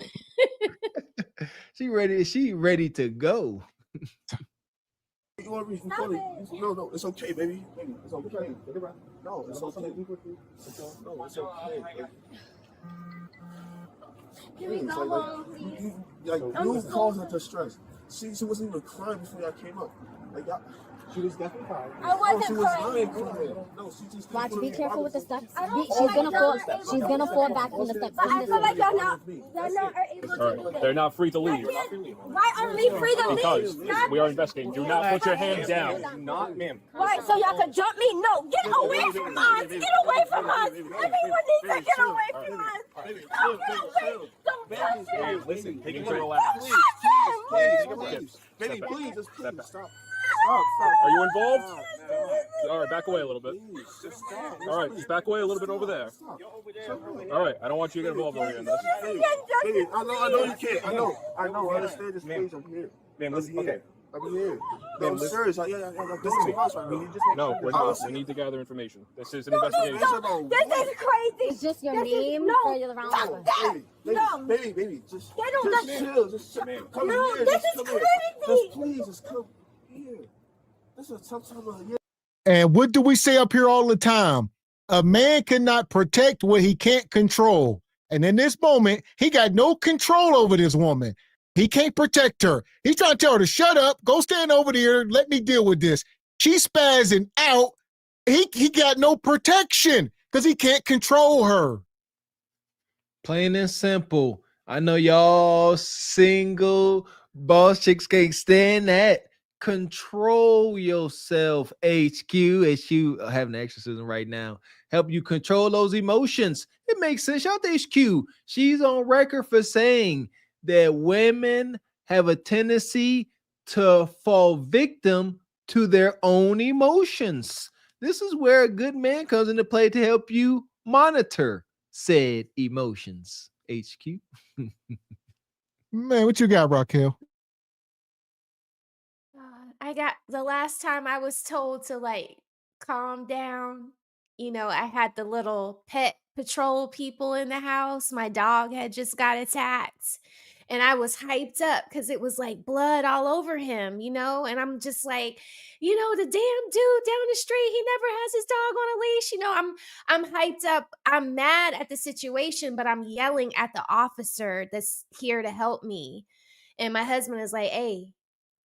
C: She ready to go.
Q: You want to reach No, it's okay, baby. It's okay. No, it's okay. No, it's okay.
T: Can we go home, please?
Q: You caused her to stress. She wasn't even crying before y'all came up. Like y'all. She was definitely crying.
T: I wasn't crying.
Q: No, she just.
O: Watch, be careful with the steps. She's gonna fall. She's gonna fall back from the steps.
T: But I feel like y'all not are able to do this.
H: They're not free to leave.
T: Why aren't we free to leave?
H: Because we are investigating. Do not put your hands down.
Q: Not, ma'am.
T: Why? So y'all can jump me? No, get away from us! Get away from us! Everyone needs to get away from us! No, wait! Don't touch him!
H: Listen, take it to relax.
Q: Please. Baby, please, just please stop.
H: Are you involved? All right, back away a little bit. All right, just back away a little bit over there. All right, I don't want you to get involved over here in this.
Q: Baby, I know you can't. I know. I understand this page. I'm here.
H: Man, listen, okay.
Q: I'm here. I'm serious. Yeah. This is house right now.
H: No, we're not. We need to gather information. This is an investigation.
T: This is crazy.
O: It's just your name for the round.
T: Fuck that. No.
Q: Baby, just
T: chill.
Q: Just come
T: no,
Q: here.
T: This is crazy.
Q: Just please, just come here. This is a tough time of the year.
B: And what do we say up here all the time? A man cannot protect what he can't control. And in this moment, he got no control over this woman. He can't protect her. He's trying to tell her to shut up, go stand over there, let me deal with this. She's spazzing out. He got no protection because he can't control her.
C: Plain and simple. I know y'all single boss chicks can't stand that. Control yourself, HQ. HQ having an exorcism right now. Help you control those emotions. It makes sense. Shout out to HQ. She's on record for saying that women have a tendency to fall victim to their own emotions. This is where a good man comes into play to help you monitor said emotions. HQ.
B: Man, what you got, Raquel?
E: I got the last time I was told to calm down. I had the little pet patrol people in the house. My dog had just got attacked. And I was hyped up because it was like blood all over him, and I'm just like, the damn dude down the street, he never has his dog on a leash. I'm hyped up. I'm mad at the situation, but I'm yelling at the officer that's here to help me. And my husband is like, hey,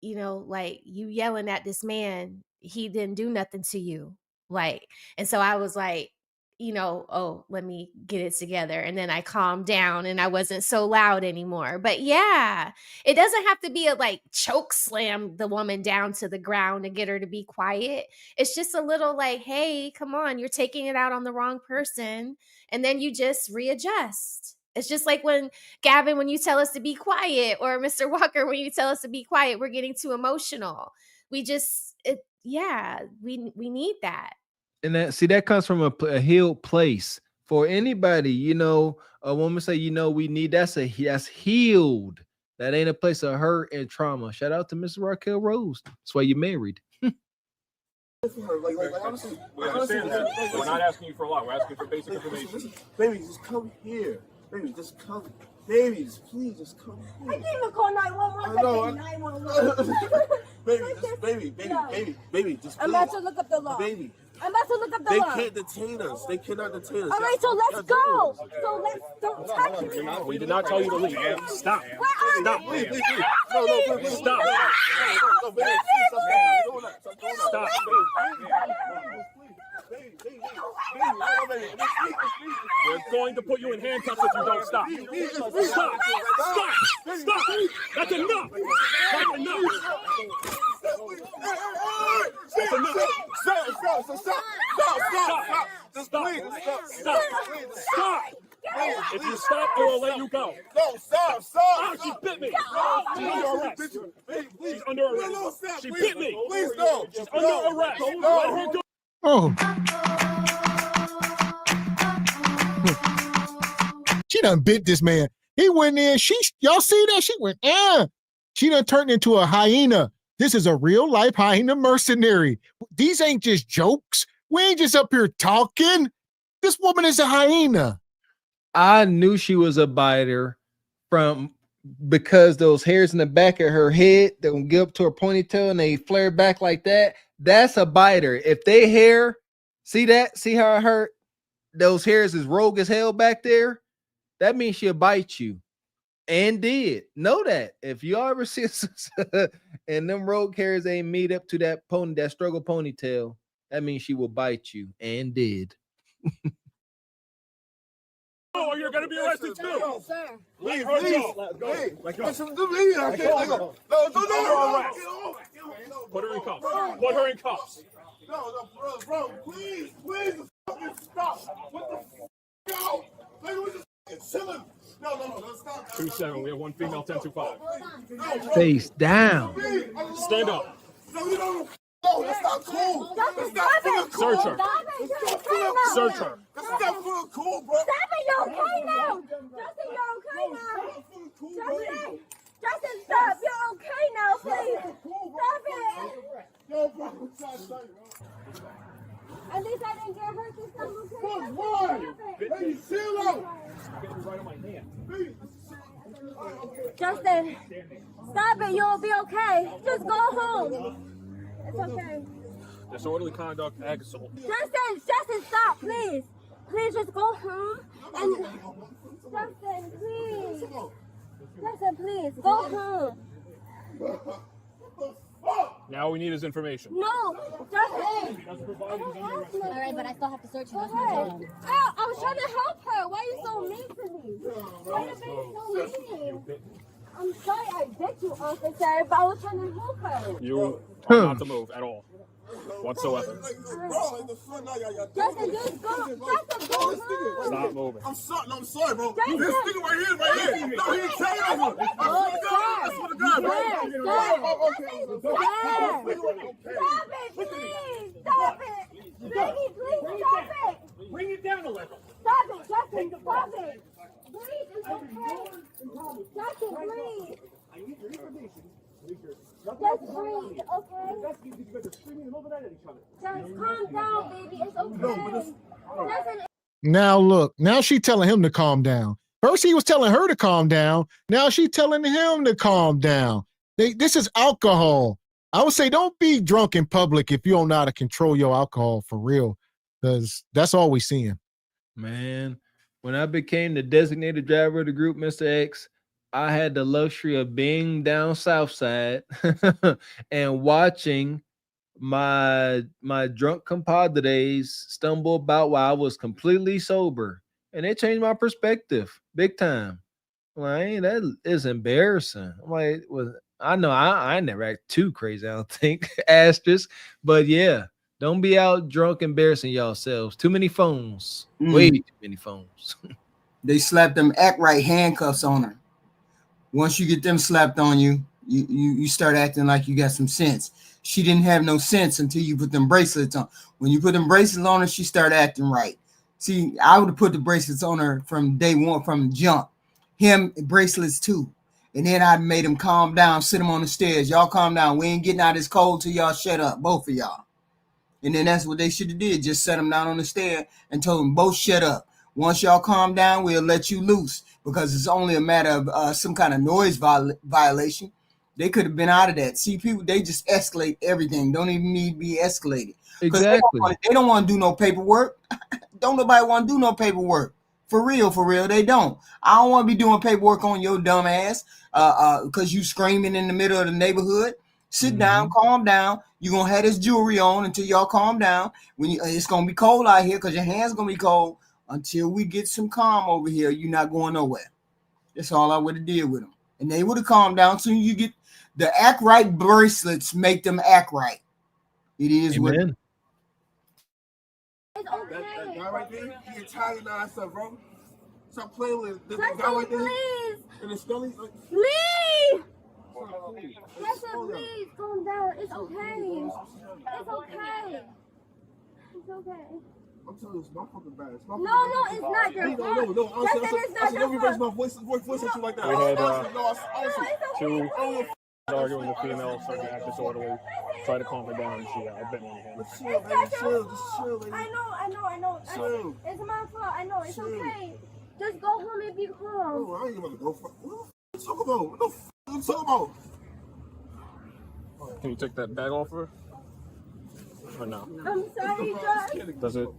E: you yelling at this man, he didn't do nothing to you. And so I was like, oh, let me get it together. And then I calmed down and I wasn't so loud anymore. But yeah, it doesn't have to be a choke slam the woman down to the ground and get her to be quiet. It's just a little hey, come on, you're taking it out on the wrong person. And then you just readjust. It's just like when Gavin, when you tell us to be quiet, or Mr. Walker, when you tell us to be quiet, we're getting too emotional. We need that.
C: And that comes from a healed place. For anybody, a woman say, we need, that's healed. That ain't a place of hurt and trauma. Shout out to Miss Raquel Rose. That's why you're married.
Q: Honestly,
H: We understand that. We're not asking you for a lot. We're asking for basic information.
Q: Baby, just come here. Baby, just come. Baby, please, just come here.
T: I can't even call 911. 911. Baby, just
Q: I'm
T: about to look up the law.
Q: Baby.
T: I'm about to look up the law.
Q: They can't detain us. They cannot detain us.
T: All right, so let's go. So don't touch me.
H: We did not tell you to leave. Stop. Stop.
Q: Please.
H: No, stop.
Q: Stop.
H: We're going to put you in handcuffs if you don't stop. Stop. That's enough. That's enough. Stop. If you stop, I will let you go.
Q: No, stop.
H: Oh, she bit me. She's under arrest. She's under arrest. She bit me.
Q: Please, no.
H: She's under arrest. Let her go.
B: Oh. she done bit this man. He went in, y'all see that? She went, She done turned into a hyena. This is a real life hyena mercenary. These ain't just jokes. We ain't just up here talking. This woman is a hyena.
C: I knew she was a biter because those hairs in the back of her head that will get up to her ponytail and they flare back like that. That's a biter. If they hair, see how it hurt? Those hairs is rogue as hell back there. That means she'll bite you. And did. Know that. If you ever see and them rogue hairs ain't meet up to that struggle ponytail, that means she will bite you. And did.
H: Oh, you're gonna be arrested too.
K: Please.
H: Put her in cuffs. Put her in cuffs.
K: No, bro, please, stop. What the yo? We just chilling. No, stop.
H: 2-7. We have one female. 10-5.
C: Face down.
H: Stand up.
K: No, that's not cool. That's not feeling cool.
H: Search her. Search her.
K: That's not feeling cool, bro.
J: Stop it, you're okay now. Justin, you're okay now. Justin, stop. You're okay now, please. Stop it.
K: Yo, bro, stop.
J: At least I didn't get hurt this time, okay?
K: Why? Hey, chill
H: Right on my hand.
J: Justin, stop it. You'll be okay. Just go home. It's okay.
H: Disorderly conduct, assault.
J: Justin, stop, please. Please just go home and Justin, please. Justin, please, go home.
H: Now we need his information.
J: No, Justin.
O: All right, but I still have to search you.
J: I was trying to help her. Why are you so mean to me? Why are you being so mean? I'm sorry I bit you, officer, but I was trying to help her.
H: You are not to move at all. Whatsoever.
J: Justin, just go. Justin, go home.
H: Stop moving.
K: I'm sorry, bro. This nigga right here. No, he ain't telling us. I swear to God, bro.
J: Stop it, please. Stop it. Baby, please stop it.
H: Bring it down a level.
J: Stop it, Justin. Stop it. Please, it's okay. Justin, please.
H: I need your information.
J: Just breathe, okay? Just calm down, baby. It's okay.
B: Now look, now she telling him to calm down. First he was telling her to calm down. Now she telling him to calm down. This is alcohol. I would say don't be drunk in public if you don't know how to control your alcohol for real, because that's all we seeing.
C: Man, when I became the designated driver of the group, Mr. X, I had the luxury of being down south side and watching my drunk compadres stumble about while I was completely sober. And it changed my perspective big time. Like, that is embarrassing. I'm like, I know I never act too crazy, I don't think, asterisk. But yeah, don't be out drunk embarrassing yourselves. Too many phones. Way too many phones.
V: They slapped them act right handcuffs on her. Once you get them slapped on you, you start acting like you got some sense. She didn't have no sense until you put them bracelets on. When you put them bracelets on her, she started acting right. See, I would have put the bracelets on her from day one, from the jump. Him, bracelets too. And then I made him calm down, sit him on the stairs. Y'all calm down. We ain't getting out this cold till y'all shut up, both of y'all. And then that's what they should have did. Just set him down on the stair and told them both shut up. Once y'all calm down, we'll let you loose, because it's only a matter of some kind of noise violation. They could have been out of that. See, people, they just escalate everything. Don't even need to be escalated.
C: Exactly.
V: They don't want to do no paperwork. Don't nobody want to do no paperwork. For real, they don't. I don't want to be doing paperwork on your dumb ass because you screaming in the middle of the neighborhood. Sit down, calm down. You're going to have this jewelry on until y'all calm down. It's going to be cold out here because your hands going to be cold. Until we get some calm over here, you're not going nowhere. That's all I would have did with them. And they would have calmed down. Soon you get the act right bracelets, make them act right. It is what it is.
K: That guy right there, he Italian stuff, bro. Stop playing with this guy right there.
J: Please.
K: And it's Scully.
J: Please. Justin, please calm down. It's okay. It's okay. It's okay.
Q: I'm telling you, it's my fucking bad. It's my
T: No, it's not your fault.
Q: No. Honestly, don't raise my voice at you like that.
H: We had
Q: Honestly,
H: two arguing with female, started to act disorderly. Try to calm her down, and she bit me in the hand.
Q: Chill, baby. Chill, just chill, baby.
T: I know.
Q: Chill.
T: It's my fault. I know. It's okay. Just go home and be calm.
Q: Oh, I ain't about to go for what the fuck you talking about? What the fuck you talking about?
H: Can you take that bag off her? Or no?
T: I'm sorry, Josh.
H: Does it?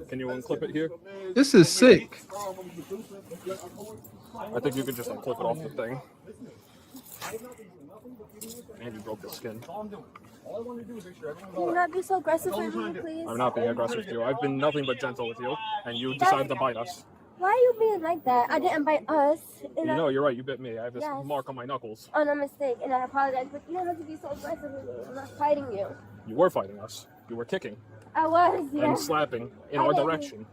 H: Can you unclip it here?
C: This is sick.
H: I think you could just unclip it off the thing. And you broke the skin.
T: Can you not be so aggressive with me, please?
H: I'm not being aggressive with you. I've been nothing but gentle with you, and you decided to bite us.
T: Why are you being like that? I didn't bite us.
H: You know, you're right. You bit me. I have this mark on my knuckles.
T: On a mistake, and I apologize, but you don't have to be so aggressive with me. I'm not fighting you.
H: You were fighting us. You were kicking.
T: I was, yeah.
H: And slapping in our direction.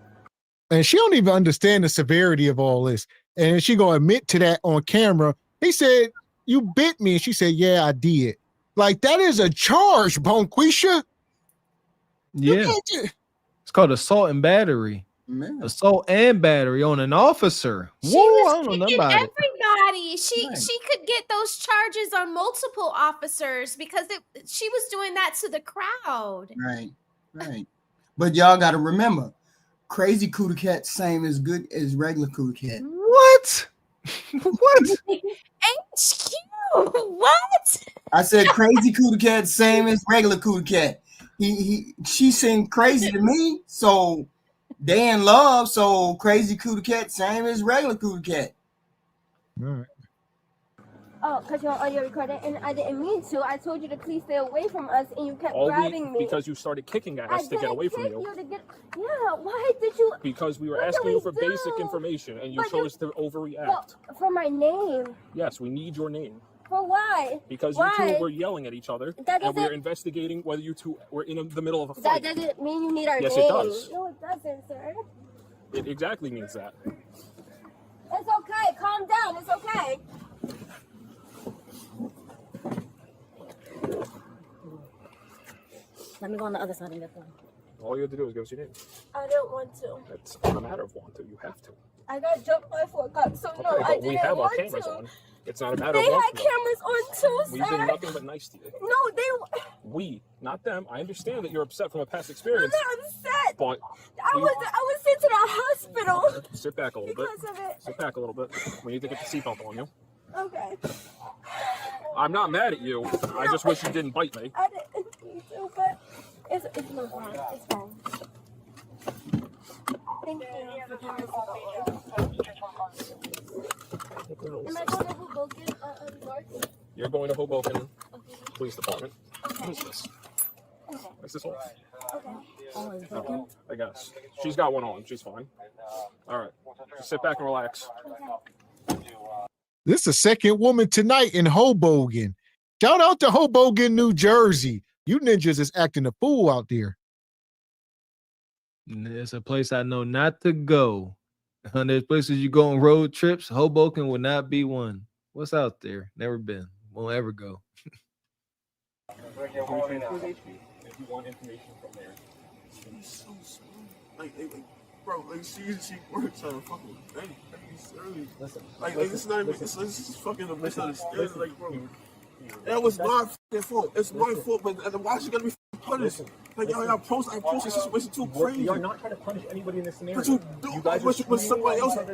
B: And she don't even understand the severity of all this. And she gonna admit to that on camera. He said, "You bit me," and she said, "Yeah, I did." Like, that is a charge, Bonquisha.
C: Yeah. It's called assault and battery.
V: Man.
C: Assault and battery on an officer.
E: She
C: Whoa,
E: was
C: I don't know
E: kicking
C: nothing about it.
E: everybody. She could get those charges on multiple officers because she was doing that to the crowd.
V: Right. But y'all got to remember, crazy cootie cat same as good as regular cootie cat.
C: What? What?
E: HQ. What?
V: I said crazy cootie cat same as regular cootie cat. She seemed crazy to me, so they in love. So crazy cootie cat same as regular cootie cat.
B: All right.
T: Oh, because you're on audio recording, and I didn't mean to. I told you to please stay away from us, and you kept grabbing me.
H: Because you started kicking at us to get away from you.
T: Yeah, why did you?
H: Because we were asking you for basic information, and you chose to overreact.
T: Well, for my name.
H: Yes, we need your name.
T: For why?
H: Because you two were yelling at each other, and we're investigating whether you two were in the middle of a fight.
T: That doesn't mean you need our name.
H: Yes, it does.
T: No, it doesn't, sir.
H: It exactly means that.
T: It's okay. Calm down. It's okay.
O: Let me go on the other side and get them.
H: All you have to do is give us your name.
T: I don't want to.
H: It's not a matter of want to. You have to.
T: I got jumped by 4 cops, so
H: Okay,
T: no, I
H: but
T: didn't
H: we have our
T: want
H: cameras
T: to.
H: on. It's not a matter of
T: They
H: want
T: had
H: to.
T: cameras on too,
H: We've
T: sir.
H: been nothing but nice to you.
T: No, they.
H: We, not them. I understand that you're upset from a past experience.
T: I'm not upset.
H: But
T: I was sent to the hospital.
H: sit back a little bit.
T: Because of it.
H: Sit back a little bit. We need to get the seatbelt on you.
T: Okay.
H: I'm not mad at you. I just wish you didn't bite me.
T: I didn't need to, but it's no fine. It's fine. Thank you for coming. Am I going to Hoboken?
H: You're going to Hoboken Police Department. Who's this?
T: Okay.
H: Is this all?
T: Okay.
H: I guess. She's got one on. She's fine. All right. Just sit back and relax.
B: This is the second woman tonight in Hoboken. Shout out to Hoboken, New Jersey. You ninjas is acting a fool out there.
C: It's a place I know not to go. There's places you go on road trips. Hoboken would not be one. What's out there? Never been. Won't ever go.
H: If you want information from there.
Q: So like, bro, like she works on a fucking thing.
H: Listen,
Q: this is not even. This is fucking a misunderstanding. Like, bro, that was my fucking fault. It's my fault, but why she gotta be punished? Like, I posted a situation too crazy.
H: You're not trying to punish anybody in this scenario.
Q: But you do. With somebody else. I know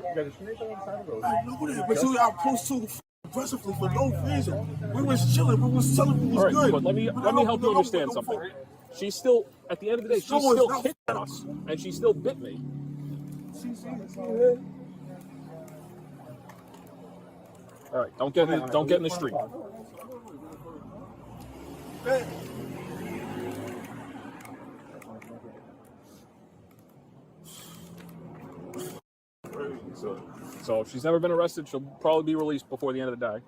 Q: that, but you got post too aggressively for no reason. We was chilling. We was telling we was good.
H: But let me help you understand something. She's still, at the end of the day, she's still kicked at us, and she still bit me. All right, don't get in the street. So if she's never been arrested, she'll probably be released before the end of the day.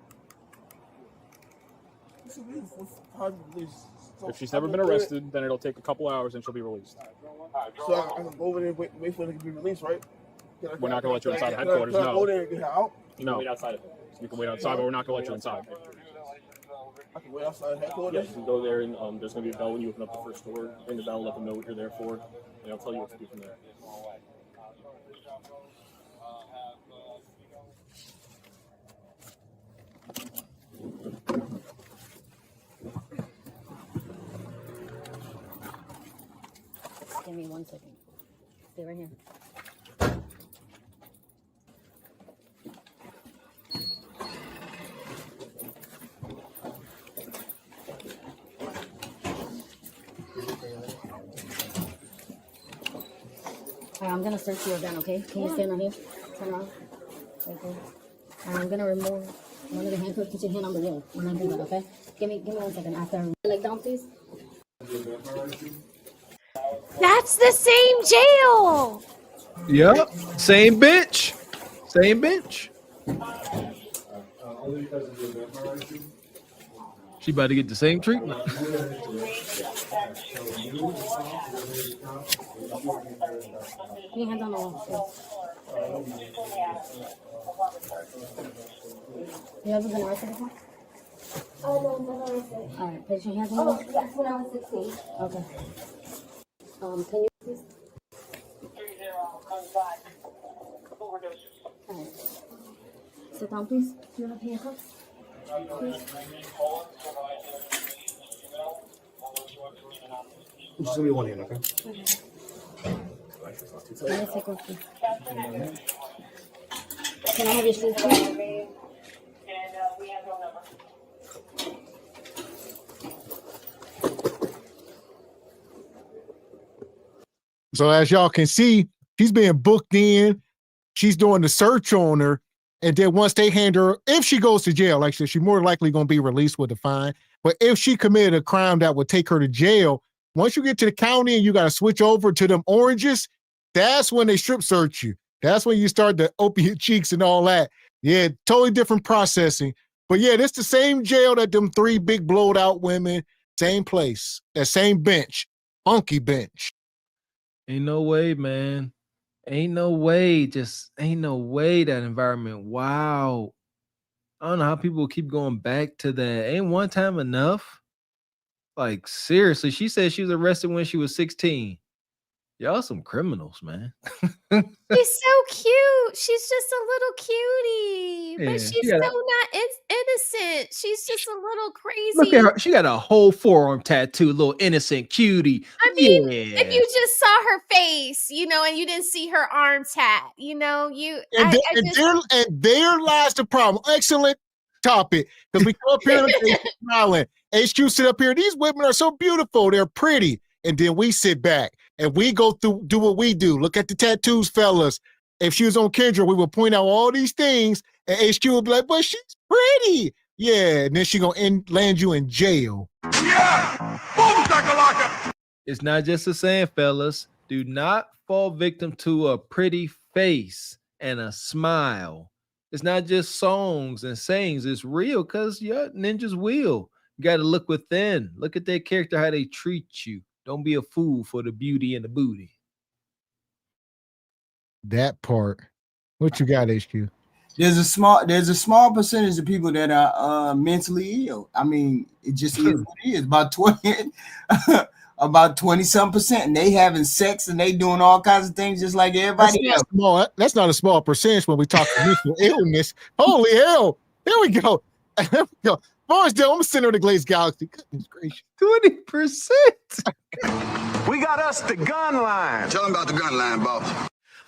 H: If she's never been arrested, then it'll take a couple hours and she'll be released.
Q: So I can go over there and wait for her to be released, right?
H: We're not going to let you inside headquarters, no.
Q: Can I go there and get her out?
H: No. You can wait outside of it. You can wait outside, but we're not going to let you inside.
Q: I can wait outside headquarters?
H: Yeah, you can go there and there's going to be a bell when you open up the first door. Ring the bell, let them know what you're there for. And I'll tell you what to do from there.
O: Give me 1 second. Stay right here. Alright, I'm gonna search you again, okay? Can you stand right here? Turn around. Right there. I'm gonna remove one of the handcuffs. Put your hand on the wall when I do that, okay? Give me 1 second. After leg down, please.
E: That's the same jail.
C: Yep. Same bitch. Same bitch. She about to get the same treatment.
O: Your hands on the wall, please. You ever been arrested before?
T: Oh, no, never arrested.
O: Alright, place your hands on the wall.
T: Oh, yes, when I was 16.
O: Okay. Can you please? Alright. Sit down, please. Do you have handcuffs? Please.
Q: Just give me one hand, okay?
O: Let me take off, please. Can I have your shoes, please?
B: So as y'all can see, she's being booked in. She's doing the search on her. And then once they hand her, if she goes to jail, like I said, she's more likely going to be released with a fine. But if she committed a crime that would take her to jail, once you get to the county and you got to switch over to them oranges, that's when they strip search you. That's when you start to open your cheeks and all that. Yeah, totally different processing. But yeah, this the same jail that them 3 big blowed out women, same place, that same bench, funky bench.
C: Ain't no way, man. Ain't no way. Just ain't no way that environment. Wow. I don't know how people keep going back to that. Ain't one time enough? Like, seriously, she said she was arrested when she was 16. Y'all some criminals, man.
E: She's so cute. She's just a little cutie,
C: Yeah,
E: but she's so not innocent. She's just a little crazy.
C: Look at her. She got a whole forearm tattoo, little innocent cutie.
E: I mean,
C: yeah.
E: if you just saw her face, you know, and you didn't see her arm tat, you know,
B: And there lies the problem. Excellent topic. Because we come up here and smiling. HQ sit up here. These women are so beautiful. They're pretty. And then we sit back and we go through, do what we do. Look at the tattoos, fellas. If she was on Kendra, we would point out all these things, and HQ would be like, but she's pretty. Yeah, and then she gonna land you in jail.
A: Yeah! Boom, shakalaka!
C: It's not just a saying, fellas. Do not fall victim to a pretty face and a smile. It's not just songs and sayings. It's real, because your ninjas will. You got to look within. Look at their character, how they treat you. Don't be a fool for the beauty and the booty.
B: That part. What you got, HQ?
V: There's a small percentage of people that are mentally ill. I mean, it just is what it is. About 20-some%. And they having sex and they doing all kinds of things just like everybody else.
B: That's not a small percentage when we talk mental illness. Holy hell. There we go. There we go. Boys, I'm the center of the glazed galaxy. Goodness gracious.
C: 20%.
A: We got us the gun line.
K: Tell them about the gun line, boss.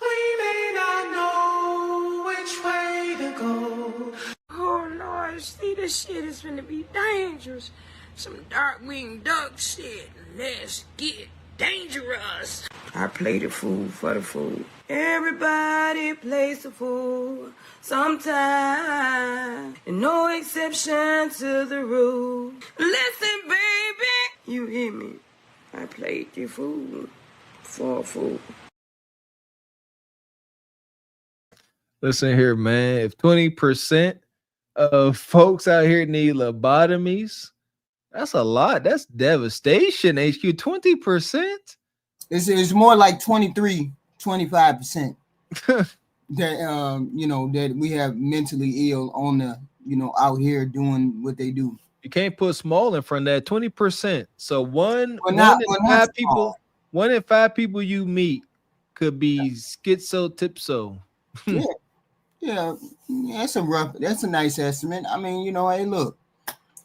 D: We may not know which way to go. Oh Lord, see, this shit is gonna be dangerous. Some dark-winged duck shit. Let's get dangerous. I play the fool for the fool. Everybody plays the fool sometime. And no exception to the rule. Listen, baby, you hear me? I played the fool for a fool.
C: Listen here, man. If 20% of folks out here need lobotomies, that's a lot. That's devastation, HQ. 20%?
V: It's more like 23-25% that that we have mentally ill on the out here doing what they do.
C: You can't put small in front of that. 20%. So one in
V: not
C: 5 people. 1 in 5 people you meet could be schizo-tipso.
V: Yeah, that's a nice estimate. I mean, hey, look,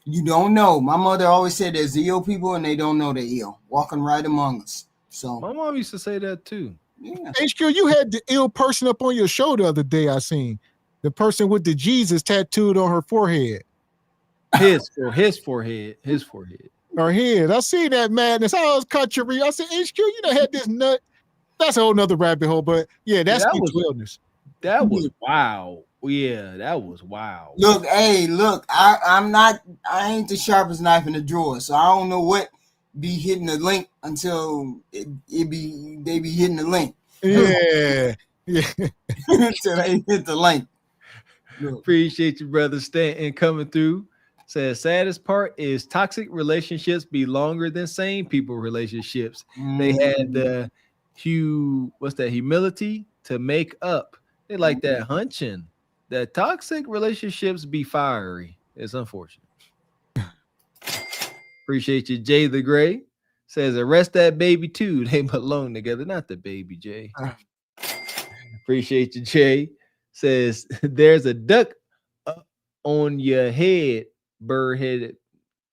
V: you don't know. My mother always said there's ill people and they don't know they're ill, walking right among us. So
C: my mom used to say that too.
V: Yeah.
B: HQ, you had the ill person up on your show the other day. I seen the person with the Jesus tattooed on her forehead.
C: His forehead.
B: Her head. I seen that madness. I was country. I said, HQ, you done had this nut. That's a whole nother rabbit hole. But yeah, that's mental illness.
C: That was wow. Yeah, that was wow.
V: Look, I ain't the sharpest knife in the drawer, so I don't know what be hitting the link until they be hitting the link.
B: Yeah.
V: Until they hit the link.
C: Look. Appreciate you, brother Stanton, coming through. Says saddest part is toxic relationships be longer than sane people relationships. They had the humility to make up. They like that hunching. The toxic relationships be fiery. It's unfortunate. Appreciate you, Jay the Gray. Says arrest that baby too. They belong together. Not the baby, Jay. Appreciate you, Jay. Says there's a duck up on your head, bird-headed.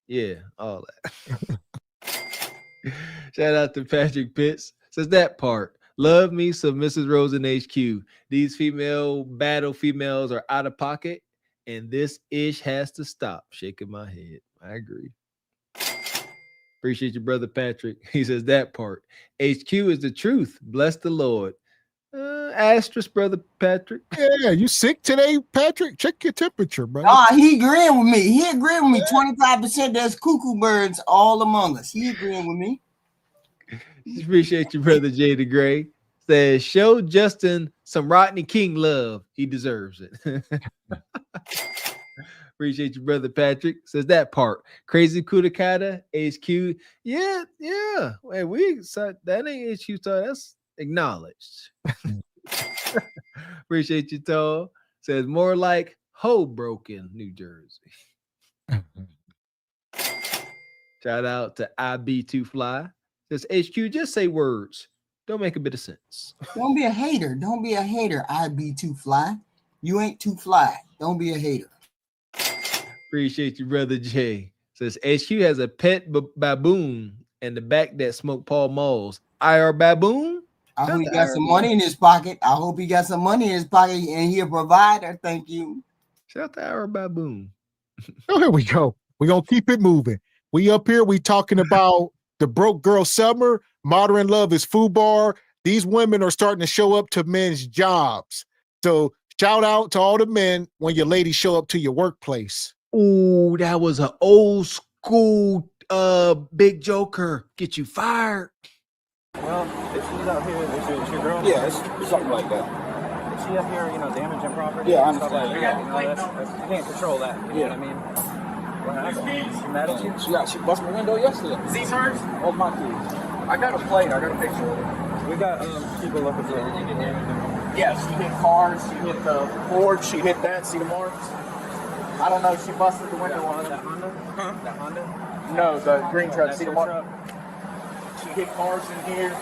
C: Yeah, all that. Shout out to Patrick Pitts. Says that part. Love me some Mrs. Rose and HQ. These battle females are out of pocket, and this ish has to stop. Shaking my head. I agree. Appreciate you, brother Patrick. He says that part. HQ is the truth. Bless the Lord. Asterisk, brother Patrick.
B: Yeah, you sick today, Patrick? Check your temperature, brother.
V: He agreeing with me. He agreeing with me. 25%. There's cuckoo birds all among us. He agreeing with me.
C: Appreciate you, brother Jay the Gray. Says show Justin some Rodney King love. He deserves it. Appreciate you, brother Patrick. Says that part. Crazy Kudakata, HQ. Yeah. Wait, that ain't HQ, so that's acknowledged. Appreciate you, Tall. Says more like Hoboken, New Jersey. Shout out to IB2Fly. Says HQ, just say words. Don't make a bit of sense.
V: Don't be a hater. Don't be a hater. IB2Fly. You ain't too fly. Don't be a hater.
C: Appreciate you, brother Jay. Says HQ has a pet baboon and the back that smoked Paul Malls. IR baboon?
V: I hope he got some money in his pocket. And he a provider. Thank you.
C: Shout out to IR baboon.
B: Oh, here we go. We're going to keep it moving. We up here. We talking about the broke girl summer. Modern Love is FUBAR. These women are starting to show up to men's jobs. So shout out to all the men when your ladies show up to your workplace.
C: Ooh, that was an old school big joker. Get you fired.
N: Well, if she's out here, is she a girl?
Q: Yeah, it's something like that.
N: Is she up here, damaging property?
Q: Yeah, I
N: and stuff
Q: understand.
N: like that? You can't control that. You know what I mean? What happened? She mad at you?
Q: She busted my window yesterday.
N: Z-Marks?
Q: All my kids. I got a plate. I got a picture of it.
N: We got people looking for it.
Q: Yeah, she hit cars. She hit the board. She hit that. See the marks? I don't know. She busted the window on
N: that Honda? Huh? That Honda?
Q: No, the green truck. See the mark? She hit cars in here.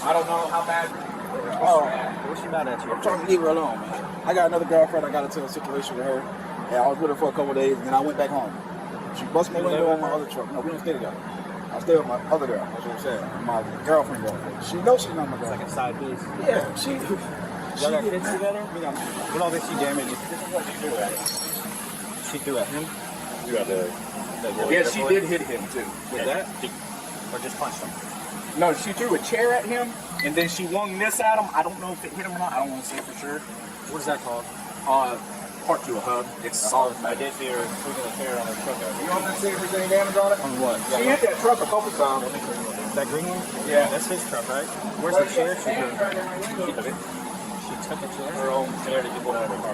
Q: I don't know how bad.
N: What's she mad at you?
Q: I'm trying to leave her alone, man. I got another girlfriend. I got into a situation with her. And I was with her for a couple of days, and then I went back home. She busted my window on my other truck. No, we don't stay together. I stay with my other girl. That's what I'm saying. My girlfriend. She knows she's not my girlfriend.
N: It's like a side piece.
Q: Yeah,
N: Y'all got kids together? What all did she damage?
Q: This is what she threw at him.
N: She threw at him?
Q: You got the. Yeah, she did hit him too.
N: With that? Or just punched him?
Q: No, she threw a chair at him, and then she wung this at him. I don't know if it hit him or not. I don't want to say for sure.
N: What is that called?
Q: Part to a hub. It's solid.
N: I did see her swinging a chair on her truck.
Q: You want to see if there's any damage on it?
N: On what?
Q: She hit that truck a couple times.
N: That green one?
Q: Yeah.
N: That's his truck, right? Where's the chair? She took it. She took a chair?
Q: Her own chair to get one out of her car.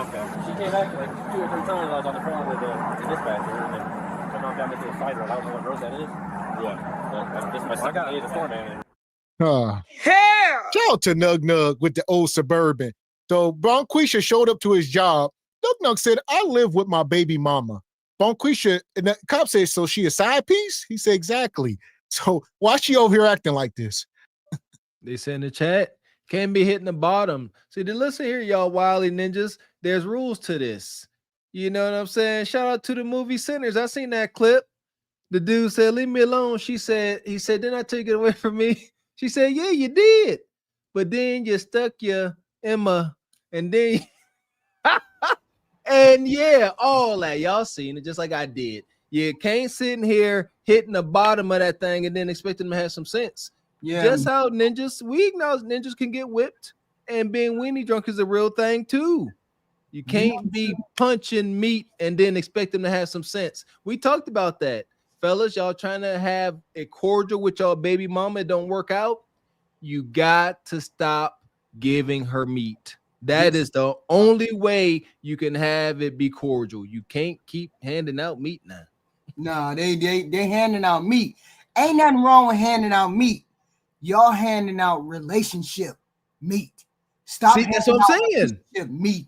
N: Okay. She came back like 2 or 3 times. I was on the phone with the dispatcher, and then come on down into a fight. I don't know what road that is. Yeah. But this is my second day as a foreman.
B: Shout out to Nug Nug with the old Suburban. So Bonquisha showed up to his job. Nug Nug said, I live with my baby mama. Bonquisha, and the cop said, so she a side piece? He said, exactly. So why she over here acting like this?
C: They say in the chat, can't be hitting the bottom. See, then listen here, y'all wily ninjas. There's rules to this. You know what I'm saying? Shout out to the movie Sinners. I seen that clip. The dude said, leave me alone. He said, didn't I take it away from me? She said, yeah, you did. But then you stuck your Emma and then and yeah, all that. Y'all seen it just like I did. You can't sit in here hitting the bottom of that thing and then expect them to have some sense.
V: Yeah.
C: Just how ninjas, we acknowledge ninjas can get whipped, and being weenie drunk is a real thing too. You can't be punching meat and then expect them to have some sense. We talked about that. Fellas, y'all trying to have a cordial with y'all baby mama, it don't work out. You got to stop giving her meat. That is the only way you can have it be cordial. You can't keep handing out meat now.
V: Nah, they handing out meat. Ain't nothing wrong with handing out meat. Y'all handing out relationship meat. Stop.
C: See, that's what I'm saying.
V: Meat.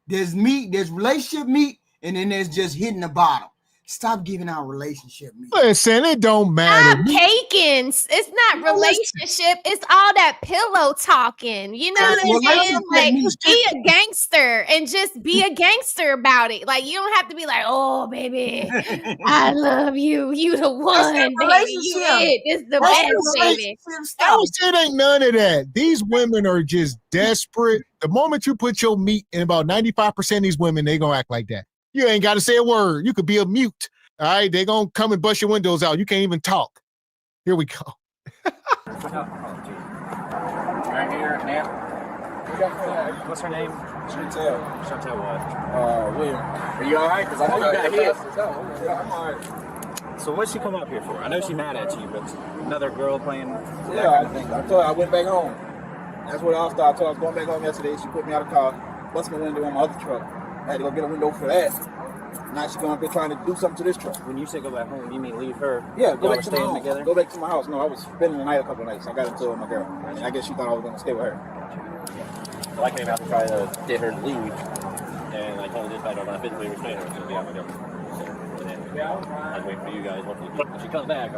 V: There's meat, there's relationship meat, and then there's just hitting the bottom. Stop giving out relationship meat.
B: Listen, it don't matter.
E: Stop taking. It's not relationship. It's all that pillow talking. You know what I'm saying? Like, be a gangster and just be a gangster about it. Like, you don't have to be like, oh, baby, I love you. You the one, baby. You it. It's the best, baby.
B: I would say it ain't none of that. These women are just desperate. The moment you put your meat in, about 95% of these women, they gonna act like that. You ain't got to say a word. You could be a mute. All right, they're going to come and bust your windows out. You can't even talk. Here we go.
N: Right here, ma'am. What's her name? Chantel. Chantel what? William. Are you all right? Because I know you got hit. Yeah, I'm all right. So what'd she come up here for? I know she's mad at you, but another girl playing...
I: Yeah, I told her I went back home. That's what I started. I told her I was going back home yesterday. She put me out of the car, busted my window on my other truck. I had to go get a window for that. Now she's going up there trying to do something to this truck.
N: When you say go back home, you mean leave her?
I: Yeah, go back to my
N: staying
I: home.
N: Together?
I: Go back to my house. No, I was spending the night a couple of nights. I got into it with my girl. And I guess she thought I was going to stay with her.
N: Well, I came out to try to get her to leave. And I told her just like I'm going to physically restrain her. It's going to be out my door. I was waiting for you guys. When she comes back,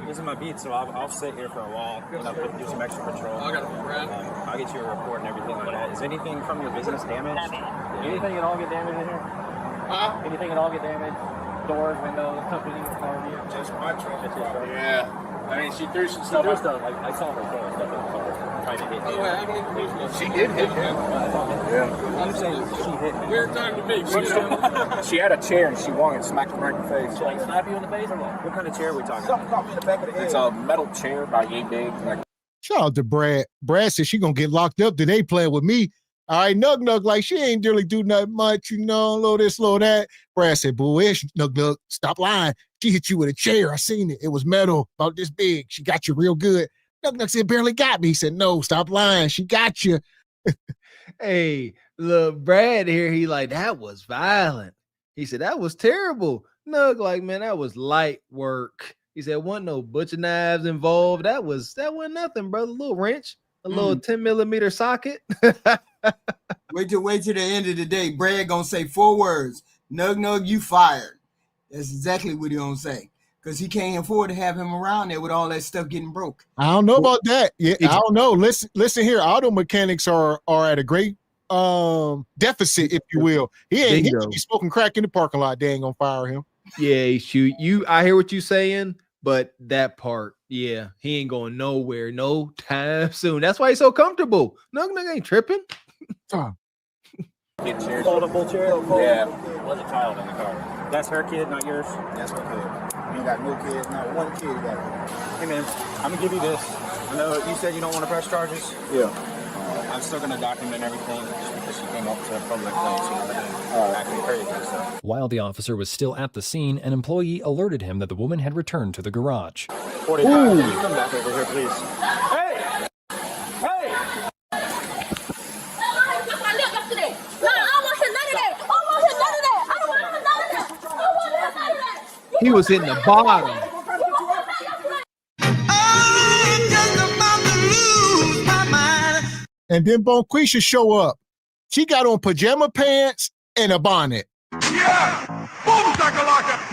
N: this is my beat, so I'll sit here for a while and I'll do some extra patrol. I'll get you a report and everything like that. Is anything from your business damaged? Anything at all get damaged in here? Huh? Anything at all get damaged? Doors, windows, company, car?
I: Just my truck.
N: Yeah. I mean, she threw some stuff. Like, I saw her throwing stuff in the car, trying to hit me.
I: She did hit him.
N: Yeah. I'm saying she hit me.
I: Weird time to meet.
N: She had a chair and she walked and smacked me right in the face. She like slap you in the face or what? What kind of chair are we talking about?
I: Something caught me in the back of the head.
N: It's a metal chair, about yay big. Like,
B: shout out to Brad. Brad said she gonna get locked up today playing with me. All right, Nug, like she ain't really do nothing much, you know, low this, low that. Brad said, boy, Nug, stop lying. She hit you with a chair. I seen it. It was metal, about this big. She got you real good. Nug said, barely got me. He said, no, stop lying. She got you.
C: Hey, look, Brad here, he like, that was violent. He said, that was terrible. Nug, like, man, that was light work. He said, wasn't no butcher knives involved. That wasn't nothing, brother. A little wrench, a little 10mm socket.
V: Wait till the end of the day. Brad gonna say 4 words. Nug, you fired. That's exactly what he gonna say. Because he can't afford to have him around there with all that stuff getting broke.
B: I don't know about that. Yeah, I don't know. Listen here. Auto mechanics are at a great deficit, if you will. He be smoking crack in the parking lot. They ain't gonna fire him.
C: Yeah, shoot. I hear what you're saying, but that part, yeah, he ain't going nowhere no time soon. That's why he's so comfortable. Nug ain't tripping.
N: Foldable chair? Yeah. There's a child in the car. That's her kid, not yours?
I: That's my kid. You ain't got no kids, not one kid got.
N: Hey man, I'm gonna give you this. I know you said you don't want to press charges.
I: Yeah.
N: I'm still gonna document everything just because she came up to a public place. Acting crazy. So.
U: While the officer was still at the scene, an employee alerted him that the woman had returned to the garage.
N: 45. Can you come back over here, please? Hey! Hey!
C: He was in the bottom.
B: And then Bonquisha show up. She got on pajama pants and a bonnet.
A: Yeah!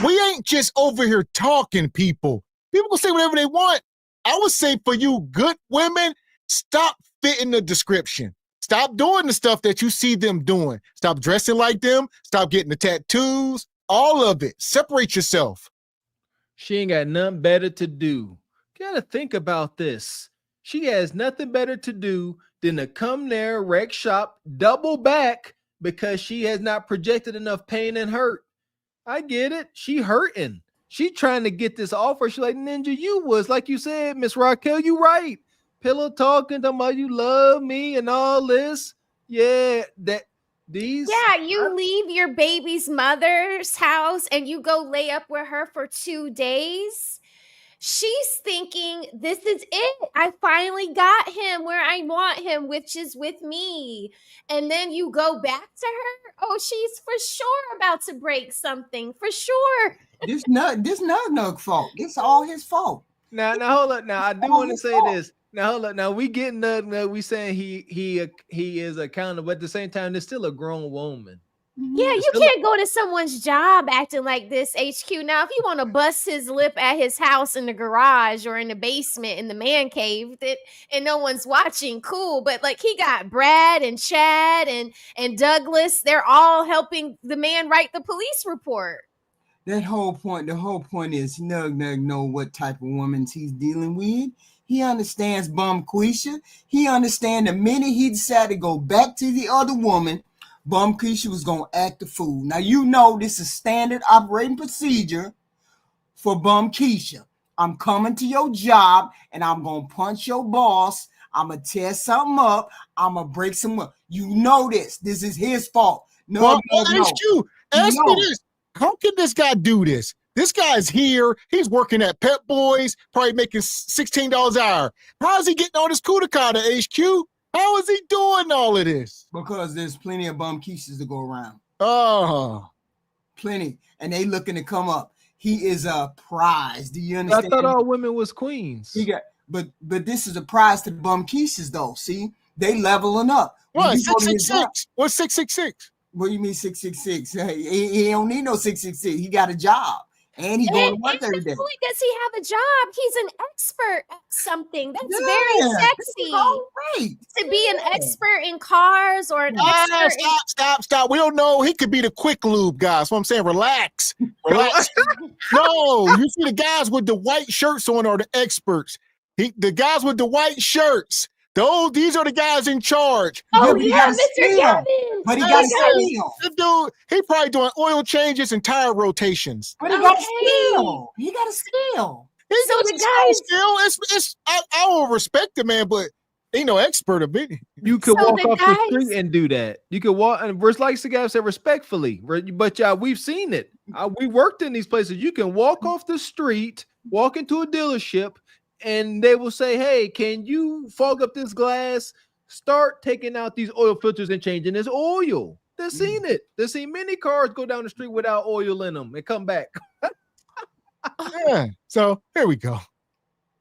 B: We ain't just over here talking, people. People can say whatever they want. I would say for you good women, stop fitting the description. Stop doing the stuff that you see them doing. Stop dressing like them. Stop getting the tattoos. All of it. Separate yourself.
C: She ain't got nothing better to do. Gotta think about this. She has nothing better to do than to come there, wreck shop, double back because she has not projected enough pain and hurt. I get it. She hurting. She trying to get this offer. She like, Ninja, you was, like you said, Miss Raquel, you right. Pillow talking, talking about you love me and all this. Yeah,
E: you leave your baby's mother's house and you go lay up with her for 2 days. She's thinking, this is it. I finally got him where I want him, which is with me. And then you go back to her. Oh, she's for sure about to break something. For sure.
V: This nug fault. It's all his fault.
C: Now hold up. Now I do want to say this. Now hold up. Now we getting we saying he is accountable, but at the same time, there's still a grown woman.
E: Yeah, you can't go to someone's job acting like this, HQ. Now, if you want to bust his lip at his house in the garage or in the basement in the man cave and no one's watching, cool. But like he got Brad and Chad and Douglas, they're all helping the man write the police report.
V: The whole point is Nug know what type of woman he's dealing with. He understands Bum Quisha. He understands the minute he decided to go back to the other woman, Bum Quisha was going to act a fool. Now, you know this is standard operating procedure for Bum Quisha. I'm coming to your job, and I'm going to punch your boss. I'm going to tear something up. I'm going to break some up. You know this. This is his fault.
B: Ask me this. How can this guy do this? This guy's here. He's working at Pep Boys, probably making $16 an hour. How is he getting all this Kudakata, HQ? How is he doing all of this?
V: Because there's plenty of Bum Quishas to go around.
B: Oh.
V: Plenty. And they looking to come up. He is a prize. Do you understand?
C: I thought all women was queens.
V: But this is a prize to the Bum Quishas, though. See? They leveling up.
B: What? 666? What's 666?
V: What do you mean 666? He don't need no 666. He got a job. And he's going to work every day.
E: Does he have a job? He's an expert at something. That's very sexy.
V: Right.
E: To be an expert in cars or an expert
B: Stop. We don't know. He could be the quick lube guy. That's what I'm saying. Relax. No, you see the guys with the white shirts on are the experts. The guys with the white shirts. These are the guys in charge.
E: Oh, yeah, Mr. Gavin.
V: But he got a steal.
B: The dude, he probably doing oil changes and tire rotations.
V: But he got a steal. He got a steal.
B: So the guys, I will respect the man, but ain't no expert of it.
C: You could walk off the street and do that. You could walk, and like the guy said, respectfully. But we've seen it. We worked in these places. You can walk off the street, walk into a dealership, and they will say, hey, can you fog up this glass? Start taking out these oil filters and changing this oil. They've seen it. They've seen many cars go down the street without oil in them and come back.
B: Yeah. So here we go.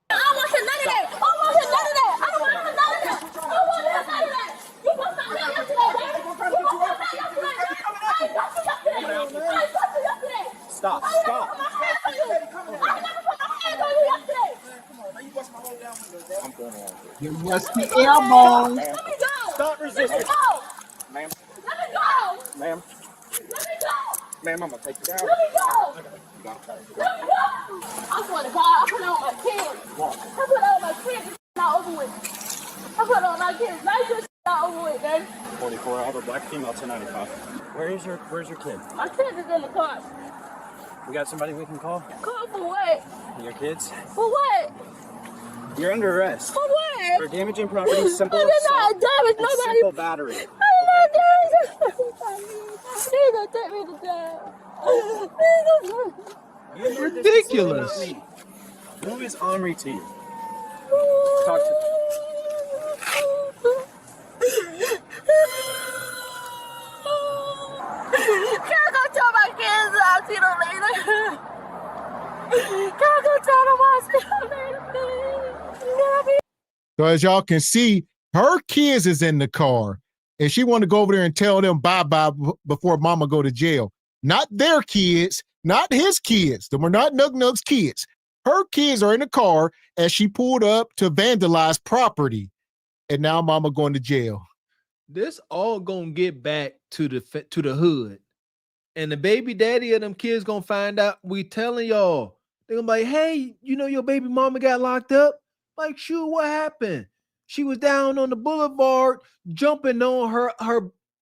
J: I don't want none of that. I don't want none of that. I don't want none of that. I don't want none of that. You gonna stop that yesterday. You gonna stop that yesterday. I ain't got you yesterday.
Q: Stop.
J: I never put my hands on you yesterday.
Q: I'm going on.
V: You must be elbow.
J: Let me go.
Q: Stop resisting.
J: Let me go.
Q: Ma'am.
J: Let me go.
Q: Ma'am.
J: Let me go.
Q: Ma'am, I'm going to take you down.
J: Let me go. Let me go. I swear to God, I put it on my kids. I put it on my kids. It's not over with. I put it on my kids. It's not over with, man.
Q: 44. I have a black female 1095.
S: Where's your kid?
J: My kids is in the car.
S: We got somebody we can call?
J: Call for what?
S: Your kids?
J: For what?
S: You're under arrest.
J: For what?
S: For damaging property, simple
J: I did not
S: assault,
J: damage
S: and
J: nobody.
S: simple battery.
J: I did not damage. Please don't take me to jail.
C: It's ridiculous.
S: Who is Omri to you? Talk to me.
J: Can I go tell my kids I'll see them later? Can I go tell them I'll see them later, please?
B: So as y'all can see, her kids is in the car, and she want to go over there and tell them bye-bye before mama go to jail. not their kids, not his kids. Them are not Nug Nug's kids. Her kids are in the car as she pulled up to vandalize property. And now mama going to jail.
C: This all gonna get back to the hood. And the baby daddy of them kids gonna find out we telling y'all. They're gonna be like, hey, you know your baby mama got locked up? Like, shoot, what happened? She was down on the boulevard jumping on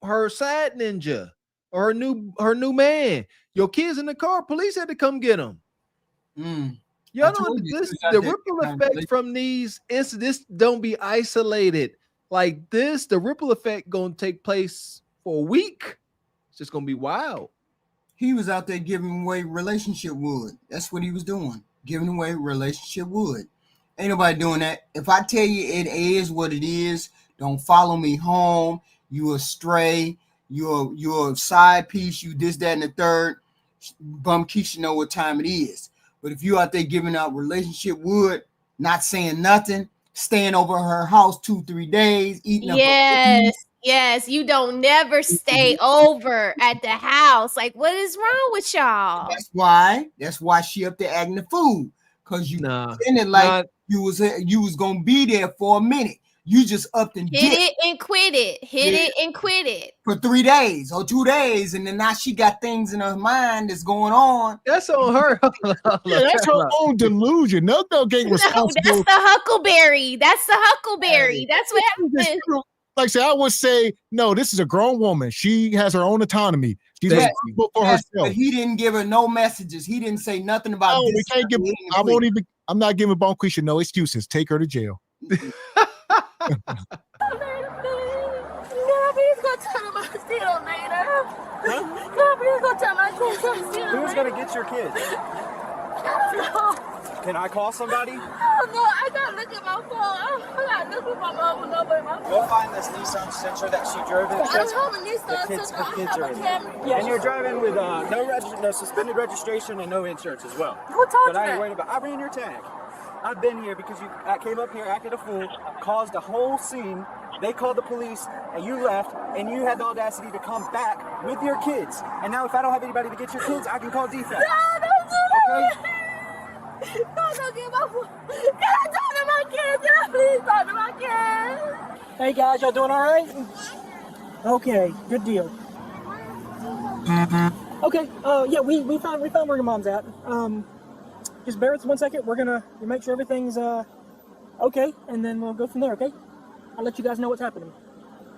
C: her side ninja or her new man. Your kids in the car, police had to come get them. Y'all know the ripple effect from these incidents don't be isolated. Like this, the ripple effect gonna take place for a week. It's just gonna be wild.
V: He was out there giving away relationship wood. That's what he was doing. Giving away relationship wood. Ain't nobody doing that. If I tell you it is what it is, don't follow me home. You a stray. You're a side piece. You this, that, and the third. Bum Keisha know what time it is. But if you out there giving out relationship wood, not saying nothing, staying over her house 2-3 days, eating
E: Yes, you don't never stay over at the house. Like, what is wrong with y'all?
V: That's why she up there acting the fool. Cause you pretended like you was gonna be there for a minute. You just upped and
E: hit it and quit it. Hit it and quit it.
V: For 3 days or 2 days, and then now she got things in her mind that's going on.
C: That's on her.
B: That's her own delusion. No gang responsible.
E: That's the huckleberry. That's the huckleberry. That's what happened.
B: Like I said, I would say, no, this is a grown woman. She has her own autonomy. She's responsible for herself.
V: But he didn't give her no messages. He didn't say nothing about this.
B: We can't give, I'm not giving Bonquisha no excuses. Take her to jail.
J: Please go tell my steal later. Please go tell my kids.
N: Who's gonna get your kids? Can I call somebody?
J: Oh, no, I gotta look at my phone. I gotta look at my mom number in my phone.
N: Go find this Nissan Sentra that she drove in.
J: I don't have a Nissan Sentra. I have a Camry.
N: And you're driving with no suspended registration and no insurance as well.
J: Who told you
N: But I ain't
J: that?
N: worried about. I ran your tag. I've been here because you came up here, acted a fool, caused a whole scene. They called the police, and you left, and you had the audacity to come back with your kids. And now if I don't have anybody to get your kids, I can call defense.
J: No, don't do that.
N: Okay?
J: Don't get my phone. Can I talk to my kids? Can I please talk to my kids?
N: Hey guys, y'all doing all right? Okay, good deal. Okay, yeah, we found where your mom's at. Just bear with us 1 second. We're gonna make sure everything's okay, and then we'll go from there. Okay? I'll let you guys know what's happening.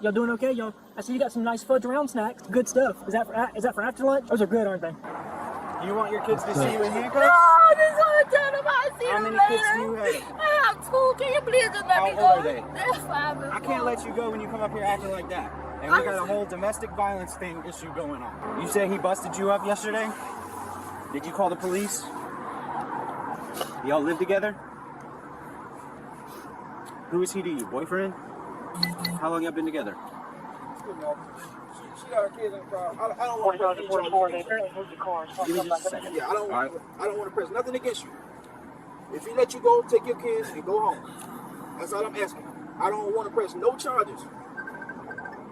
N: Y'all doing okay? Y'all, I see you got some nice fudge round snacks. Good stuff. Is that for after lunch? Those are good, aren't they? You want your kids to see you in handcuffs?
J: No, I just want to tell them I see
N: How
J: them
N: many kids
J: later.
N: do you have?
J: I have 2. Can you please just let me go?
N: How old are they?
J: They're 5 and
N: I can't let you go when you come up here acting like that. And we got a whole domestic violence issue going on. You say he busted you up yesterday? Did you call the police? Y'all live together? Who is he to you? Boyfriend? How long y'all been together?
I: She got her kids in the car. I don't want to press.
N: Give me just a second.
I: Yeah, I don't want to press nothing against you. If he let you go, take your kids and go home. That's all I'm asking. I don't want to press no charges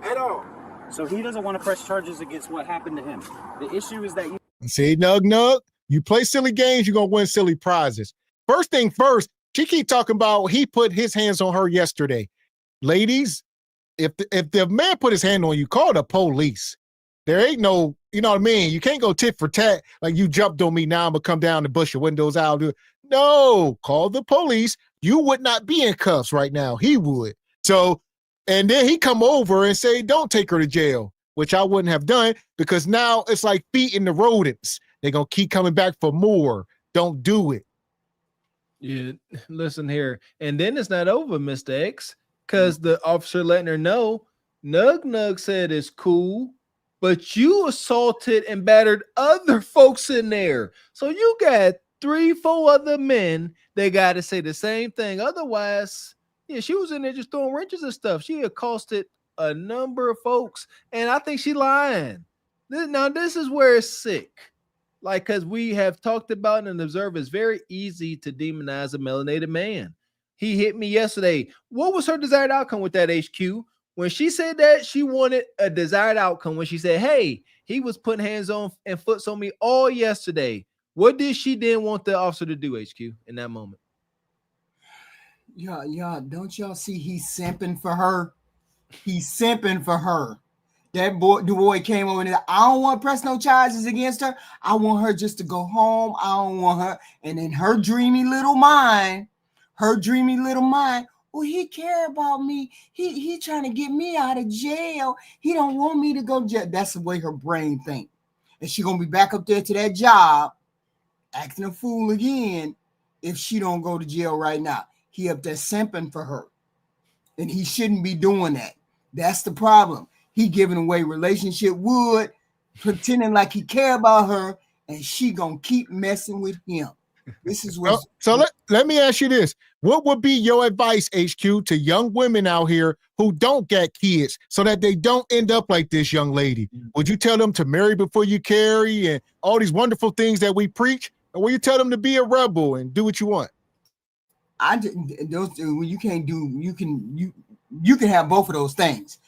I: at all.
N: So he doesn't want to press charges against what happened to him. The issue is that you
B: See, Nug, you play silly games, you're going to win silly prizes. First thing first, she keep talking about he put his hands on her yesterday. Ladies, if the man put his hand on you, call the police. There ain't no, you know what I mean? You can't go tit for tat like you jumped on me, now I'm going to come down and bust your windows out. No, call the police. You would not be in cuffs right now. He would. So, and then he come over and say, don't take her to jail, which I wouldn't have done because now it's like feeding the rodents. They're going to keep coming back for more. Don't do it.
C: Yeah, listen here. And then it's not over, Mr. X, because the officer letting her know, Nug said it's cool, but you assaulted and battered other folks in there. So you got 3-4 other men that got to say the same thing. Otherwise, yeah, she was in there just throwing wrenches and stuff. She accosted a number of folks, and I think she lying. Now, this is where it's sick. Like, because we have talked about and observed, it's very easy to demonize a melanated man. He hit me yesterday. What was her desired outcome with that HQ? when she said that she wanted a desired outcome, when she said, hey, he was putting hands on and foots on me all yesterday, what did she then want the officer to do, HQ, in that moment?
V: Y'all, don't y'all see he's simping for her? He's simping for her. That boy came over and said, I don't want to press no charges against her. I want her just to go home. I don't want her. And in her dreamy little mind, well, he care about me. He trying to get me out of jail. He don't want me to go to jail. That's the way her brain think. And she gonna be back up there to that job, acting a fool again if she don't go to jail right now. He up there simping for her. And he shouldn't be doing that. That's the problem. He giving away relationship wood, pretending like he care about her, and she gonna keep messing with him. This is what.
B: So let me ask you this: what would be your advice, HQ, to young women out here who don't get kids, so that they don't end up like this young lady? Would you tell them to marry before you carry, and all these wonderful things that we preach, or will you tell them to be a rebel and do what you want?
V: You can't do. You can have both of those things.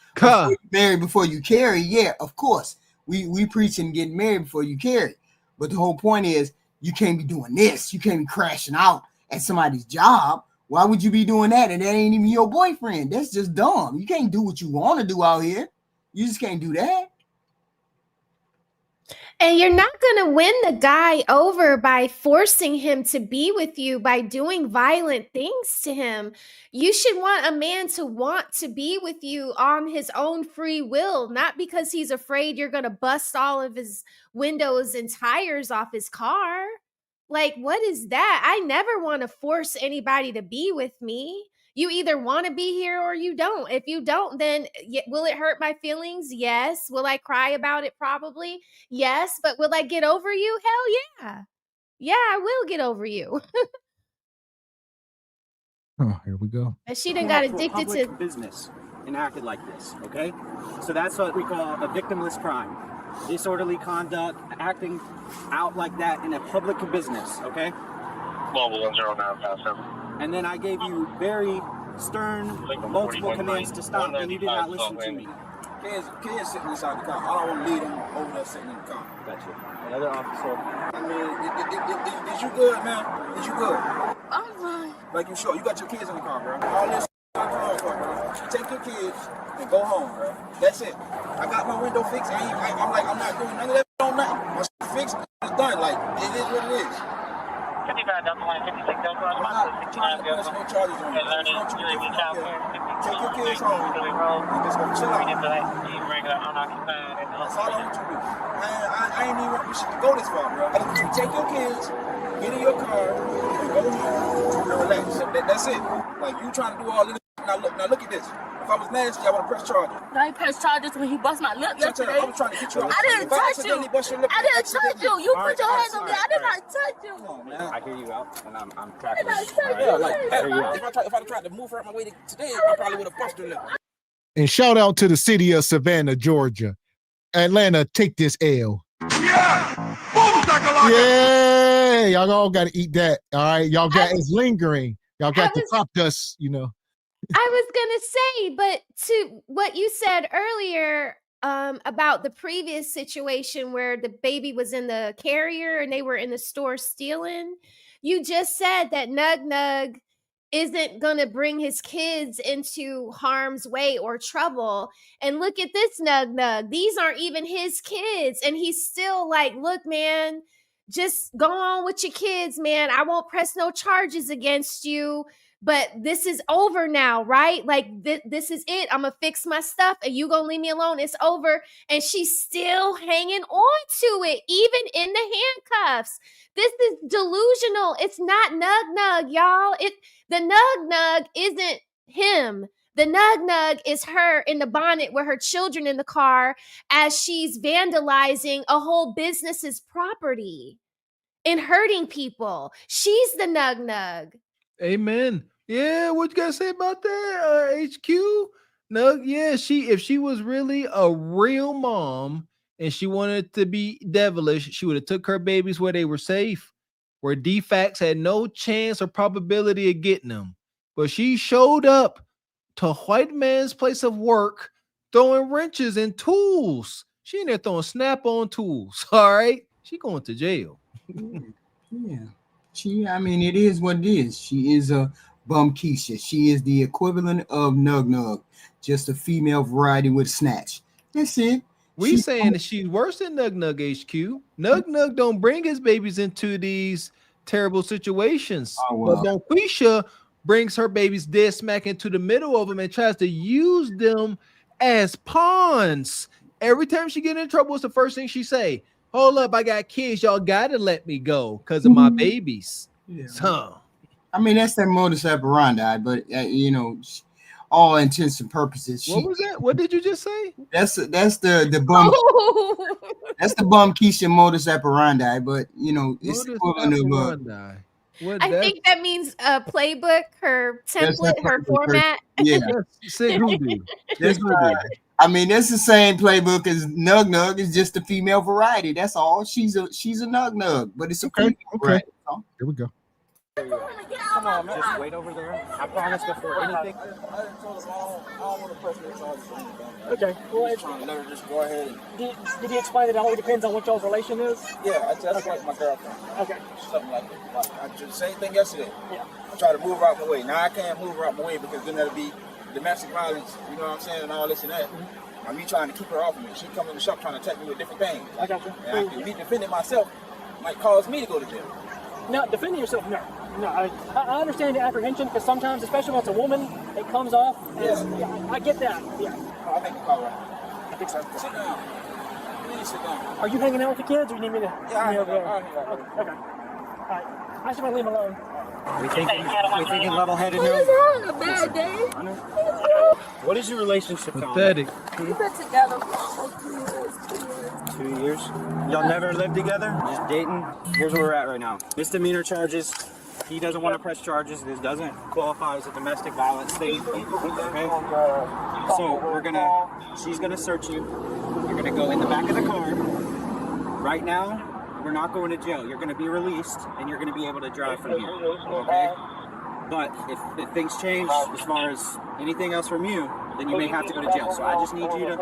V: Marry before you carry, yeah, of course. We preach and get married before you carry, but the whole point is you can't be doing this. You can't be crashing out at somebody's job. Why would you be doing that? And that ain't even your boyfriend. That's just dumb. You can't do what you want to do out here. You just can't do that.
E: And you're not going to win the guy over by forcing him to be with you, by doing violent things to him. You should want a man to want to be with you on his own free will, not because he's afraid you're going to bust all of his windows and tires off his car. Like, what is that? I never want to force anybody to be with me. You either want to be here or you don't. If you don't, then will it hurt my feelings? Yes. Will I cry about it? Probably. Yes. But will I get over you? Hell yeah. Yeah, I will get over you.
B: Oh, here we go.
E: And she done got addicted to
N: business and acted like this, okay? So that's what we call a victimless crime. Disorderly conduct, acting out like that in a public business, okay?
F: Mobile 10957.
N: And then I gave you very stern, multiple commands to stop, and you did not listen to me.
I: Kids sitting inside the car. I don't want to leave them over there sitting in the car.
N: Gotcha. Another officer.
I: I mean, is you good, man? Is you good?
J: I'm fine.
I: Like you sure? You got your kids in the car, bro. All this in the car for, bro. Take your kids and go home, bro. That's it. I got my window fixed. I'm not doing none of that on nothing. My shit fixed. It's done. Like, it is what it is.
F: 55 Delta 156 Delta 1
I: I'm not pressing no charges on you. Take your kids home and just go chill out. That's all I want you to do. I ain't even want this shit to go this far, bro. I want you to take your kids, get in your car, and go home and relax. That's it. Like, you trying to do all this. Now look at this. If I was nasty, I would have pressed charges.
J: I ain't pressed charges when he bust my lip yesterday.
I: I was trying to get you out.
J: I didn't touch you. I didn't touch you. You put your hands on me. I did not touch you.
I: Come on, man.
N: I hear you out, and I'm
J: I
N: tracking
J: did not
N: this.
J: touch you.
I: Yeah, like, if I tried to move her out my way today, I probably would have busted her lip.
B: And shout out to the city of Savannah, Georgia. Atlanta, take this L. Yeah, y'all all got to eat that. All right, y'all got it's lingering. Y'all got the top dust, you know.
E: I was gonna say, but to what you said earlier about the previous situation where the baby was in the carrier and they were in the store stealing, you just said that Nug Nug isn't gonna bring his kids into harm's way or trouble. And look at this Nug Nug. These aren't even his kids. And he's still like, look, man, just go on with your kids, man. I won't press no charges against you. But this is over now, right? Like, this is it. I'm going to fix my stuff and you going to leave me alone. It's over. And she's still hanging on to it, even in the handcuffs. This is delusional. It's not Nug Nug, y'all. The Nug Nug isn't him. The Nug Nug is her in the bonnet with her children in the car as she's vandalizing a whole business's property and hurting people. She's the Nug Nug.
C: Amen. Yeah, what you gotta say about that, HQ? No, yeah, if she was really a real mom and she wanted to be devilish, she would have took her babies where they were safe, where defects had no chance or probability of getting them. But she showed up to white man's place of work, throwing wrenches and tools. She in there throwing snap-on tools. All right, she going to jail.
V: Yeah. I mean, it is what it is. She is a bum Keisha. She is the equivalent of Nug Nug, just a female variety with snatch. That's it.
C: We saying that she's worse than Nug Nug HQ. Nug Nug don't bring his babies into these terrible situations.
V: Oh, wow.
C: But Bonquisha brings her babies dead smack into the middle of them and tries to use them as pawns. Every time she get in trouble, it's the first thing she say. Hold up, I got kids. Y'all gotta let me go because of my babies.
V: Yeah.
C: So,
V: I mean, that's their modus operandi, but all intents and purposes.
C: What was that? What did you just say?
V: That's the bum. That's the bum Keisha modus operandi, but it's equivalent of
E: I think that means a playbook, her template, her format.
V: Yeah. I mean, that's the same playbook as Nug Nug. It's just a female variety. That's all. She's a Nug Nug, but it's a female variety. So.
B: Here we go.
N: Come on, man. Just wait over there. I promise before anything.
I: I told him I don't want to press their charges or anything.
N: Okay. Well,
I: trying to let her just go ahead.
N: Did he explain that it all depends on what y'all's relation is?
I: Yeah, that's like my girlfriend.
N: Okay.
I: Something like that. Like, I did the same thing yesterday.
N: Yeah.
I: I tried to move her out my way. Now I can't move her out my way because then that'll be domestic violence, you know what I'm saying, and all this and that. I'm me trying to keep her off of me. She come in the shop trying to attack me with different things.
N: I got you.
I: And me defending myself might cause me to go to jail.
N: No, defending yourself, no. I understand the apprehension because sometimes, especially when it's a woman, it comes off. Yeah, I get that. Yeah.
I: Oh, I think you're all right.
N: I think so.
I: Sit down. Please sit down.
N: Are you hanging out with the kids or you need me to?
I: Yeah, I'll hang out.
N: Okay. All right. I just want to leave him alone.
L: We thinking level-headed
T: He's
L: now?
T: having a bad day.
L: What is your relationship?
C: Pathetic.
T: We've been together for like 2 years.
L: 2 years. Y'all never lived together? Just dating? Here's where we're at right now. Misdemeanor charges. He doesn't want to press charges. This doesn't qualify as a domestic violence thing. Okay? So she's gonna search you. You're gonna go in the back of the car. Right now, we're not going to jail. You're gonna be released and you're gonna be able to drive from here. Okay? But if things change as far as anything else from you, then you may have to go to jail. So I just need you to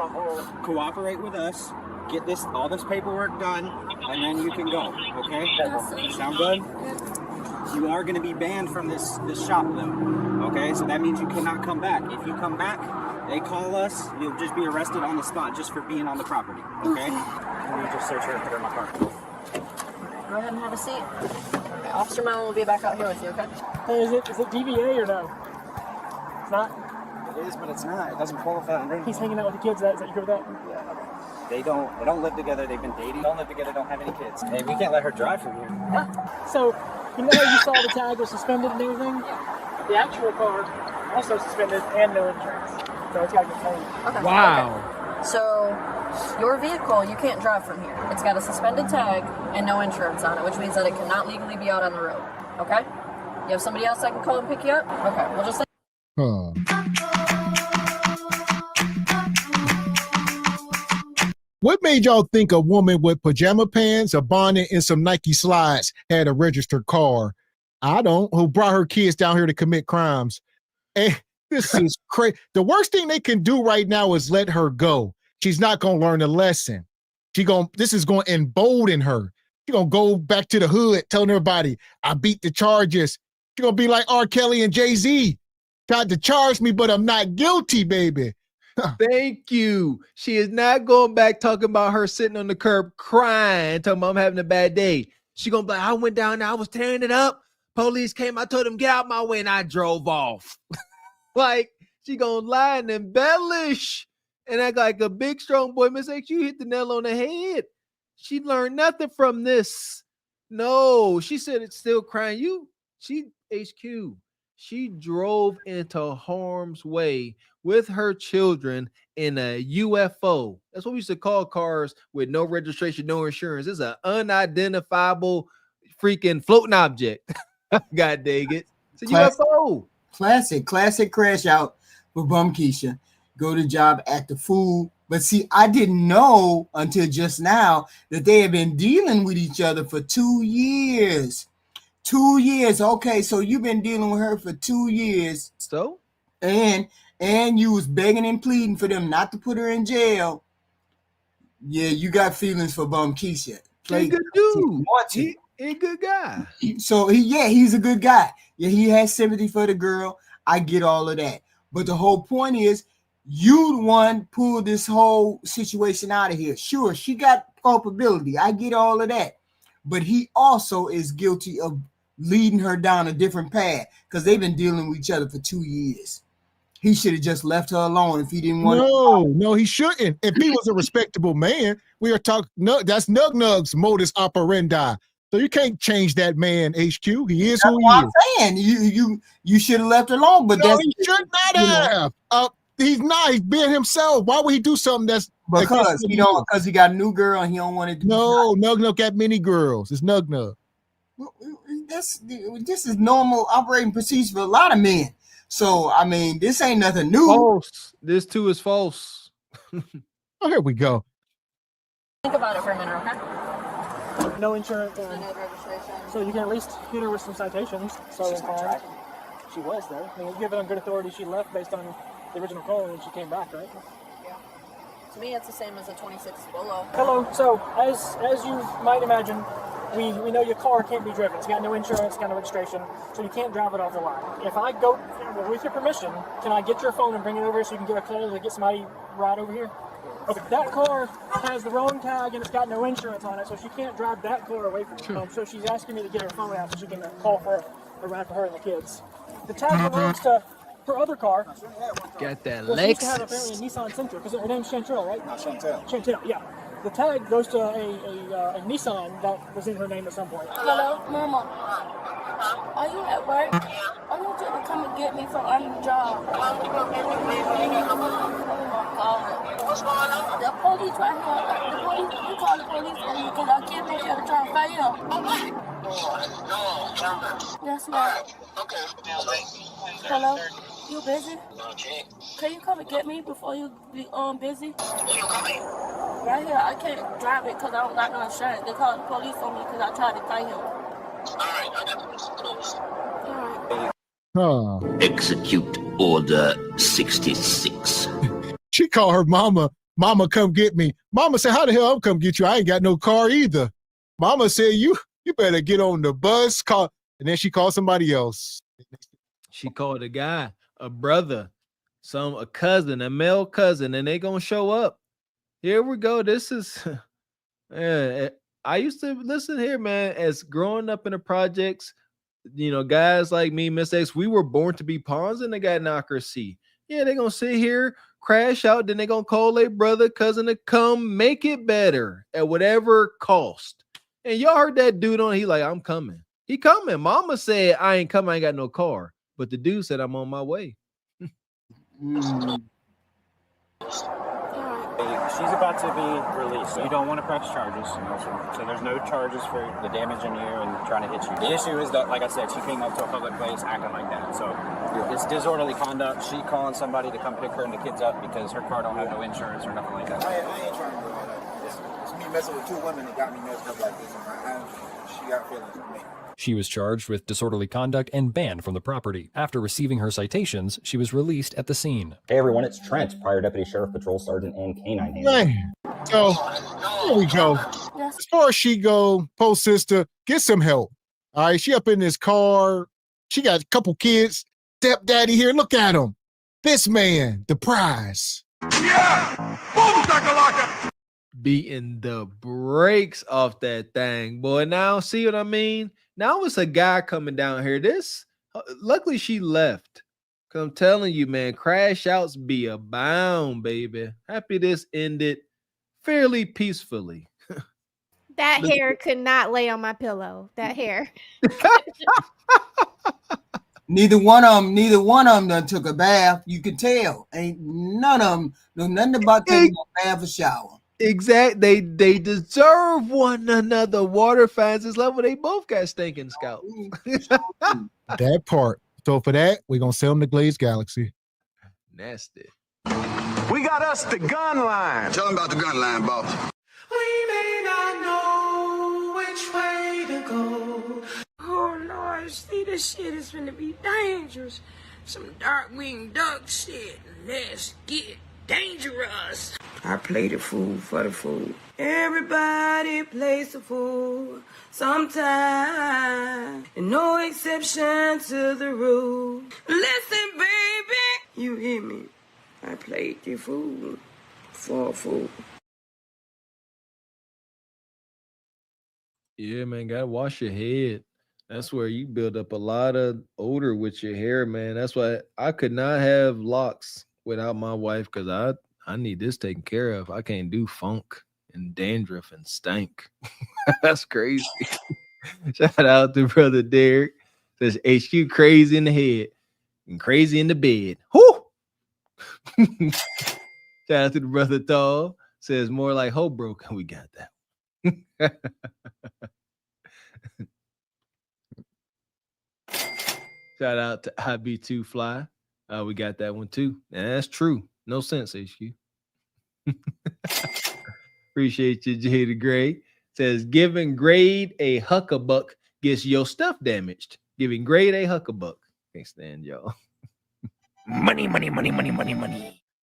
L: cooperate with us, get all this paperwork done, and then you can go. Okay? Sound good? You are going to be banned from this shop though. Okay? So that means you cannot come back. If you come back, they call us, you'll just be arrested on the spot just for being on the property. Okay? And you just search her and put her in my car.
M: Go ahead and have a seat. Okay, Officer Mellon will be back out here with you, okay?
N: Hey, is it DVA or no? It's not?
L: It is, but it's not. It doesn't qualify.
N: He's hanging out with the kids. Is that you good with that?
L: Yeah. They don't live together. They've been dating. Don't live together. Don't have any kids. Hey, we can't let her drive from here.
N: So, you know you saw the tag was suspended and everything? The actual car also suspended and no insurance. So it's got to get towed.
M: Okay.
C: Wow.
M: Okay. So, your vehicle, you can't drive from here. It's got a suspended tag and no insurance on it, which means that it cannot legally be out on the road. Okay? You have somebody else that can call and pick you up? Okay, we'll just...
B: What made y'all think a woman with pajama pants, a bonnet, and some Nike slides had a registered car? I don't. Who brought her kids down here to commit crimes? And this is crazy. The worst thing they can do right now is let her go. She's not gonna learn a lesson. This is gonna embolden her. She's gonna go back to the hood, telling everybody, "I beat the charges." She's gonna be like R. Kelly and Jay-Z. Tried to charge me, but I'm not guilty, baby.
C: Thank you. She is not going back talking about her sitting on the curb crying, talking about I'm having a bad day. She gonna be like, I went down there, I was tearing it up. Police came, I told them get out my way, and I drove off. Like, she gonna lie and embellish and act like a big strong boy. Miss X, you hit the nail on the head. She learned nothing from this. No, she said it's still crying. She HQ. She drove into harm's way with her children in a UFO. That's what we used to call cars with no registration, no insurance. It's an unidentifiable freaking floating object. God dang it. It's a UFO.
V: Classic crash out for Bum Keisha. Go to job, act a fool. But see, I didn't know until just now that they had been dealing with each other for 2 years. 2 years. Okay, so you've been dealing with her for 2 years.
C: So?
V: And and you was begging and pleading for them not to put her in jail, yeah, you got feelings for Bum Keisha.
C: He a good dude. He a good guy.
V: So he's a good guy. Yeah, he has sympathy for the girl. I get all of that. But the whole point is, you the one pulled this whole situation out of here. Sure, she got culpability. I get all of that. But he also is guilty of leading her down a different path because they've been dealing with each other for 2 years. He should have just left her alone if he didn't want to.
B: No, he shouldn't. If he was a respectable man, we are talking. No, that's Nug Nug's modus operandi. So you can't change that man, HQ. He is who he is.
V: I'm saying you should have left her alone, but
B: no, he should not have. He's not. He's being himself. Why would he do something that's
V: because he got a new girl and he don't want to do?
B: No, Nug Nug got many girls. It's Nug Nug.
V: This is normal operating procedure for a lot of men. So I mean, this ain't nothing new.
C: False. This too is false.
B: Oh, here we go.
M: Think about it for a minute, okay?
N: No insurance. So you can at least hit her with some citations. So she was there. I mean, given on good authority, she left based on the original call and she came back, right?
M: Yeah. To me, it's the same as a 26 Bolo.
N: Hello. So as you might imagine, we know your car can't be driven. It's got no insurance, it's got no registration, so you can't drive it off the lot. If I go, with your permission, can I get your phone and bring it over so you can get a call to get somebody right over here? Okay, that car has the wrong tag and it's got no insurance on it, so she can't drive that car away from home. So she's asking me to get her phone out so she can call for a ride for her and the kids. The tag belongs to her other car.
C: Got that
N: Lexus. She used to have apparently a Nissan Sentra, because her name's Chantel, right?
I: No, Chantel.
N: Chantel, yeah. The tag goes to a Nissan that was in her name at some point.
T: Hello, Mama. Are you at work? I want you to come and get me from under the job. Oh my God. What's going on? The police right here. The police. You call the police on me because I can't make sure to try and fight him. Yes, ma'am.
F: Okay.
T: Hello? You busy? Can you come and get me before you be busy? Right here, I can't drive it because I don't got no insurance. They called the police on me because I tried to fight him.
F: Alright, I got the close.
B: Huh.
P: Execute Order 66.
B: She called her mama. Mama, come get me. Mama said, how the hell I'm come get you? I ain't got no car either. Mama said, you better get on the bus. Call. And then she called somebody else.
C: She called a guy, a brother, a cousin, a male cousin, and they gonna show up. Here we go. This is, I used to listen here, man, as growing up in the projects, guys like me, Miss X, we were born to be pawns in the knockers. Yeah, they're going to sit here, crash out, then they're going to call their brother, cousin to come make it better at whatever cost. And y'all heard that dude on, he like, I'm coming. He coming. Mama said, I ain't coming, I ain't got no car. But the dude said, I'm on my way.
L: She's about to be released, so you don't want to press charges. So there's no charges for the damage in you and trying to hit you. The issue is that, like I said, she came up to a public place acting like that. So it's disorderly conduct. She calling somebody to come pick her and the kids up because her car don't have no insurance or nothing like that.
I: I ain't trying to do all that. It's me messing with two women that got me messed up like this. She got feelings for me.
U: She was charged with disorderly conduct and banned from the property. After receiving her citations, she was released at the scene.
R: Hey everyone, it's Trent, prior Deputy Sheriff Patrol Sergeant and Canine Handler.
B: Man. So here we go. As far as she go, post sister, get some help. All right, she up in this car. She got a couple kids. Stepdaddy here. Look at him. This man, the prize.
A: Yeah! Boom, shakalaka!
C: Beating the brakes off that thing, boy. Now, see what I mean? Now it's a guy coming down here. Luckily she left. Cause I'm telling you, man, crash outs be abound, baby. Happy this ended fairly peacefully.
E: That hair could not lay on my pillow. That hair.
V: Neither one of them done took a bath. You can tell. Ain't none of them know nothing about taking a bath or shower.
C: Exactly. They deserve one another. Water fans is level. They both got stinking scalps.
B: That part. So for that, we're gonna sell them to Glaze Galaxy.
C: Nasty.
A: We got us the gun line.
W: Tell them about the gun line, boss.
D: We may not know which way to go. Oh Lord, see, this shit is gonna be dangerous. Some Darkwing Duck shit. Let's get dangerous. I play the fool for the fool. Everybody plays the fool sometime. And no exception to the rule. Listen, baby, you hear me? I played the fool for a fool.
C: Yeah, man, gotta wash your head. That's where you build up a lot of odor with your hair, man. That's why I could not have locks without my wife, because I need this taken care of. I can't do funk and dandruff and stank. That's crazy. Shout out to brother Derek. Says HQ crazy in the head and crazy in the bed. Whoo! Shout out to the brother Tall. Says more like hope broken. We got that. Shout out to IB2 Fly. We got that one too. And that's true. No sense, HQ. Appreciate you, Jada Gray. Says giving grade a huckabuck gets your stuff damaged. Giving grade a huckabuck. Can't stand y'all. Money.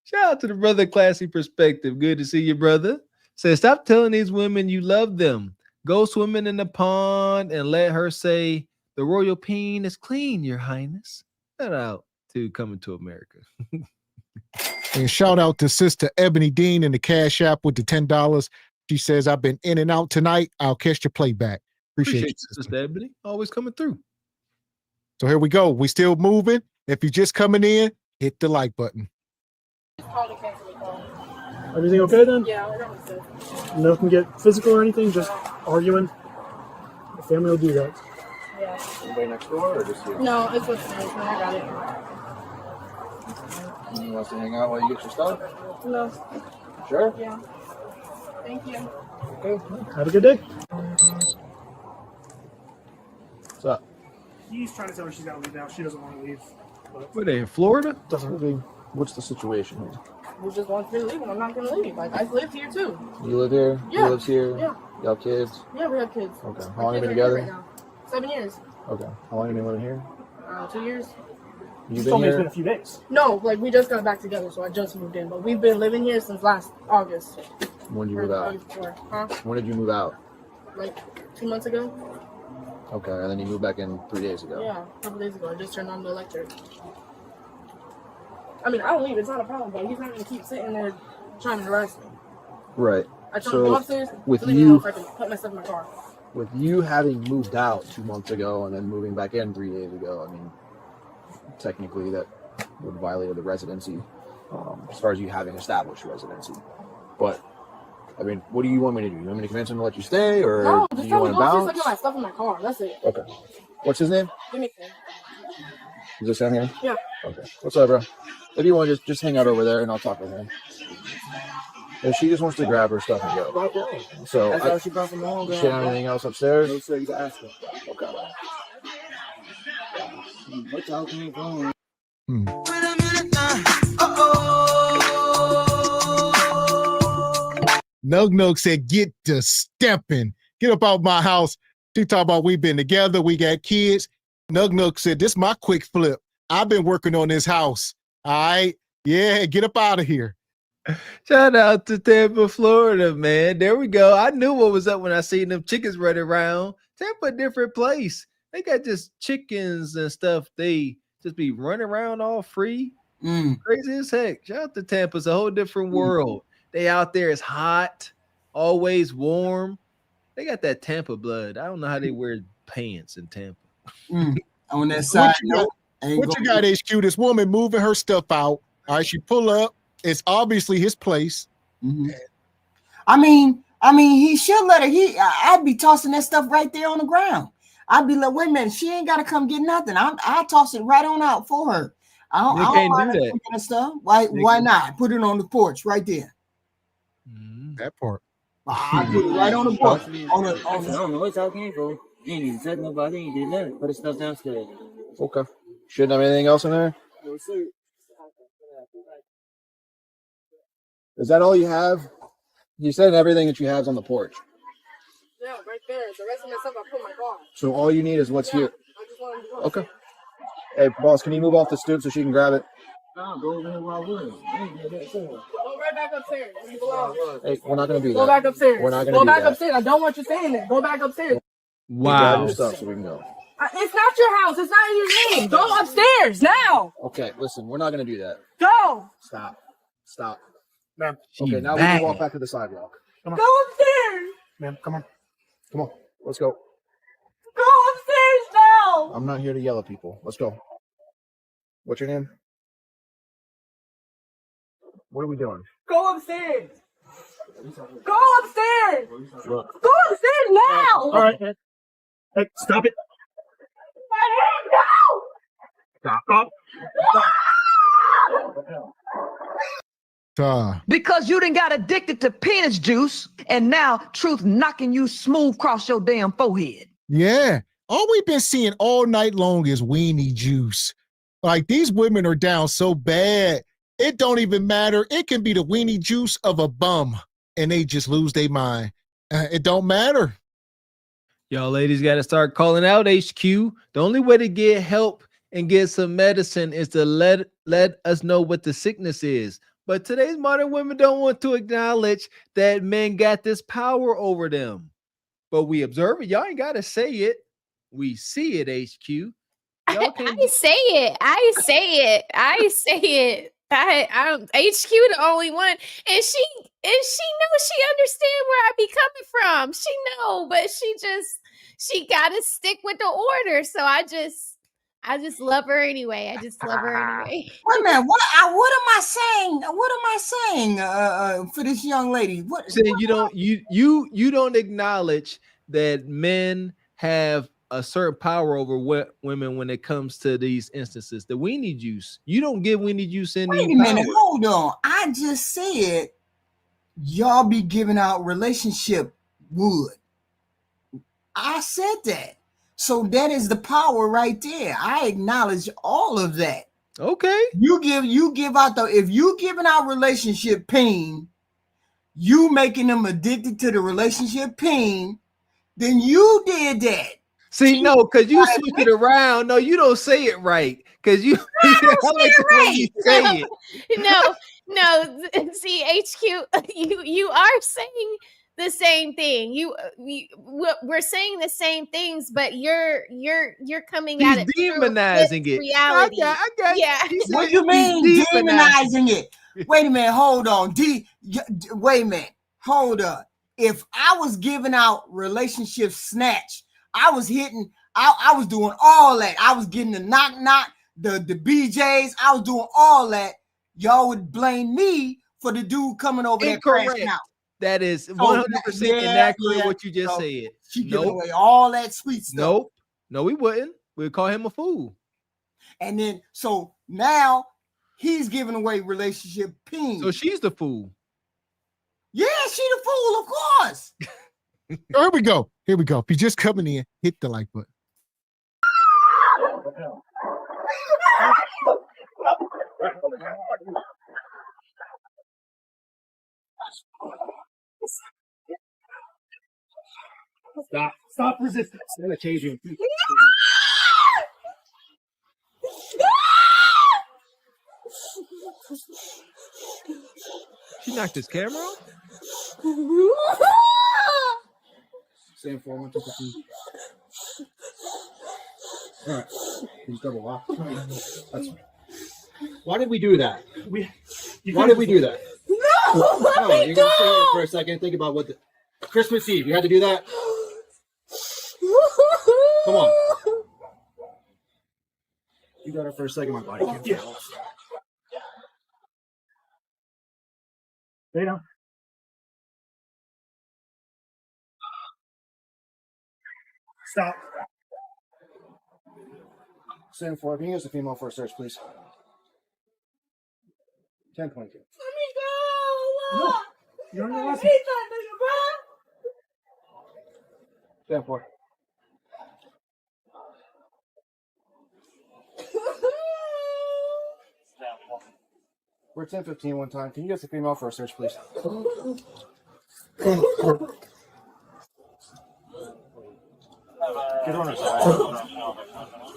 C: Shout out to the brother Classy Perspective. Good to see you, brother. Says stop telling these women you love them. Go swimming in the pond and let her say the royal peen is clean, your highness. Shout out to Coming to America.
B: And shout out to Sister Ebony Dean in the Cash App with the $10. She says, I've been in and out tonight. I'll catch your playback. Appreciate you,
C: Sister Ebony. Always coming through.
B: So here we go. We still moving. If you're just coming in, hit the like button.
G: Everything okay then?
M: Yeah, everything's good.
G: Nothing get physical or anything, just arguing. The family will do that.
M: Yeah.
I: Anybody next door or just you?
M: No, it's what's nice, man. I got it.
I: You want to hang out while you get your stuff?
M: No.
I: Sure?
M: Yeah. Thank you.
G: Okay. Have a good day.
I: What's up?
G: He's trying to tell her she's got to leave now. She doesn't want to leave. But
C: Were they in Florida?
G: doesn't really.
I: What's the situation here?
M: He just wants me to leave, and I'm not going to leave. Like, I live here, too.
I: You live here?
M: Yeah.
I: He lives here?
M: Yeah.
I: You have kids?
M: Yeah, we have kids.
I: Okay.
M: My
I: How long have you
M: kids
I: been
M: are here
I: together?
M: right now. 7 years.
I: Okay. How long have you been living here?
M: 2 years.
I: You
G: You
I: been
G: told me it's
I: here?
G: been a few days.
M: No, like, we just got back together, so I just moved in. But we've been living here since last August.
I: When did you move out?
M: August before. Huh?
I: When did you move out?
M: Like, 2 months ago?
I: Okay, and then you moved back in 3 days ago.
M: Yeah, a couple days ago. I just turned on the electric. I mean, I don't leave. It's not a problem, but he's not going to keep sitting there trying to harass me.
I: Right.
M: I told him to go upstairs.
I: with
M: let me know
I: you,
M: if I can put my stuff in my car.
I: with you having moved out 2 months ago and then moving back in 3 days ago, I mean, technically that would violate the residency, as far as you having established residency. But I mean, what do you want me to do? You want me to convince him to let you stay, or
M: No,
I: do
M: just
I: you
M: tell me
I: want
M: to
I: to
M: go upstairs.
I: bounce?
M: I get my stuff in my car. That's it.
I: Okay. What's his name?
M: Give me a thing.
I: Is this down here?
M: Yeah.
I: Okay. What's up, bro? If you want, just hang out over there, and I'll talk with him. If she just wants to grab her stuff and go. So
N: That's how she brought from home.
I: she have anything else upstairs?
N: No, sir, you can ask her.
I: Okay.
N: What y'all came from?
B: Nug Nug said, get to stepping. Get up out my house. She talk about we been together. We got kids. Nug Nug said, this is my quick flip. I've been working on this house. All right. Yeah, get up out of here.
C: Shout out to Tampa, Florida, man. There we go. I knew what was up when I seen them chickens running around. Tampa, a different place. They got just chickens and stuff. They just be running around all free. Crazy as heck. Shout out to Tampa. It's a whole different world. They out there. It's hot, always warm. They got that Tampa blood. I don't know how they wear pants in Tampa.
V: On that side note,
B: What you got, HQ? This woman moving her stuff out. All right, she pull up. It's obviously his place.
V: I mean, he should let her. I'd be tossing that stuff right there on the ground. I'd be like, wait a minute, she ain't got to come get nothing. I'll toss it right on out for her. I don't
C: can't do that.
V: Kind of stuff. Why not? Put it on the porch right there.
B: That part.
V: I put it right on the porch.
N: I don't know what y'all came from. You ain't even said nobody. You did nothing. Put the stuff downstairs.
I: Okay. Shouldn't have anything else in there?
N: No, sir.
I: Is that all you have? You said everything that you have is on the porch.
M: Yeah, right there. The rest of my stuff I put in my car.
I: So all you need is what's here.
M: I just wanted to go.
I: Okay. Hey, boss, can you move off the stoop so she can grab it?
N: No, go over here while I would.
T: Go right back upstairs.
I: Hey, we're not going to do that.
T: Go back upstairs.
I: We're not going to
T: Go
I: do
T: back
I: that.
T: upstairs. I don't want you saying that. Go back upstairs.
I: Grab your stuff so we can go.
T: It's not your house. It's not in your name. Go upstairs now.
I: Okay, listen, we're not going to do that.
T: Go.
I: Stop.
N: Ma'am.
I: Okay, now we can walk back to the sidewalk.
T: Go upstairs.
N: Ma'am, come on.
I: Come on, let's go.
T: Go upstairs now.
I: I'm not here to yell at people. Let's go. What's your name? What are we doing?
T: Go upstairs. Go upstairs.
I: Look.
T: Go upstairs now.
N: All right. Hey, stop it.
T: No.
N: Stop.
H: Because you done got addicted to penis juice, and now truth knocking you smooth across your damn forehead.
B: Yeah. All we've been seeing all night long is weenie juice. Like, these women are down so bad, it don't even matter. It can be the weenie juice of a bum, and they just lose their mind. It don't matter.
C: Y'all ladies got to start calling out HQ. The only way to get help and get some medicine is to let us know what the sickness is. But today's modern women don't want to acknowledge that men got this power over them. But we observe it. Y'all ain't got to say it. We see it, HQ.
E: I say it. HQ the only one, and she knows, she understand where I be coming from. She know, but she gotta stick with the order. So I just love her anyway. Wait
V: a minute. What am I saying? What am I saying for this young lady? What?
C: Saying you don't acknowledge that men have a certain power over women when it comes to these instances. The weenie juice. You don't give weenie juice any
V: Wait a minute. Hold on. I just said y'all be giving out relationship wood. I said that. So that is the power right there. I acknowledge all of that.
C: Okay.
V: You give out if you giving out relationship pain, you making them addicted to the relationship pain, then you did that.
C: See, no, because you switch it around. No, you don't say it right. Because you don't say it right. You say it.
E: No. See, HQ, you are saying the same thing. We're saying the same things, but you're coming at it
C: demonizing it.
E: Reality.
C: I got
E: yeah.
V: What do you mean demonizing it? Wait a minute. Hold on. Wait a minute. Hold up. If I was giving out relationship snatch, I was hitting. I was doing all that. I was getting the knock, the BJs. I was doing all that. Y'all would blame me for the dude coming over there crashing out.
C: That is 100% inaccurate what you just said.
V: She giving away all that sweet stuff.
C: Nope. No, we wouldn't. We'd call him a fool.
V: And then, so now he's giving away relationship pain.
C: So she's the fool.
V: Yeah, she the fool, of course.
B: Here we go. If you're just coming in, hit the like button.
N: Stop resisting. I'm gonna change you.
C: She knocked his camera off?
I: Same 4, 1, 2, 15. All right. He's double lock. That's fine. Why did we do that? Why did we do that?
T: No,
I: you're gonna sit here for a second. Think about what the Christmas Eve. You had to do that. Come on. You got her for a second. My body can't feel it.
N: Stay down. Stop.
I: Stand for. Can you use the female for a search, please? 10:22.
T: Let me go.
N: No, you're on your lesson.
I: Stand for. We're at 10:15 one time. Can you use the female for a search, please? Get on her side.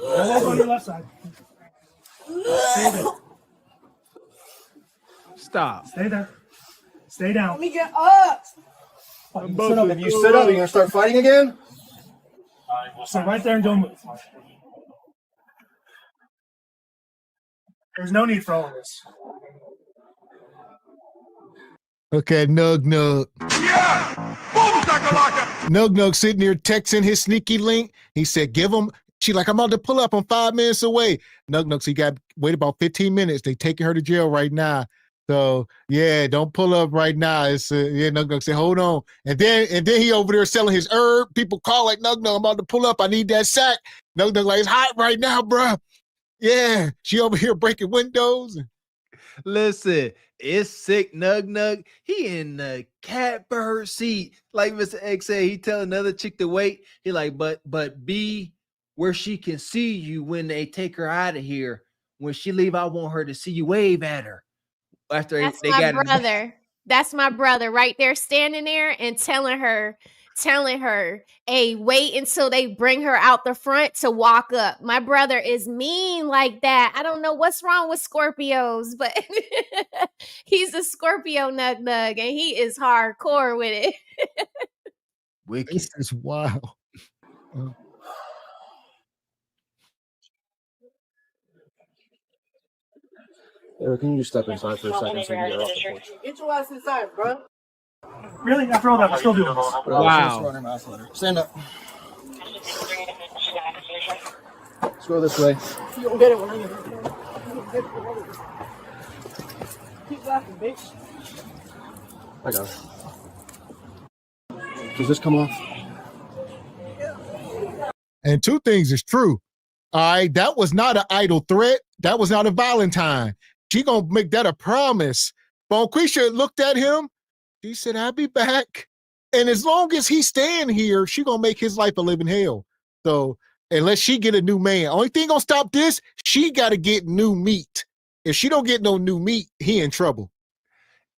N: Walk on your left side.
C: Stop.
G: Stay there. Stay down.
T: Let me get up.
N: Sit up. If you sit up, you're gonna start fighting again.
G: So right there and don't move. There's no need for all of this.
B: Okay, Nug. Yeah! Nug sitting there texting his sneaky link. He said, give him. She like, I'm about to pull up. I'm 5 minutes away. Nug, he got wait about 15 minutes. They taking her to jail right now. So yeah, don't pull up right now. It's yeah, Nug said, hold on. And then he over there selling his herb. People call like Nug, I'm about to pull up. I need that sack. Nug like, it's hot right now, bro. Yeah, she over here breaking windows.
C: Listen, it's sick. Nug. He in the catbird seat. Like Mr. X said, he tell another chick to wait. He like, but be where she can see you when they take her out of here. When she leave, I want her to see you wave at her. After
E: That's
C: they
E: my
C: got
E: brother. That's my brother right there standing there and telling her, hey, wait until they bring her out the front to walk up. My brother is mean like that. I don't know what's wrong with Scorpios, but he's a Scorpio Nug, and he is hardcore with it.
B: Wicked. This is wild.
N: Eric, can you just step inside for a second so you can get off the porch?
T: Get your ass inside, bro.
G: Really? After all that, we're still doing this.
N: Wow. Stand up. Let's go this way.
T: You don't get it when I get it. Keep laughing, bitch.
N: I got it. Does this come off?
B: And two things is true. All right, that was not an idle threat. That was not a Valentine. She gonna make that a promise. Bonquisha looked at him. She said, I'll be back. And as long as he's staying here, she gonna make his life a living hell. So unless she get a new man, only thing gonna stop this, she gotta get new meat. If she don't get no new meat, he in trouble.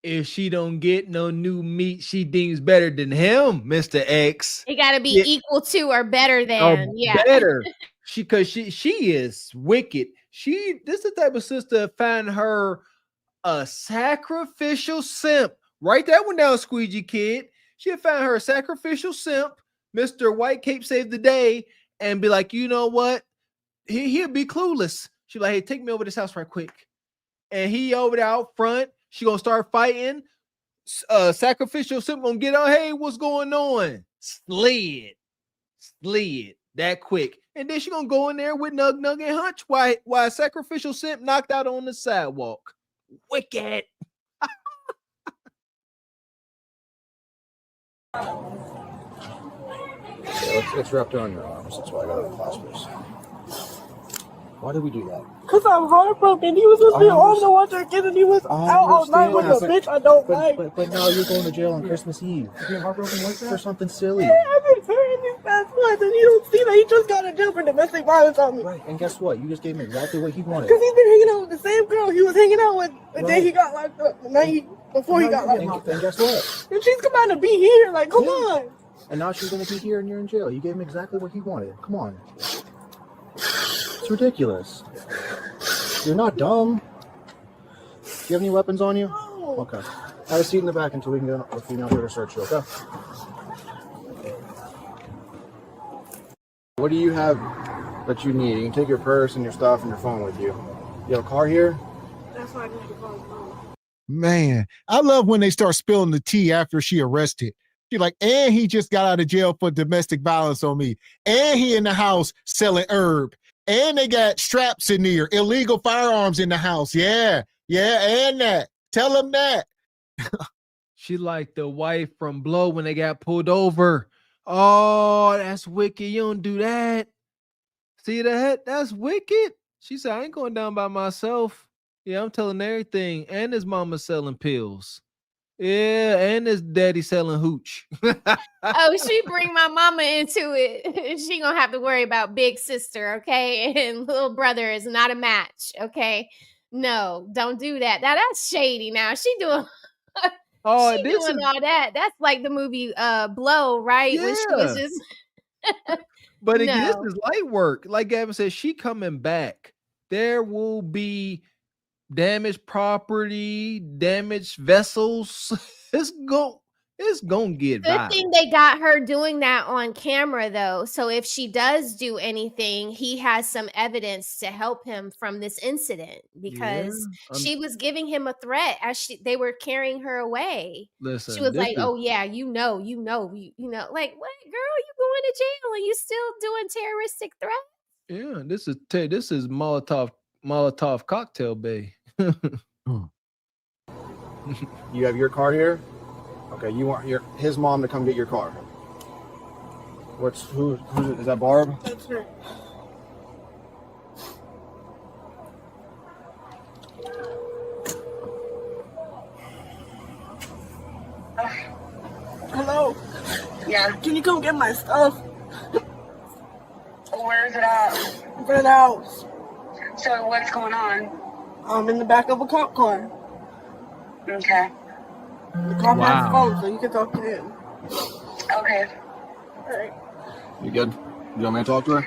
C: If she don't get no new meat, she deems better than him, Mr. X.
E: It gotta be equal to or better than. Yeah.
C: Better. She is wicked. This is the type of sister find her a sacrificial simp. Write that one down, Squeegee Kid. She'll find her a sacrificial simp, Mr. White Cape Save the Day, and be like, you know what? He'll be clueless. She'll be like, hey, take me over this house right quick. And he over there out front. She gonna start fighting. Sacrificial simp gonna get on. Hey, what's going on? Slid that quick. And then she gonna go in there with Nug and Hunch while sacrificial simp knocked out on the sidewalk. Wicked.
N: It's wrapped around your arms. That's why I got it in claspers. Why did we do that?
T: Because I'm heartbroken. He was supposed to be home to watch our kid and he was out all night with a bitch I don't like.
N: But now you're going to jail on Christmas Eve.
G: You're being heartbroken like that?
N: For something silly.
T: Yeah, I've been hurting these past months and you don't see that he just got in jail for domestic violence on me.
N: Right, and guess what? You just gave him exactly what he wanted.
T: Because he's been hanging out with the same girl he was hanging out with the day he got locked up, the night before he got locked up.
N: And guess what?
T: And she's come out to be here, like, come on.
N: And now she's going to be here and you're in jail. You gave him exactly what he wanted. Come on. It's ridiculous. You're not dumb. Do you have any weapons on you?
T: No.
N: Okay. Have a seat in the back until we can get a female here to search you, okay? What do you have that you need? You can take your purse and your stuff and your phone with you. You have a car here?
T: That's why I need to call his phone.
B: Man, I love when they start spilling the tea after she arrested. She's like, and he just got out of jail for domestic violence on me. And he in the house selling herb. And they got straps in there, illegal firearms in the house. Yeah, and that. Tell them that.
C: She like the wife from Blow when they got pulled over. Oh, that's wicked. You don't do that. See that? That's wicked. She said, I ain't going down by myself. Yeah, I'm telling everything. And his mama selling pills. Yeah, and his daddy selling hooch.
E: Oh, she bring my mama into it. She gonna have to worry about big sister, okay? And little brother is not a match, okay? No, don't do that. Now that's shady. Now she doing, she doing all that. That's like the movie Blow, right?
C: Yeah.
E: When she was just.
C: But again, this is light work. Like Gavin said, she coming back there will be damaged property, damaged vessels. It's gonna get
E: Good
C: violent.
E: thing they got her doing that on camera, though. So if she does do anything, he has some evidence to help him from this incident, because she was giving him a threat as they were carrying her away.
C: Listen,
E: she was
C: this
E: like,
C: is-
E: "Oh yeah, you know, like what, girl? You going to jail and you still doing terroristic threats?"
C: Yeah, this is Molotov cocktail bay.
K: You have your car here? Okay, you want his mom to come get your car. Who is that, Barb?
T: That's her. Hello?
O: Yeah.
T: Can you come get my stuff?
O: Where is it at?
T: For the house.
O: So what's going on?
T: I'm in the back of a cop car.
O: Okay.
T: The cop has a phone, so you can talk to him.
O: Okay.
T: All right.
K: You good? You want me to talk to her?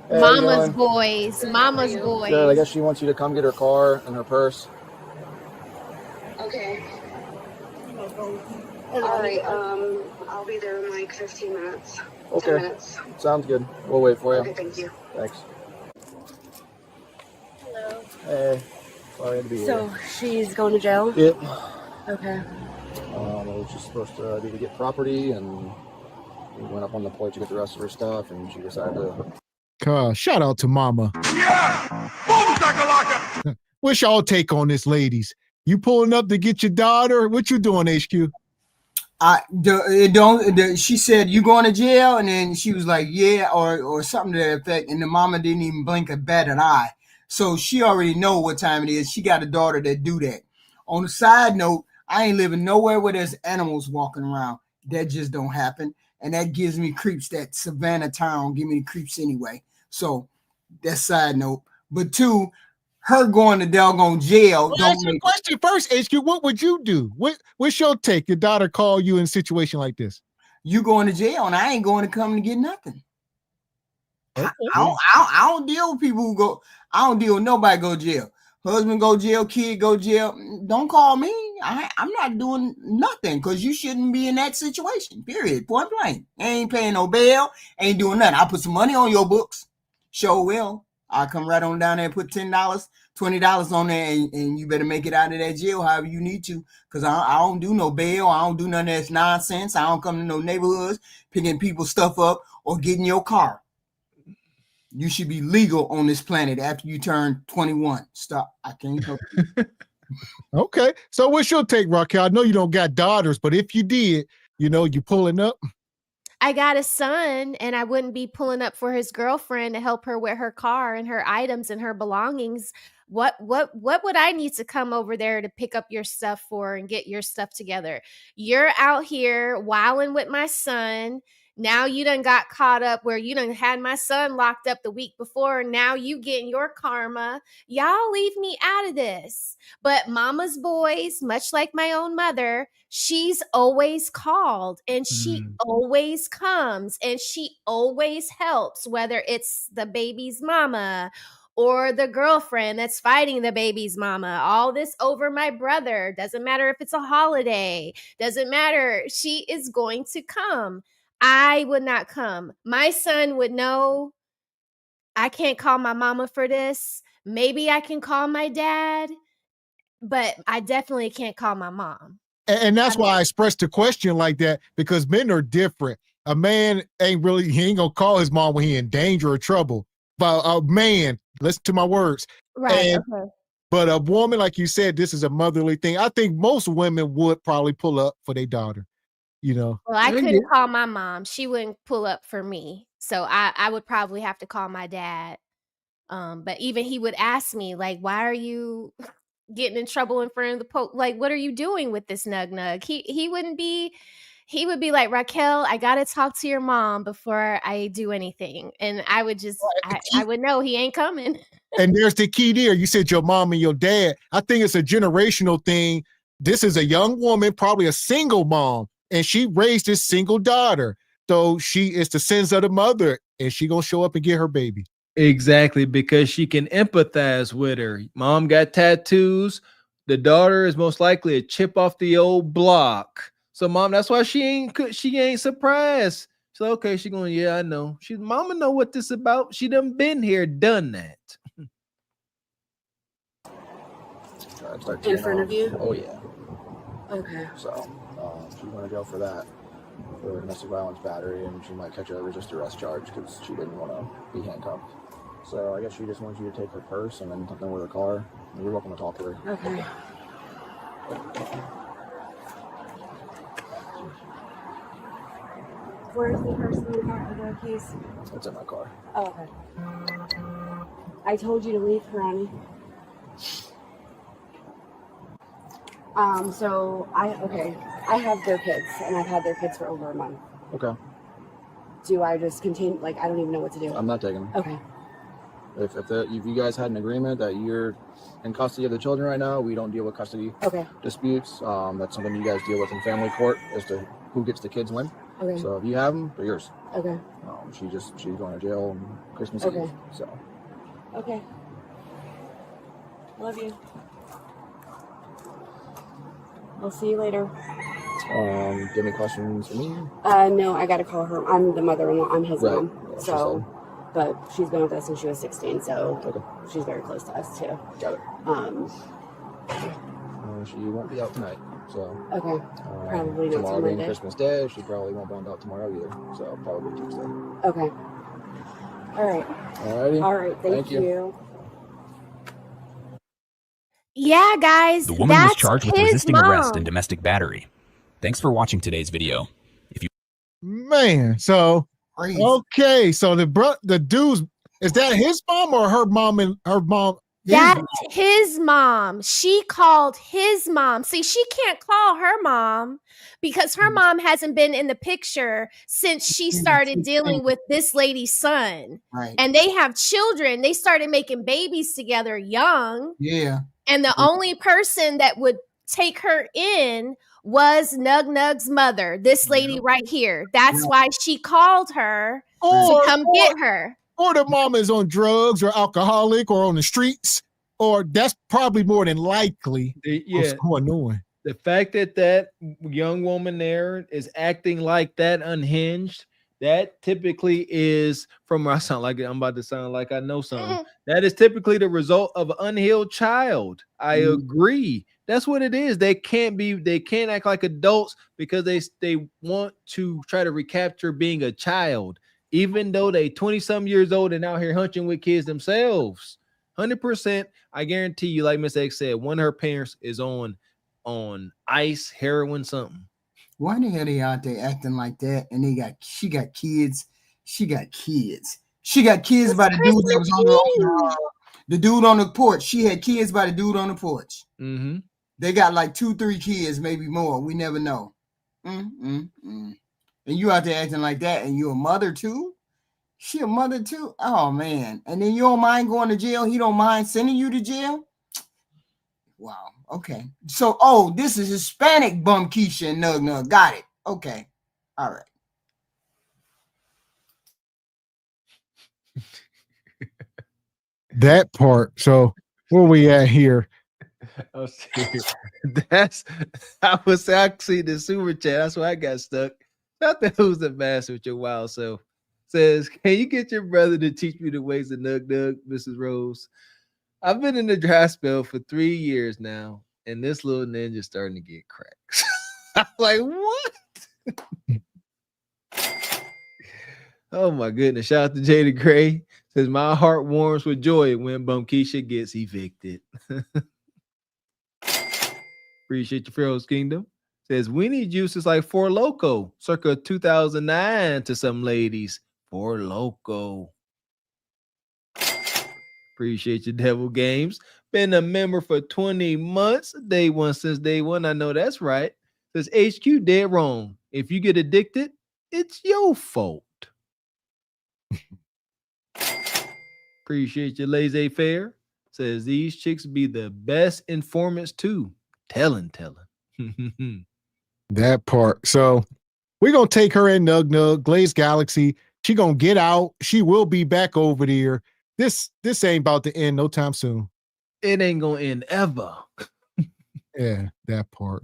K: Hey,
E: Mama's boys.
K: Good. I guess she wants you to come get her car and her purse.
O: Okay. All right. I'll be there in like 15 minutes.
K: Okay.
O: 10 minutes.
K: Sounds good. We'll wait for you.
O: Okay, thank you.
K: Thanks.
O: Hello.
K: Hey. Sorry to be here.
O: So she's going to jail?
K: Yep.
O: Okay.
K: She's supposed to do to get property, and we went up on the porch to get the rest of her stuff, and she decided to.
B: Shout out to Mama. Yeah! Boom, what's y'all take on this, ladies? You pulling up to get your daughter? What you doing, HQ?
V: She said, "You going to jail?" And then she was like, "Yeah," or something to that effect. And the mama didn't even blink a bat an eye. So she already know what time it is. She got a daughter that do that. On a side note, I ain't living nowhere where there's animals walking around. That just don't happen. And that gives me creeps. That Savannah town give me creeps anyway. So that's side note. But two, her going to doggone jail.
B: Well, ask your question first, HQ. What would you do? What's your take? Your daughter call you in a situation like this?
V: You going to jail, and I ain't going to come to get nothing. Okay. I don't deal with people who go. I don't deal with nobody go jail. Husband go jail, kid go jail. Don't call me. I'm not doing nothing because you shouldn't be in that situation. Period. Point blank. Ain't paying no bail. Ain't doing nothing. I put some money on your books. Sure will. I'll come right on down there and put $10, $20 on there, and you better make it out of that jail however you need to. Because I don't do no bail. I don't do none of that nonsense. I don't come to no neighborhoods picking people's stuff up or getting your car. You should be legal on this planet after you turn 21. Stop. I can't help you.
B: Okay. So what's your take, Raquel? I know you don't got daughters, but if you did, you pulling up?
E: I got a son, and I wouldn't be pulling up for his girlfriend to help her with her car and her items and her belongings. What would I need to come over there to pick up your stuff for and get your stuff together? You're out here wilding with my son. Now you done got caught up where you done had my son locked up the week before. And now you getting your karma. Y'all leave me out of this. But mama's boys, much like my own mother, she's always called and she always comes and she always helps, whether it's the baby's mama or the girlfriend that's fighting the baby's mama. All this over my brother. Doesn't matter if it's a holiday. Doesn't matter. She is going to come. I would not come. My son would know I can't call my mama for this. Maybe I can call my dad, but I definitely can't call my mom.
B: And that's why I expressed the question like that, because men are different. A man he ain't gonna call his mom when he in danger or trouble. But a man, listen to my words.
E: Right. Okay.
B: But a woman, like you said, this is a motherly thing. I think most women would probably pull up for their daughter. Well,
E: I couldn't call my mom. She wouldn't pull up for me. So I would probably have to call my dad. But even he would ask me, like, why are you getting in trouble in front of the Pope? Like, what are you doing with this nug? He would be like, Raquel, I got to talk to your mom before I do anything. And I would just, I would know he ain't coming.
B: And there's the key there. You said your mom and your dad. I think it's a generational thing. This is a young woman, probably a single mom. And she raised this single daughter. So she is the sins of the mother, and she gonna show up and get her baby.
C: Exactly, because she can empathize with her. Mom got tattoos. The daughter is most likely a chip off the old block. So mom, that's why she ain't surprised. So okay, she going, yeah, I know. Mama know what this about. She done been here, done that.
Q: In front of you?
K: Oh yeah.
Q: Okay.
K: So she's going to go for that, for domestic violence battery, and she might catch a resist arrest charge because she didn't want to be handcuffed. So I guess she just wants you to take her purse and then something with her car. You're welcome to talk to her.
Q: Okay. Where's the person you got with the keys?
K: It's in my car.
Q: Oh, okay. I told you to leave her, honey. So I have their kids, and I've had their kids for over a month.
K: Okay.
Q: Do I just continue? Like, I don't even know what to do.
K: I'm not taking them.
Q: Okay.
K: If you guys had an agreement that you're in custody of the children right now, we don't deal with custody disputes. That's something you guys deal with in family court as to who gets the kids when.
Q: Okay.
K: So if you have them, they're yours.
Q: Okay.
K: She's going to jail on Christmas Eve. So.
Q: Okay. Love you. I'll see you later.
K: Do you have any questions for me?
Q: No, I gotta call her. I'm the mother-in-law. I'm his mom.
K: Yeah,
Q: so, but she's been with us since she was 16, so she's very close to us too.
K: Got it. She won't be out tonight, so.
Q: Okay. Probably not
K: tomorrow being
Q: Monday.
K: Christmas Day, she probably won't be out tomorrow either. So probably Tuesday.
Q: Okay. All right.
K: Alrighty.
Q: All right. Thank you.
E: Yeah, guys.
S: The woman was
E: that's
S: charged with
E: his
S: resisting
E: mom.
S: arrest and domestic battery. Thanks for watching today's video. If you
B: Man, so okay, so the dude's, is that his mom or her mom and her mom?
E: That's his mom. She called his mom. See, she can't call her mom because her mom hasn't been in the picture since she started dealing with this lady's son.
V: Right.
E: And they have children. They started making babies together young.
V: Yeah.
E: And the only person that would take her in was Nug Nug's mother, this lady right here. That's why she called her to come get her.
B: Or the mom is on drugs or alcoholic or on the streets, or that's probably more than likely what's going on.
C: The fact that young woman there is acting like that, unhinged, that typically is from, I'm about to sound like I know something. That is typically the result of an unhealed child. I agree. That's what it is. They can't act like adults because they want to try to recapture being a child, even though they 20-some years old and out here hunching with kids themselves. 100%. I guarantee you, like Miss X said, one of her parents is on ice, heroin, something.
V: Why the hell they out there acting like that? And she got kids. She got kids by the dude that was the dude on the porch. She had kids by the dude on the porch.
C: Mm-hmm.
V: They got like 2-3 kids, maybe more. We never know. And you out there acting like that, and you're a mother too? She a mother too? Oh man. And then you don't mind going to jail? He don't mind sending you to jail? Wow. Okay. So, this is Hispanic bum Keisha and Nug Nug. Got it. Okay. All right.
B: That part. So where we at here?
C: Oh, I was actually the super chat. That's why I got stuck. Not the who's the master with your wild self. Says, can you get your brother to teach me the ways of Nug Nug, Mrs. Rose? I've been in the dry spell for 3 years now, and this little ninja's starting to get cracks. I'm like, what? Oh my goodness. Shout out to Jada Gray. Says, my heart warms with joy when Bumkeisha gets evicted. Appreciate your Pharaoh's Kingdom. Says, Weenie Juice is like Four Loko, circa 2009 to some ladies. Four Loko. Appreciate your Devil Games. Been a member for 20 months. Day one since day one. I know that's right. Says HQ dead wrong. If you get addicted, it's your fault. Appreciate your laissez-faire. Says these chicks be the best informants too. Telling.
B: That part. So we're going to take her in Nug Nug, Glaze Galaxy. She going to get out. She will be back over there. this ain't about to end no time soon.
C: It ain't gonna end ever.
B: Yeah, that part.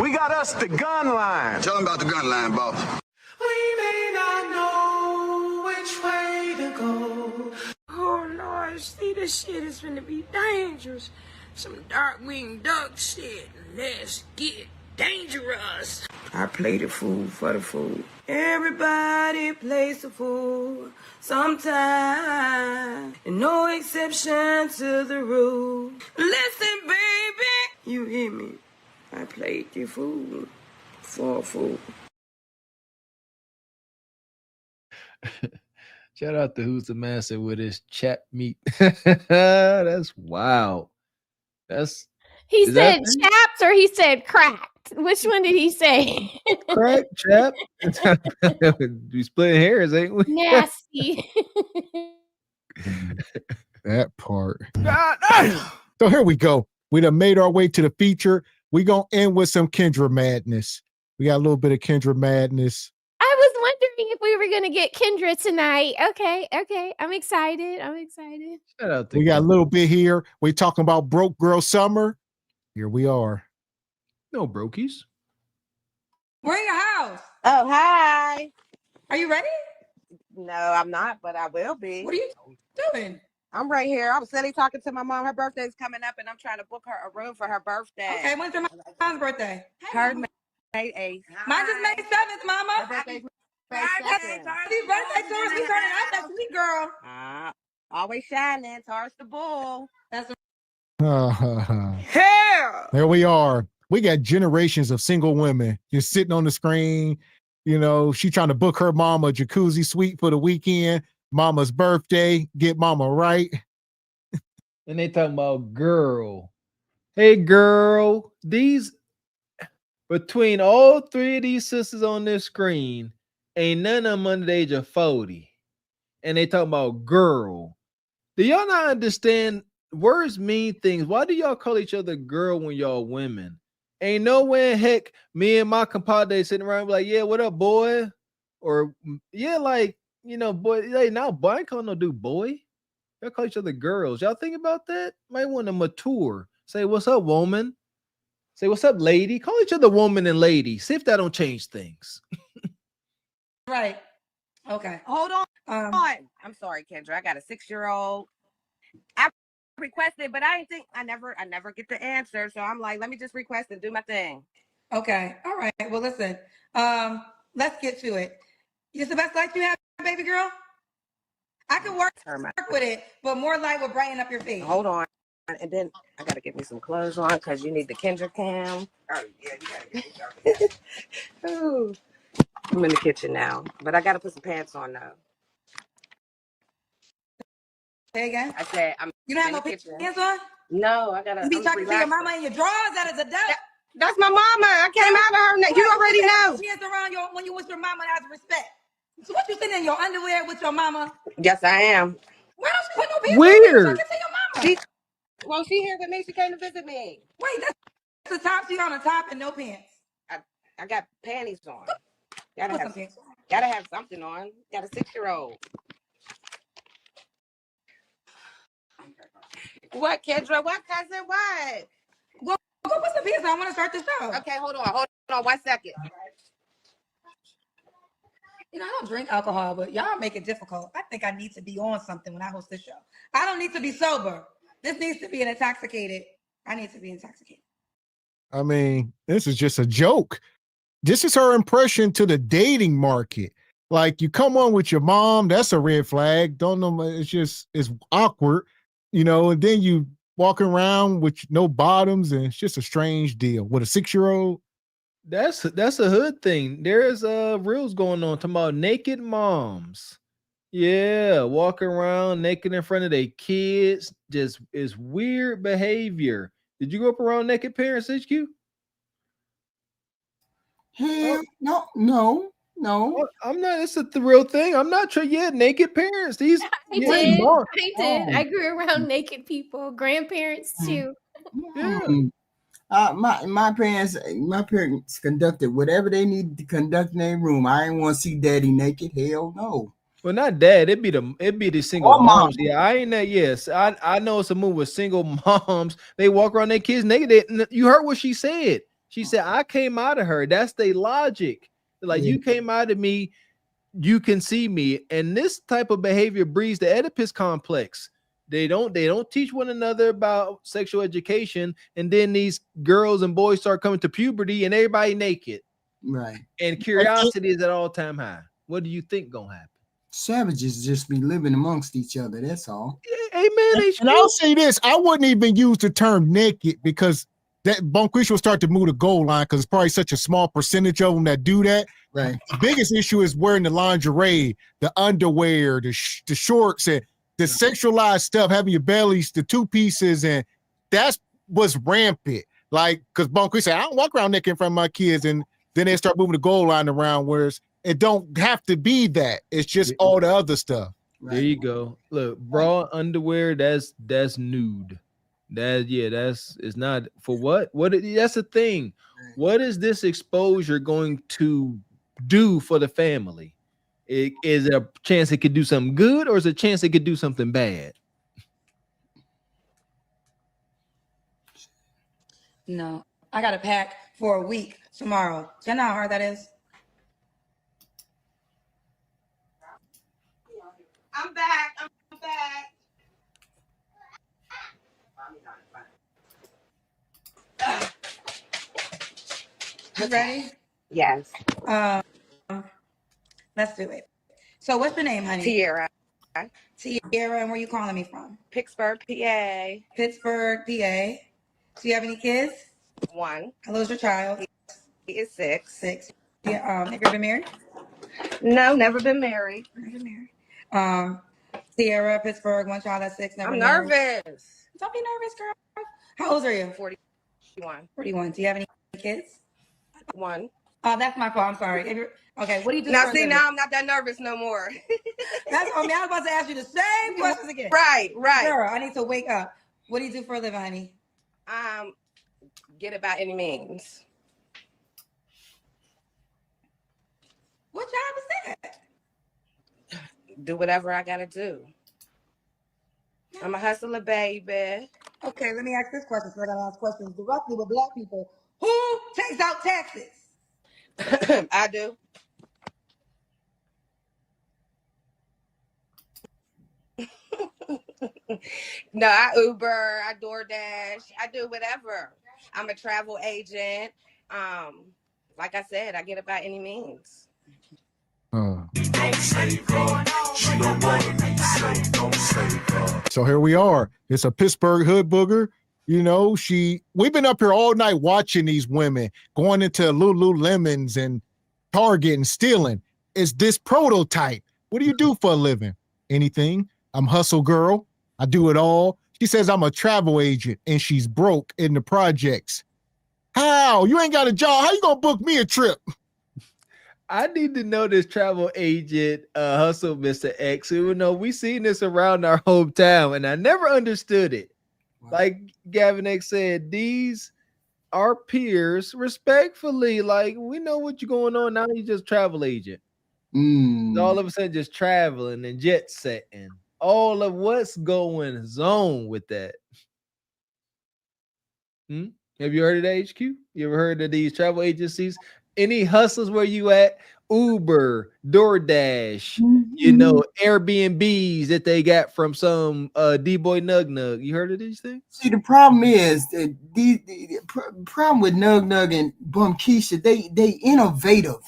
A: We got us the gun line. Tell them about the gun line, boss.
D: We may not know which way to go. Oh Lord, see, this shit is gonna be dangerous. Some dark-winged duck shit. Let's get dangerous. I play the fool for the fool. Everybody plays the fool sometime. And no exception to the rule. Listen, baby, you hear me? I played the fool for a fool.
C: Shout out to Who's the Master with his chap meat. That's wild.
E: He said chapped or he said cracked. Which one did he say?
C: Crack, chap. We splitting hairs, ain't we?
E: Nasty.
B: That part. So here we go. We done made our way to the feature. We gonna end with some Kendra madness. We got a little bit of Kendra madness.
E: I was wondering if we were gonna get Kendra tonight. Okay. I'm excited.
C: Shout out to
B: We got a little bit here. We talking about Broke Girl Summer. Here we are.
C: No brokies.
F: We're in your house.
J: Oh, hi.
F: Are you ready?
J: No, I'm not, but I will be.
F: What are you doing?
J: I'm right here. I was sitting talking to my mom. Her birthday's coming up, and I'm trying to book her a room for her birthday.
F: Okay, when's your mom's birthday?
J: Her May 8th.
F: Mine is May 7th, Mama.
J: Her birthday's May 2nd.
F: Happy birthday, Taurus. We turning out that sweet girl.
J: Always shining. Taurus the bull.
F: That's
B: Hell. There we are. We got generations of single women just sitting on the screen. You know, she trying to book her mama a jacuzzi suite for the weekend. Mama's birthday. Get mama right.
C: And they talking about girl. Hey, girl. These, between all three of these sisters on this screen, ain't none of them under the age of 40. And they talking about girl. Do y'all not understand? Words mean things. Why do y'all call each other girl when y'all women? Ain't no way in heck me and my compadre sitting around like, yeah, what up, boy? Or yeah, like, you know, boy, hey, now boy, I ain't calling no dude boy. Y'all call each other girls. Y'all think about that? Might want to mature. Say, what's up, woman? Say, what's up, lady? Call each other woman and lady. See if that don't change things.
F: right. Okay.
J: Hold on. I'm sorry, Kendra. I got a 6-year-old. I requested, but I never get the answer. So I'm like, let me just request and do my thing.
F: Okay. All right. Well, listen. Let's get to it. It's the best light you have, baby girl? I can work with it, but more light will brighten up your face.
J: Hold on. And then I gotta get me some clothes on because you need the Kendra cam. Oh, yeah, you gotta get Ooh. I'm in the kitchen now, but I gotta put some pants on now.
F: Say again?
J: I said I'm.
F: You don't have no pants on?
J: No, I gotta.
F: You be talking to your mama in your drawers. That is a doubt.
J: That's my mama. I came out of her. You already know.
F: She is around when you with your mama has respect. So what you sitting in your underwear with your mama?
J: Yes, I am.
F: Why don't you put no pants
C: Weird.
F: on? So I can see your mama.
J: She here with me. She came to visit me.
F: Wait, that's the top. She on the top and no pants.
J: I got panties on. Gotta have something on. Got a 6-year-old. What, Kendra? What, cousin? What?
F: Well, go put some pants on. I want to start the show.
J: Okay, hold on 1 second.
F: You know, I don't drink alcohol, but y'all make it difficult. I think I need to be on something when I host this show. I don't need to be sober. This needs to be an intoxicated. I need to be intoxicated.
B: I mean, this is just a joke. This is her impression to the dating market. Like, you come on with your mom, that's a red flag. Don't know, it's awkward, you know, and then you walking around with no bottoms, and it's just a strange deal. With a 6-year-old.
C: That's a hood thing. There's reels going on talking about naked moms. Yeah, walking around naked in front of their kids. Just is weird behavior. Did you grow up around naked parents, HQ?
V: No.
C: I'm not. It's a real thing. I'm not sure. Yeah, naked parents. These.
E: I did. I grew around naked people, grandparents too.
C: Yeah.
V: My parents conducted whatever they needed to conduct in their room. I didn't want to see daddy naked. Hell no.
C: Well, not dad. It'd be the single
V: Or mom.
C: moms. Yeah, I ain't that. Yes, I know it's a move with single moms. They walk around their kids naked. You heard what she said. She said, "I came out of her." That's their logic. Like you came out of me, you can see me. And this type of behavior breeds the Oedipus complex. They don't teach one another about sexual education, and then these girls and boys start coming to puberty, and everybody naked.
V: Right.
C: And curiosity is at all-time high. What do you think gonna happen?
V: Savages just be living amongst each other. That's all.
C: Amen.
B: And I'll say this: I wouldn't even use the term naked because that Bonquisha will start to move the goal line because it's probably such a small percentage of them that do that.
V: Right.
B: The biggest issue is wearing the lingerie, the underwear, the shorts, and the sexualized stuff, having your bellies, the two pieces, and that's what's rampant. Like, because Bonquisha said, I don't walk around naked in front of my kids, and then they start moving the goal line around, whereas it don't have to be that. It's just all the other stuff.
C: There you go. Look, bra, underwear, that's nude. It's not for what? That's the thing. What is this exposure going to do for the family? Is it a chance it could do something good, or is it a chance it could do something bad?
F: No, I got to pack for a week tomorrow. Do you know how hard that is? I'm back. You ready?
J: Yes.
F: Let's do it. So what's your name, honey?
J: Tierra.
F: Tierra, and where you calling me from?
J: Pittsburgh, PA.
F: Pittsburgh, PA. Do you have any kids?
J: One.
F: How old's your child?
J: He is 6.
F: 6. Yeah. Have you ever been married?
J: No, never been married.
F: Never married. Tierra, Pittsburgh, one child at 6. Never
J: I'm
F: married.
J: nervous.
F: Don't be nervous, girl. How old are you?
J: 41.
F: 41. Do you have any kids?
J: 1.
F: Oh, that's my fault. I'm sorry. Okay, what do you do?
J: Now, now I'm not that nervous no more.
F: That's I was about to ask you the same questions again.
J: Right.
F: Girl, I need to wake up. What do you do for a living, honey?
J: Get it by any means.
F: What job is that?
J: Do whatever I gotta do. I'm a hustler, baby.
F: Okay, let me ask this question. So I gotta ask questions directly with Black people. Who takes out taxes?
J: I do. No, I Uber, I DoorDash, I do whatever. I'm a travel agent. Like I said, I get it by any means.
B: So here we are. It's a Pittsburgh hood booger. You know, we've been up here all night watching these women going into Lululemons and Target and stealing. It's this prototype. What do you do for a living? Anything. I'm hustle girl. I do it all. She says I'm a travel agent and she's broke in the projects. How? You ain't got a job. How you gonna book me a trip?
C: I need to know this travel agent hustle, Mr. X. You know, we seen this around our hometown, and I never understood it. Wow. Like Gavin X said, these are peers respectfully. Like, we know what you're going on now. You just travel agent. All of a sudden, just traveling and jet setting. All of what's going on with that. Have you heard of the HQ? You ever heard of these travel agencies? Any hustles where you at? Uber, DoorDash, you know, Airbnbs that they got from some D-Boy Nug Nug. You heard of these things?
V: See, the problem is that the problem with Nug Nug and Bumkeisha, they innovative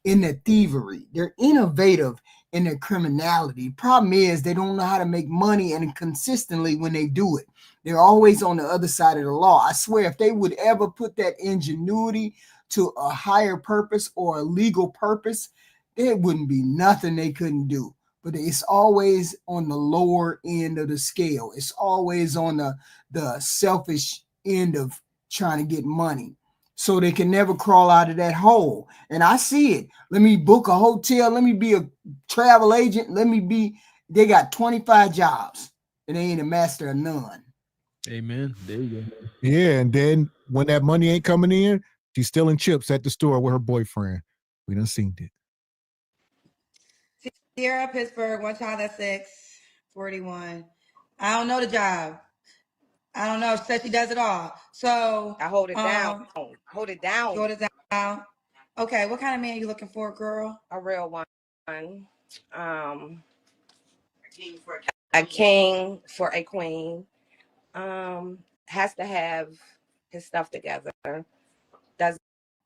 V: in their thievery. They're innovative in their criminality. Problem is they don't know how to make money and consistently when they do it. They're always on the other side of the law. I swear, if they would ever put that ingenuity to a higher purpose or a legal purpose, there wouldn't be nothing they couldn't do. But it's always on the lower end of the scale. It's always on the selfish end of trying to get money. So they can never crawl out of that hole. And I see it. Let me book a hotel. Let me be a travel agent. They got 25 jobs and they ain't a master of none.
C: Amen. There you go.
B: Yeah, and then when that money ain't coming in, she's stealing chips at the store with her boyfriend. We done seen it.
F: Sierra, Pittsburgh, one child at 6, 41. I don't know the job. I don't know. She said she does it all. So
J: I hold it down. Hold it down.
F: Hold it down. Okay, what kind of man are you looking for, girl?
J: A real one. A king for a queen. Has to have his stuff together. Doesn't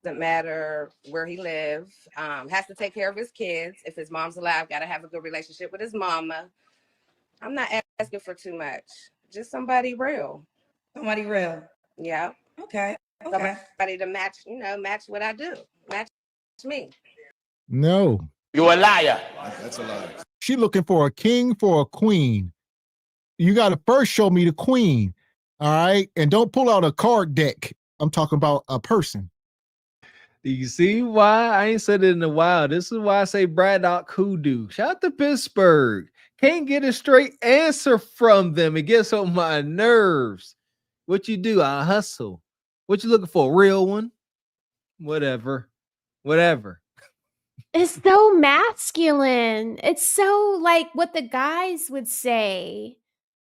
J: matter where he lives. Has to take care of his kids. If his mom's alive, got to have a good relationship with his mama. I'm not asking for too much. Just somebody real.
F: Somebody real.
J: Yeah.
F: Okay.
J: Somebody to match, match what I do. Match me.
B: No.
I: You're a liar. That's a lie.
B: She looking for a king for a queen. You got to first show me the queen. All right. And don't pull out a card deck. I'm talking about a person.
C: Do you see why? I ain't said it in a while. This is why I say Braddock Hoodoo. Shout out to Pittsburgh. Can't get a straight answer from them. It gets on my nerves. What you do? I hustle. What you looking for? A real one? Whatever.
E: It's so masculine. It's so like what the guys would say.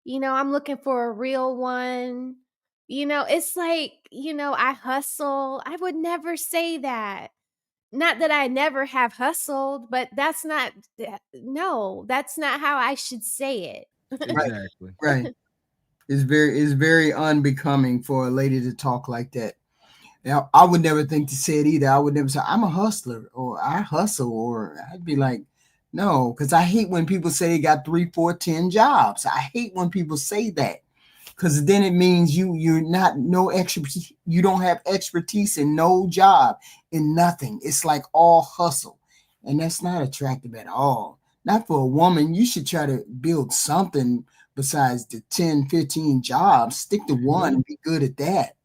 E: I'm looking for a real one. It's like, I hustle. I would never say that. Not that I never have hustled, but that's not how I should say it.
C: Exactly.
V: Right. It's very unbecoming for a lady to talk like that. Now, I would never think to say it either. I would never say I'm a hustler or I hustle, or I'd be like, no, because I hate when people say they got 3, 4, 10 jobs. I hate when people say that, because then it means you're not no expertise. You don't have expertise in no job, in nothing. It's like all hustle, and that's not attractive at all. Not for a woman. You should try to build something besides the 10, 15 jobs. Stick to one and be good at that.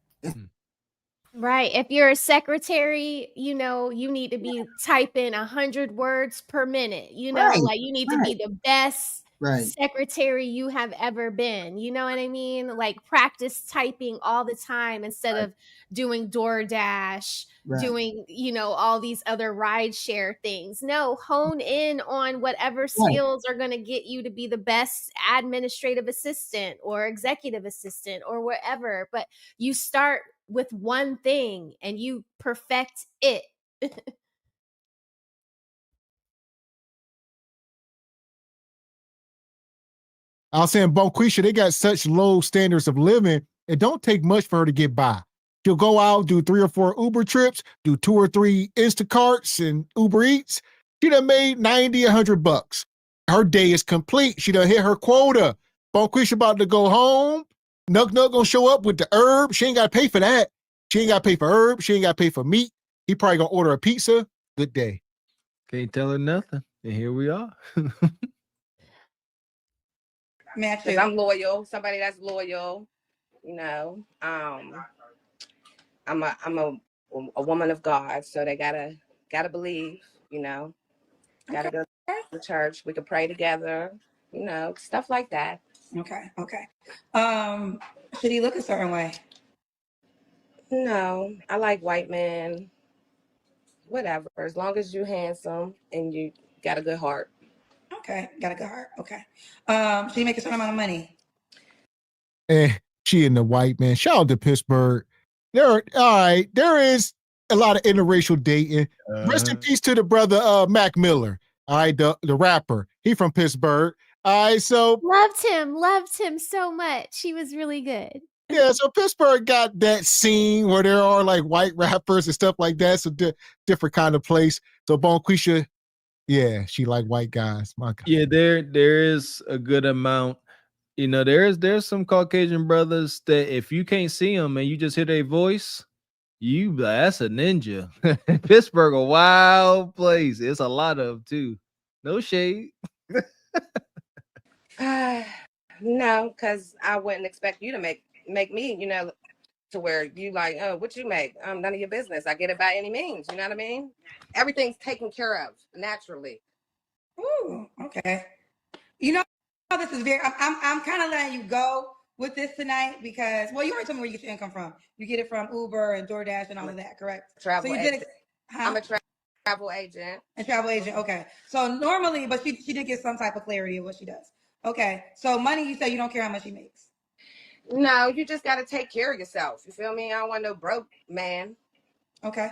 E: Right. If you're a secretary, you need to be typing 100 words per minute.
V: Right,
E: like you need to be the best
V: Right.
E: secretary you have ever been. You know what I mean? Like practice typing all the time instead of doing DoorDash,
V: Right.
E: doing, all these other rideshare things. No, hone in on whatever skills are going to get you to be the best administrative assistant or executive assistant or whatever. But you start with one thing and you perfect it.
B: I was saying, Bonquisha, they got such low standards of living. It don't take much for her to get by. She'll go out, do 3 or 4 Uber trips, do 2 or 3 Instacarts and Uber Eats. She done made $90, $100. Her day is complete. She done hit her quota. Bonquisha about to go home. Nug gonna show up with the herb. She ain't got to pay for that. She ain't got to pay for herb. She ain't got to pay for meat. He probably gonna order a pizza. Good day.
C: Can't tell her nothing. And here we are.
J: Because I'm loyal. Somebody that's loyal. I'm a woman of God, so they gotta believe. Gotta go to church. We could pray together. Stuff like that.
F: Okay. Should he look a certain way?
J: No, I like white men. Whatever, as long as you're handsome and you got a good heart.
F: Okay, got a good heart. Okay. Should you make a certain amount of money?
B: She and the white man. Shout out to Pittsburgh. There is a lot of interracial dating. Rest in peace to the brother Mac Miller. All right, the rapper. He from Pittsburgh. All right, so
E: loved him so much. He was really good.
B: Yeah, so Pittsburgh got that scene where there are like white rappers and stuff like that. So different kind of place. So Bonquisha, yeah, she like white guys. My God.
C: Yeah, there is a good amount. There's some Caucasian brothers that if you can't see them and you just hear their voice, that's a ninja. Pittsburgh, a wild place. It's a lot of them too. No shade.
J: No, because I wouldn't expect you to make me, to where you like, oh, what you make? None of your business. I get it by any means. You know what I mean? Everything's taken care of naturally.
F: Ooh, okay. This is I'm kind of letting you go with this tonight because, well, you already told me where you get your income from. You get it from Uber and DoorDash and all of that, correct?
J: Travel.
F: So you did it.
J: I'm a travel agent.
F: A travel agent, okay. So normally, but she did get some type of clarity of what she does. Okay, so money, you say you don't care how much she makes.
J: No, you just got to take care of yourself. You feel me? I don't want no broke man.
F: Okay.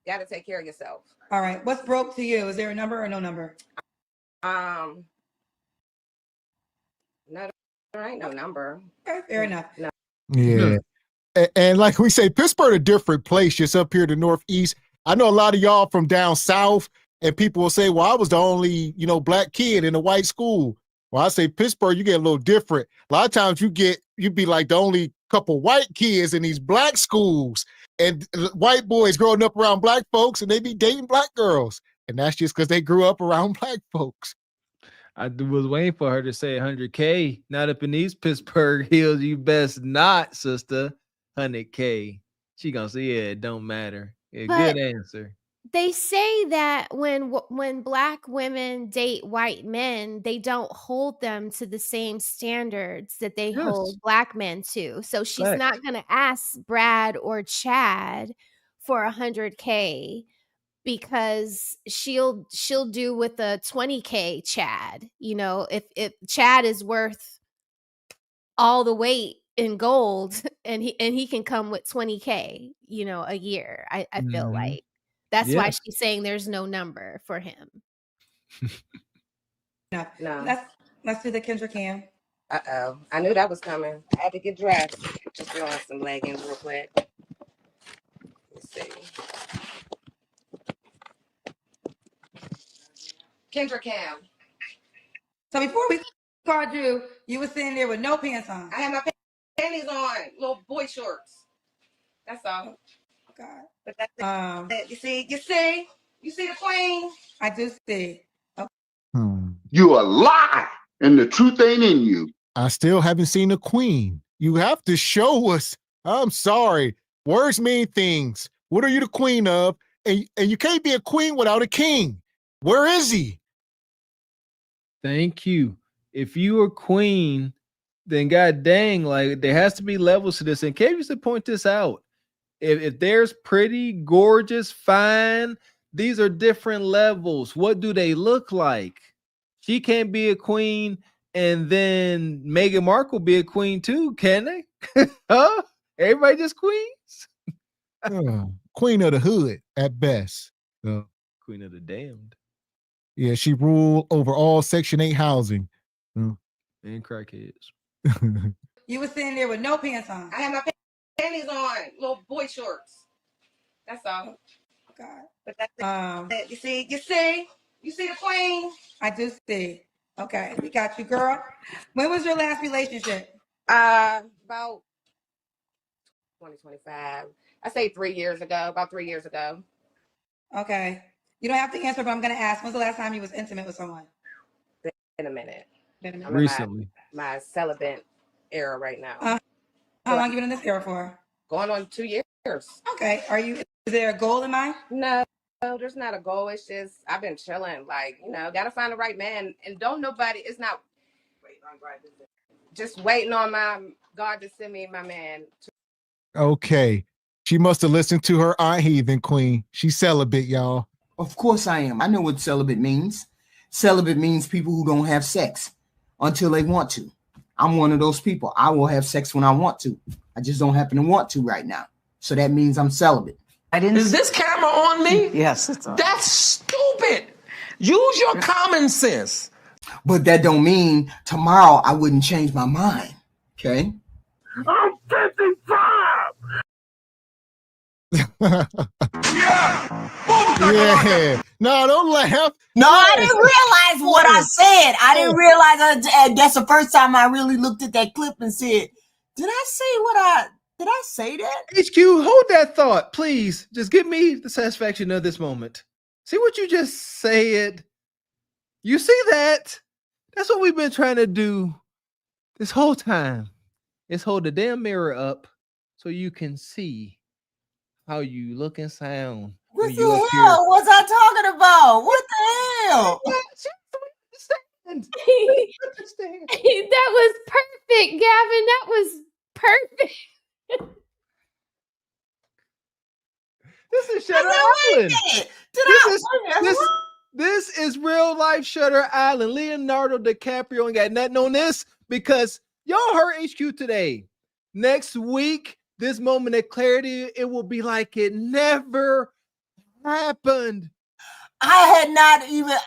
J: Got to take care of yourself.
F: All right. What's broke to you? Is there a number or no number?
J: No, there ain't no number.
F: Okay, fair enough.
J: No.
B: Yeah. And like we say, Pittsburgh a different place, just up here to Northeast. I know a lot of y'all from down south, and people will say, well, I was the only, black kid in a white school. Well, I say Pittsburgh, you get a little different. A lot of times you'd be like the only couple white kids in these black schools, and white boys growing up around black folks, and they be dating black girls. And that's just because they grew up around black folks.
C: I was waiting for her to say 100K. Not up in these Pittsburgh hills. You best not, sister. 100K. She gonna say, yeah, it don't matter. Yeah, good answer.
E: They say that when black women date white men, they don't hold them to the same standards that they hold black men to. So she's not going to ask Brad or Chad for 100K because she'll do with a 20K Chad. If Chad is worth all the weight in gold and he can come with 20K, a year. I feel like. That's why she's saying there's no number for him.
F: No. Let's do the Kendra Cam.
J: Uh-oh. I knew that was coming. I had to get dressed. Just throw on some leggings real quick. Let's see. Kendra Cam.
F: So before we called you, you were sitting there with no pants on.
J: I had my panties on, little boy shorts. That's all.
F: God.
J: But that's it. You see the queen?
F: I do see. Okay.
A: You a lie, and the truth ain't in you.
B: I still haven't seen a queen. You have to show us. I'm sorry. Words mean things. What are you the queen of? And you can't be a queen without a king. Where is he?
C: Thank you. If you are queen, then god dang, like there has to be levels to this. And Kev used to point this out. If there's pretty, gorgeous, fine, these are different levels. What do they look like? She can't be a queen, and then Meghan Markle be a queen too, can they? Huh? Everybody just queens?
B: Queen of the hood at best.
C: Queen of the damned.
B: Yeah, she ruled over all Section 8 housing.
C: And crackheads.
F: You were sitting there with no pants on.
J: I had my panties on, little boy shorts. That's all.
F: God.
J: But that's it. You see the queen?
F: I do see. Okay, we got you, girl. When was your last relationship?
J: About 2025. I say 3 years ago. About 3 years ago.
F: Okay. You don't have to answer, but I'm going to ask. When's the last time you was intimate with someone?
J: In a minute.
F: I'm
C: recently.
J: My celibate era right now.
F: How long you been in this era for?
J: Going on 2 years.
F: Okay. Is there a goal in mind?
J: No, there's not a goal. It's just I've been chilling. Like, gotta find the right man. And it's not just waiting on my God to send me my man.
B: Okay. She must have listened to her Aunt Heathen Queen. She's celibate, y'all.
V: Of course I am. I know what celibate means. Celibate means people who don't have sex until they want to. I'm one of those people. I will have sex when I want to. I just don't happen to want to right now. So that means I'm celibate.
L: Is this camera on me?
V: Yes, it's on.
L: That's stupid. Use your common sense.
V: But that don't mean tomorrow I wouldn't change my mind. Okay?
L: I'm 55.
B: Yeah. No, don't laugh.
P: No, I didn't realize what I said. I didn't realize that's the first time I really looked at that clip and said, did I say that?
C: HQ, hold that thought, please. Just give me the satisfaction of this moment. See what you just said? You see that? That's what we've been trying to do this whole time. Is hold the damn mirror up so you can see how you look and sound.
P: What the hell was I talking about? What the hell?
E: That was perfect, Gavin. That was perfect.
C: This is Shutter Island.
P: Did I
C: is real life Shutter Island. Leonardo DiCaprio ain't got nothing on this because y'all heard HQ today. Next week, this moment of clarity, it will be like it never happened.
P: I had not even.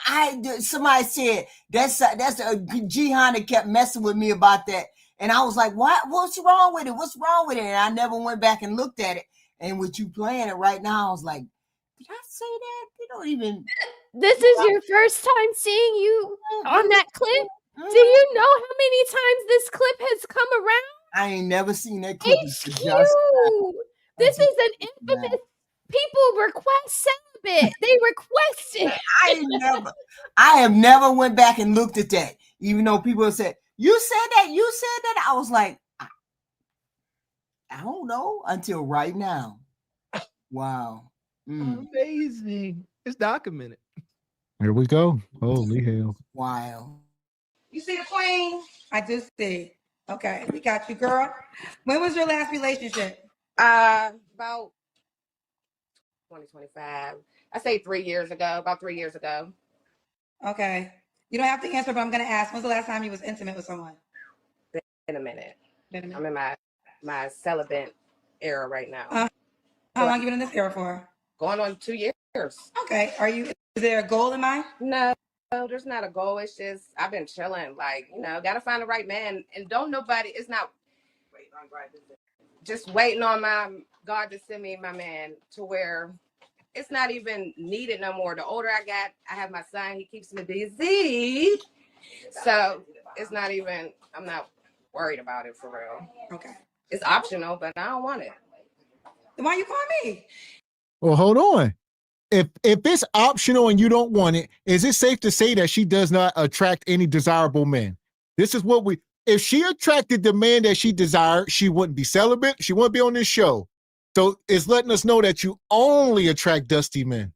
P: Somebody said that's Jihan that kept messing with me about that, and I was like, "What? What's wrong with it? What's wrong with it?" And I never went back and looked at it. And with you playing it right now, I was like, "Did I say that? You don't even."
E: This is your first time seeing you on that clip. Do you know how many times this clip has come around?
P: I ain't never seen that clip.
E: HQ. This is an infamous. People request celibate. They request it.
P: I have never went back and looked at that. Even though people have said, you said that. I was like, I don't know until right now. Wow.
C: Amazing. It's documented.
B: Here we go. Holy hell.
P: Wow.
F: You see the queen? I do see. Okay, we got you, girl. When was your last relationship?
J: About 2025. I say 3 years ago, about 3 years ago.
F: Okay. You don't have to answer, but I'm going to ask. When's the last time you was intimate with someone?
J: Been a minute. I'm in my celibate era right now.
F: How long you been in this era for?
J: Going on 2 years.
F: Okay. Is there a goal in mind?
J: No, there's not a goal. It's just, I've been chilling. Like, got to find the right man. And it's not just waiting on my God to send me my man to where it's not even needed no more. The older I got, I have my son. He keeps me busy. So it's not even, I'm not worried about it for real.
F: Okay.
J: It's optional, but I don't want it.
F: Then why you call me?
B: Well, hold on. If it's optional and you don't want it, is it safe to say that she does not attract any desirable men? This is what if she attracted the man that she desired, she wouldn't be celibate. She wouldn't be on this show. So it's letting us know that you only attract dusty men.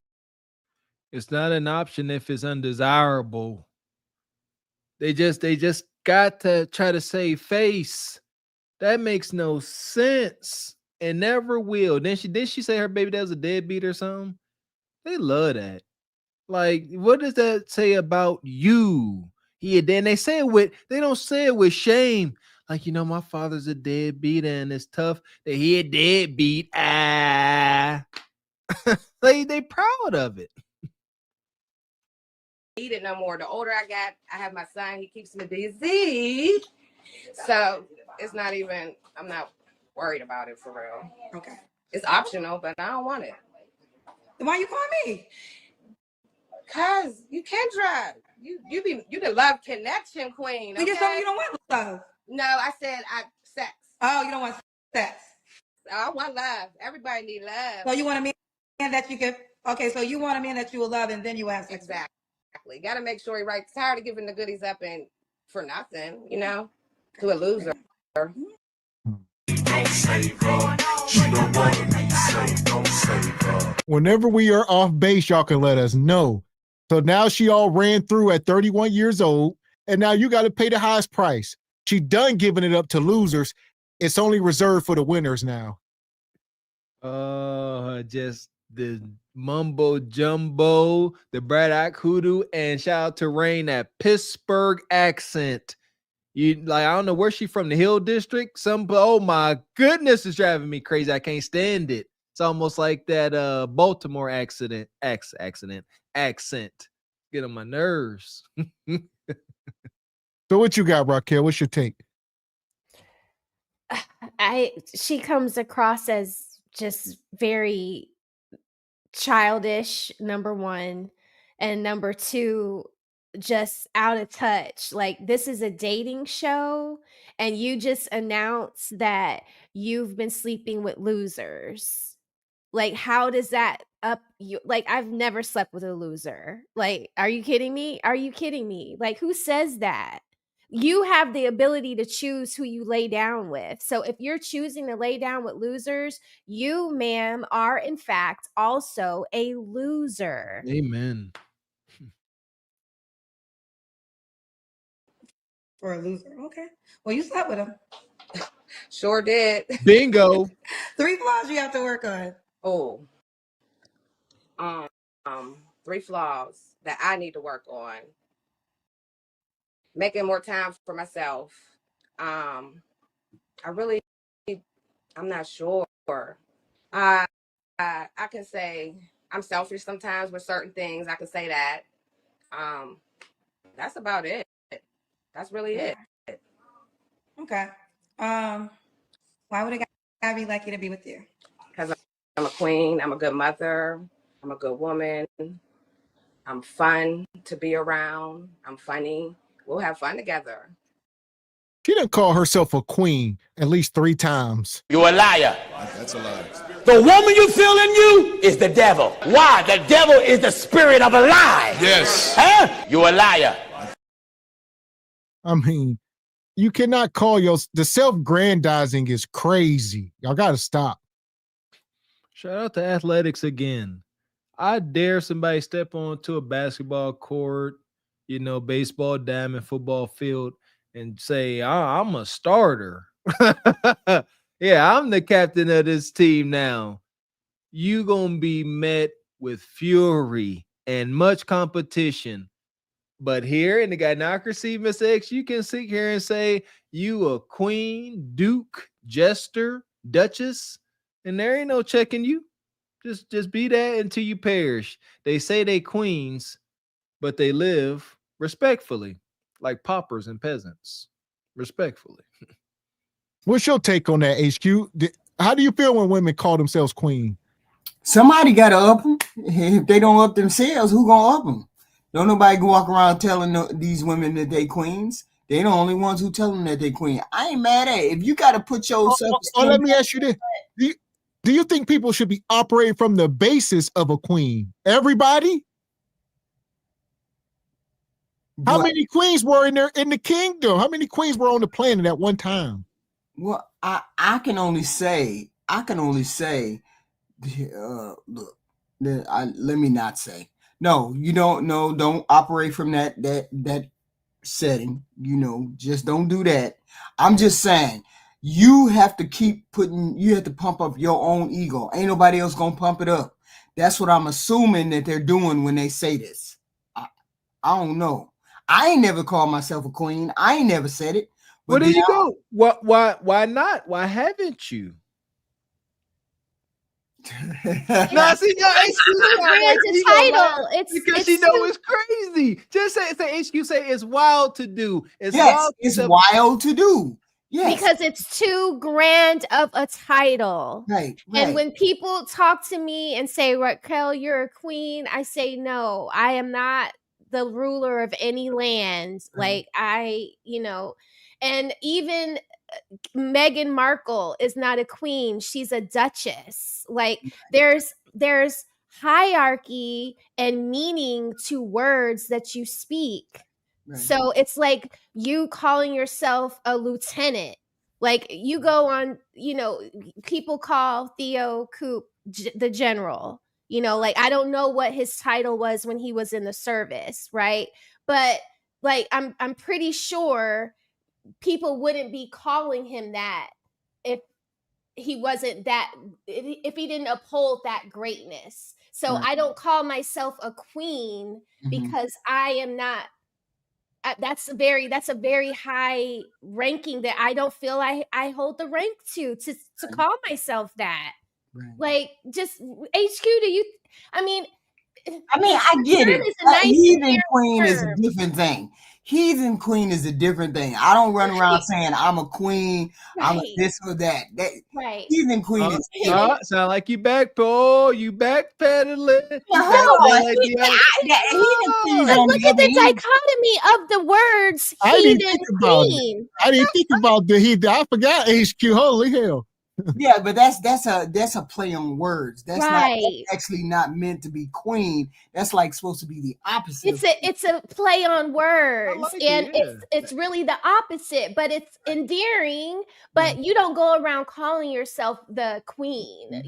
C: It's not an option if it's undesirable. They just got to try to save face. That makes no sense and never will. Did she say her baby that was a deadbeat or something? They love that. Like, what does that say about you? Then they say they don't say it with shame. Like, my father's a deadbeat and it's tough that he a deadbeat. They proud of it.
J: Need it no more. The older I got, I have my son. He keeps me busy. So it's not even, I'm not worried about it for real.
F: Okay.
J: It's optional, but I don't want it.
F: Then why you call me?
J: Cause you can drive. You the love connection queen. Okay?
F: You just told me you don't want love.
J: No, I said sex.
F: Oh, you don't want sex.
J: I want love. Everybody need love.
F: So you want a man that you can. Okay, so you want a man that you will love, and then you will have sex.
J: Exactly. Got to make sure he right. Tired of giving the goodies up and for nothing. To a loser.
B: Whenever we are off base, y'all can let us know. So now she all ran through at 31 years old, and now you got to pay the highest price. She done giving it up to losers. It's only reserved for the winners now.
C: Just the mumbo jumbo, the Brad Ack hoodoo, and shout out to Rain, that Pittsburgh accent. I don't know where she from, the Hill District. Oh my goodness, it's driving me crazy. I can't stand it. It's almost like that Baltimore accent. Get on my nerves.
B: So what you got, Raquel? What's your take?
E: She comes across as just very childish, number one, and number two, just out of touch. Like, this is a dating show and you just announced that you've been sleeping with losers. Like, how does that up you? Like, I've never slept with a loser. Like, are you kidding me? Like, who says that? You have the ability to choose who you lay down with. So if you're choosing to lay down with losers, you, ma'am, are in fact also a loser.
C: Amen.
F: For a loser. Okay. Well, you slept with him.
J: Sure did.
C: Bingo.
F: 3 flaws you have to work on.
J: Oh. 3 flaws that I need to work on. Making more time for myself. I'm not sure. I can say I'm selfish sometimes with certain things. I can say that. That's about it. That's really it.
F: Okay. Why would a guy be lucky to be with you?
J: Because I'm a queen. I'm a good mother. I'm a good woman. I'm fun to be around. I'm funny. We'll have fun together.
B: She didn't call herself a queen at least 3 times.
R: You're a liar.
A: That's a lie.
R: The woman you feel in you is the devil. Why? The devil is the spirit of a lie.
A: Yes.
R: Huh? You're a liar.
B: I mean, you cannot call the self-grandizing is crazy. Y'all got to stop.
C: Shout out to athletics again. I dare somebody step onto a basketball court, baseball diamond, football field, and say, I'm a starter. Yeah, I'm the captain of this team now. You gonna be met with fury and much competition. But here in the Gynocracy, Mr. X, you can sit here and say you a queen, duke, jester, duchess, and there ain't no checking you. Just be that until you perish. They say they queens, but they live respectfully, like paupers and peasants. Respectfully.
B: What's your take on that, HQ? How do you feel when women call themselves queen?
P: Somebody got to up them. If they don't up themselves, who gonna up them? Don't nobody go walk around telling these women that they queens. They the only ones who tell them that they queen. I ain't mad at it. If you got to put yourself.
B: Let me ask you this: Do you think people should be operating from the basis of a queen? Everybody? How many queens were in the kingdom? How many queens were on the planet at one time?
P: Well, I can only say, look, let me not say. No, you don't know. Don't operate from that setting. Just don't do that. I'm just saying, you have to pump up your own ego. Ain't nobody else gonna pump it up. That's what I'm assuming that they're doing when they say this. I don't know. I ain't never called myself a queen. I ain't never said it.
C: Where did you go? Why not? Why haven't you?
E: No, see, it's a title.
C: Because you know it's crazy. Just say HQ say it's wild to do.
P: It's wild to do. Yes.
E: Because it's too grand of a title.
P: Right.
E: And when people talk to me and say, Raquel, you're a queen, I say, no, I am not the ruler of any land. Like and even Meghan Markle is not a queen. She's a duchess. Like there's hierarchy and meaning to words that you speak. Right. So it's like you calling yourself a lieutenant. Like you go on, people call Theo Coop the general. Like I don't know what his title was when he was in the service, right? But like I'm pretty sure people wouldn't be calling him that if he wasn't that, if he didn't uphold that greatness. So I don't call myself a queen because I am not. That's a very high ranking that I don't feel I hold the rank to call myself that. Right. Like just HQ. I
P: get it. Heathen queen is a different thing. Heathen queen is a different thing. I don't run around saying I'm a queen. Right. I'm a this or that. Right. Heathen queen is
C: sound like you backpedaling. You backpedaling.
E: Look at the dichotomy of the words heathen queen.
B: I didn't think about the heathen. I forgot HQ. Holy hell.
P: Yeah, but that's a play on words. That's actually not meant to be queen. That's like supposed to be the opposite.
E: It's a play on words, it's really the opposite. But it's endearing. But you don't go around calling yourself the queen.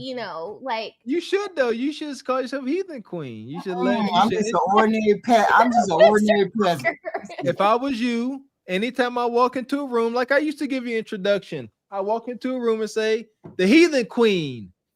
E: Like
C: you should though. You should call yourself heathen queen. You should
P: I'm just an ordinary pet. I'm just an ordinary peasant.
C: If I was you, anytime I walk into a room, like I used to give you introduction. I walk into a room and say, the heathen queen.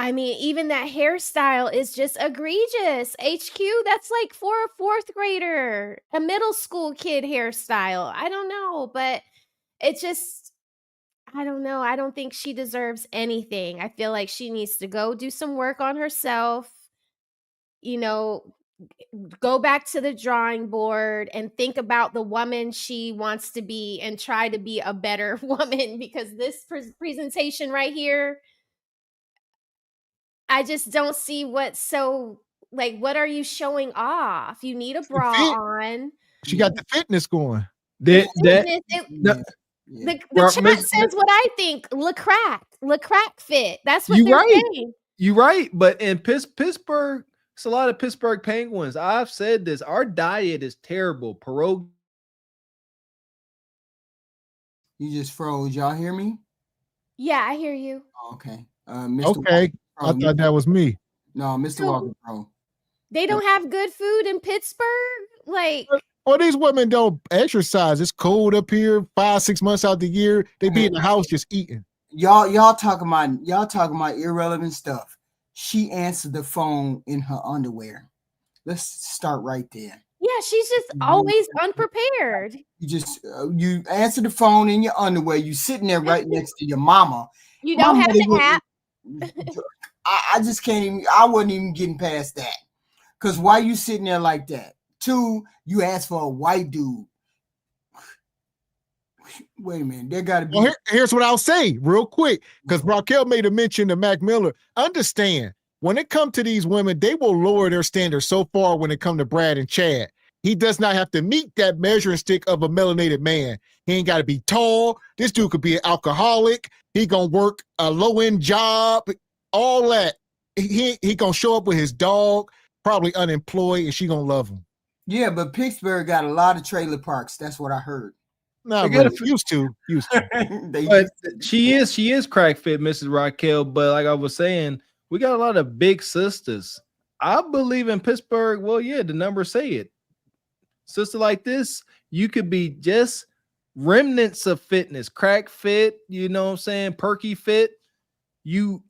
E: I mean, even that hairstyle is just egregious. HQ, that's like for a fourth grader, a middle school kid hairstyle. I don't know, but it just, I don't know. I don't think she deserves anything. I feel like she needs to go do some work on herself, you know, go back to the drawing board and think about the woman she wants to be and try to be a better woman, because this presentation right here, I just don't see what's so, like, what are you showing off? You need a bra on.
B: She got the fitness going.
E: The chat says what I think. Le crack fit. That's what they're saying.
C: You're right. But in Pittsburgh, it's a lot of Pittsburgh Penguins. I've said this. Our diet is terrible. Pierogi.
V: You just froze. Y'all hear me?
E: Yeah, I hear you.
V: Okay.
B: Okay. Walker, I thought that was me.
V: No, Mr. Walker, bro.
E: They don't have good food in Pittsburgh? Like,
B: well, these women don't exercise. It's cold up here 5-6 months out the year. They be in the house just eating.
V: Y'all talking about irrelevant stuff. She answered the phone in her underwear. Let's start right there.
E: Yeah, she's just always unprepared.
V: You answer the phone in your underwear. You sitting there right next to your mama.
E: You don't have the app.
V: I just can't even. I wasn't even getting past that. Because why you sitting there like that? 2, you asked for a white dude. Wait a minute, there got to be.
B: Well, here's what I'll say real quick, because Raquel made a mention to Mac Miller. Understand, when it comes to these women, they will lower their standards so far when it comes to Brad and Chad. He does not have to meet that measuring stick of a melanated man. He ain't got to be tall. This dude could be an alcoholic. He gonna work a low-end job, all that. He gonna show up with his dog, probably unemployed, and she gonna love him.
V: Yeah, but Pittsburgh got a lot of trailer parks. That's what I heard.
B: No, really. Used to.
C: But she is crack fit, Mrs. Raquel. But like I was saying, we got a lot of big sisters. I believe in Pittsburgh. Well, yeah, the numbers say it. Sister like this, you could be just remnants of fitness, crack fit, you know what I'm saying, perky fit. You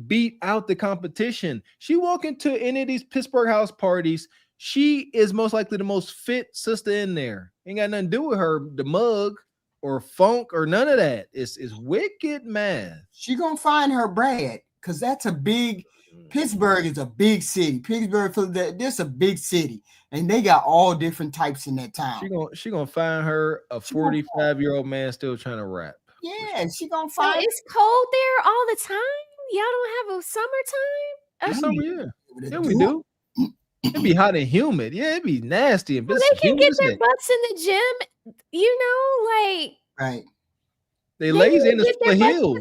C: beat out the competition. She walk into any of these Pittsburgh house parties, she is most likely the most fit sister in there. Ain't got nothing to do with her, the mug or funk or none of that. It's wicked math.
V: She gonna find her Brad, because that's a big. Pittsburgh is a big city. Pittsburgh, this a big city, and they got all different types in that town.
C: She gonna find her a 45-year-old man still trying to rap.
V: Yeah, she gonna find.
E: It's cold there all the time. Y'all don't have a summertime.
C: Yeah, we do. It'd be hot and humid. Yeah, it'd be nasty. And
E: well, they can get their butts in the gym. You know, like
V: right.
C: They lazy in the hills.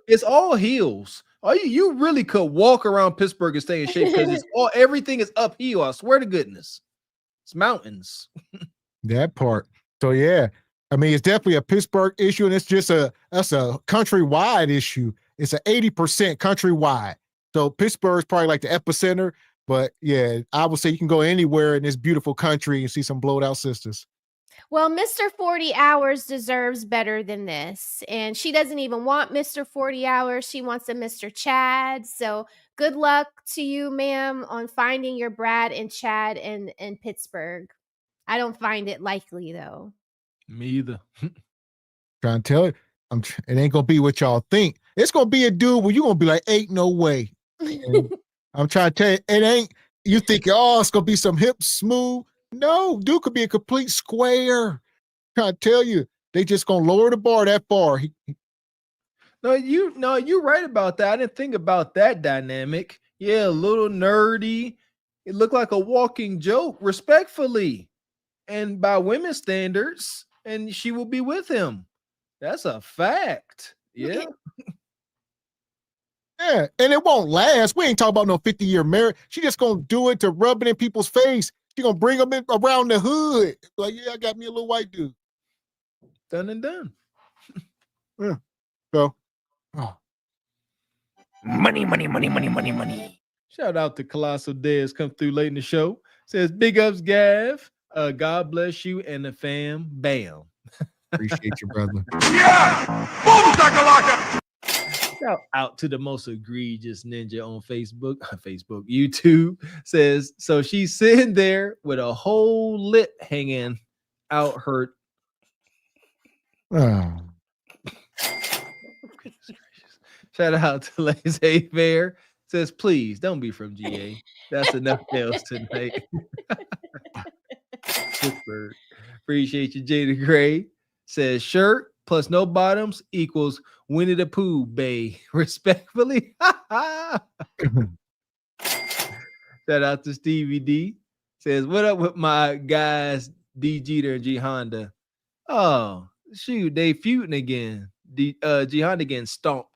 C: It's all hills. Oh, you really could walk around Pittsburgh and stay in shape because everything is uphill. I swear to goodness, it's mountains.
B: That part. So yeah, I mean, it's definitely a Pittsburgh issue, and that's a countrywide issue. It's an 80% countrywide. So Pittsburgh's probably like the epicenter. But yeah, I would say you can go anywhere in this beautiful country and see some blowed out sisters.
E: Well, Mr. 40 Hours deserves better than this. And she doesn't even want Mr. 40 Hours. She wants a Mr. Chad. So good luck to you, ma'am, on finding your Brad and Chad in Pittsburgh. I don't find it likely, though.
C: Me either.
B: Trying to tell you, it ain't going to be what y'all think. It's going to be a dude where you're going to be like, ain't no way. I'm trying to tell you, it ain't. You think, it's going to be some hip smooth. No, dude could be a complete square. I'm trying to tell you, they just going to lower the bar that far.
C: You're right about that. I didn't think about that dynamic. Yeah, a little nerdy. It looked like a walking joke, respectfully. And by women's standards, and she will be with him. That's a fact. Yeah.
B: Yeah, and it won't last. We ain't talking about no 50-year marriage. She just gonna do it to rub it in people's face. She gonna bring them in around the hood. Like, yeah, I got me a little white dude.
C: Done and done.
B: Yeah. So,
C: money. Shout out to Colossal Dez, come through late in the show. Says big ups, Gav. God bless you and the fam. Bam.
B: Appreciate you, brother.
A: Yeah! Boom,
C: out to the most egregious ninja on Facebook, YouTube. Says, so she's sitting there with a whole lip hanging out her. Shout out to Lazy Bear. Says, please don't be from GA. That's enough nails tonight. Pittsburgh. Appreciate you, Jada Gray. Says, shirt plus no bottoms equals Winnie the Pooh, Bay. Respectfully. Shout out to Stevie D. Says, what up with my guys, D Jeter and G Honda? Oh, shoot, they feuding again. G Honda getting stomped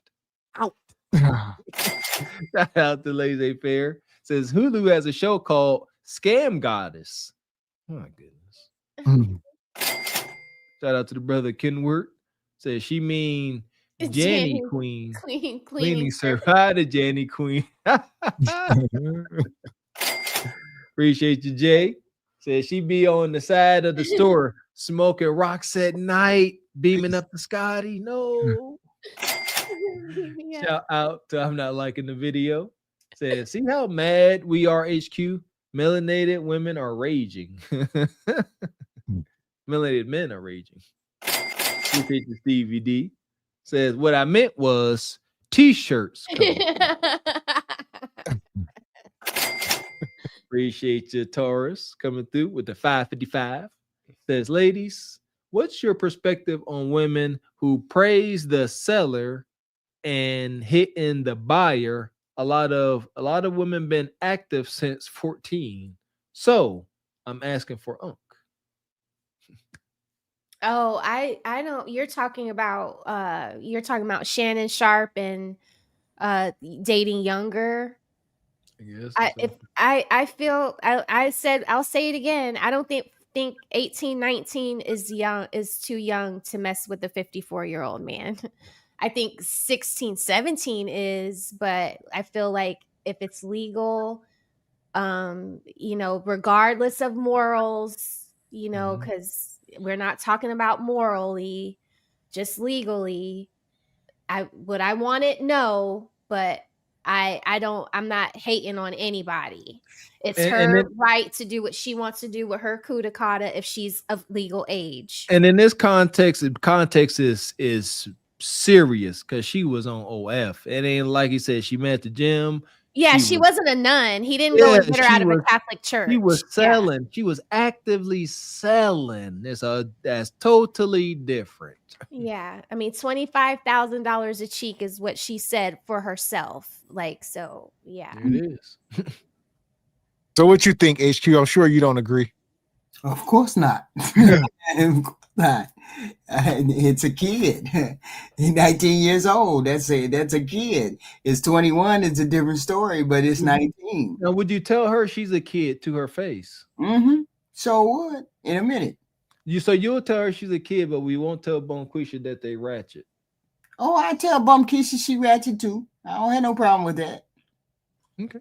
C: out. Shout out to Lazy Fair. Says, Hulu has a show called Scam Goddess. Oh, my goodness. Shout out to the brother Kenworth. Says, she mean Janny Queen. Cleaning service. Hi to Janny Queen. Appreciate you, Jay. Says, she be on the side of the store smoking rocks at night, beaming up to Scotty. No. Yeah. Shout out to I'm not liking the video. Says, see how mad we are, HQ? Melanated women are raging. Melanated men are raging. Appreciate you, Stevie D. Says, what I meant was t-shirts. Appreciate you, Taurus, coming through with the 555. Says, ladies, what's your perspective on women who praise the seller and hitting the buyer? A lot of women been active since 14. So I'm asking for Unc.
E: Oh, I know you're talking about Shannon Sharp and dating younger.
C: Yes.
E: I feel I said I'll say it again. I don't think 18, 19 is too young to mess with a 54-year-old man. I think 16, 17 is, but I feel like if it's legal, regardless of morals, because we're not talking about morally, just legally. Would I want it? No, but I'm not hating on anybody. It's her right to do what she wants to do with her kudakata if she's of legal age.
C: And in this context, the context is serious because she was on OF. It ain't like he said she met at the gym.
E: Yeah, she wasn't a nun. He didn't go and get her out of a Catholic church.
C: She was selling. Yeah. She was actively selling. That's totally different.
E: Yeah, I mean, $25,000 a cheek is what she said for herself. Like, so yeah,
C: it is.
B: So, what you think, HQ? I'm sure you don't agree.
V: Of course not. Of course not. It's a kid. 19 years old. That's a kid. It's 21. It's a different story, but it's 19.
C: Now, would you tell her she's a kid to her face?
V: Mm-hmm. So what? In a minute.
C: You'll tell her she's a kid, but we won't tell Bonquisha that they ratchet.
V: Oh, I tell Bonquisha she ratchet too. I don't have no problem with that.
C: Okay.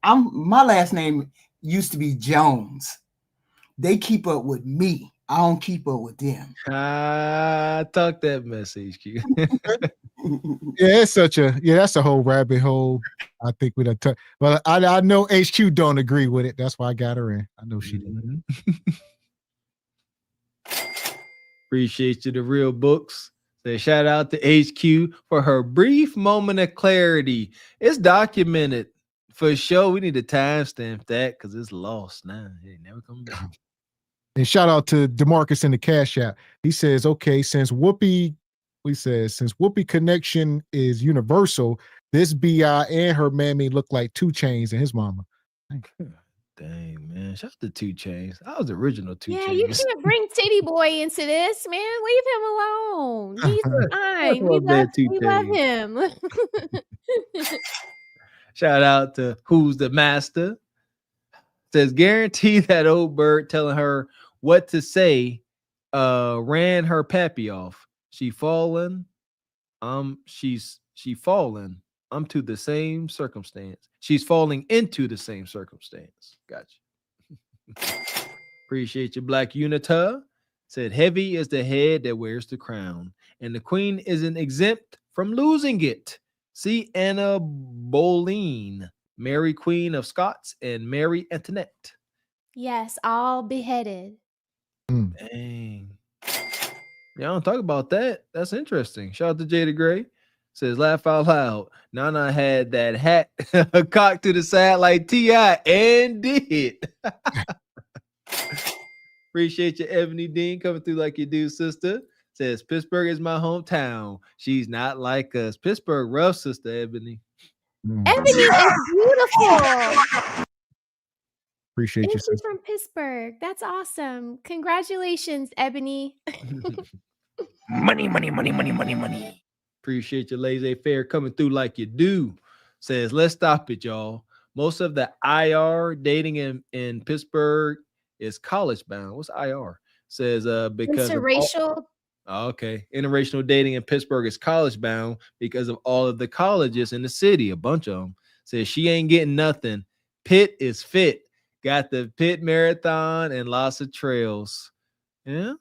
V: I'm my last name used to be Jones. They keep up with me. I don't keep up with them.
C: Talk that message, Q.
B: Yeah, that's a whole rabbit hole. I think we done touched. Well, I know HQ don't agree with it. That's why I got her in. I know she didn't.
C: Appreciate you, the real books. Say shout out to HQ for her brief moment of clarity. It's documented for sure. We need to timestamp that because it's lost now. It never come back.
B: And shout out to DeMarcus in the Cash App. He says, okay, since Whoopi connection is universal, this BI and her mammy look like 2 Chainz and his mama.
C: Dang, man. Shout out to 2 Chainz. I was the original 2 Chainz.
E: Yeah, you can't bring Titty Boy into this, man. Leave him alone. He's fine. We love him.
C: Shout out to Who's the Master. Says, guarantee that old bird telling her what to say ran her pappy off. She fallen. She fallen. I'm to the same circumstance. She's falling into the same circumstance. Gotcha. Appreciate you, Black Unita. Said, heavy is the head that wears the crown, and the queen isn't exempt from losing it. See Anna Boleyn, Mary Queen of Scots, and Mary Antoinette.
E: Yes, all beheaded.
C: Dang. Y'all don't talk about that. That's interesting. Shout out to Jada Gray. Says, laugh out loud. Nana had that hat cocked to the side like T.I. and did. Appreciate you, Ebony Dean, coming through like you do, sister. Says, Pittsburgh is my hometown. She's not like us. Pittsburgh rough, sister Ebony.
E: Ebony is beautiful.
B: Appreciate you,
E: She's
B: sister.
E: from Pittsburgh. That's awesome. Congratulations, Ebony.
C: Money, money, money, money, money, money. Appreciate your laissez-faire coming through like you do. Says, let's stop it, y'all. Most of the IR dating in Pittsburgh is college bound. What's IR? Says because
E: Interracial.
C: Okay. Interracial dating in Pittsburgh is college bound because of all of the colleges in the city. A bunch of them. Says she ain't getting nothing. Pitt is fit. Got the Pitt Marathon and lots of trails. Yeah.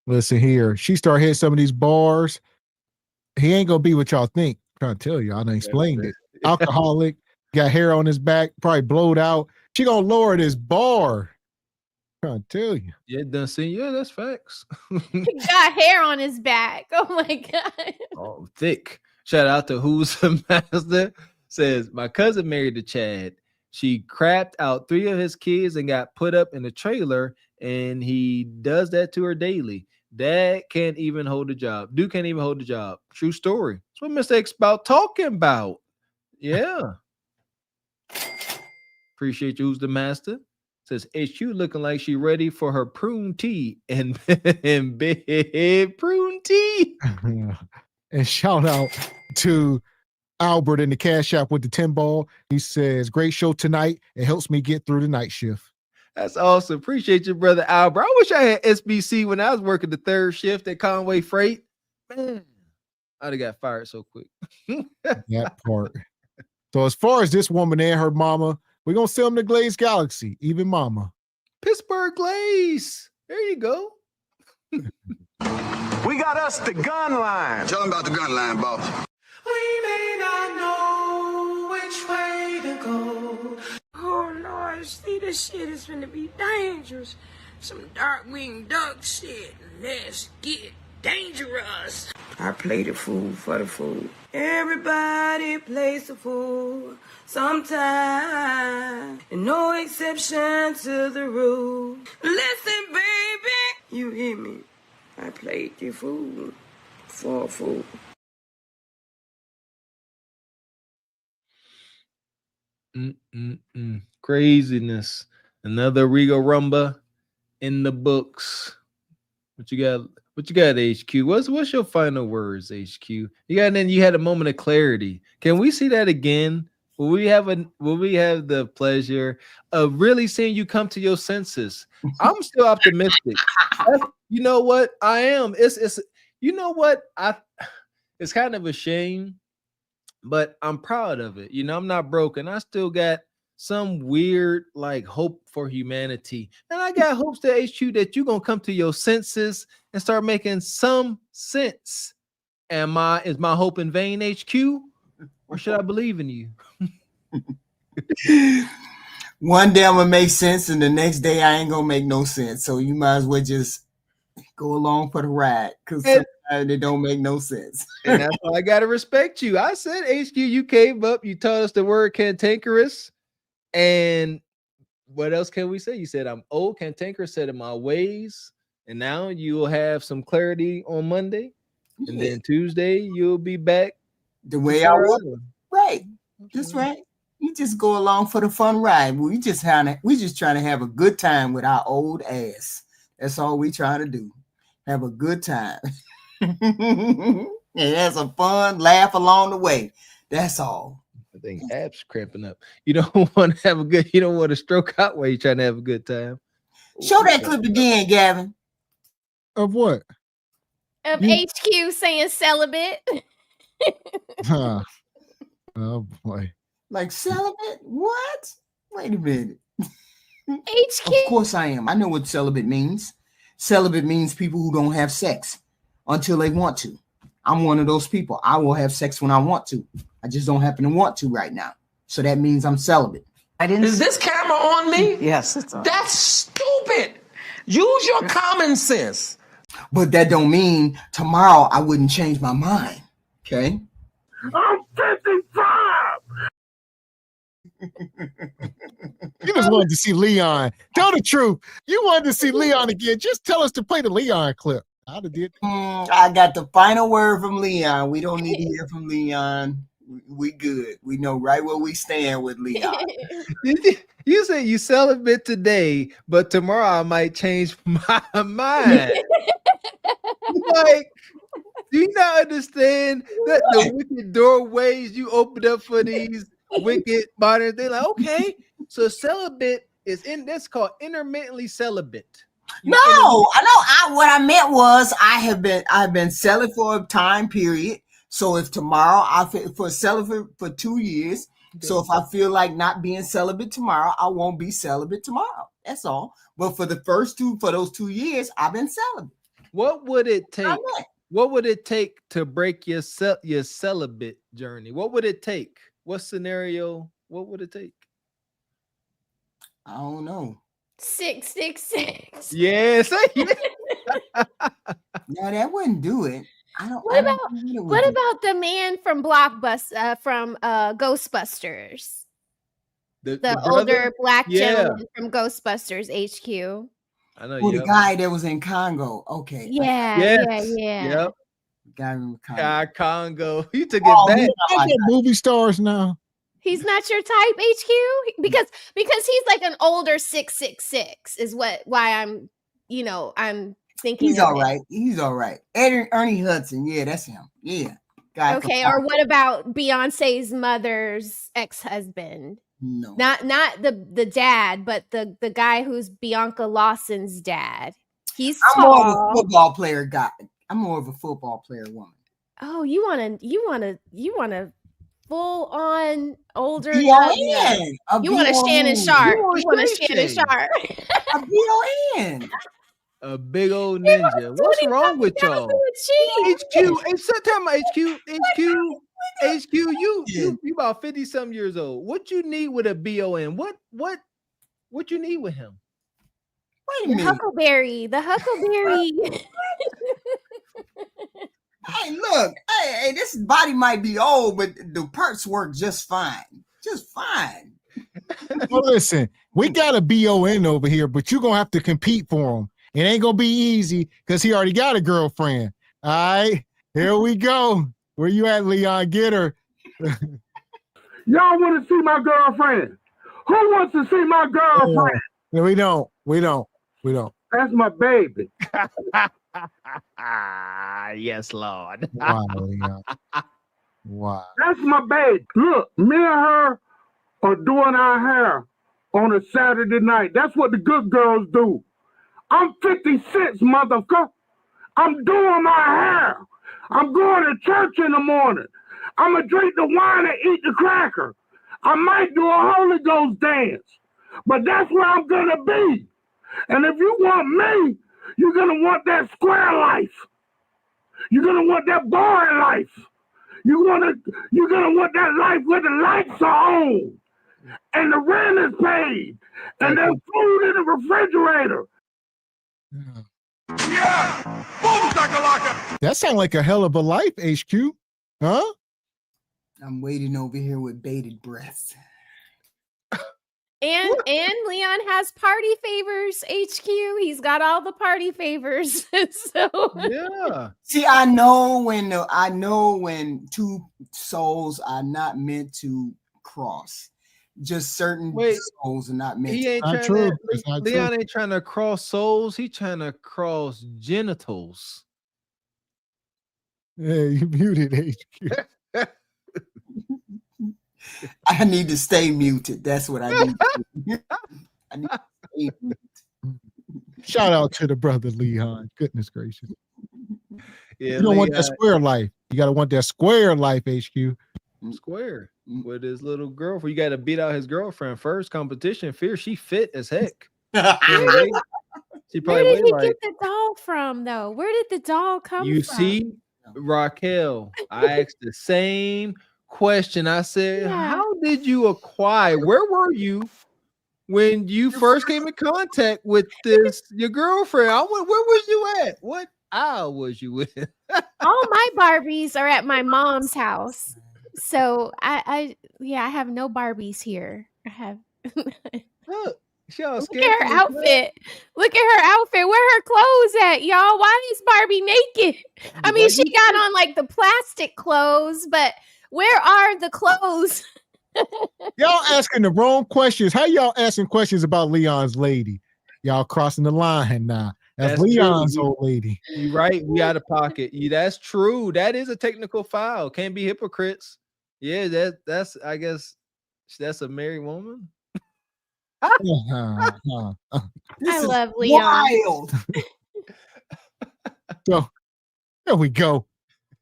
B: Listen here. She started hitting some of these bars. He ain't gonna be what y'all think. I'm trying to tell you, I done explained it. Alcoholic, got hair on his back, probably blowed out. She gonna lower this bar. I'm trying to tell you.
C: Yeah, done seen. Yeah, that's facts.
E: He got hair on his back. Oh my god.
C: Oh, thick. Shout out to Who's the Master. Says, my cousin married to Chad. She crapped out 3 of his kids and got put up in a trailer, and he does that to her daily. Dad can't even hold a job. Dude can't even hold a job. True story. That's what Mr. X about talking about. Yeah. Appreciate you, Who's the Master. Says, HQ looking like she ready for her prune tea and bed prune tea.
B: And shout out to Albert in the cash app with the 10 ball. He says, great show tonight. It helps me get through the night shift.
C: That's awesome. Appreciate you, brother Albert. I wish I had SBC when I was working the 3rd shift at Conway Freight. Man, I'd have got fired so quick.
B: That part. So as far as this woman and her mama, we're going to sell them to Glaze Galaxy, even mama.
C: Pittsburgh Glaze. There you go.
A: We got us the gun line. Tell them about the gun line, boss.
L: We may not know which way to go.
D: Oh Lord, see, this shit is gonna be dangerous. Some dark-winged duck shit. Let's get dangerous. I play the fool for the fool. Everybody plays the fool sometime, and no exception to the rule. Listen, baby, you hear me? I played the fool for a fool.
C: Craziness. Another Regal Rumble in the books. What you got? What you got, HQ? What's your final words, HQ? You got, then you had a moment of clarity. Can we see that again? Will we have the pleasure of really seeing you come to your senses? I'm still optimistic. You know what? I am. It's you know what? It's kind of a shame, but I'm proud of it. You know, I'm not broken. I still got some weird like hope for humanity. And I got hopes to HQ that you're gonna come to your senses and start making some sense. Is my hope in vain, HQ? Or should I believe in you?
P: One day I'm gonna make sense, and the next day I ain't gonna make no sense. So you might as well just go along for the ride, because sometimes they don't make no sense.
C: And that's why I gotta respect you. I said, HQ, you came up, you taught us the word cantankerous. And what else can we say? You said I'm old, cantankerous, set in my ways. And now you will have some clarity on Monday. And then Tuesday you'll be back
P: the way I was. Right. That's right. You just go along for the fun ride. We just trying to have a good time with our old ass. That's all we trying to do. Have a good time. And have some fun, laugh along the way. That's all.
C: I think abs cramping up. You don't want to have a good, you don't want to stroke out while you're trying to have a good time.
P: Show that clip again, Gavin.
B: Of what?
E: Of HQ saying celibate.
B: Oh boy.
P: Like celibate? What? Wait a minute.
E: HQ.
P: Of course I am. I know what celibate means. Celibate means people who don't have sex until they want to. I'm one of those people. I will have sex when I want to. I just don't happen to want to right now. So that means I'm celibate.
R: Is this camera on me?
P: Yes, it's on.
R: That's stupid. Use your common sense.
P: But that don't mean tomorrow I wouldn't change my mind. Okay?
A: I'm 55.
B: You just wanted to see Leon. Tell the truth. You wanted to see Leon again. Just tell us to play the Leon clip. I'd have did.
P: I got the final word from Leon. We don't need to hear from Leon. We good. We know right where we stand with Leon.
C: You say you celibate today, but tomorrow I might change my mind. Like, do you not understand that the wicked doorways you opened up for these wicked modern? They're like, okay, so celibate is in. That's called intermittently celibate.
P: No, I know. What I meant was I've been celibate for a time period. So if tomorrow celibate for 2 years. So if I feel like not being celibate tomorrow, I won't be celibate tomorrow. That's all. But for those 2 years, I've been celibate.
C: What would it take? What would it take to break your celibate journey? What would it take? What scenario? What would it take?
P: I don't know.
E: 666.
C: Yes.
P: No, that wouldn't do it.
E: What about the man from Ghostbusters? The older black gentleman from Ghostbusters HQ.
C: I know.
P: The guy that was in Congo. Okay.
E: Yeah.
C: Yep.
P: Guy in
C: Congo. You took it back.
B: Movie stars now.
E: He's not your type, HQ, because he's like an older 666 is why I'm thinking.
P: He's all right. He's all right. Ernie Hudson. Yeah, that's him. Yeah. Guy
E: okay. Or what about Beyonce's mother's ex-husband?
P: No.
E: Not the dad, but the guy who's Bianca Lawson's dad. He's
P: I'm more of a football player guy. I'm more of a football player woman.
E: Oh, you wanna full on older. You want a Shannon Sharp. You want a Shannon Sharp.
P: A B-O-N.
C: A big old ninja. What's wrong with y'all? HQ. HQ. You about 50-something years old. What you need with a BON? What you need with him?
P: Wait a minute.
E: The Huckleberry.
P: Hey, look. Hey, this body might be old, but the perks work just fine. Just fine.
B: Well, listen, we got a BON over here, but you're gonna have to compete for him. It ain't gonna be easy because he already got a girlfriend. All right, here we go. Where you at, Leon? Get her.
A: Y'all want to see my girlfriend? Who wants to see my girlfriend?
B: No, we don't.
A: That's my baby.
C: Yes, Lord.
B: Wow, Leon. Wow.
A: That's my baby. Look, me and her are doing our hair on a Saturday night. That's what the good girls do. I'm 56, motherfucker. I'm doing my hair. I'm going to church in the morning. I'm going to drink the wine and eat the cracker. I might do a Holy Ghost dance, but that's where I'm going to be. And if you want me, you're going to want that square life. You're going to want that boring life. You're going to want that life where the lights are on and the rent is paid and there's food in the refrigerator.
B: Yeah. That sounds like a hell of a life, HQ. Huh?
P: I'm waiting over here with bated breath.
E: And Leon has party favors, HQ. He's got all the party favors. So
C: yeah.
P: See, I know when two souls are not meant to cross. Just certain souls are not meant to.
C: Leon ain't trying to cross souls. He's trying to cross genitals.
B: Yeah, you muted HQ.
P: I need to stay muted. That's what I need. I need to stay muted.
B: Shout out to the brother Leon. Goodness gracious.
C: Yeah,
B: you don't want that square life. You gotta want that square life, HQ.
C: square with his little girlfriend. You got to beat out his girlfriend first. Competition fierce. She fit as heck. She
E: Where
C: probably
E: did
C: weighed
E: he
C: like.
E: get the doll from, though? Where did the doll come
C: You
E: from?
C: see, Raquel, I asked the same question. I said, how did you acquire? Where were you when you first came in contact with your girlfriend? I went, where was you at? What aisle was you in?
E: All my Barbies are at my mom's house. So I have no Barbies here. I have
C: Look
E: at her outfit. Look at her outfit. Where her clothes at, y'all? Why is Barbie naked? I mean, she got on like the plastic clothes, but where are the clothes?
B: Y'all asking the wrong questions. How y'all asking questions about Leon's lady? Y'all crossing the line now. That's Leon's
C: true.
B: old lady.
C: You right. We out of pocket. That's true. That is a technical foul. Can't be hypocrites. Yeah, that's I guess that's a married woman.
E: I love Leon.
P: Wild.
B: So there we go.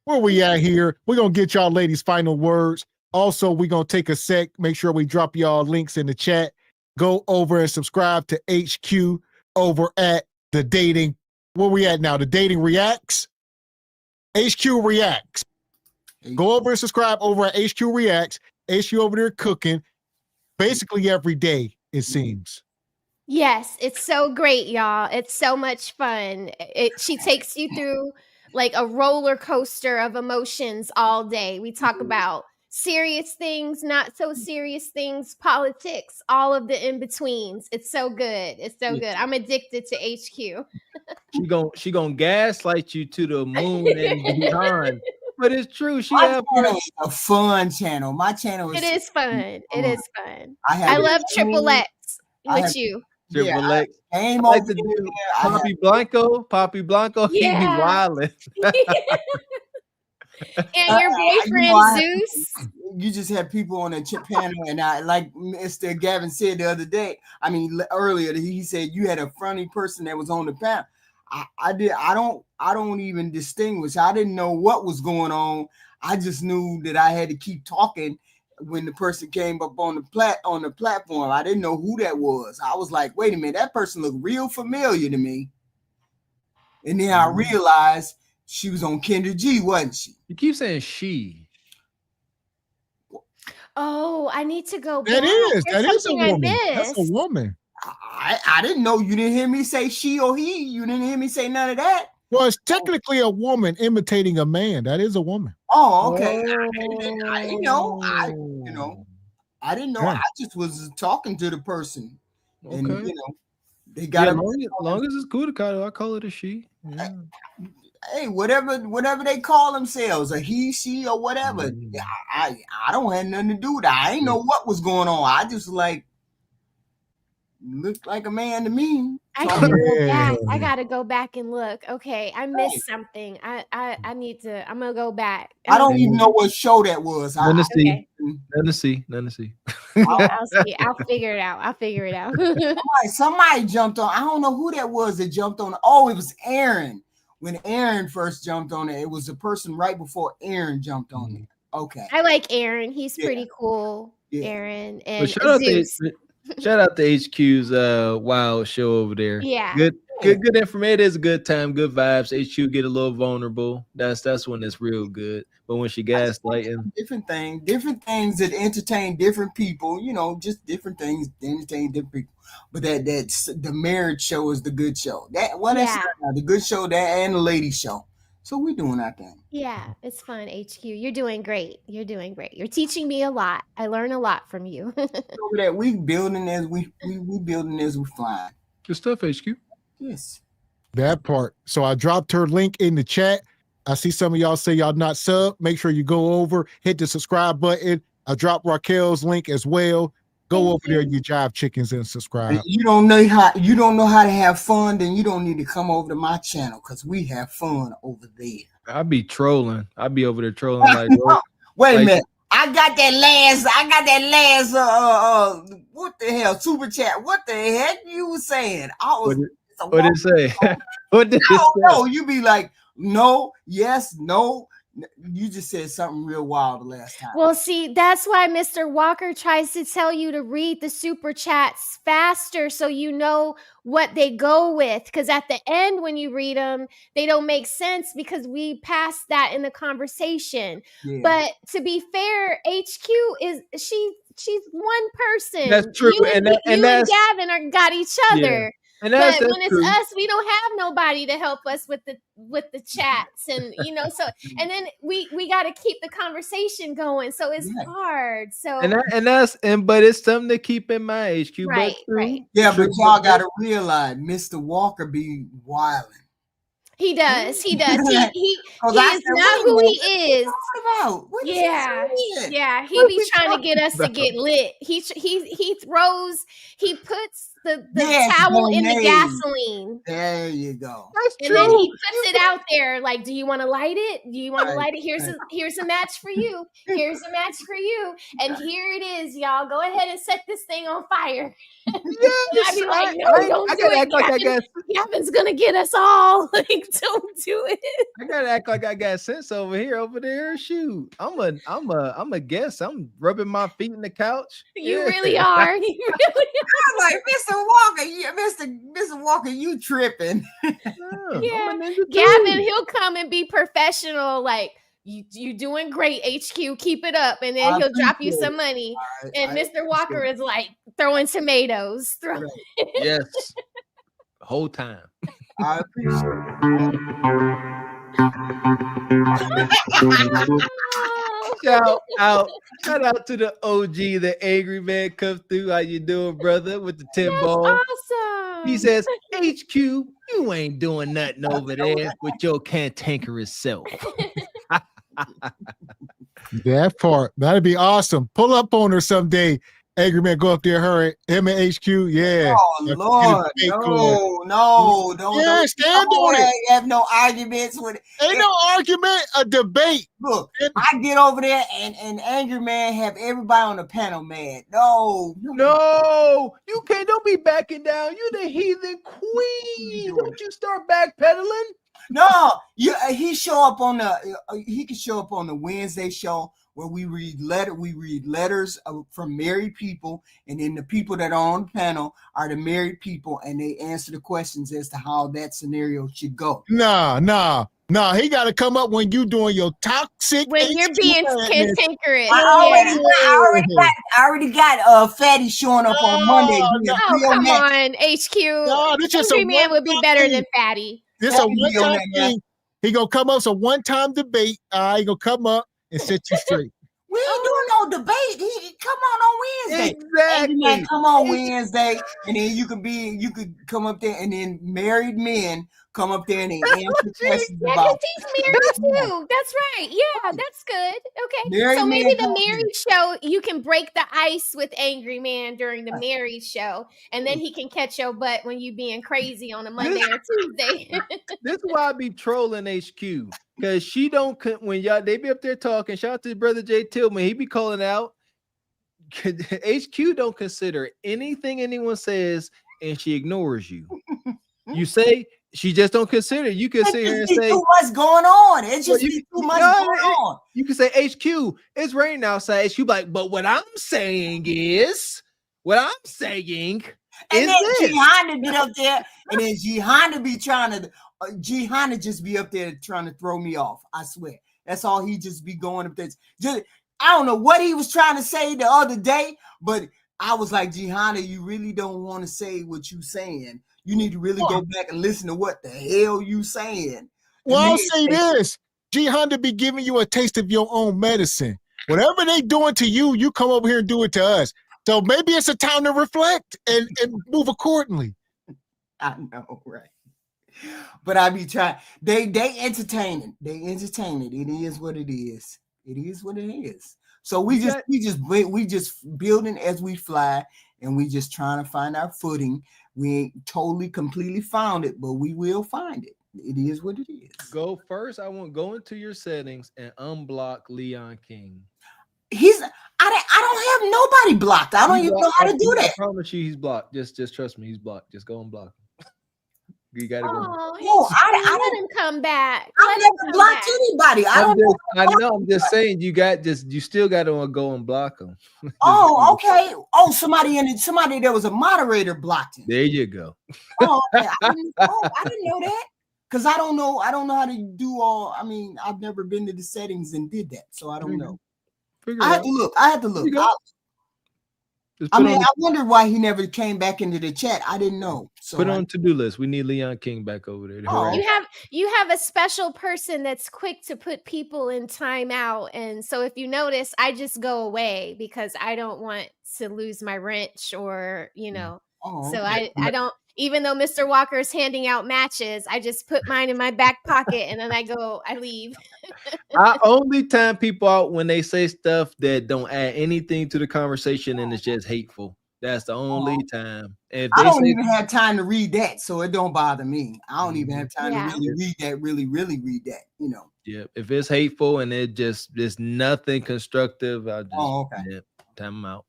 B: Where we at here? We're gonna get y'all ladies' final words. Also, we're gonna take a sec, make sure we drop y'all links in the chat. Go over and subscribe to HQ over at the dating. Where we at now? The Dating Reacts. HQ Reacts. Go over and subscribe over at HQ Reacts. HQ over there cooking basically every day, it seems.
E: Yes, it's so great, y'all. It's so much fun. She takes you through like a roller coaster of emotions all day. We talk about serious things, not so serious things, politics, all of the in-betweens. It's so good. It's so good. I'm addicted to HQ.
C: She gonna gaslight you to the moon and beyond. But it's true. She
P: My
C: have
P: channel is a fun channel. My channel is.
E: It is fun. It is fun.
P: I
E: love Triple X with you.
C: Triple X.
P: Game
C: like
P: over
C: to do
P: there.
C: Poppy Blanco. He be wildin'.
E: And your boyfriend Zeus.
P: You just had people on the chip panel, and I like Mr. Gavin said the other day. I mean, earlier he said you had a funny person that was on the panel. I don't even distinguish. I didn't know what was going on. I just knew that I had to keep talking when the person came up on the platform. I didn't know who that was. I was like, wait a minute, that person looked real familiar to me. And then I realized she was on Kendra G, wasn't she?
C: You keep saying she.
E: Oh, I need to go back.
B: That is a
E: something I
B: woman. That's a
E: missed.
B: woman.
P: I didn't know. You didn't hear me say she or he. You didn't hear me say none of that.
B: Well, it's technically a woman imitating a man. That is a woman.
P: Oh, okay. I didn't know. I didn't know.
B: Yeah.
P: I just was talking to the person, and
C: Okay.
P: they got
C: as long as it's cool to call it, I call it a she. Yeah.
P: Hey, whatever they call themselves, a he, she, or whatever. I don't have nothing to do with that. I ain't know what was going on. I just looked like a man to me.
E: I gotta go back. I gotta go back and look. Okay, I missed something. I need to. I'm gonna go back.
P: I don't even know what show that was.
C: None to see.
E: I'll see. I'll figure it out.
P: Somebody jumped on. I don't know who that was that jumped on. Oh, it was Aaron. When Aaron first jumped on it, it was the person right before Aaron jumped on it. Okay.
E: I like Aaron. He's pretty cool. Aaron and
C: Well,
E: Zeus.
C: shout out to HQ's wild show over there.
E: Yeah.
C: Good information. It is a good time, good vibes. HQ get a little vulnerable. That's when it's real good. But when she gaslighting,
P: different things that entertain different people, just different things that entertain different people. But that's the marriage show is the good show. The good show, that and the lady show. So we're doing our thing.
E: Yeah, it's fun, HQ. You're doing great. You're teaching me a lot. I learn a lot from you.
P: Over that we building as we building as we fly.
C: Good stuff, HQ.
P: Yes.
B: That part. So I dropped her link in the chat. I see some of y'all say y'all not sub. Make sure you go over, hit the subscribe button. I dropped Raquel's link as well. Go over there, you jive chickens, and subscribe.
P: You don't know how to have fun, then you don't need to come over to my channel because we have fun over there.
C: I be trolling. I be over there trolling like.
P: Wait a minute. I got that last. What the hell? Super chat. What the heck you were saying?
C: What did it say? What did it say?
P: No, you be like, no, yes, no, You just said something real wild the last time.
E: Well, see, that's why Mr. Walker tries to tell you to read the super chats faster so you know what they go with. Because at the end, when you read them, they don't make sense because we passed that in the conversation.
P: Yeah.
E: But to be fair, HQ is she's one person.
C: That's true,
E: You
C: and
E: and Gavin got each other.
C: Yeah. And that's
E: But when it's
C: true.
E: us, we don't have nobody to help us with the chats, and so and then we got to keep the conversation going, so it's hard. So
C: but it's something to keep in mind, HQ.
E: Right,
C: but
E: right.
P: Yeah, but y'all got to realize Mr. Walker be wilding.
E: He does. He is not who he is. Yeah. He be trying to get us to get lit. He puts the towel in the gasoline.
P: There you go.
E: And then he puts it out there like, do you want to light it? Do you want to light it? Here's a match for you. Here's a match for you. And here it is, y'all. Go ahead and set this thing on fire. I'd be like, no, don't do it. Gavin's gonna get us all. Like, don't do it.
C: I gotta act like I got sense over there. Shoot, I'm a guest. I'm rubbing my feet in the couch.
E: You really are. You really
P: I'm like, Mr. Walker, you tripping?
E: Yeah, Gavin, he'll come and be professional, like. You doing great, HQ. Keep it up, and then he'll drop you some money. And Mr. Walker is like throwing tomatoes.
C: Yes, the whole time.
P: I appreciate
C: it. Shout out to the OG, the angry man come through. How you doing, brother? With the 10 ball.
E: Awesome.
C: He says, HQ, you ain't doing nothing over there with your cantankerous self.
B: That part, that'd be awesome. Pull up on her someday. Angry man, go up there, him and HQ. Yeah.
P: Oh Lord, don't
B: stand on it.
P: Have no arguments with it.
B: Ain't no argument, a debate.
P: Look, I get over there and Angry Man have everybody on the panel mad. No,
C: you can't. Don't be backing down. You're the heathen queen. Don't you start backpedaling.
P: No, he show up on he can show up on the Wednesday show where we read letters from married people, and then the people that are on the panel are the married people, and they answer the questions as to how that scenario should go.
B: No, he got to come up when you doing your toxic.
E: When you're being cantankerous.
P: I already got Fatty showing up on Monday.
E: Come on, HQ.
B: No, this just
E: Angry Man would be better than Fatty.
B: This a one-time thing. He gonna come up. It's a one-time debate. He gonna come up and set you straight.
P: We ain't doing no debate. He come on Wednesday.
C: Exactly.
P: Come on Wednesday, and then you could come up there, and then married men come up there and they answer questions about.
E: He's married too. That's right. Yeah, that's good. Okay.
P: Married
E: so maybe
P: man
E: the married show, you can break the ice with Angry Man during the married show, and then he can catch your butt when you being crazy on a Monday or Tuesday.
C: This is why I be trolling HQ. Because she don't, when y'all, they be up there talking, shout out to brother Jay Tillman, he be calling out. HQ don't consider anything anyone says, and she ignores you. You say, she just don't consider. You can sit here and say,
P: too much going on. It's just too much going on.
C: You can say, HQ, it's raining outside. HQ like, but what I'm saying is,
P: and then G-Honda get up there, and then G-Honda be trying to, G-Honda just be up there trying to throw me off. I swear. That's all he just be going up there. Just, I don't know what he was trying to say the other day, but I was like, G-Honda, you really don't want to say what you saying. You need to really go back and listen to what the hell you saying.
B: Well, I'll say this. G-Honda be giving you a taste of your own medicine. Whatever they doing to you, you come over here and do it to us. So maybe it's a time to reflect and move accordingly.
P: I know, right? But I be trying. They entertain it. They entertain it. It is what it is. It is what it is. So we just building as we fly, and we just trying to find our footing. We ain't totally completely found it, but we will find it. It is what it is.
C: Go first. I want go into your settings and unblock Leon King.
P: I don't have nobody blocked. I don't even know how to do that.
C: I promise you he's blocked. Just trust me, he's blocked. Just go and block him. You gotta go.
E: Let him come back.
P: I've never blocked anybody.
C: I'm just saying you still got to go and block them.
P: Oh, okay. Oh, somebody that was a moderator blocked him.
C: There you go.
P: Oh, okay. I didn't know that. Because I don't know how to do all. I mean, I've never been to the settings and did that, so I don't know. I had to look. I wondered why he never came back into the chat. I didn't know. So
C: put on to-do list. We need Leon King back over there.
E: You have a special person that's quick to put people in timeout, and so if you notice, I just go away because I don't want to lose my wrench or I don't. Even though Mr. Walker's handing out matches, I just put mine in my back pocket and then I leave.
C: I only time people out when they say stuff that don't add anything to the conversation and it's just hateful. That's the only time. If
P: I don't even have time to read that, so it don't bother me. I don't even have time to really read that, really read that,
C: Yeah, if it's hateful and there's nothing constructive, I'll just time them out.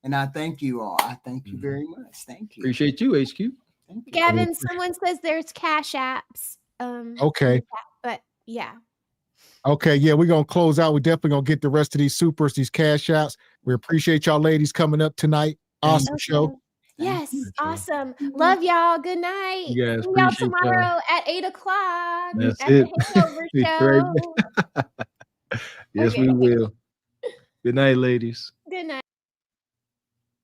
P: And I thank you all. I thank you very much. Thank you.
C: Appreciate you, HQ.
E: Gavin, someone says there's cash apps.
B: Okay.
E: But yeah.
B: Okay, yeah, we're gonna close out. We're definitely gonna get the rest of these supers, these cash outs. We appreciate y'all ladies coming up tonight. Awesome show.
E: Yes, awesome. Love y'all. Good night.
C: Yes,
E: see y'all tomorrow at 8:00.
C: That's
E: at
C: it.
E: The Hangover Show.
C: Yes, we will. Good night, ladies.
E: Good night.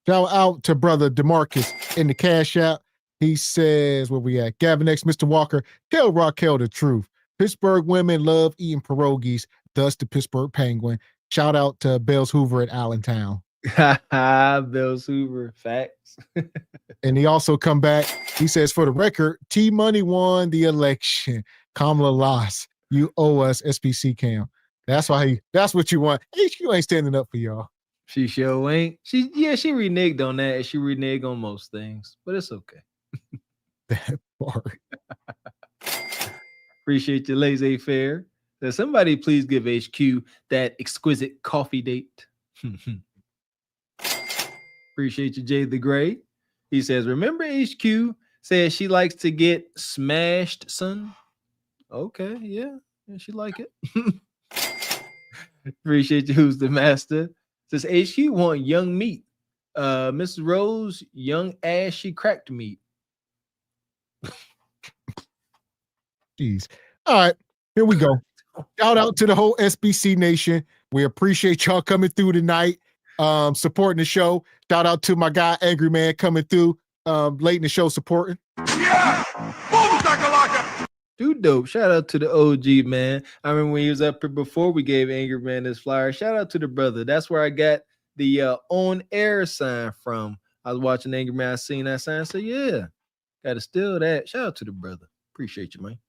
B: Shout out to brother DeMarcus in the cash app. He says, where we at? Gavin X Mr. Walker, tell Raquel the truth. Pittsburgh women love eating pierogies, thus the Pittsburgh Penguin. Shout out to Bells Hoover at Allentown.
C: Bells Hoover, facts.
B: And he also come back. He says, for the record, T Money won the election. Kamala lost. You owe us SPC Cam. That's what you want. HQ ain't standing up for y'all.
C: She sure ain't. She reneged on that. She reneged on most things, but it's okay.
B: That part.
C: Appreciate your laissez-faire. Does somebody please give HQ that exquisite coffee date? Appreciate you, Jay the Gray. He says, remember HQ says she likes to get smashed, son? Okay, yeah, she like it. Appreciate you, who's the master. Says HQ want young meat. Mrs. Rose, young ass, she cracked meat.
B: Jeez. All right, here we go. Shout out to the whole SBC Nation. We appreciate y'all coming through tonight, supporting the show. Shout out to my guy, Angry Man, coming through late in the show supporting.
C: Yeah! Boom, shakalaka! Dude, dope. Shout out to the OG, man. I remember when he was up here before we gave Angry Man this flyer. Shout out to the brother. That's where I got the on-air sign from. I was watching Angry Man. I seen that sign. So, yeah, got to steal that. Shout out to the brother. Appreciate you, man.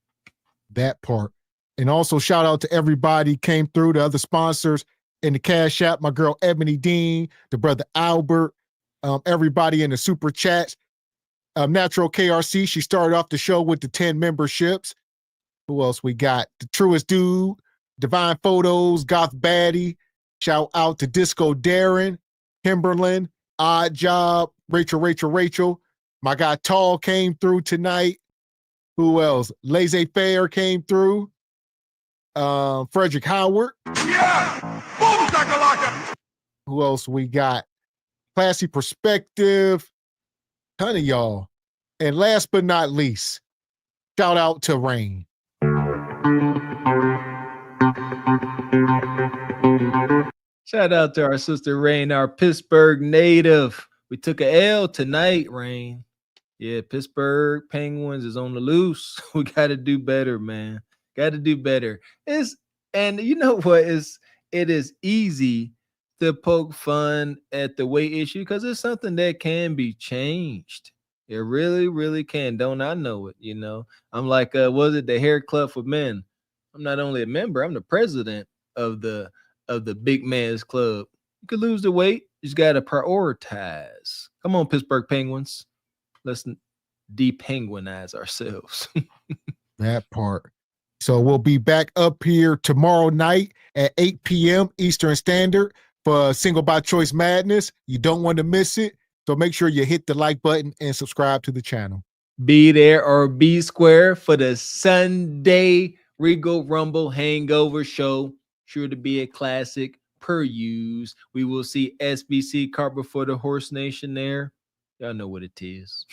B: That part. And also shout out to everybody came through, the other sponsors in the Cash App, my girl Ebony Dean, the brother Albert, everybody in the super chats. Natural KRC, she started off the show with the 10 memberships. Who else we got? The Truest Dude, Divine Photos, Goth Baddie. Shout out to Disco Darren, Kimberlyn, Odd Job, Rachel. My guy Tall came through tonight. Who else? Laissez-faire came through. Frederick Howard. Yeah! Boom, shakalaka! Who else we got? Classy Perspective. Ton of y'all. And last but not least, shout out to Rain.
C: Shout out to our sister Rain, our Pittsburgh native. We took a L tonight, Rain. Yeah, Pittsburgh Penguins is on the loose. We got to do better, man. Got to do better. And you know what? It is easy to poke fun at the weight issue because it's something that can be changed. It really, really can. Don't I know it? You know, I'm like, was it the Hair Club for Men? I'm not only a member, I'm the president of the Big Man's Club. You could lose the weight. You just got to prioritize. Come on, Pittsburgh Penguins. Let's de-penguinize ourselves.
B: That part. So we'll be back up here tomorrow night at 8 p.m. Eastern Standard for Single by Choice Madness. You don't want to miss it. So make sure you hit the like button and subscribe to the channel.
C: Be there or be square for the Sunday Regal Rumble Hangover Show. Sure to be a classic per use. We will see SBC cart before the Horse Nation there. Y'all know what it is.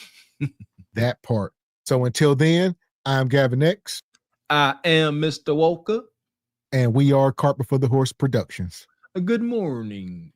B: That part. So until then, I'm Gavin X.
C: I am Mr. Walker.
B: And we are Cart Before the Horse Productions.
C: Good morning.